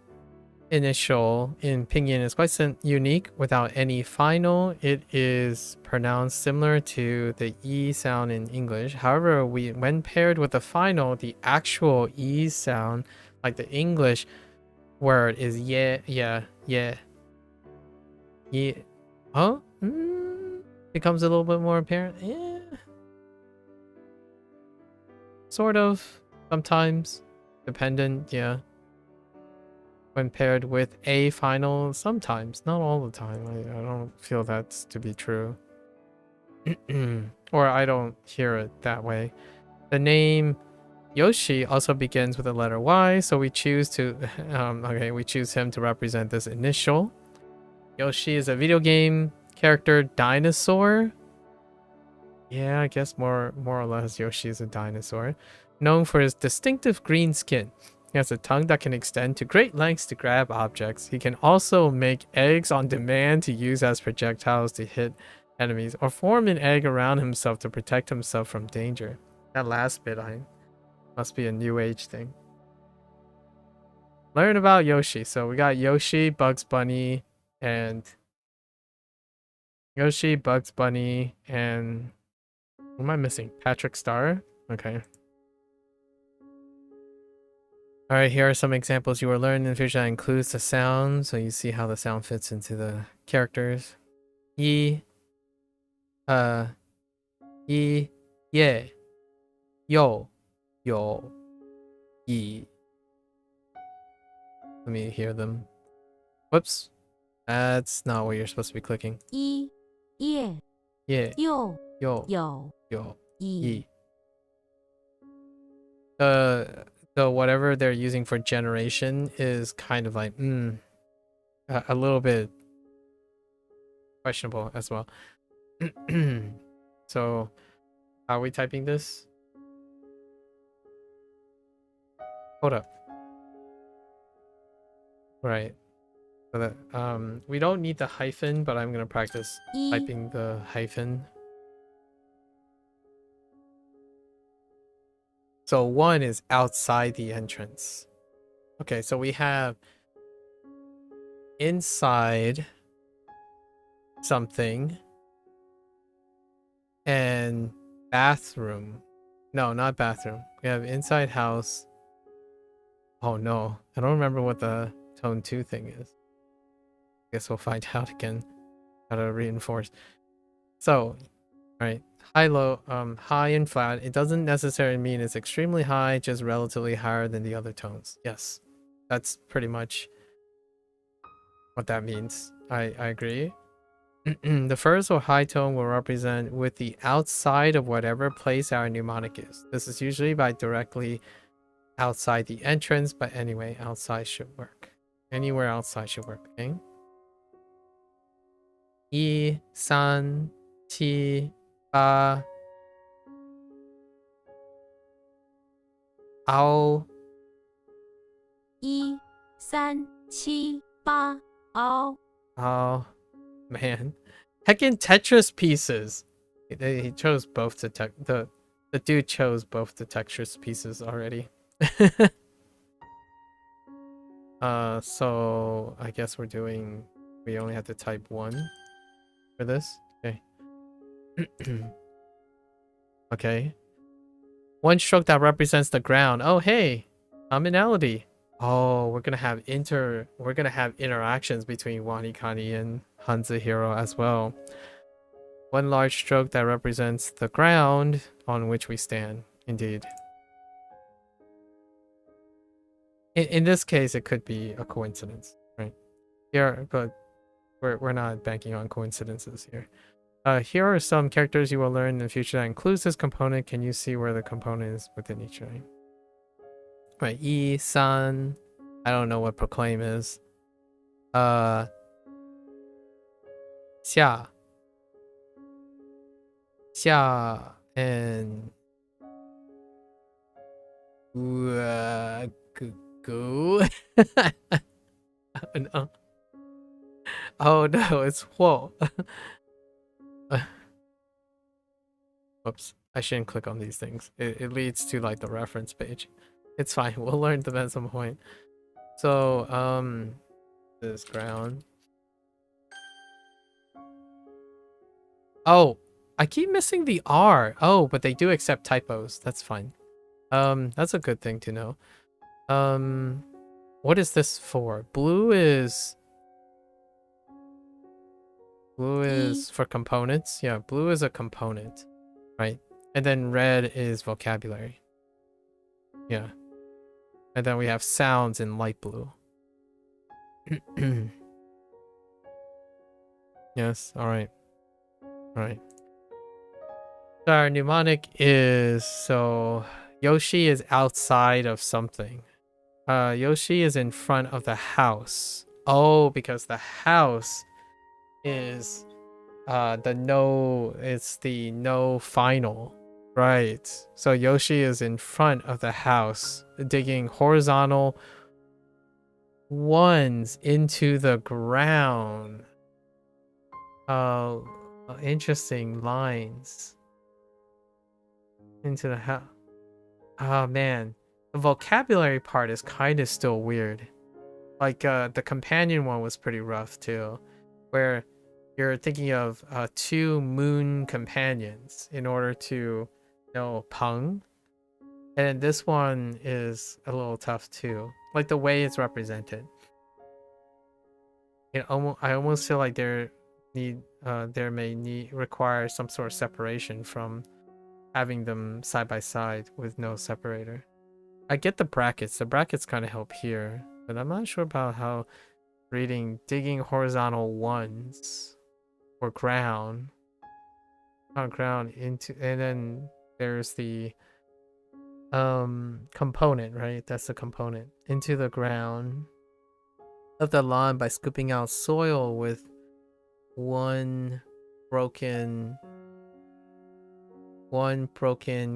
initial in Pinyin is quite unique. Without any final, it is pronounced similar to the E sound in English. However, when paired with the final, the actual E sound, like the English word, is yeah. Huh? Becomes a little bit more apparent. Yeah. Sort of. Sometimes. Dependent, yeah. When paired with a final, sometimes. Not all the time. I don't feel that's to be true. Or I don't hear it that way. The name Yoshi also begins with the letter Y, so we choose to we choose him to represent this initial. Yoshi is a video game character dinosaur. Yeah, I guess more or less Yoshi is a dinosaur. Known for his distinctive green skin. He has a tongue that can extend to great lengths to grab objects. He can also make eggs on demand to use as projectiles to hit enemies, or form an egg around himself to protect himself from danger. That last bit must be a new age thing. Learn about Yoshi. So we got Yoshi, Bugs Bunny, and what am I missing? Patrick Star? Okay. Alright, here are some examples you will learn in the future that includes the sound, so you see how the sound fits into the characters. Yi, yeah, yo, yi. Let me hear them. Whoops. That's not what you're supposed to be clicking. E. Yeah. Yeah, Yo. yo, Yo. yo, E. yi. the whatever they're using for generation is kind of like a little bit questionable as well. So how are we typing this? Hold up. Right. So that we don't need the hyphen, but I'm gonna practice E, typing the hyphen. So 1 is outside the entrance. Okay, so we have inside something and bathroom. No, not bathroom. We have inside house. Oh no, I don't remember what the tone 2 thing is. Guess we'll find out again how to reinforce. So, right, high, low, high and flat. It doesn't necessarily mean it's extremely high, just relatively higher than the other tones. Yes, that's pretty much what that means. I agree. The first or high tone will represent with the outside of whatever place our mnemonic is. This is usually by directly outside the entrance, but anyway, outside should work. Anywhere outside should work, okay? 1, 3, 7, 8,凹 1, 3, 7, 8, 凹 Oh man, heckin' Tetris pieces. He chose both the dude chose both the Tetris pieces already. So I guess we only have to type 1 for this. Okay. Okay. 1 stroke that represents the ground. Oh hey, commonality. Oh, we're gonna have interactions between WaniKani and HanziHero as well. 1 large stroke that represents the ground on which we stand. Indeed. In this case, it could be a coincidence, right? Here, but we're not banking on coincidences here. Here are some characters you will learn in the future that includes this component. Can you see where the component is within each line? Right, Yi, San. I don't know what proclaim is. Xia. Xia and Gu. No. Oh no, it's Huo. Oops, I shouldn't click on these things. It leads to like the reference page. It's fine, we'll learn them at some point. So, this ground. Oh, I keep missing the R. Oh, but they do accept typos. That's fine. That's a good thing to know. What is this for? Blue is for components. Yeah, blue is a component, right? And then red is vocabulary. Yeah. And then we have sounds in light blue. Yes, all right. All right. So our mnemonic is, so Yoshi is outside of something. Yoshi is in front of the house. Oh, because the house is it's the no final. Right. So Yoshi is in front of the house, digging horizontal 1s into the ground. Oh, interesting lines. Into the house. Oh man, the vocabulary part is kind of still weird. Like the companion one was pretty rough too, where you're thinking of 2 moon companions in order to know Peng. And this one is a little tough too, like the way it's represented. I almost feel like there may require some sort of separation from having them side by side with no separator. I get the brackets. The brackets kind of help here, but I'm not sure about how digging horizontal 1s or ground into, and then there's the component, right? That's the component. Into the ground of the lawn by scooping out soil with one broken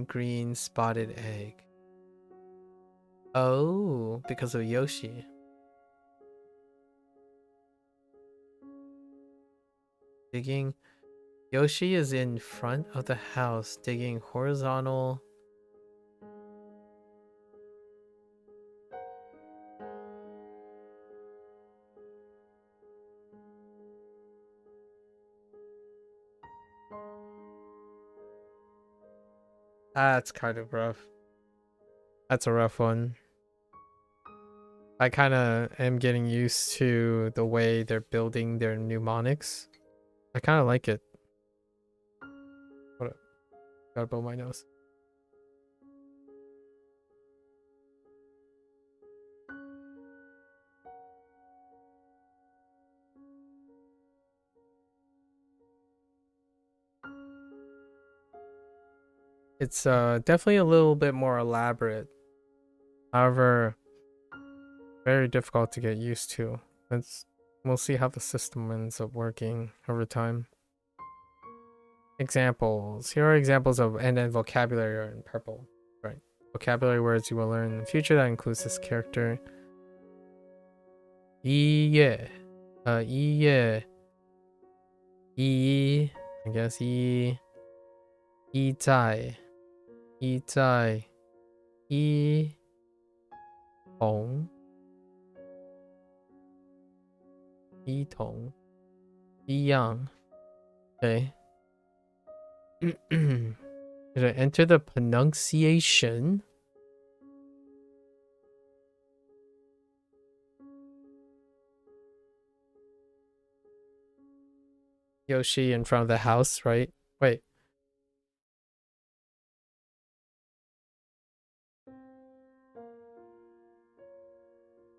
green spotted egg. Oh, because of Yoshi. Digging. Yoshi is in front of the house digging horizontal. That's kind of rough. That's a rough one. I kind of am getting used to the way they're building their mnemonics. I kind of like it. What? Gotta blow my nose. It's definitely a little bit more elaborate. However, very difficult to get used to. We'll see how the system ends up working over time. Examples. Here are examples of and then vocabulary are in purple. Right. Vocabulary words you will learn in the future that includes this character. Yeah. Yeah. I guess Yi. Tai. Tai. Hong. Tong. Yang. Okay. Did I enter the pronunciation? Yoshi in front of the house, right? Wait.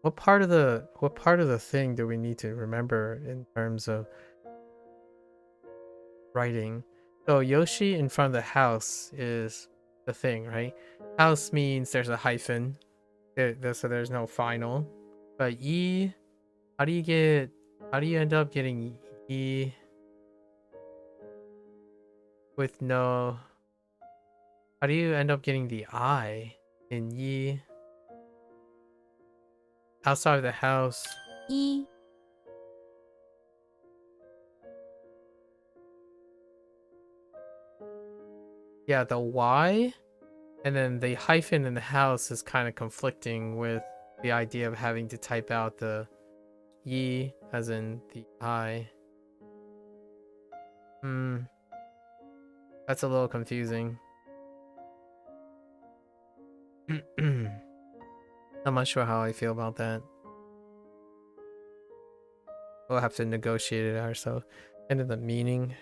What part of the thing do we need to remember in terms of writing? So Yoshi in front of the house is the thing, right? House means there's a hyphen. So there's no final. But E, how do you end up getting E with no, how do you end up getting the I in Yi? Outside of the house. 一 Yeah, the Y and then the hyphen in the house is kind of conflicting with the idea of having to type out the Yi as in the I. That's a little confusing. I'm not sure how I feel about that. We'll have to negotiate it ourselves. And then the meaning.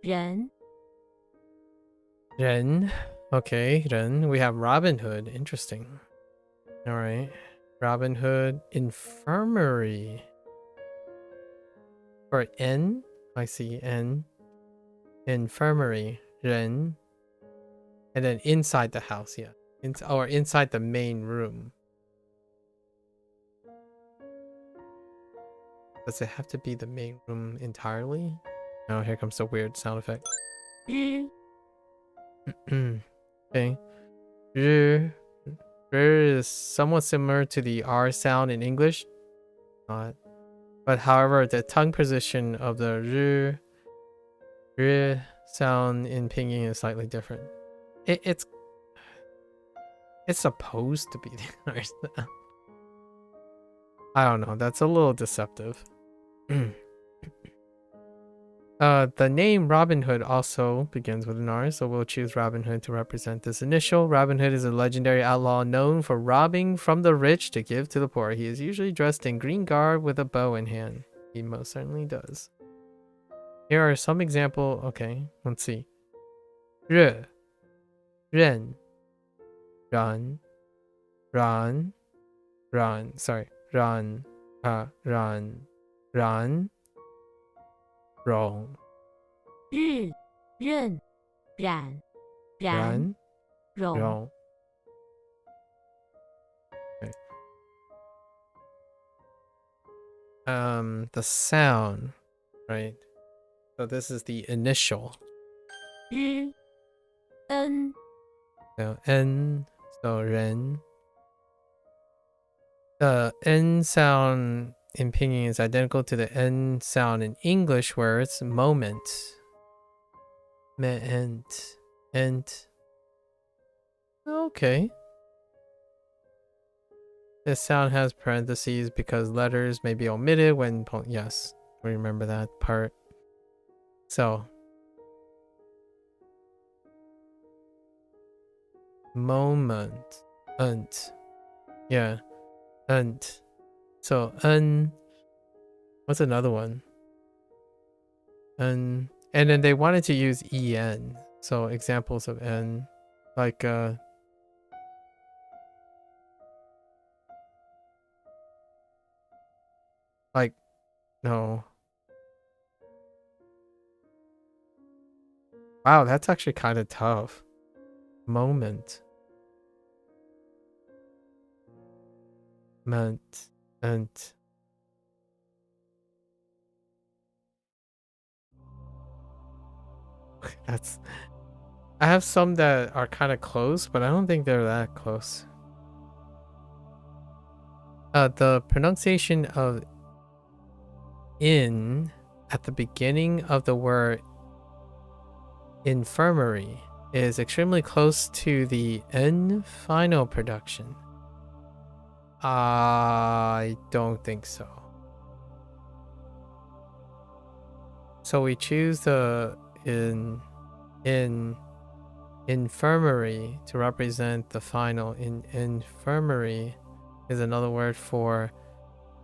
人 Ren. Okay, Ren. We have Robin Hood. Interesting. Alright. Robin Hood. Infirmary. For N. I see N. Infirmary. Ren. And then inside the house, yeah. Or inside the main room. Does it have to be the main room entirely? Oh, here comes the weird sound effect. 日 Okay. R is somewhat similar to the R sound in English. Not. But however, the tongue position of the R sound in Pinyin is slightly different. It's supposed to be the R sound. I don't know. That's a little deceptive. The name Robin Hood also begins with an R, so we'll choose Robin Hood to represent this initial. Robin Hood is a legendary outlaw known for robbing from the rich to give to the poor. He is usually dressed in green garb with a bow in hand. He most certainly does. Here are some example. Okay, let's see. 热 Ren 然 Ran 然 sorry 然 ran 然 wrong 日任冉然 然容 Rong. Okay. The sound, right? So this is the initial. 日 N So N, so Ren. The N sound in Pinyin is identical to the N sound in English where it's moment. Ment. Ent. Okay. This sound has parentheses because letters may be omitted when... Yes, we remember that part. So. Moment. Unt. Yeah. Unt. So, what's another one? And then they wanted to use en. So examples of n, like no. Wow, that's actually kind of tough. Moment. Ment. Ent. That's. I have some that are kind of close, but I don't think they're that close. The pronunciation of in at the beginning of the word infirmary is extremely close to the N final production. I don't think so. So we choose the in infirmary to represent the final. In infirmary is another word for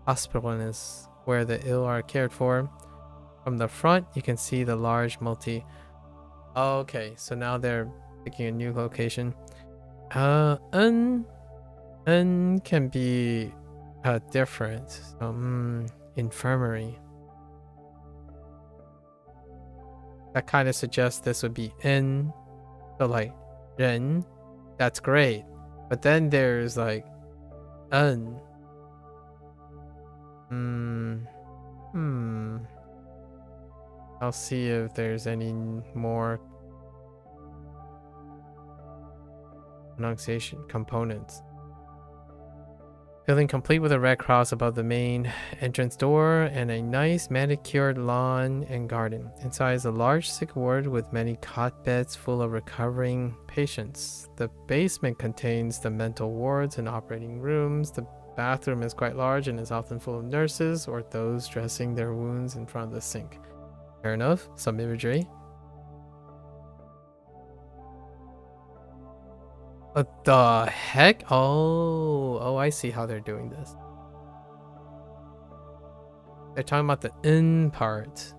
hospitalness, where the ill are cared for. From the front, you can see the large multi. Okay, so now they're picking a new location. N can be different. So, infirmary. That kind of suggests this would be N. So like, Ren, that's great. But then there's like, N. I'll see if there's any more pronunciation components. Building complete with a red cross above the main entrance door and a nice manicured lawn and garden. Inside is a large sick ward with many cot beds full of recovering patients. The basement contains the mental wards and operating rooms. The bathroom is quite large and is often full of nurses or those dressing their wounds in front of the sink. Fair enough, some imagery. What the heck? Oh, I see how they're doing this. They're talking about the in part.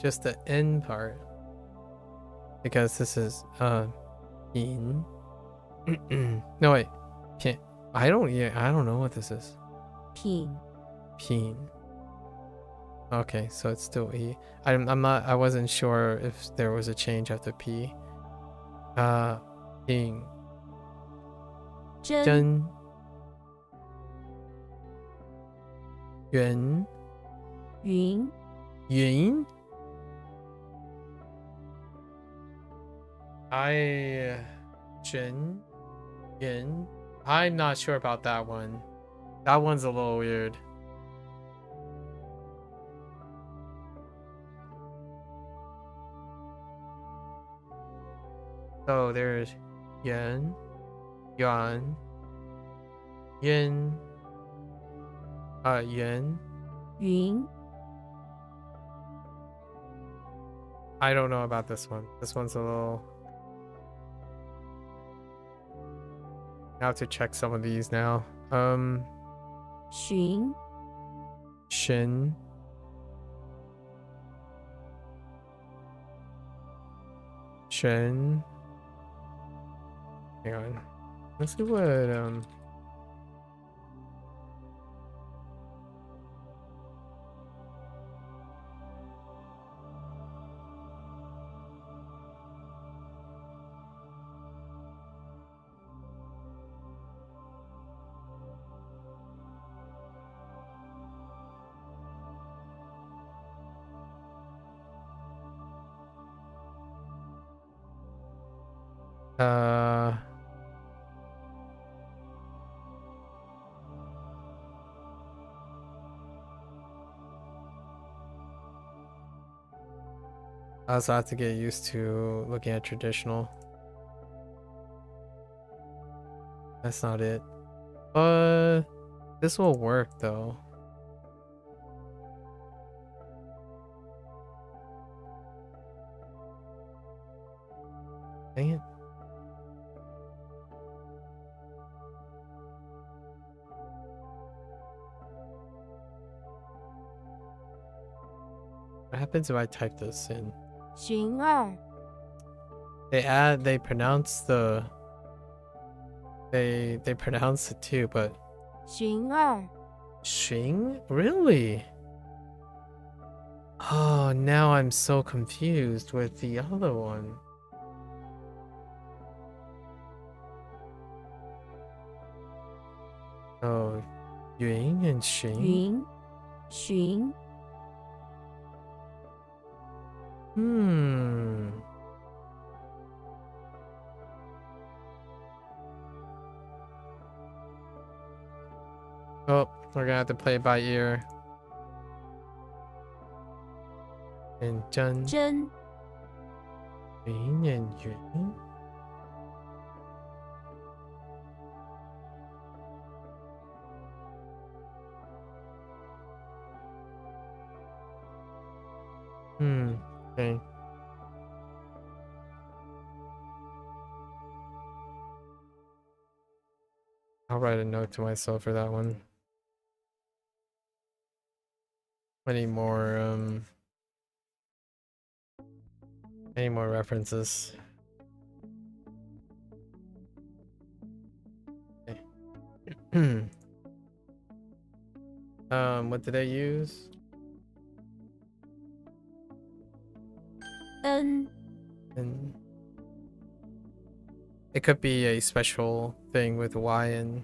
Just the in part. Because this is, in. No, wait. I don't know what this is. Pin Pin. Okay, so it's still E. I wasn't sure if there was a change after P. Ping. 真 真 圆 云 云 Zhen Yin. I'm not sure about that one. That one's a little weird. So there's Yan, Yuan, Yin, Yuan. 云 I don't know about this one. This one's a little... I have to check some of these now. 寻 Shin. Shen. Hang on. Let's see what Uh, I also have to get used to looking at traditional. That's not it. But this will work though. Dang it. What happens if I type this in? 寻二 They pronounce the they pronounce it too, but 寻二 Xing? Really? Oh, now I'm so confused with the other one. Oh, Yun and Xing? 云寻 Hmm. Oh, we're gonna have to play it by ear. And Zhen, 真 Yun and Yun? Okay. I'll write a note to myself for that one. Any more references? Okay. What did I use? N And it could be a special thing with Y and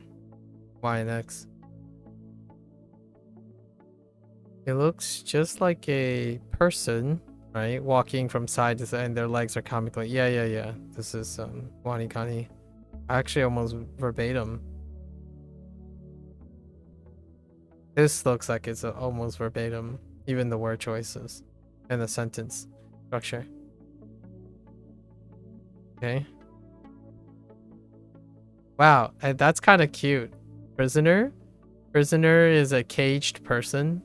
X. It looks just like a person, right? Walking from side to side and their legs are comically. Yeah. This is WaniKani. Actually almost verbatim. This looks like it's almost verbatim, even the word choices and the sentence structure. Okay. Wow, that's kind of cute. Prisoner? Prisoner is a caged person.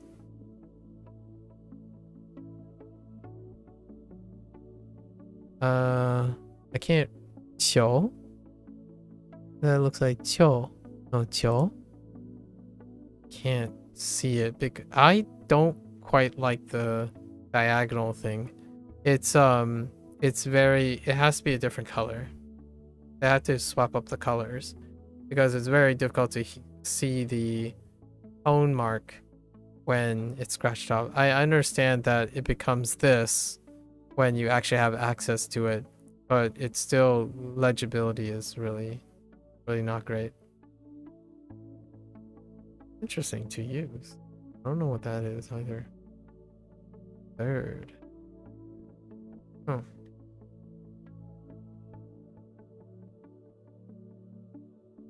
I can't. Qiu? That looks like Qiu. No, Qiu? Can't see it because I don't quite like the diagonal thing. It has to be a different color. They have to swap up the colors because it's very difficult to see the tone mark when it's scratched out. I understand that it becomes this when you actually have access to it, but it's still legibility is really not great. Interesting to use. I don't know what that is either. Third. Oh.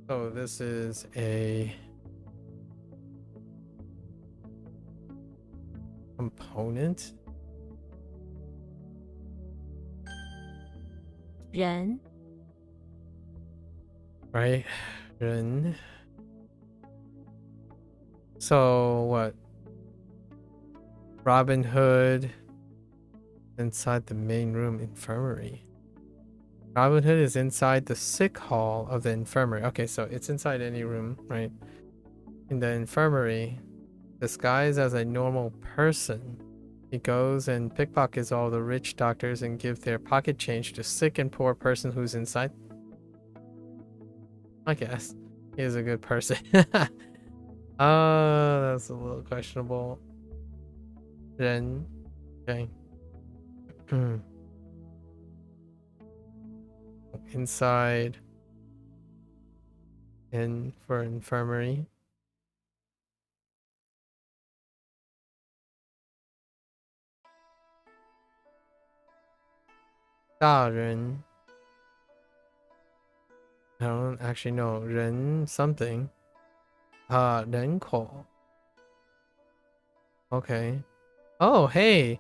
So this is a component. 人 Right? 人. So what? Robin Hood inside the main room infirmary. Robin Hood is inside the sick hall of the infirmary. Okay, so it's inside any room, right? In the infirmary, disguised as a normal person, he goes and pickpockets all the rich doctors and give their pocket change to sick and poor person who's inside. I guess he is a good person. That's a little questionable. Then, okay. Inside and for infirmary. Da Ren. don't actually know. 人 something. 人口. Okay. Oh, hey.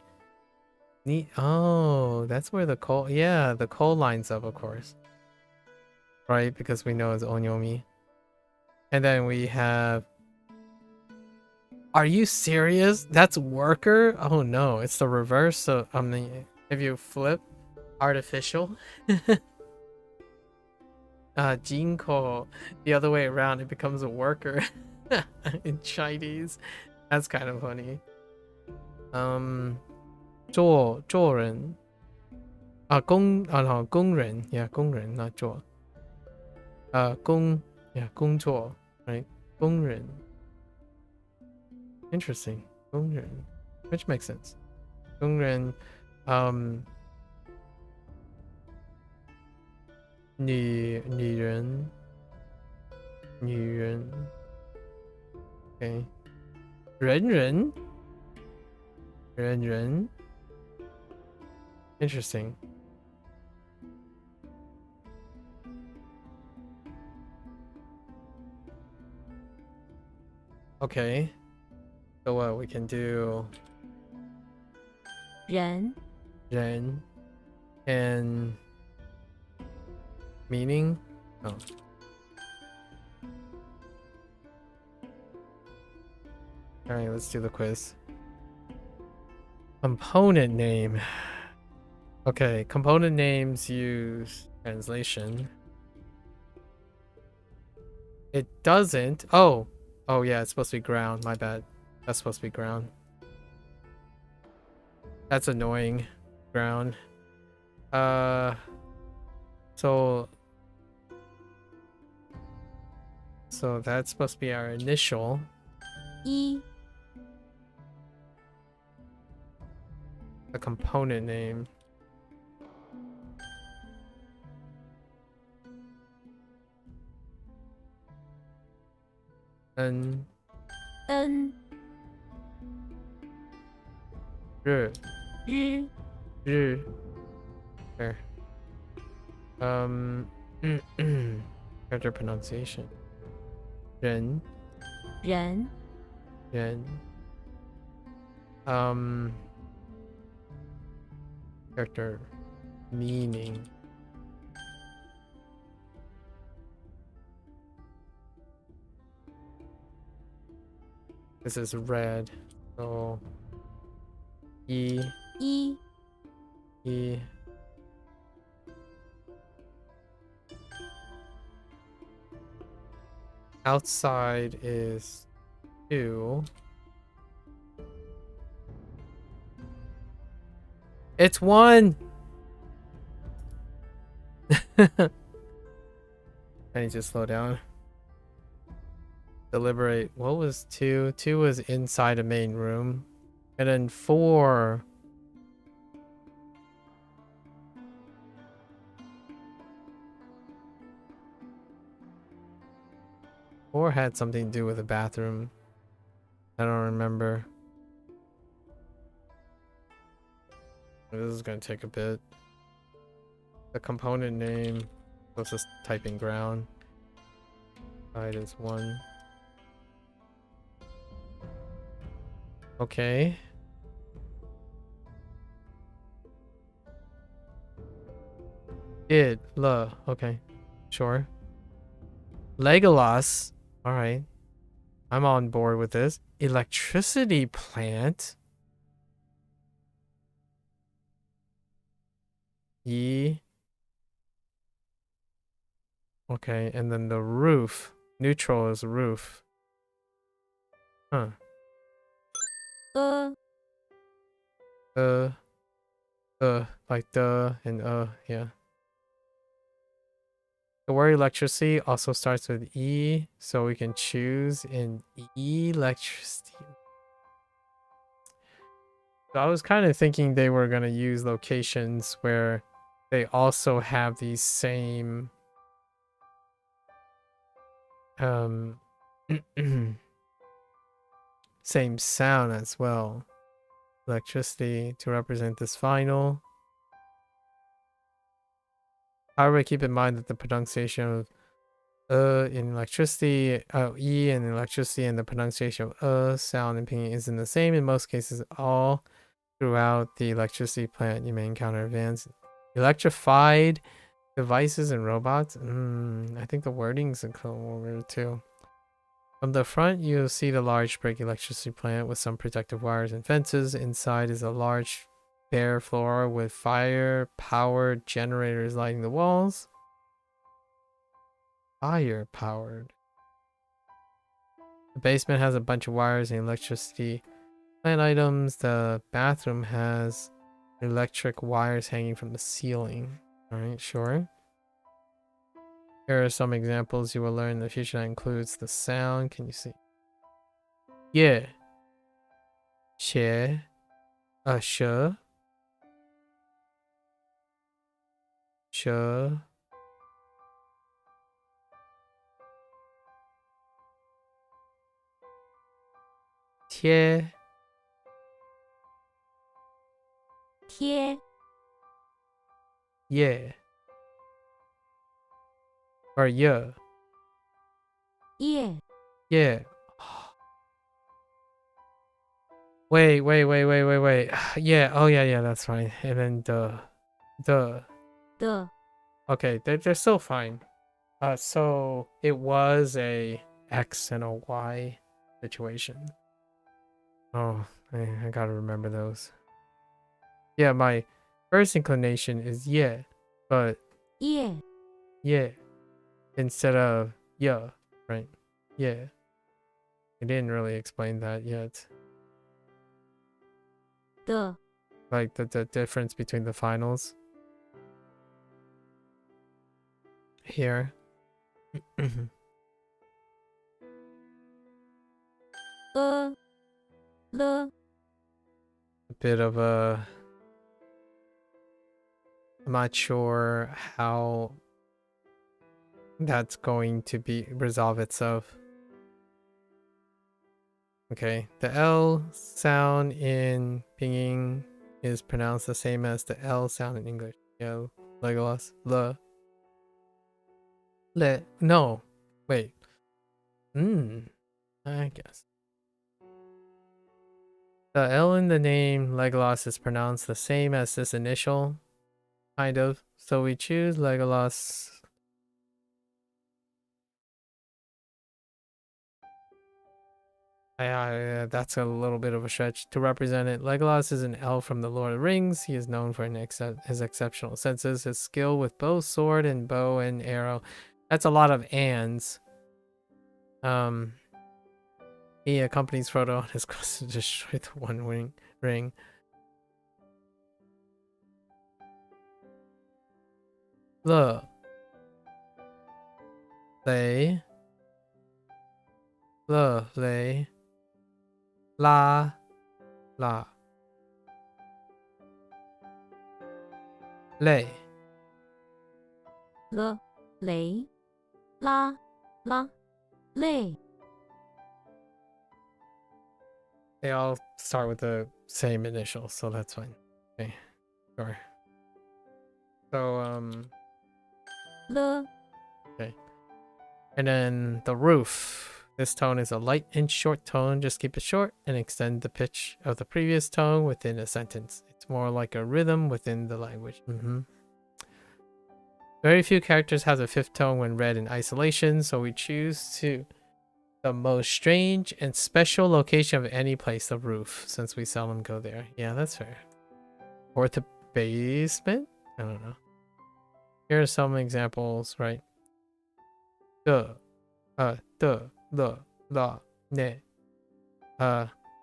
Neat. Oh, that's where the coal. Yeah, the coal lines up, of course. Right, because we know it's onyomi. And then we have. Are you serious? That's worker? Oh no, it's the reverse. So if you flip artificial, jinko, the other way around, it becomes a worker in Chinese. That's kind of funny. 做人 no, 工人 yeah 工人 not 做 yeah 工作 right 工人 interesting 工人 which makes sense 工人 女人 okay 人 interesting. Okay. So what we can do 人 and meaning. Oh. Alright, let's do the quiz. Component name. Okay, component names use translation. It doesn't. Oh yeah, it's supposed to be ground. My bad. That's supposed to be ground. That's annoying. Ground. So that's supposed to be our initial. 一 The component name. N ，n 日日日 there. Character pronunciation. 人人 character meaning. This is red, so E 一 E. Outside is 2. It's 1. I need to slow down. Deliberate. What was 2? 2 was inside a main room. And then 4. Or had something to do with a bathroom. I don't remember. This is gonna take a bit. The component name. Let's just type in ground. Side is 1. Okay. Okay. Sure. Legolas. Alright. I'm on board with this. Electricity plant. Yi. Okay, and then the roof. Neutral is roof. Huh. ， Like and yeah. The word electricity also starts with E, so we can choose in electricity. So I was kind of thinking they were going to use locations where they also have these same same sound as well. Electricity to represent this final. However, keep in mind that the pronunciation of in electricity, E in electricity, and the pronunciation of sound in pinyin isn't the same in most cases. All throughout the electricity plant, you may encounter advanced electrified devices and robots. I think the wording's a little weird too. From the front, you'll see the large brick electricity plant with some protective wires and fences. Inside is a large bare floor with fire-powered generators lighting the walls. Fire-powered. The basement has a bunch of wires and electricity plant items. The bathroom has electric wires hanging from the ceiling. Alright, sure. Here are some examples you will learn in the future that includes the sound. Can you see? Yeah. Che. Sh. Sh. Tie. 贴 Yeah. Or yeah. 叶 Yeah. Wait. Yeah. Oh, yeah. That's fine. And then the. 的 Okay, they're still fine. So it was a X and a Y situation. Oh, I gotta remember those. Yeah, my first inclination is yeah, but 叶 yeah instead of yeah, right? Yeah. I didn't really explain that yet. 的 Like the difference between the finals. Here.了 A bit of a... I'm not sure how that's going to be resolve itself. Okay, the L sound in Pinyin is pronounced the same as the L sound in English. Yeah, Legolas. No. Wait. I guess. The L in the name Legolas is pronounced the same as this initial, kind of. So we choose Legolas. That's a little bit of a stretch to represent it. Legolas is an elf from the Lord of the Rings. He is known for his exceptional senses, his skill with bow, sword, and bow and arrow. That's a lot of ands. He accompanies Frodo on his quest to destroy the One Ring. Le. Lay. Le. Lay. La. La. Lay. 了雷拉拉泪 They all start with the same initial, so that's fine. Okay, sure. So,了 and then the roof. This tone is a light and short tone. Just keep it short and extend the pitch of the previous tone within a sentence. It's more like a rhythm within the language. Very few characters have the fifth tone when read in isolation, so we choose the most strange and special location of any place, the roof, since we seldom go there. Yeah, that's fair. Or the basement? I don't know. Here are some examples, right? The, la, ne.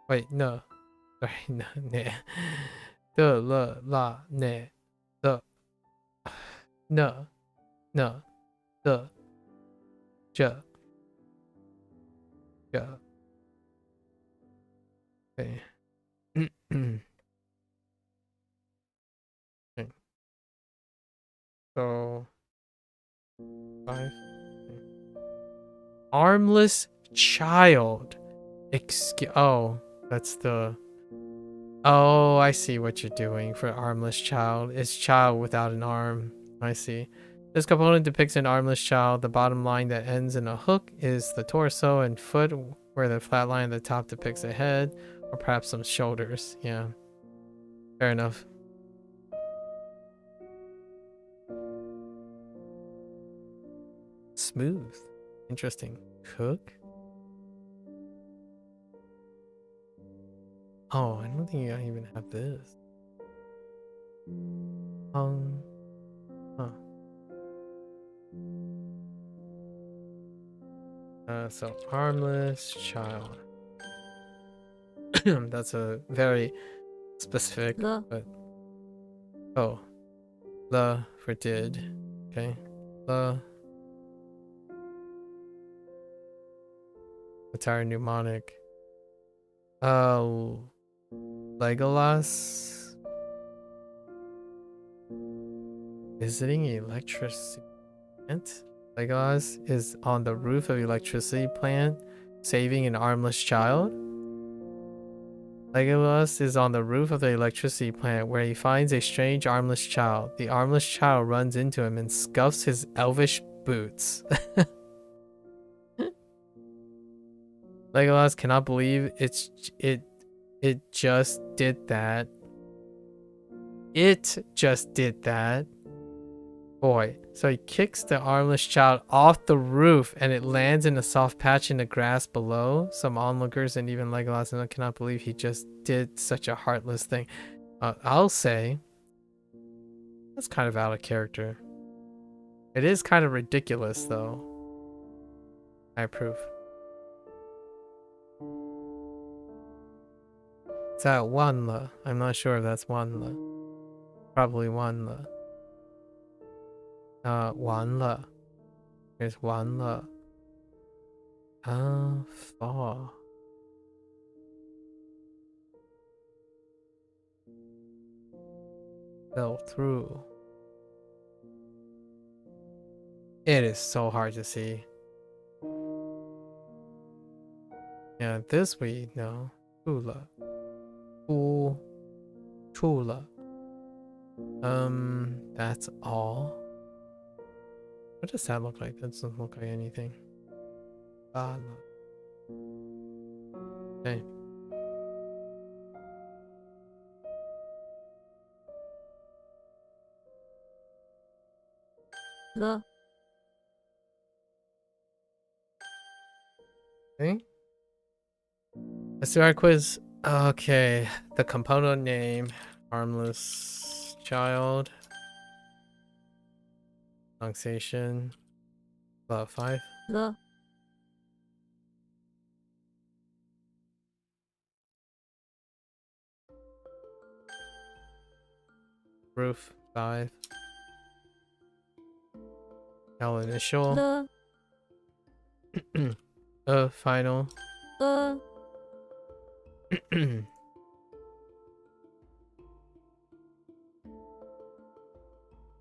Wait, no. Sorry, no, ne. The, la, ne. The, no, the, ja. Yeah. Okay. Okay. So 5. Okay. Armless child. Oh, that's the... Oh, I see what you're doing for armless child. It's child without an arm. I see. This component depicts an armless child. The bottom line that ends in a hook is the torso and foot, where the flat line at the top depicts a head, or perhaps some shoulders. Yeah. Fair enough. Smooth. Interesting. Cook? Oh, I don't think I even have this. Huh. So armless child. That's a very specific, The. but oh, the for did. Okay, the. What's our mnemonic? Legolas visiting electricity plant. Legolas is on the roof of electricity plant, saving an armless child. Legolas is on the roof of the electricity plant where he finds a strange armless child. The armless child runs into him and scuffs his elvish boots. Legolas cannot believe it just did that. It just did that. Boy. So he kicks the armless child off the roof and it lands in a soft patch in the grass below. Some onlookers and even Legolas cannot believe he just did such a heartless thing. I'll say that's kind of out of character. It is kind of ridiculous though. I approve. It's at Wanla. I'm not sure if that's Wanla. Probably Wanla. Wanla. Here's Wanla. Fall. Fell through. It is so hard to see. Yeah, this we know. Chula. Chula. That's all. What does that look like? That doesn't look like anything. Okay. The. Okay. Let's do our quiz. Okay. The component name. Harmless child. Pronunciation. 5. The. Roof. 5. L initial. The. Final.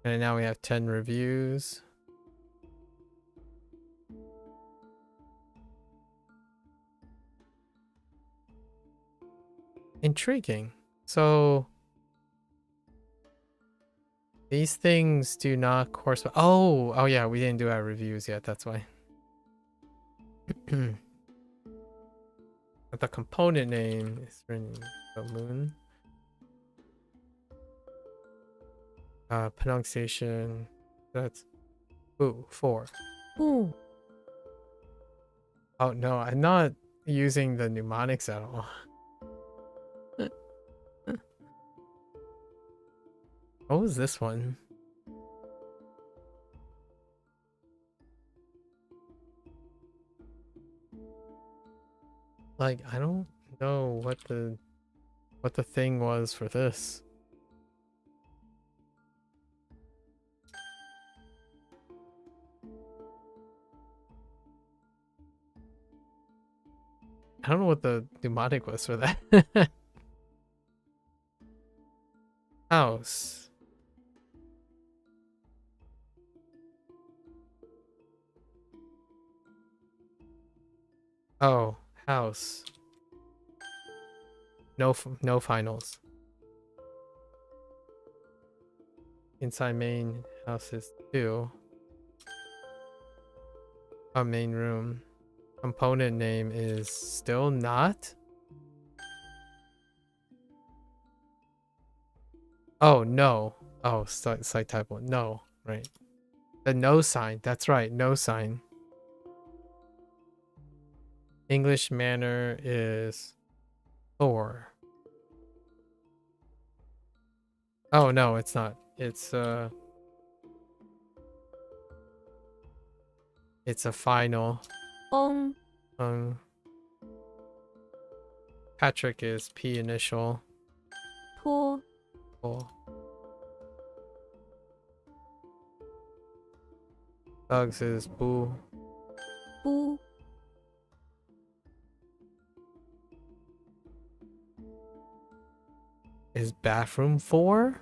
And now we have 10 reviews. Intriguing. So these things do not correspond. Oh yeah, we didn't do our reviews yet. That's why. But the component name is written the moon. Pronunciation. That's 4. Ooh. Oh no, I'm not using the mnemonics at all. What was this one? Like, I don't know what the thing was for this. I don't know what the mnemonic was for that. House. Oh, house. No finals. Inside main house is 2. A main room. Component name is still not. Oh no. Oh, slight typo. No, right. The no sign. That's right. No sign. English manner is 4. Oh no, it's not. It's a final. ong, Patrick is P initial. 토, Cool. Bugs is boo. 부, Is bathroom 4?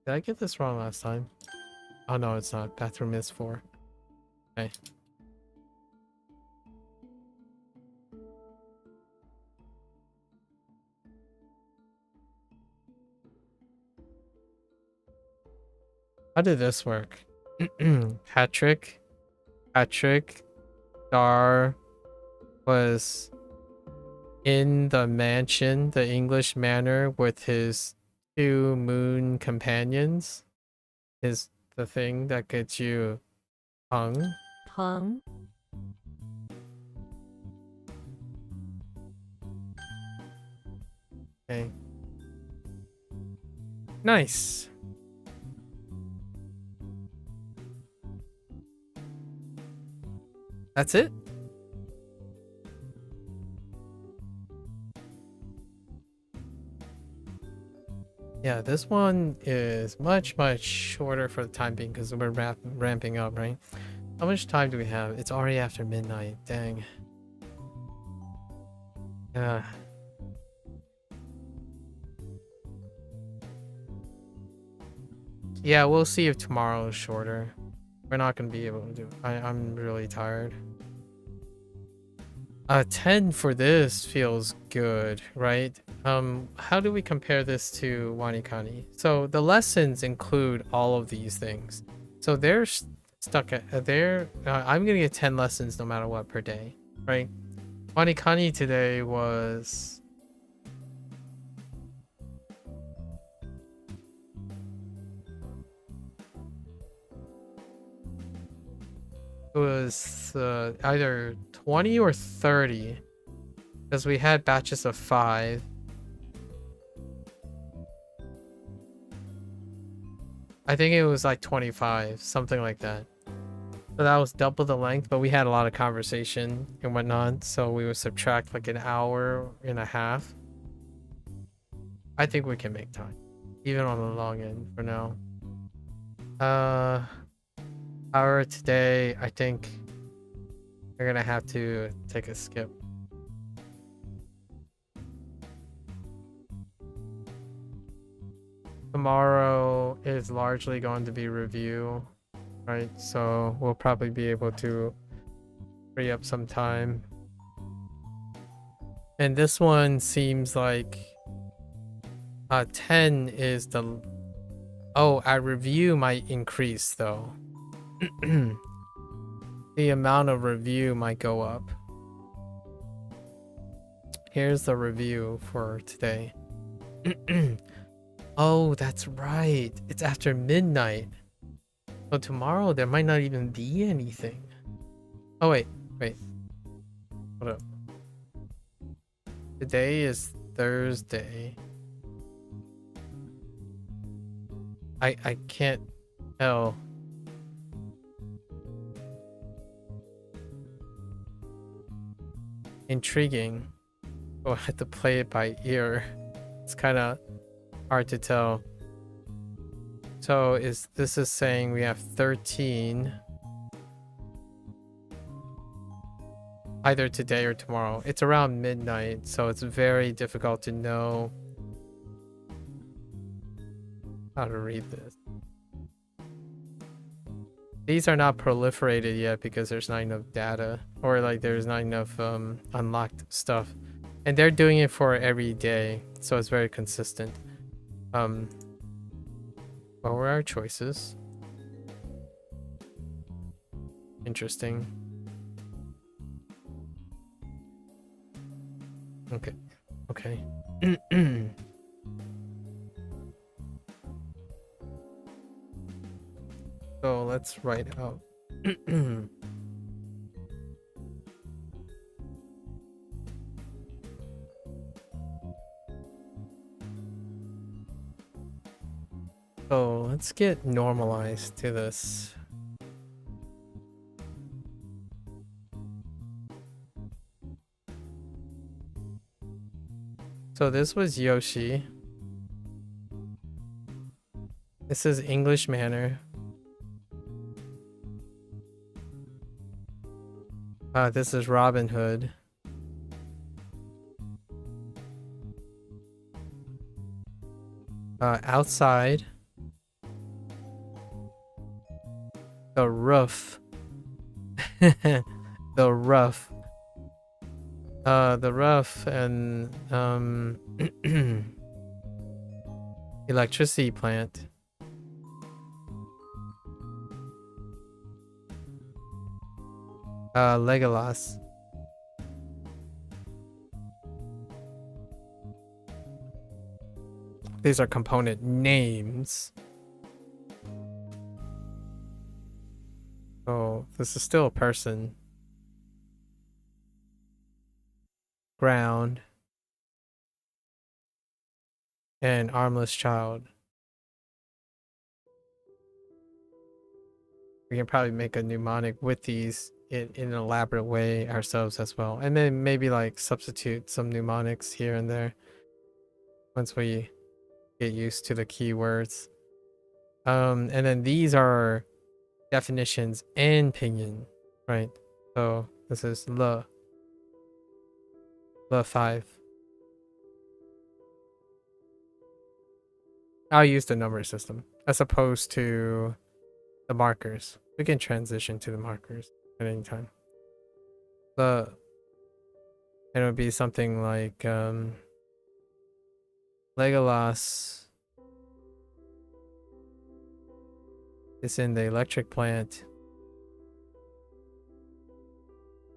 Did I get this wrong last time? Oh no, it's not. Bathroom is 4. Okay. How did this work? Patrick Dar was in the mansion, the English manor, with his 2 moon companions. Is the thing that gets you hung. 덩, Okay. Nice. That's it? Yeah, this one is much shorter for the time being because we're ramping up, right? How much time do we have? It's already after midnight. Dang. Yeah. Yeah, we'll see if tomorrow is shorter. We're not gonna be able to do it. I'm really tired. 10 for this feels good, right? How do we compare this to WaniKani? So the lessons include all of these things. So they're stuck at I'm gonna get 10 lessons no matter what per day, right? WaniKani today was either 20 or 30 because we had batches of 5. I think it was like 25, something like that. So that was double the length, but we had a lot of conversation and whatnot, so we would subtract like an hour and a half. I think we can make time, even on the long end for now. Hour today, I think we're gonna have to take a skip. Tomorrow is largely going to be review, right? So we'll probably be able to free up some time. And this one seems like 10 is the... Oh, our review might increase though. The amount of review might go up. Here's the review for today. Oh, that's right. It's after midnight. So tomorrow there might not even be anything. Oh, wait. Hold up. Today is Thursday. I can't tell. Intriguing. Oh, I had to play it by ear. It's kind of hard to tell. So this is saying we have 13 either today or tomorrow. It's around midnight, so it's very difficult to know how to read this. These are not proliferated yet because there's not enough data, or like there's not enough unlocked stuff, and they're doing it for every day, so it's very consistent. What were our choices? Interesting. Okay. Okay. So let's write out. So let's get normalized to this. So this was Yoshi. This is English manner. This is Robin Hood. Outside. The roof. The roof. The roof and electricity plant. Legolas. These are component names. Oh, this is still a person. Ground. And armless child. We can probably make a mnemonic with these in an elaborate way ourselves as well. And then maybe like substitute some mnemonics here and there once we get used to the keywords. And then these are definitions and pinyin, right? So this is le 5. I'll use the number system as opposed to the markers. We can transition to the markers at any time. And it would be something like Legolas is in the electric plant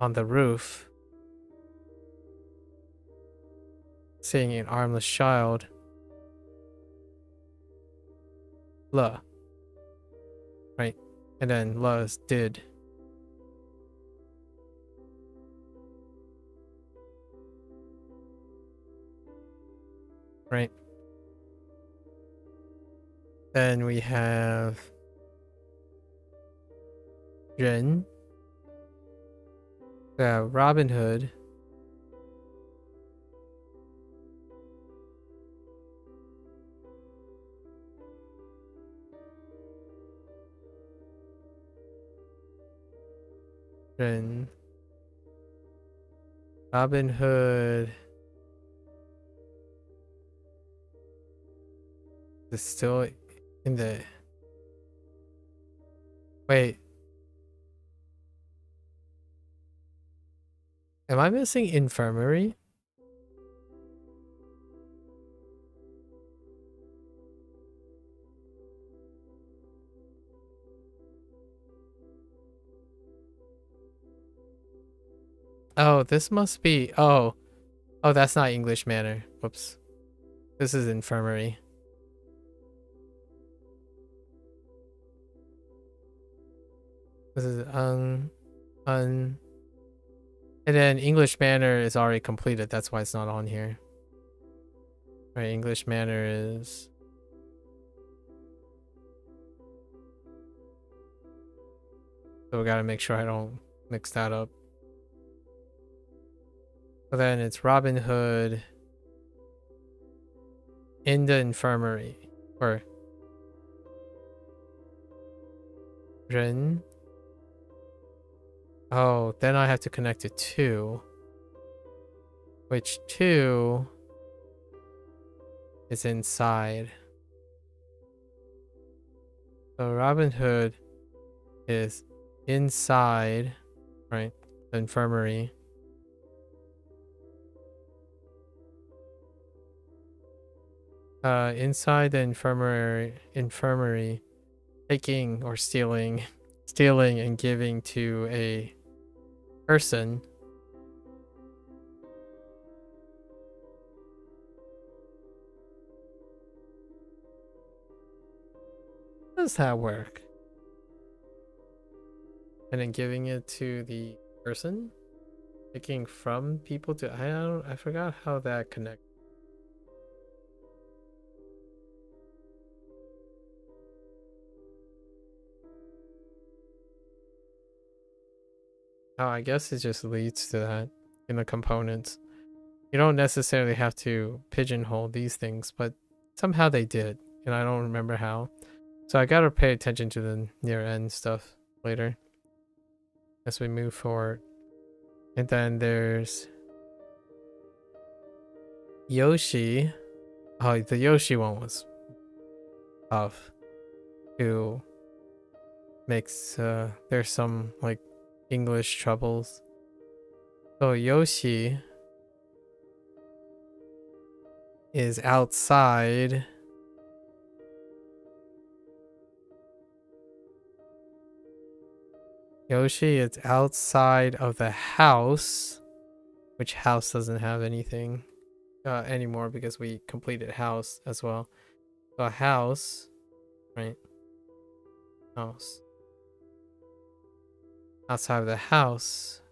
on the roof, seeing an armless child. La. Right? And then la is did. Right? Then we have Ren. Robin Hood. Ren. Robin Hood is still in the... Wait. Am I missing infirmary? Oh, this must be... Oh, that's not English manner. Whoops. This is infirmary. This is and then English manner is already completed. That's why it's not on here. Right, English manner is... So we gotta make sure I don't mix that up. So then it's Robin Hood in the infirmary. Or Ren. Oh, then I have to connect it to, which 2 is inside. So Robin Hood is inside, right? The infirmary. Inside the infirmary, taking or stealing and giving to a person. How does that work? And then giving it to the person? Taking from people to I forgot how that connects. Oh, I guess it just leads to that in the components. You don't necessarily have to pigeonhole these things, but somehow they did, and I don't remember how. So I gotta pay attention to the near end stuff later as we move forward. And then there's Yoshi. Oh, the Yoshi one was tough to mix. There's some like English troubles. So Yoshi is outside. Yoshi is outside of the house, which house doesn't have anything anymore because we completed house as well. So house, right? House. Outside of the house.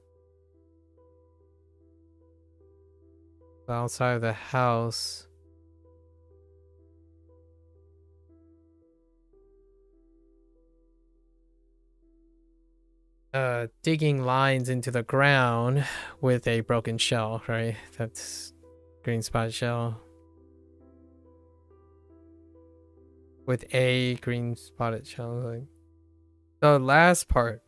Outside of the house. Digging lines into the ground with a broken shell, right? That's green spot shell. With a green spotted shell. Like. The last part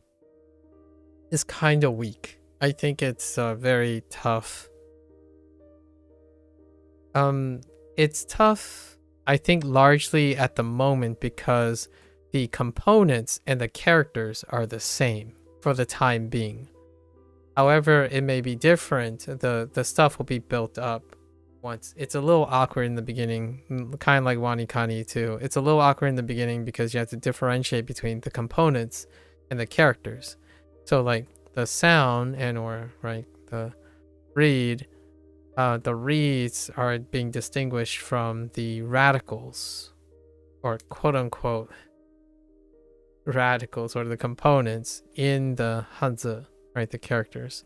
is kind of weak. I think it's very tough. It's tough, I think, largely at the moment because the components and the characters are the same for the time being. However, it may be different. The stuff will be built up once. It's a little awkward in the beginning, kind of like WaniKani too. It's a little awkward in the beginning because you have to differentiate between the components and the characters. So like the sound and or right the read, the reads are being distinguished from the radicals, or quote unquote radicals, or the components in the Hanzi, right? The characters,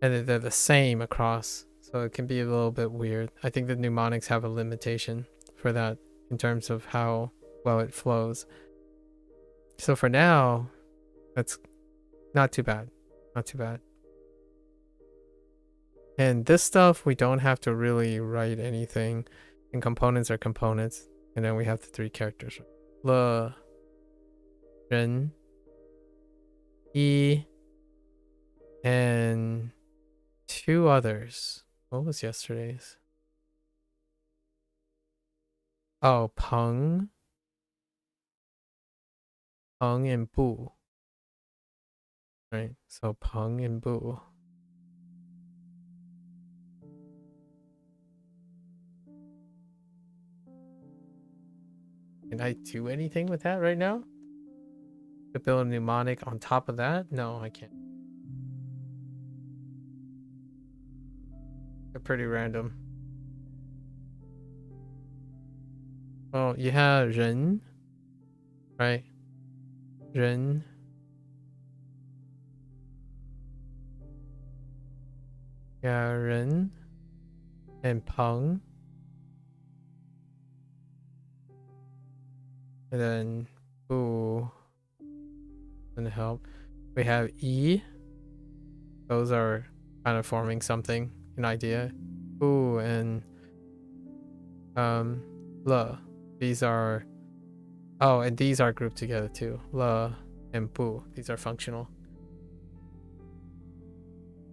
and they're the same across, so it can be a little bit weird. I think the mnemonics have a limitation for that in terms of how well it flows. So for now, that's not too bad. Not too bad. And this stuff, we don't have to really write anything. And components are components. And then we have the three characters. Le, Ren, Yi, and two others. What was yesterday's? Oh, Peng. Peng and Bu. Right, so Peng and Bu. Can I do anything with that right now? To build a mnemonic on top of that? No, I can't. They're pretty random. Well, you have Ren, right? Ren. Yeah, Ren and Peng. And then Bu doesn't help. We have E. Those are kind of forming something, an idea. Bu and Le. These are and these are grouped together too. Le and Bu. These are functional.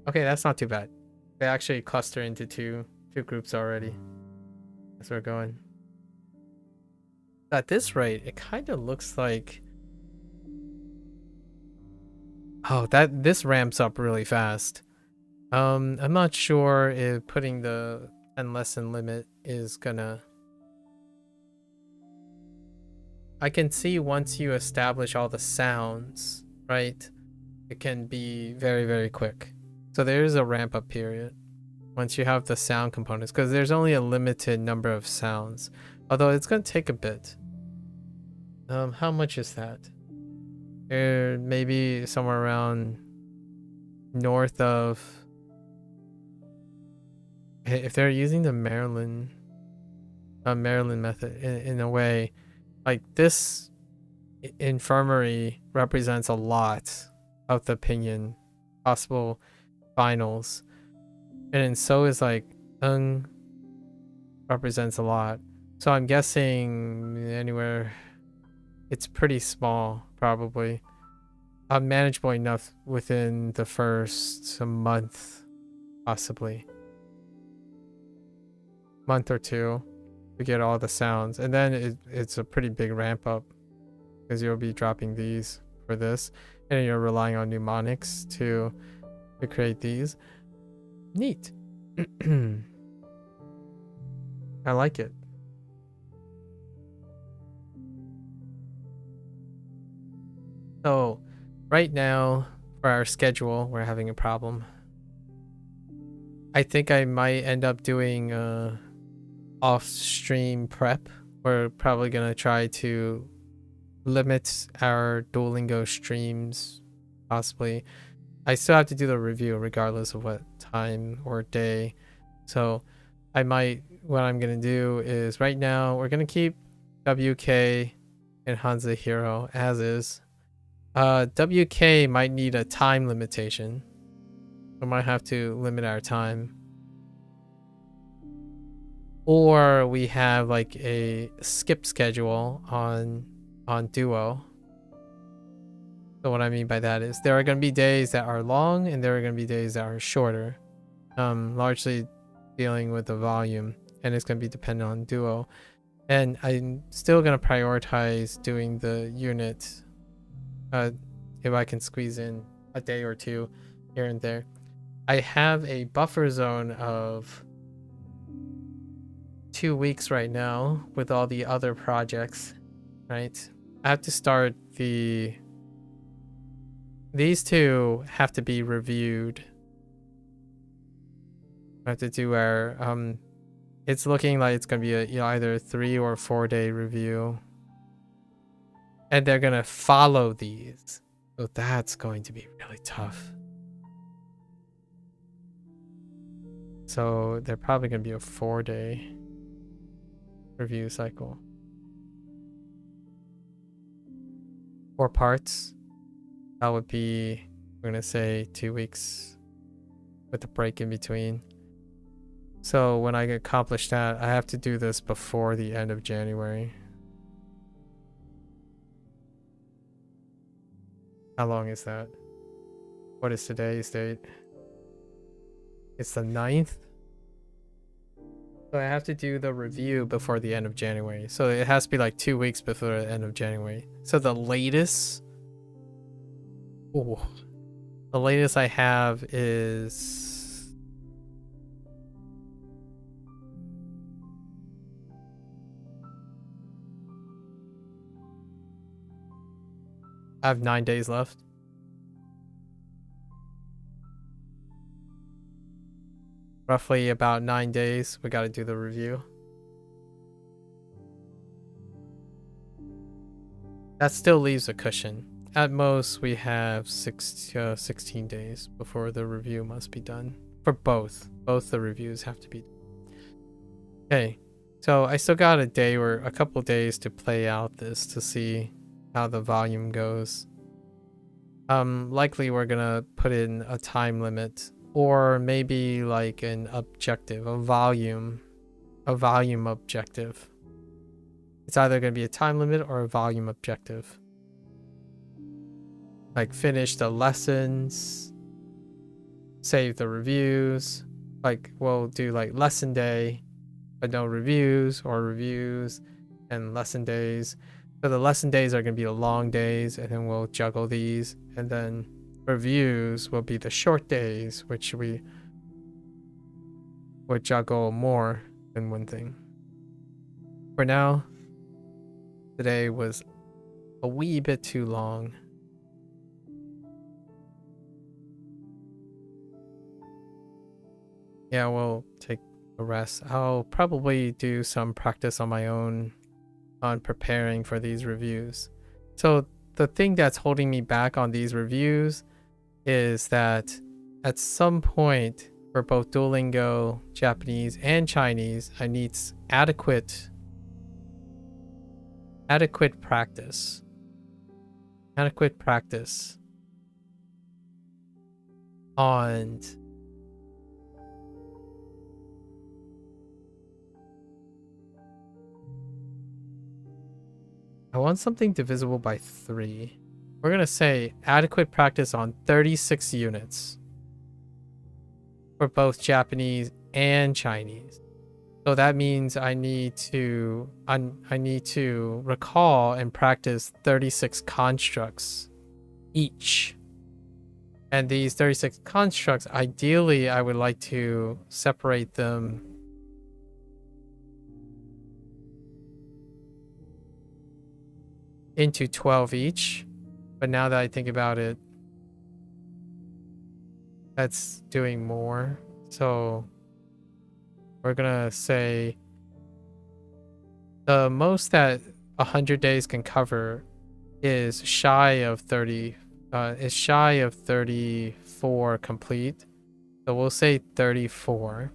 Okay, that's not too bad. They actually cluster into two groups already. That's where we're going. At this rate, it kind of looks like this ramps up really fast. I'm not sure if putting the 10 lesson limit is gonna I can see once you establish all the sounds, right? It can be very, very quick. So there's a ramp up period once you have the sound components, because there's only a limited number of sounds. Although it's going to take a bit. How much is that? Maybe somewhere around north of... If they're using the Maryland method in a way, like this infirmary represents a lot of the opinion possible finals, and so is like represents a lot. So I'm guessing anywhere, it's pretty small, probably manageable enough within the first month, possibly month or two, to get all the sounds, and then it's a pretty big ramp up because you'll be dropping these for this, and you're relying on mnemonics to create these. Neat. I like it. So right now for our schedule, we're having a problem. I think I might end up doing off-stream prep. We're probably gonna try to limit our Duolingo streams, possibly. I still have to do the review regardless of what time or day. So what I'm gonna do is, right now we're gonna keep WK and HanziHero as is. WK might need a time limitation. We might have to limit our time. Or we have like a skip schedule on Duo. So what I mean by that is there are going to be days that are long and there are going to be days that are shorter. Largely dealing with the volume, and it's going to be dependent on Duo. And I'm still going to prioritize doing the unit if I can squeeze in a day or two here and there. I have a buffer zone of 2 weeks right now with all the other projects, right? I have to start these two have to be reviewed. I have to do our it's looking like it's gonna be a either 3 or 4 day review, and they're gonna follow these, so that's going to be really tough. So they're probably gonna be a 4-day review cycle. 4 parts. That would be, we're gonna say 2 weeks with a break in between. So when I accomplish that, I have to do this before the end of January. How long is that? What is today's date? It's the 9th. So I have to do the review before the end of January. So it has to be like 2 weeks before the end of January. So the latest... Ooh, the latest I have is... I have 9 days left. Roughly about 9 days. We got to do the review. That still leaves a cushion. At most, we have 16 days before the review must be done. For both. Both the reviews have to be done. Okay. So I still got a day or a couple days to play out this to see how the volume goes. Likely we're gonna put in a time limit, or maybe like an objective, a volume objective. It's either gonna be a time limit or a volume objective. Like finish the lessons, save the reviews. Like we'll do like lesson day, but no reviews, or reviews and lesson days. So the lesson days are going to be the long days, and then we'll juggle these, and then reviews will be the short days, which we would juggle more than one thing. For now, today was a wee bit too long. Yeah, we'll take a rest. I'll probably do some practice on my own on preparing for these reviews. So the thing that's holding me back on these reviews is that at some point for both Duolingo, Japanese, and Chinese, I need adequate practice. Adequate practice on I want something divisible by 3. We're going to say adequate practice on 36 units for both Japanese and Chinese. So that means I need to recall and practice 36 constructs each. And these 36 constructs, ideally, I would like to separate them into 12 each. But now that I think about it, that's doing more. So we're gonna say the most that 100 days can cover is shy of 34 complete. So we'll say 34.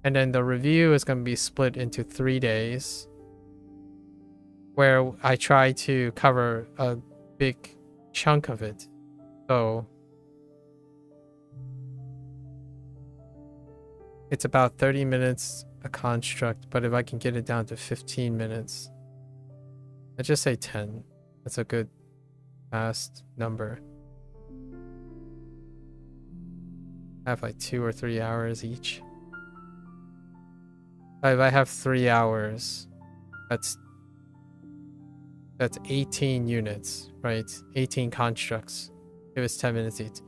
And then the review is going to be split into 3 days, where I try to cover a big chunk of it. So it's about 30 minutes a construct, but if I can get it down to 15 minutes, let's just say 10. That's a good fast number. I have like 2 or 3 hours each. If I have 3 hours, that's 18 units, right? 18 constructs. If it's 10 minutes each.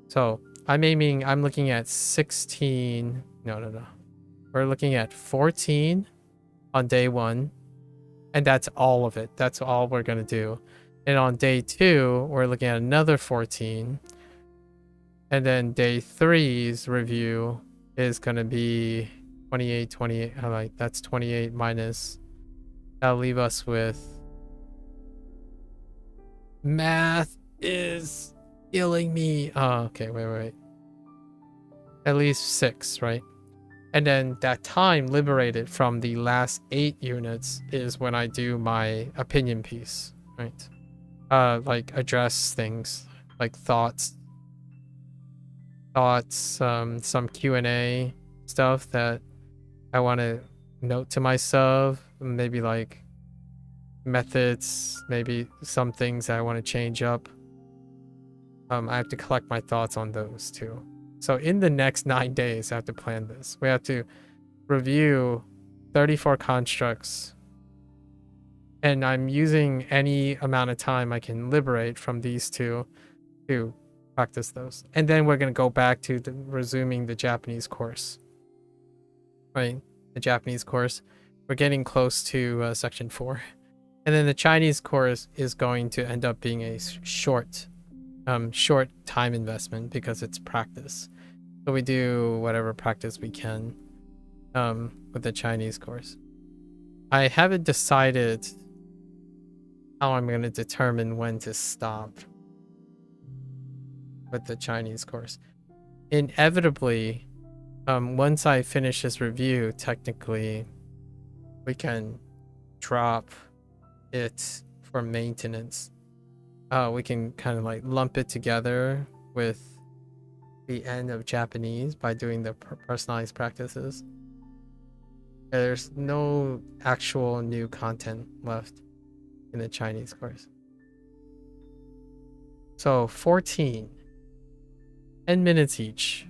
So I'm looking at 16. No. We're looking at 14 on day 1. And that's all of it. That's all we're going to do. And on day 2, we're looking at another 14. And then day 3's review is going to be 28. That's 28 minus. That'll leave us with. Math is killing me. Oh, okay, wait. At least 6, right? And then that time liberated from the last 8 units is when I do my opinion piece, right? Like address things like thoughts, some Q&A stuff that I want to note to myself, maybe like methods, maybe some things that I want to change up. I have to collect my thoughts on those too. So in the next 9 days, I have to plan this. We have to review 34 constructs, and I'm using any amount of time I can liberate from these two to practice those. And then we're going to go back to resuming the Japanese course, right? The Japanese course. We're getting close to section 4. And then the Chinese course is going to end up being a short time investment because it's practice. So we do whatever practice we can with the Chinese course. I haven't decided how I'm going to determine when to stop with the Chinese course. Inevitably, once I finish this review, technically, we can drop it for maintenance. We can kind of like lump it together with the end of Japanese by doing the personalized practices. There's no actual new content left in the Chinese course. So 14, 10 minutes each.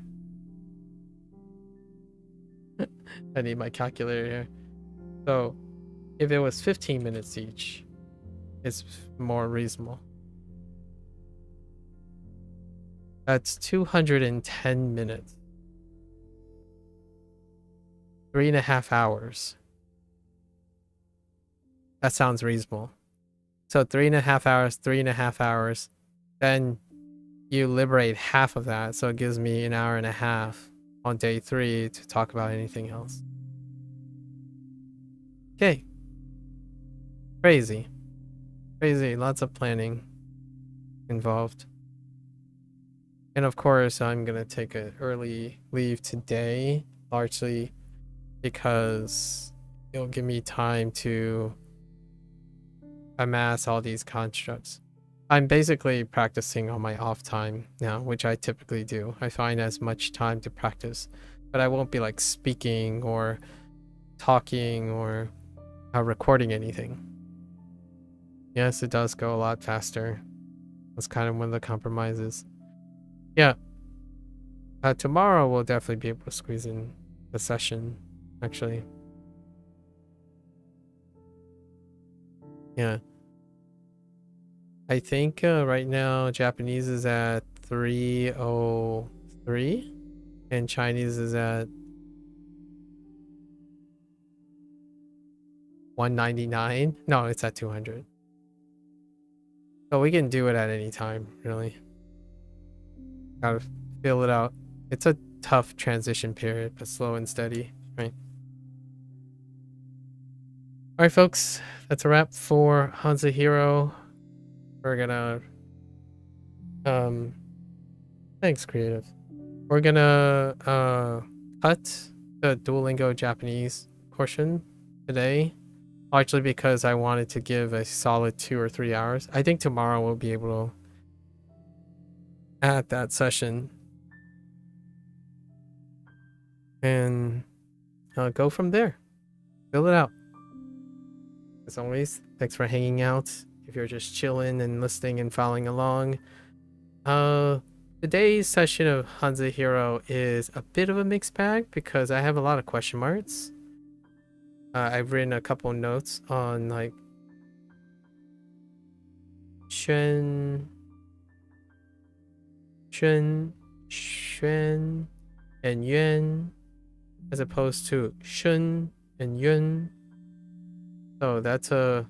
I need my calculator here. So if it was 15 minutes each, it's more reasonable. That's 210 minutes. 3.5 hours. That sounds reasonable. So 3.5 hours, 3.5 hours. Then you liberate half of that. So it gives me an hour and a half on day 3 to talk about anything else. Okay. Crazy. Crazy. Lots of planning involved. And of course, I'm going to take an early leave today, largely because it'll give me time to amass all these constructs. I'm basically practicing on my off time now, which I typically do. I find as much time to practice, but I won't be like speaking or talking or recording anything. Yes, it does go a lot faster. That's kind of one of the compromises. Yeah. Tomorrow we'll definitely be able to squeeze in the session, actually. Yeah. I think right now Japanese is at 303 and Chinese is at 199. No, it's at 200. So we can do it at any time, really. Gotta feel it out. It's a tough transition period, but slow and steady, right? All right, folks, that's a wrap for HanziHero. We're gonna thanks, creative. We're gonna cut the Duolingo Japanese portion today, largely because I wanted to give a solid 2 or 3 hours. I think tomorrow we'll be able to add that session and go from there. Fill it out. As always, thanks for hanging out. If you're just chilling and listening and following along, today's session of HanziHero is a bit of a mixed bag because I have a lot of question marks. I've written a couple notes on like Shen, and Yuan, as opposed to Shun and Yun. So that's a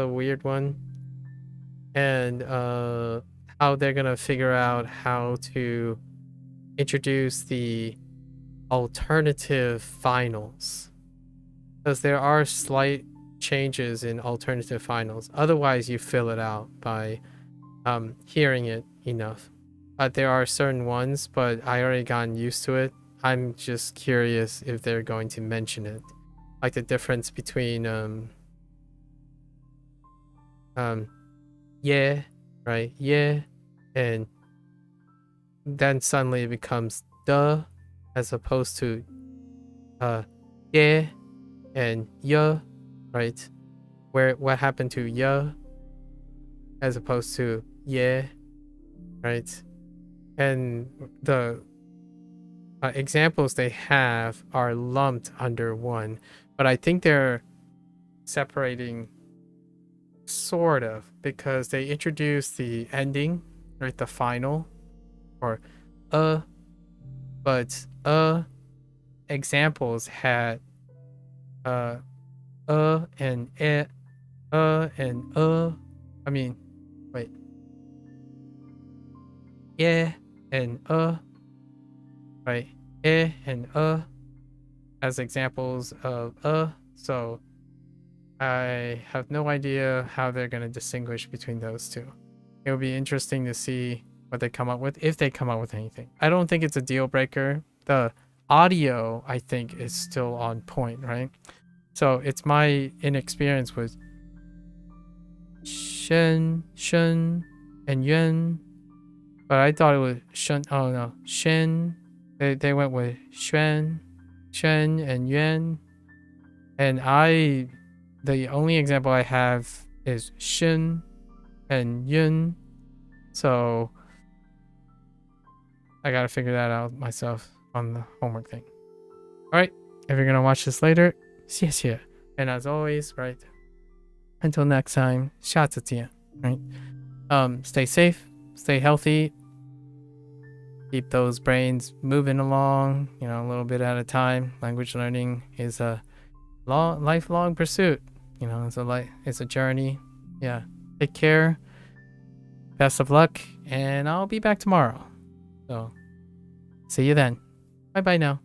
weird one. And how they're gonna figure out how to introduce the alternative finals, because there are slight changes in alternative finals. Otherwise you fill it out by hearing it enough. There are certain ones, but I already gotten used to it. I'm just curious if they're going to mention it, like the difference between yeah, right, yeah, and then suddenly it becomes duh, as opposed to yeah and yeah, right? What happened to yeah as opposed to yeah, right? And the examples they have are lumped under one, but I think they're separating sort of, because they introduced the ending, right, the final, or but examples had and and I mean, wait, yeah and right, and as examples of so I have no idea how they're going to distinguish between those two. It will be interesting to see what they come up with, if they come up with anything. I don't think it's a deal breaker. The audio, I think, is still on point, right? So it's my inexperience with Shen, and Yuan, but I thought it was Shen. Oh no, Shen. They went with Shen, and Yuan, and the only example I have is Shin and Yun. So I gotta figure that out myself on the homework thing. Alright, if you're gonna watch this later, 谢谢. And as always, right, until next time, 下次见, right? Stay safe, stay healthy, keep those brains moving along, a little bit at a time. Language learning is a lifelong pursuit. It's a journey. Yeah. Take care. Best of luck, and I'll be back tomorrow. So, see you then. Bye bye now.